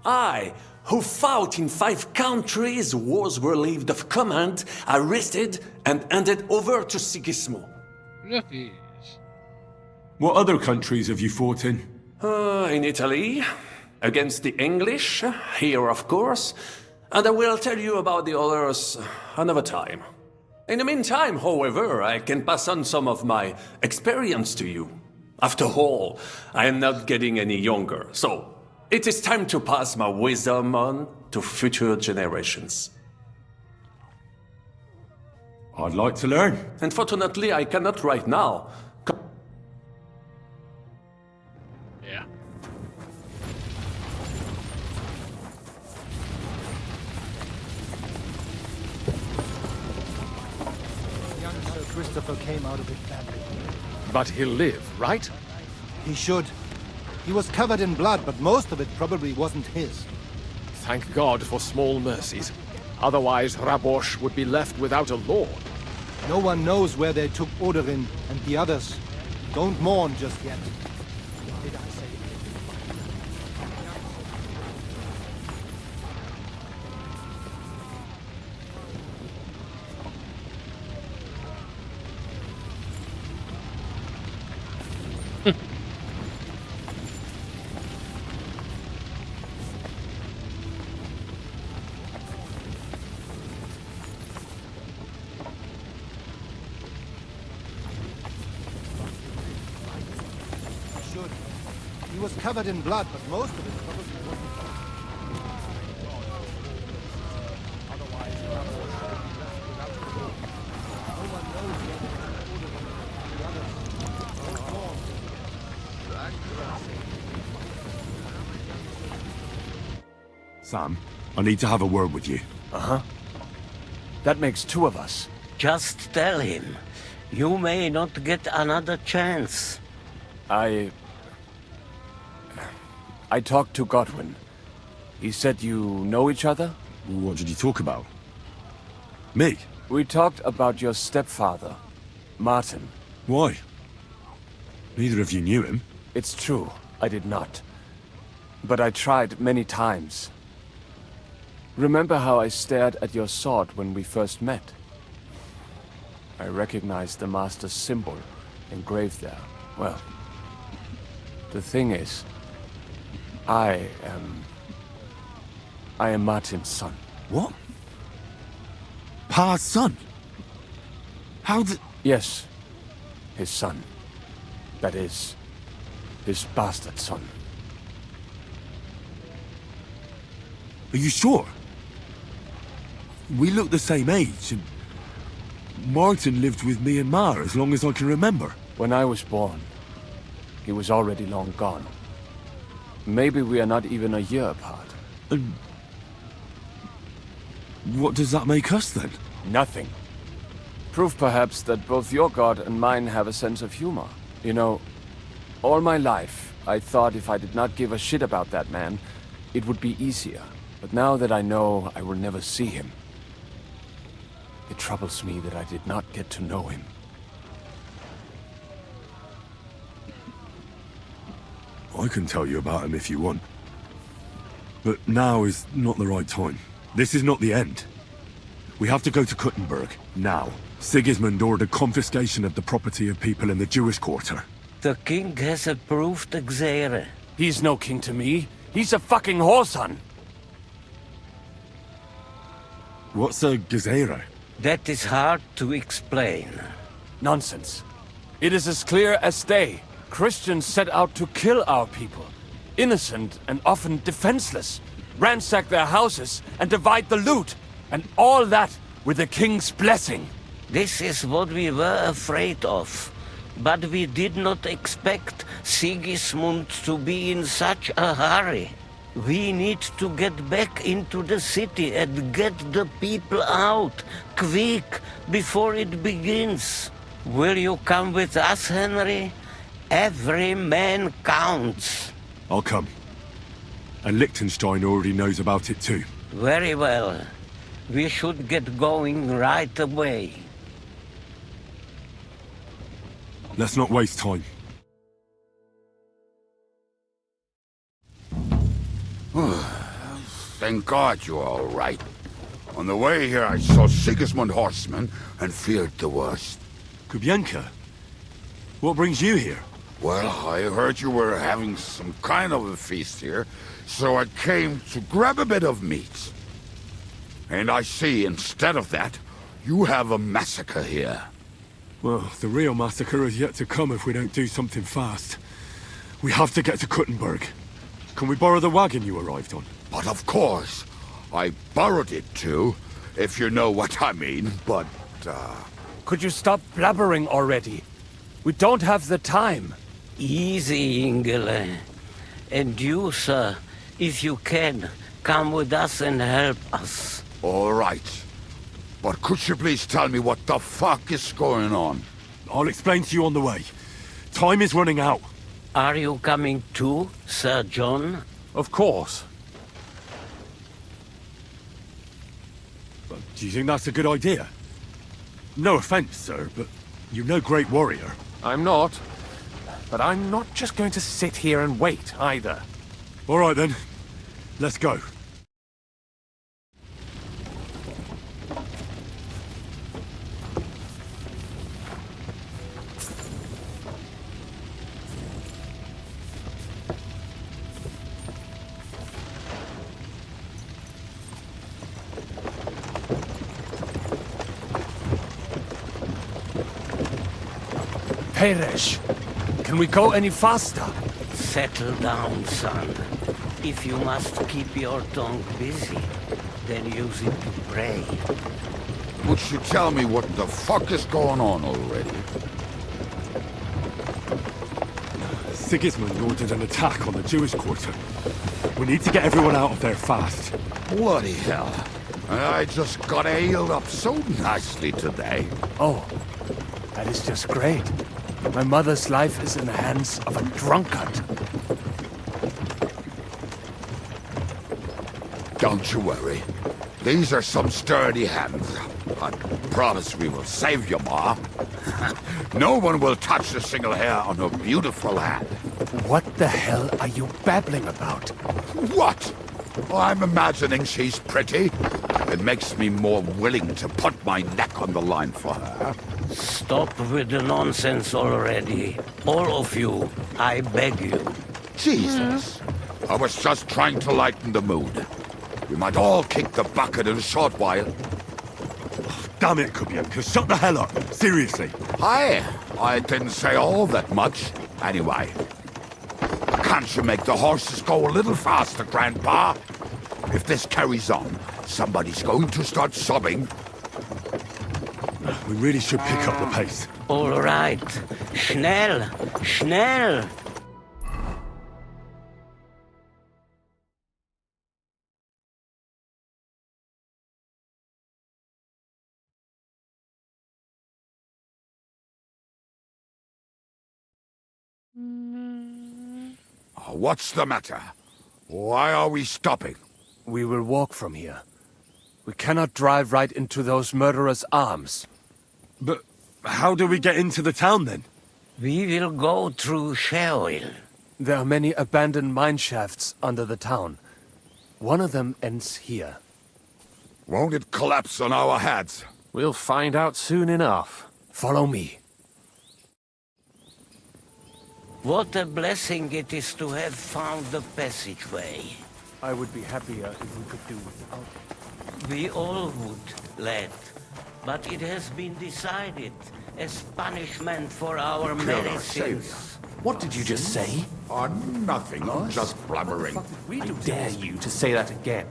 I, who fought in 5 countries, was relieved of command, arrested, and handed over to Sigismund. What other countries have you fought in? In Italy, against the English, here of course, and I will tell you about the others another time. In the meantime, however, I can pass on some of my experience to you. After all, I am not getting any younger, so it is time to pass my wisdom on to future generations. I'd like to learn. Unfortunately, I cannot right now. Yeah. Young Sir Christopher came out of it badly. But he'll live, right? He should. He was covered in blood, but most of it probably wasn't his. Thank God for small mercies. Otherwise, Rabosh would be left without a lord. No one knows where they took Oderin and the others. Don't mourn just yet. What did I say? He was covered in blood, but most of it probably wasn't. Otherwise, Rabosh would be left without a lord. No one knows where they took Oderin and the others. Don't mourn. Sam, I need to have a word with you. Uh-huh. That makes 2 of us. Just tell him. You may not get another chance. I talked to Godwin. He said you know each other? What did you talk about? Me? We talked about your stepfather, Martin. Why? Neither of you knew him. It's true, I did not. But I tried many times. Remember how I stared at your sword when we first met? I recognized the Master's symbol engraved there. Well, the thing is, I am Martin's son. What? Pa's son? How did... Yes, his son. That is, his bastard son. Are you sure? We look the same age, and Martin lived with me and Ma as long as I can remember. When I was born, he was already long gone. Maybe we are not even a year apart. And what does that make us then? Nothing. Proof perhaps that both your god and mine have a sense of humor. You know, all my life, I thought if I did not give a shit about that man, it would be easier. But now that I know I will never see him, it troubles me that I did not get to know him. I can tell you about him if you want. But now is not the right time. This is not the end. We have to go to Kuttenberg, now. Sigismund ordered confiscation of the property of people in the Jewish quarter. The king has approved Xere. He's no king to me. He's a fucking whoreson. What's a Gezerah? That is hard to explain. Nonsense. It is as clear as day. Christians set out to kill our people. Innocent and often defenseless. Ransack their houses and divide the loot. And all that with the king's blessing. This is what we were afraid of. But we did not expect Sigismund to be in such a hurry. We need to get back into the city and get the people out, quick, before it begins. Will you come with us, Henry? Every man counts. I'll come. And Liechtenstein already knows about it too. Very well. We should get going right away. Let's not waste time. Thank God you're all right. On the way here, I saw Sigismund horsemen and feared the worst. Kubienka? What brings you here? Well, I heard you were having some kind of a feast here, so I came to grab a bit of meat. And I see, instead of that, you have a massacre here. Well, the real massacre is yet to come if we don't do something fast. We have to get to Kuttenberg. Can we borrow the wagon you arrived on? But of course. I borrowed it too, if you know what I mean, but, Could you stop blabbering already? We don't have the time. Easy, Ingele. And you, sir, if you can, come with us and help us. All right. But could you please tell me what the fuck is going on? I'll explain to you on the way. Time is running out. Are you coming too, Sir John? Of course. Do you think that's a good idea? No offense, sir, but you're no great warrior. I'm not. But I'm not just going to sit here and wait, either. All right, then. Let's go. Peresh, can we go any faster? Settle down, son. If you must keep your tongue busy, then use it to pray. Would you tell me what the fuck is going on already? Sigismund ordered an attack on the Jewish quarter. We need to get everyone out of there fast. Bloody hell. I just got healed up so nicely today. Oh, that is just great. My mother's life is in the hands of a drunkard. Don't you worry. These are some sturdy hands. I promise we will save you, Ma. No one will touch a single hair on her beautiful head. What the hell are you babbling about? What? I'm imagining she's pretty. It makes me more willing to put my neck on the line for her. Stop with the nonsense already. All of you, I beg you. Jesus. I was just trying to lighten the mood. We might all kick the bucket in a short while. Damn it, Kubienka, shut the hell up. Seriously. Hi. I didn't say all that much. Anyway. Can't you make the horses go a little faster, Grandpa? If this carries on, somebody's going to start sobbing. We really should pick up the pace. All right. Schnell! Schnell! What's the matter? Why are we stopping? We will walk from here. We cannot drive right into those murderers' arms. But how do we get into the town, then? We will go through Sheol. There are many abandoned mine shafts under the town. One of them ends here. Won't it collapse on our heads? We'll find out soon enough. Follow me. What a blessing it is to have found the passageway. I would be happier if we could do without it. We all would, lad. But it has been decided as punishment for our medicines. What did you just say? Nothing. Just blabbering. I dare you to say that again.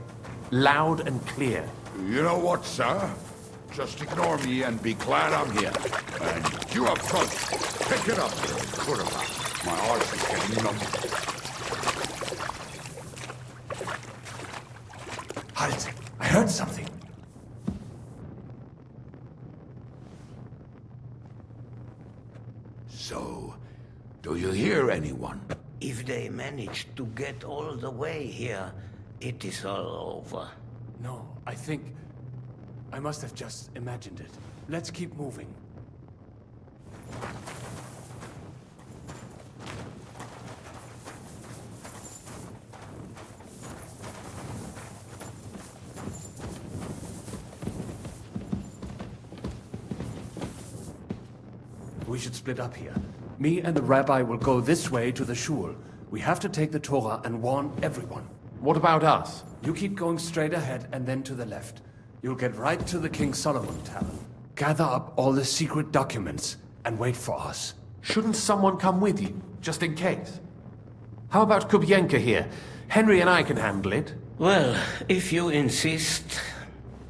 Loud and clear. You know what, sir? Just ignore me and be glad I'm here. And you up front, pick it up, Kuttenberg. My arse is getting numb. Halt! I heard something. So, do you hear anyone? If they manage to get all the way here, it is all over. No, I think... I must have just imagined it. Let's keep moving. We should split up here. Me and the rabbi will go this way to the shul. We have to take the Torah and warn everyone. What about us? You keep going straight ahead and then to the left. You'll get right to the King Solomon Tavern. Gather up all the secret documents and wait for us. Shouldn't someone come with you, just in case? How about Kubyenka here? Henry and I can handle it. Well, if you insist.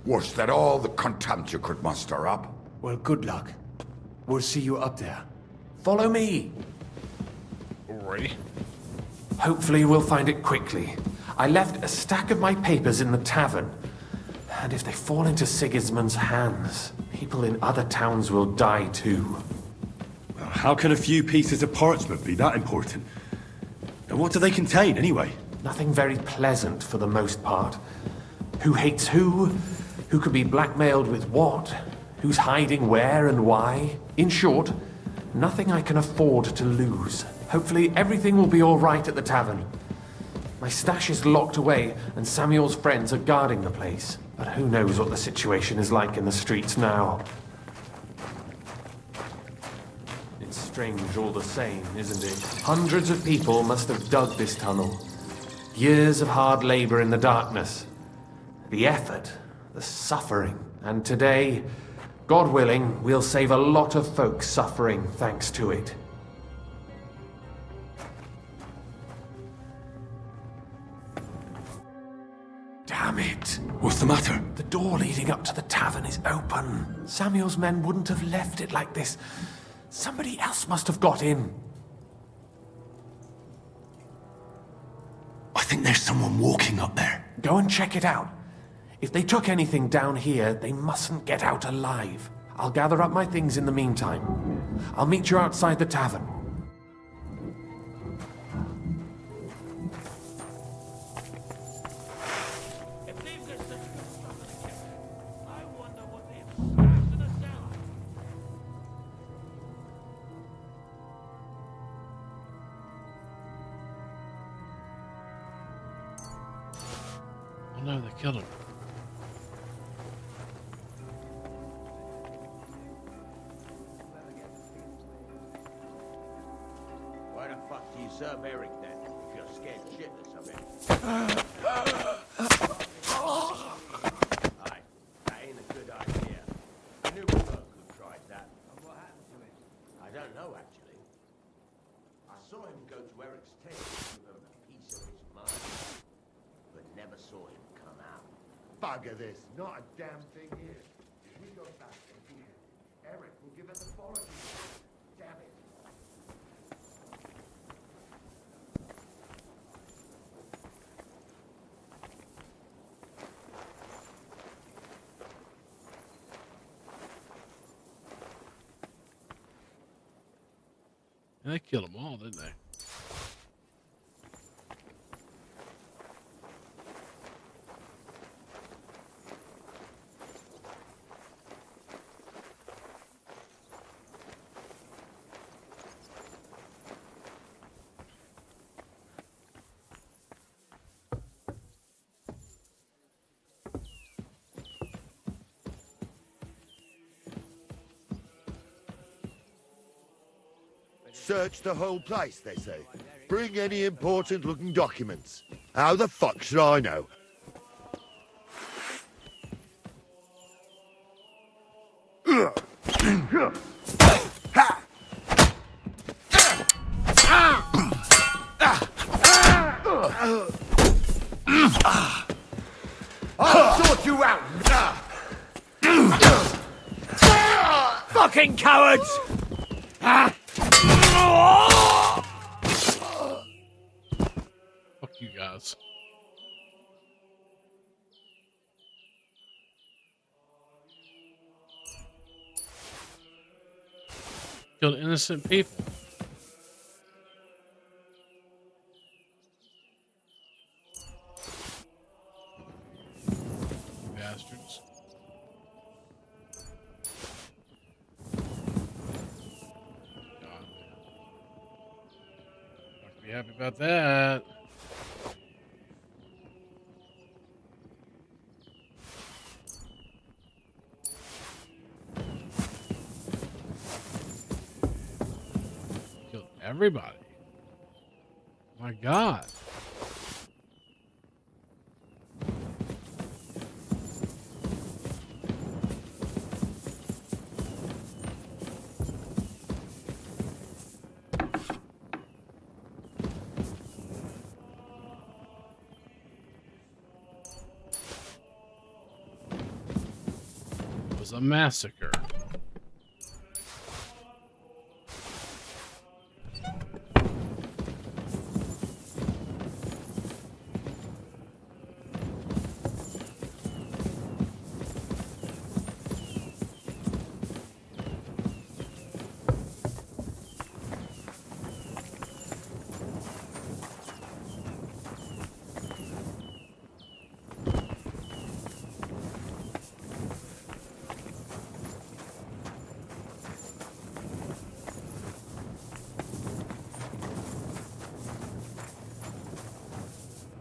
Was that all the contempt you could muster up? Well, good luck. We'll see you up there. Follow me. Alrighty. Hopefully we'll find it quickly. I left a stack of my papers in the tavern. And if they fall into Sigismund's hands, people in other towns will die too. Well, how can a few pieces of parchment be that important? And what do they contain, anyway? Nothing very pleasant for the most part. Who hates who? Who could be blackmailed with what? Who's hiding where and why? In short, nothing I can afford to lose. Hopefully everything will be all right at the tavern. My stash is locked away, and Samuel's friends are guarding the place. But who knows what the situation is like in the streets now. It's strange all the same, isn't it? Hundreds of people must have dug this tunnel. Years of hard labor in the darkness. The effort, the suffering. And today, God willing, we'll save a lot of folks suffering thanks to it. Damn it! What's the matter? The door leading up to the tavern is open. Samuel's men wouldn't have left it like this. Somebody else must have got in. I think there's someone walking up there. Go and check it out. If they took anything down here, they mustn't get out alive. I'll gather up my things in the meantime. I'll meet you outside the tavern. Oh no, they killed him. Why the fuck do you serve Eric then? If you're scared shitless of him. Aye, that ain't a good idea. I knew a bloke who tried that. And what happened to him? I don't know, actually. I saw him go to Eric's tent and give him a piece of his mind, but never saw him come out. Bugger this, not a damn thing here. If we go back and beat him, Eric will give us apology. Damn it. And they killed them all, didn't they? Search the whole place, they say. Bring any important looking documents. How the fuck should I know? I'll sort you out! Fucking cowards! Fuck you guys. Killed innocent people. You bastards. God, man. Not gonna be happy about that. everybody. My God. It was a massacre.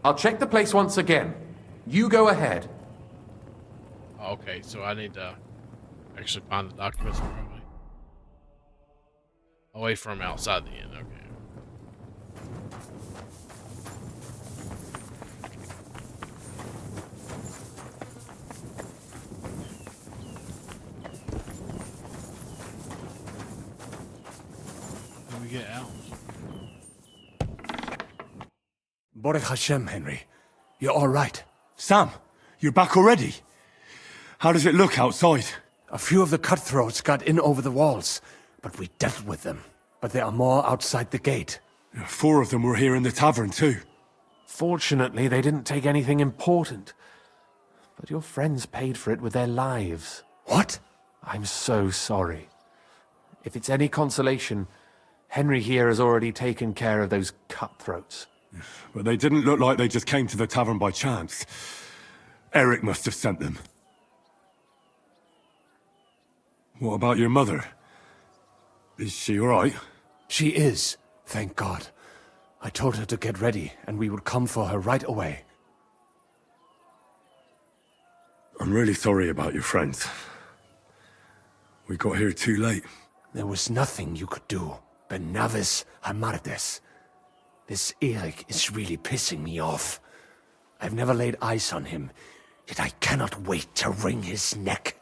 I'll check the place once again. You go ahead. Okay, so I need to actually find the documents probably. Away from outside the inn, okay. How do we get out? Baruch Hashem, Henry. You're all right. Sam, you're back already? How does it look outside? A few of the cutthroats got in over the walls, but we dealt with them. But there are more outside the gate. 4 of them were here in the tavern too. Fortunately, they didn't take anything important. But your friends paid for it with their lives. What? I'm so sorry. If it's any consolation, Henry here has already taken care of those cutthroats. But they didn't look like they just came to the tavern by chance. Eric must have sent them. What about your mother? Is she all right? She is, thank God. I told her to get ready, and we would come for her right away. I'm really sorry about your friends. We got here too late. There was nothing you could do. Ben Navis Hamardes. This Eric is really pissing me off. I've never laid eyes on him, yet I cannot wait to wring his neck.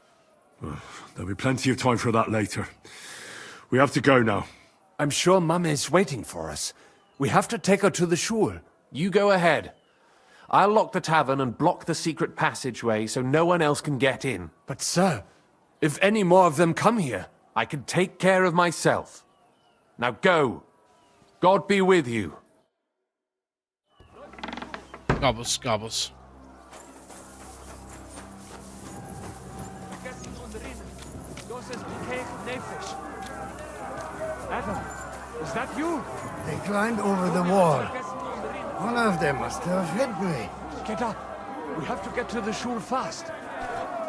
There'll be plenty of time for that later. We have to go now. I'm sure Mama is waiting for us. We have to take her to the shul. You go ahead. I'll lock the tavern and block the secret passageway so no one else can get in. But sir, if any more of them come here... I can take care of myself. Now go. God be with you. Gobbles, gobbles. Adam, is that you? They climbed over the wall. One of them must have hit me. Get up. We have to get to the shul fast.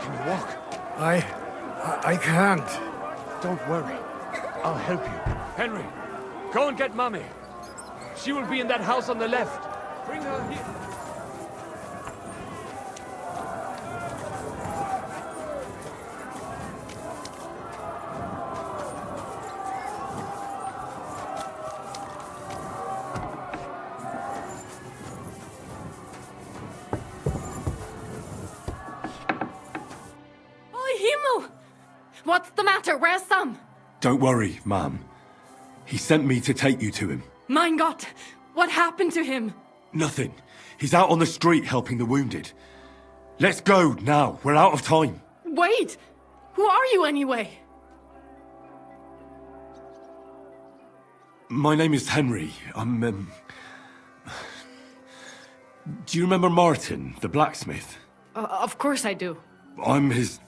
Can you walk? I can't. Don't worry. I'll help you. Henry, go and get Mummy. She will be in that house on the left. Bring her here. What's the matter? Where's Sam? Don't worry, ma'am. He sent me to take you to him. Mein Gott! What happened to him? Nothing. He's out on the street helping the wounded. Let's go now. We're out of time. Wait! Who are you anyway? My name is Henry. I'm, Do you remember Martin, the blacksmith? Of course I do. I'm his...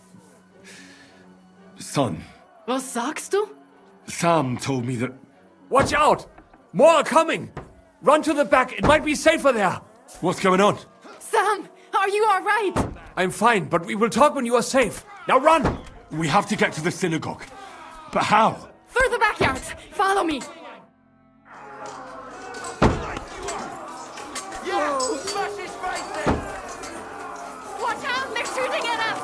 son. Was sagst du? Sam told me that... Watch out! More are coming! Run to the back, it might be safer there! What's going on? Sam, are you alright? I'm fine, but we will talk when you are safe. Now run! We have to get to the synagogue. But how? Through the backyard. Follow me. Yeah! Smash his face in! Watch out, they're shooting at us!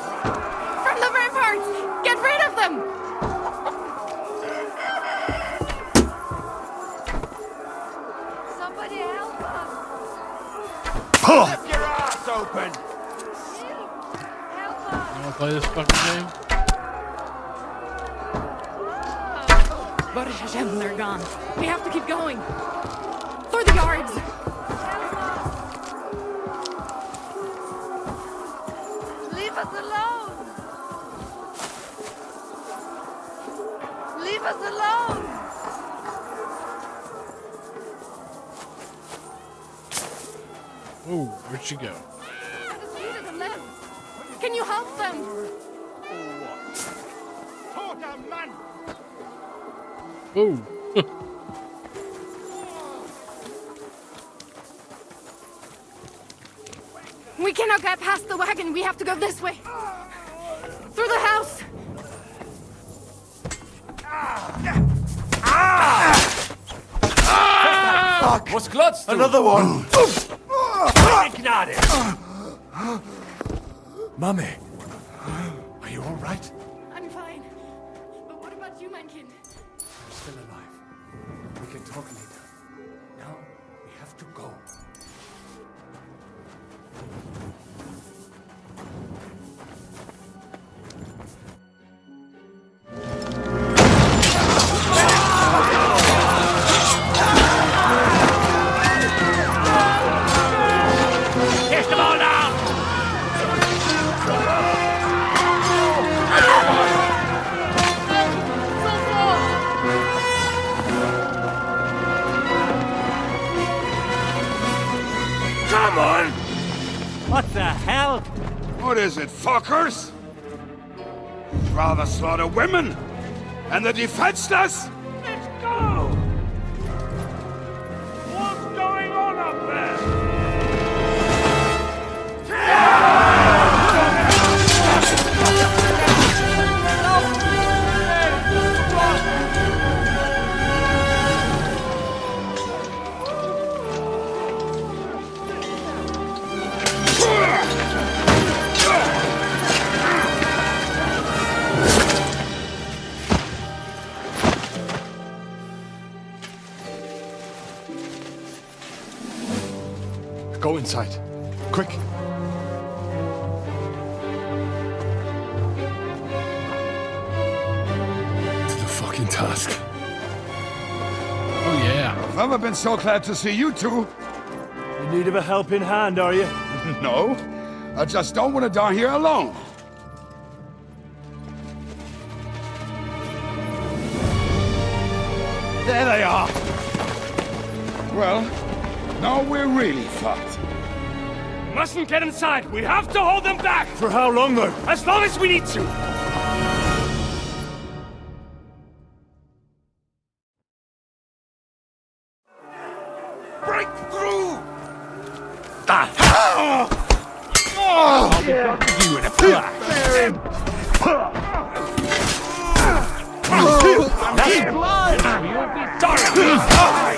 From the ramparts! Get rid of them! Lift your ass open! You wanna play this fucking game? Baruch Hashem, they're gone. We have to keep going. For the guards! Leave us alone! Leave us alone! Ooh, where'd she go? The street doesn't live. Can you help them? man! Ooh. We cannot get past the wagon. We have to go this way. Through the house. Fuck! Was klotzt du? Another one! Gnade! Mummy, are you alright? I'm fine. But what about you, mein Kind? I'm still alive. We can talk later. Now, we have to go. Come on! What the hell? What is it, fuckers? Rather slaughter women and the defenseless? Let's go! What's going on up there? Go inside. Quick. To the fucking task. Oh, yeah. I've never been so glad to see you two. In need of a helping hand, are you? No, I just don't want to die here alone. There they are! Well, now we're really fucked. Mustn't get inside. We have to hold them back. For how long, though? As long as we need to. Break through! I'll be back with you in a flash. That's blood! You'll be sorry!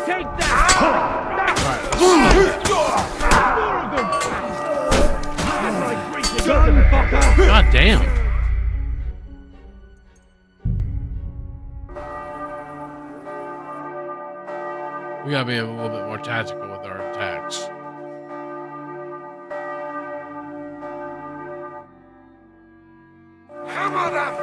Take that! God damn. We gotta be a little bit more tactical with our attacks. Hammer them!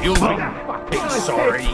You'll be fucking sorry.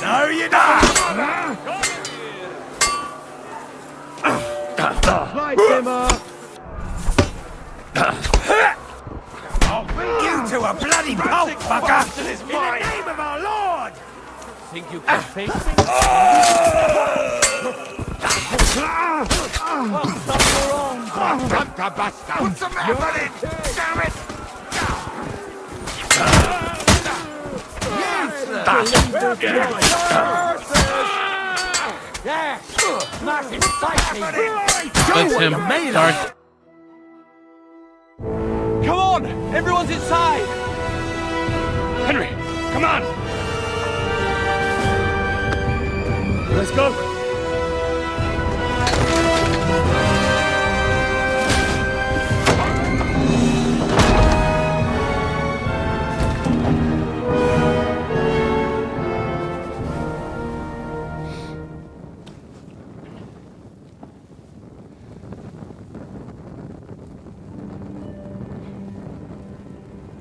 No, you don't! Right, Timmer! I'll beat you to a bloody pulp, fucker! castle is mine! In the name of our Lord! Think you can face me? Put some effort in! Damn it! Yes! Smash inside me! That's him. Sorry. Come on! Everyone's inside! Henry, come on! Let's go!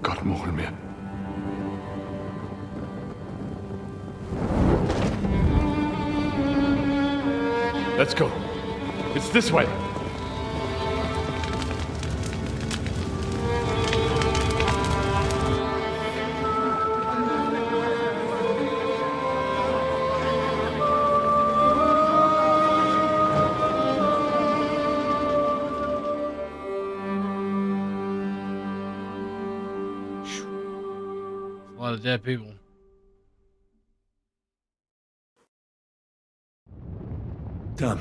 Gott mogen mir. Let's go. It's this way. A lot of dead people. Damn.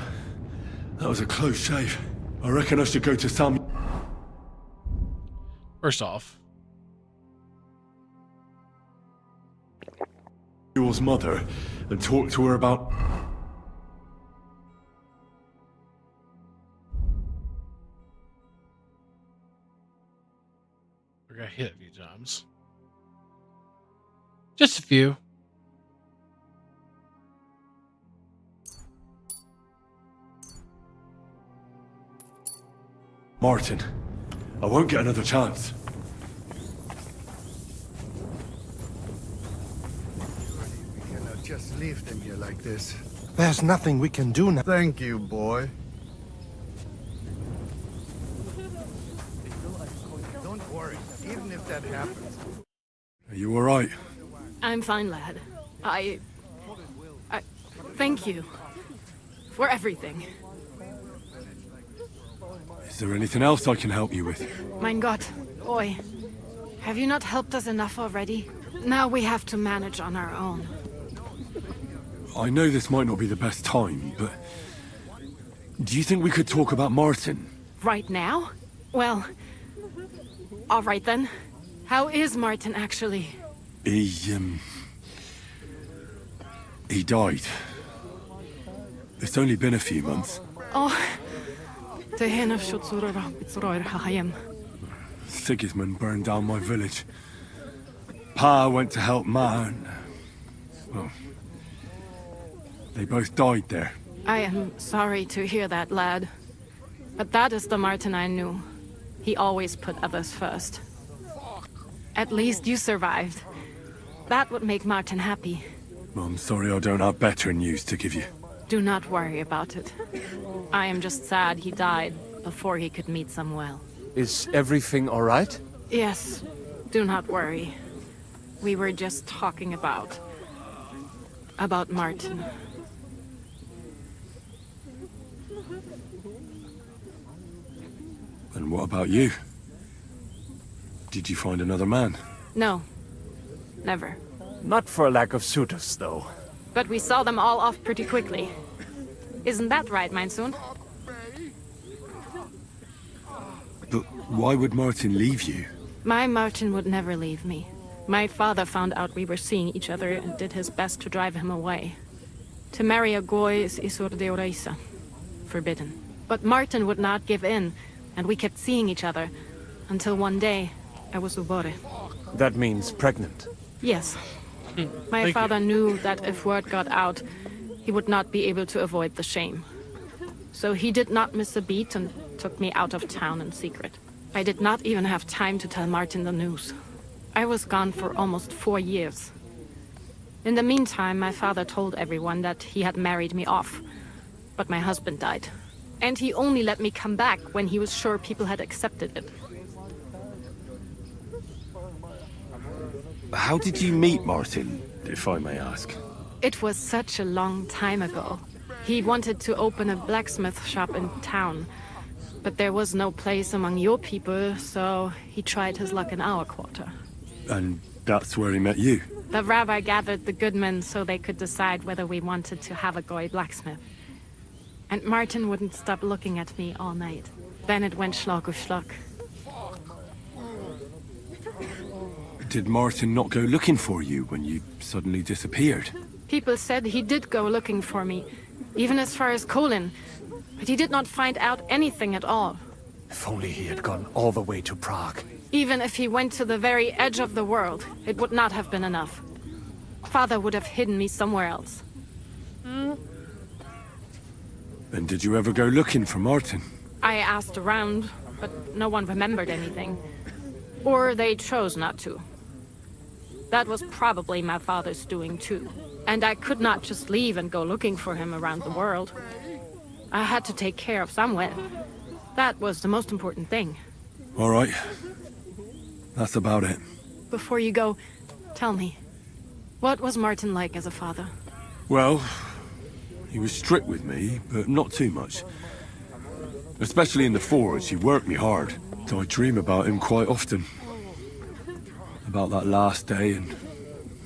That was a close shave. I reckon I should go to Sam. First off, Samuel's mother and talk to her about. I got hit a few times. Just a few. Martin, I won't get another chance. We cannot just leave them here like this. There's nothing we can do now. Thank you, boy. Don't worry, even if that happens. Are you alright? I'm fine, lad. I thank you for everything. Is there anything else I can help you with? Mein Gott, boy. Have you not helped us enough already? Now we have to manage on our own. I know this might not be the best time, but do you think we could talk about Martin? Right now? Well, all right then. How is Martin actually? He died. It's only been a few months. Oh. Sigismund burned down my village. Pa went to help Ma and... well, they both died there. I am sorry to hear that, lad. But that is the Martin I knew. He always put others first. At least you survived. That would make Martin happy. I'm sorry I don't have better news to give you. Do not worry about it. I am just sad he died before he could meet Samuel. Is everything all right? Yes, do not worry. We were just talking about Martin. And what about you? Did you find another man? No, never. Not for a lack of suitors, though. But we saw them all off pretty quickly. Isn't that right, mein Sohn? But why would Martin leave you? My Martin would never leave me. My father found out we were seeing each other and did his best to drive him away. To marry a goy is isur deoraisa. Forbidden. But Martin would not give in, and we kept seeing each other. Until one day, I was ubore. That means pregnant. Yes. My father knew that if word got out, he would not be able to avoid the shame. So he did not miss a beat and took me out of town in secret. I did not even have time to tell Martin the news. I was gone for almost 4 years. In the meantime, my father told everyone that he had married me off. But my husband died. And he only let me come back when he was sure people had accepted it. how did you meet Martin, if I may ask? It was such a long time ago. He wanted to open a blacksmith shop in town, but there was no place among your people, so he tried his luck in our quarter. And that's where he met you? The rabbi gathered the good men so they could decide whether we wanted to have a goy blacksmith. And Martin wouldn't stop looking at me all night. Then it went schlag auf schlag. Did Martin not go looking for you when you suddenly disappeared? People said he did go looking for me, even as far as Kolin, but he did not find out anything at all. If only he had gone all the way to Prague. Even if he went to the very edge of the world, it would not have been enough. Father would have hidden me somewhere else. And did you ever go looking for Martin? I asked around, but no one remembered anything. Or they chose not to. That was probably my father's doing too. And I could not just leave and go looking for him around the world. I had to take care of someone. That was the most important thing. All right. That's about it. Before you go, tell me, what was Martin like as a father? Well, he was strict with me, but not too much. Especially in the forge, he worked me hard. So I dream about him quite often. About that last day and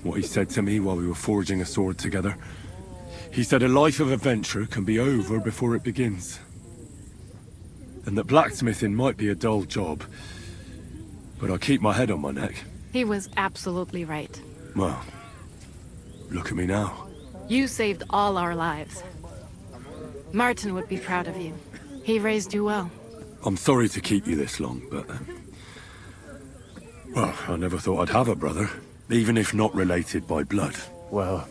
what he said to me while we were forging a sword together. He said a life of adventure can be over before it begins. And that blacksmithing might be a dull job, but I keep my head on my neck. He was absolutely right. Well, look at me now. You saved all our lives. Martin would be proud of you. He raised you well. I'm sorry to keep you this long, but... well, I never thought I'd have a brother, even if not related by blood. Well,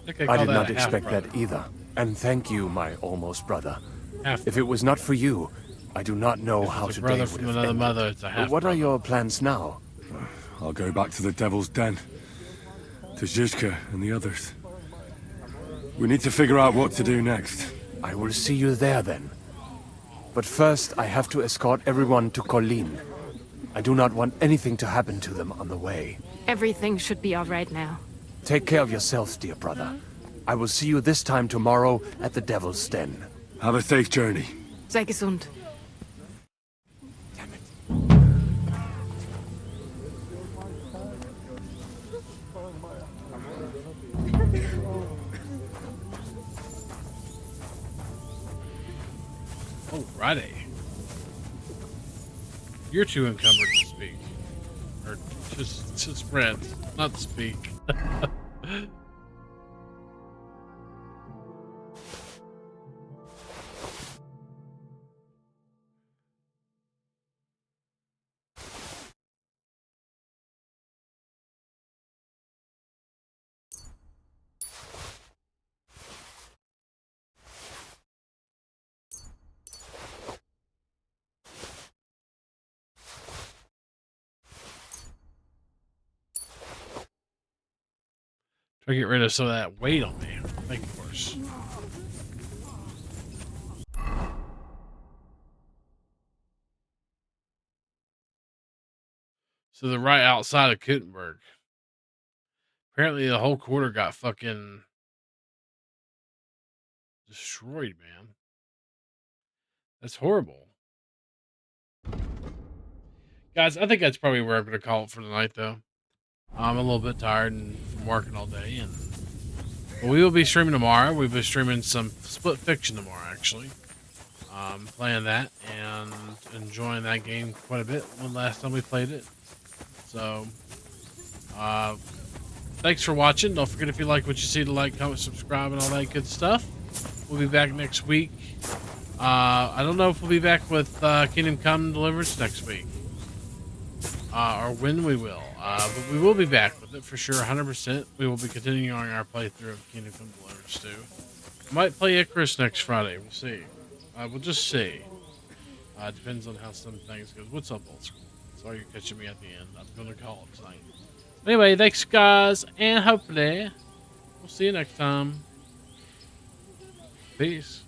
I did not expect that either. And thank you, my almost brother. If it was not for you, I do not know how today brother would from have another ended. mother, it's a half What are your plans now? I'll go back to the Devil's Den. To Zizka and the others. We need to figure out what to do next. I will see you there then. But first, I have to escort everyone to Colleen. I do not want anything to happen to them on the way. Everything should be all right now. Take care of yourself, dear brother. I will see you this time tomorrow at the Devil's Den. Have a safe journey. Sei gesund. Alrighty. You're too encumbered to speak. Or just to spread, not to speak. Try to get rid of some of that weight on me. Make it worse. So they're right outside of Kuttenberg. Apparently the whole quarter got fucking destroyed, man. That's horrible. Guys, I think that's probably where I'm going to call it for tonight, though. I'm a little bit tired and from working all day, and but we will be streaming tomorrow. We'll be streaming some Split Fiction tomorrow, actually. Playing that and enjoying that game quite a bit. When last time we played it. So, thanks for watching. Don't forget, if you like what you see, to like, comment, subscribe, and all that good stuff. We'll be back next week. I don't know if we'll be back with Kingdom Come Deliverance next week. Or when we will. But we will be back with it for sure, 100%. We will be continuing on our playthrough of Kingdom Come Deliverance 2. Might play Icarus next Friday. We'll see. We'll just see. Depends on how some things go. What's up, old school? Sorry you're catching me at the end. I'm going to call it tonight. Anyway, thanks, guys. And hopefully, we'll see you next time. Peace.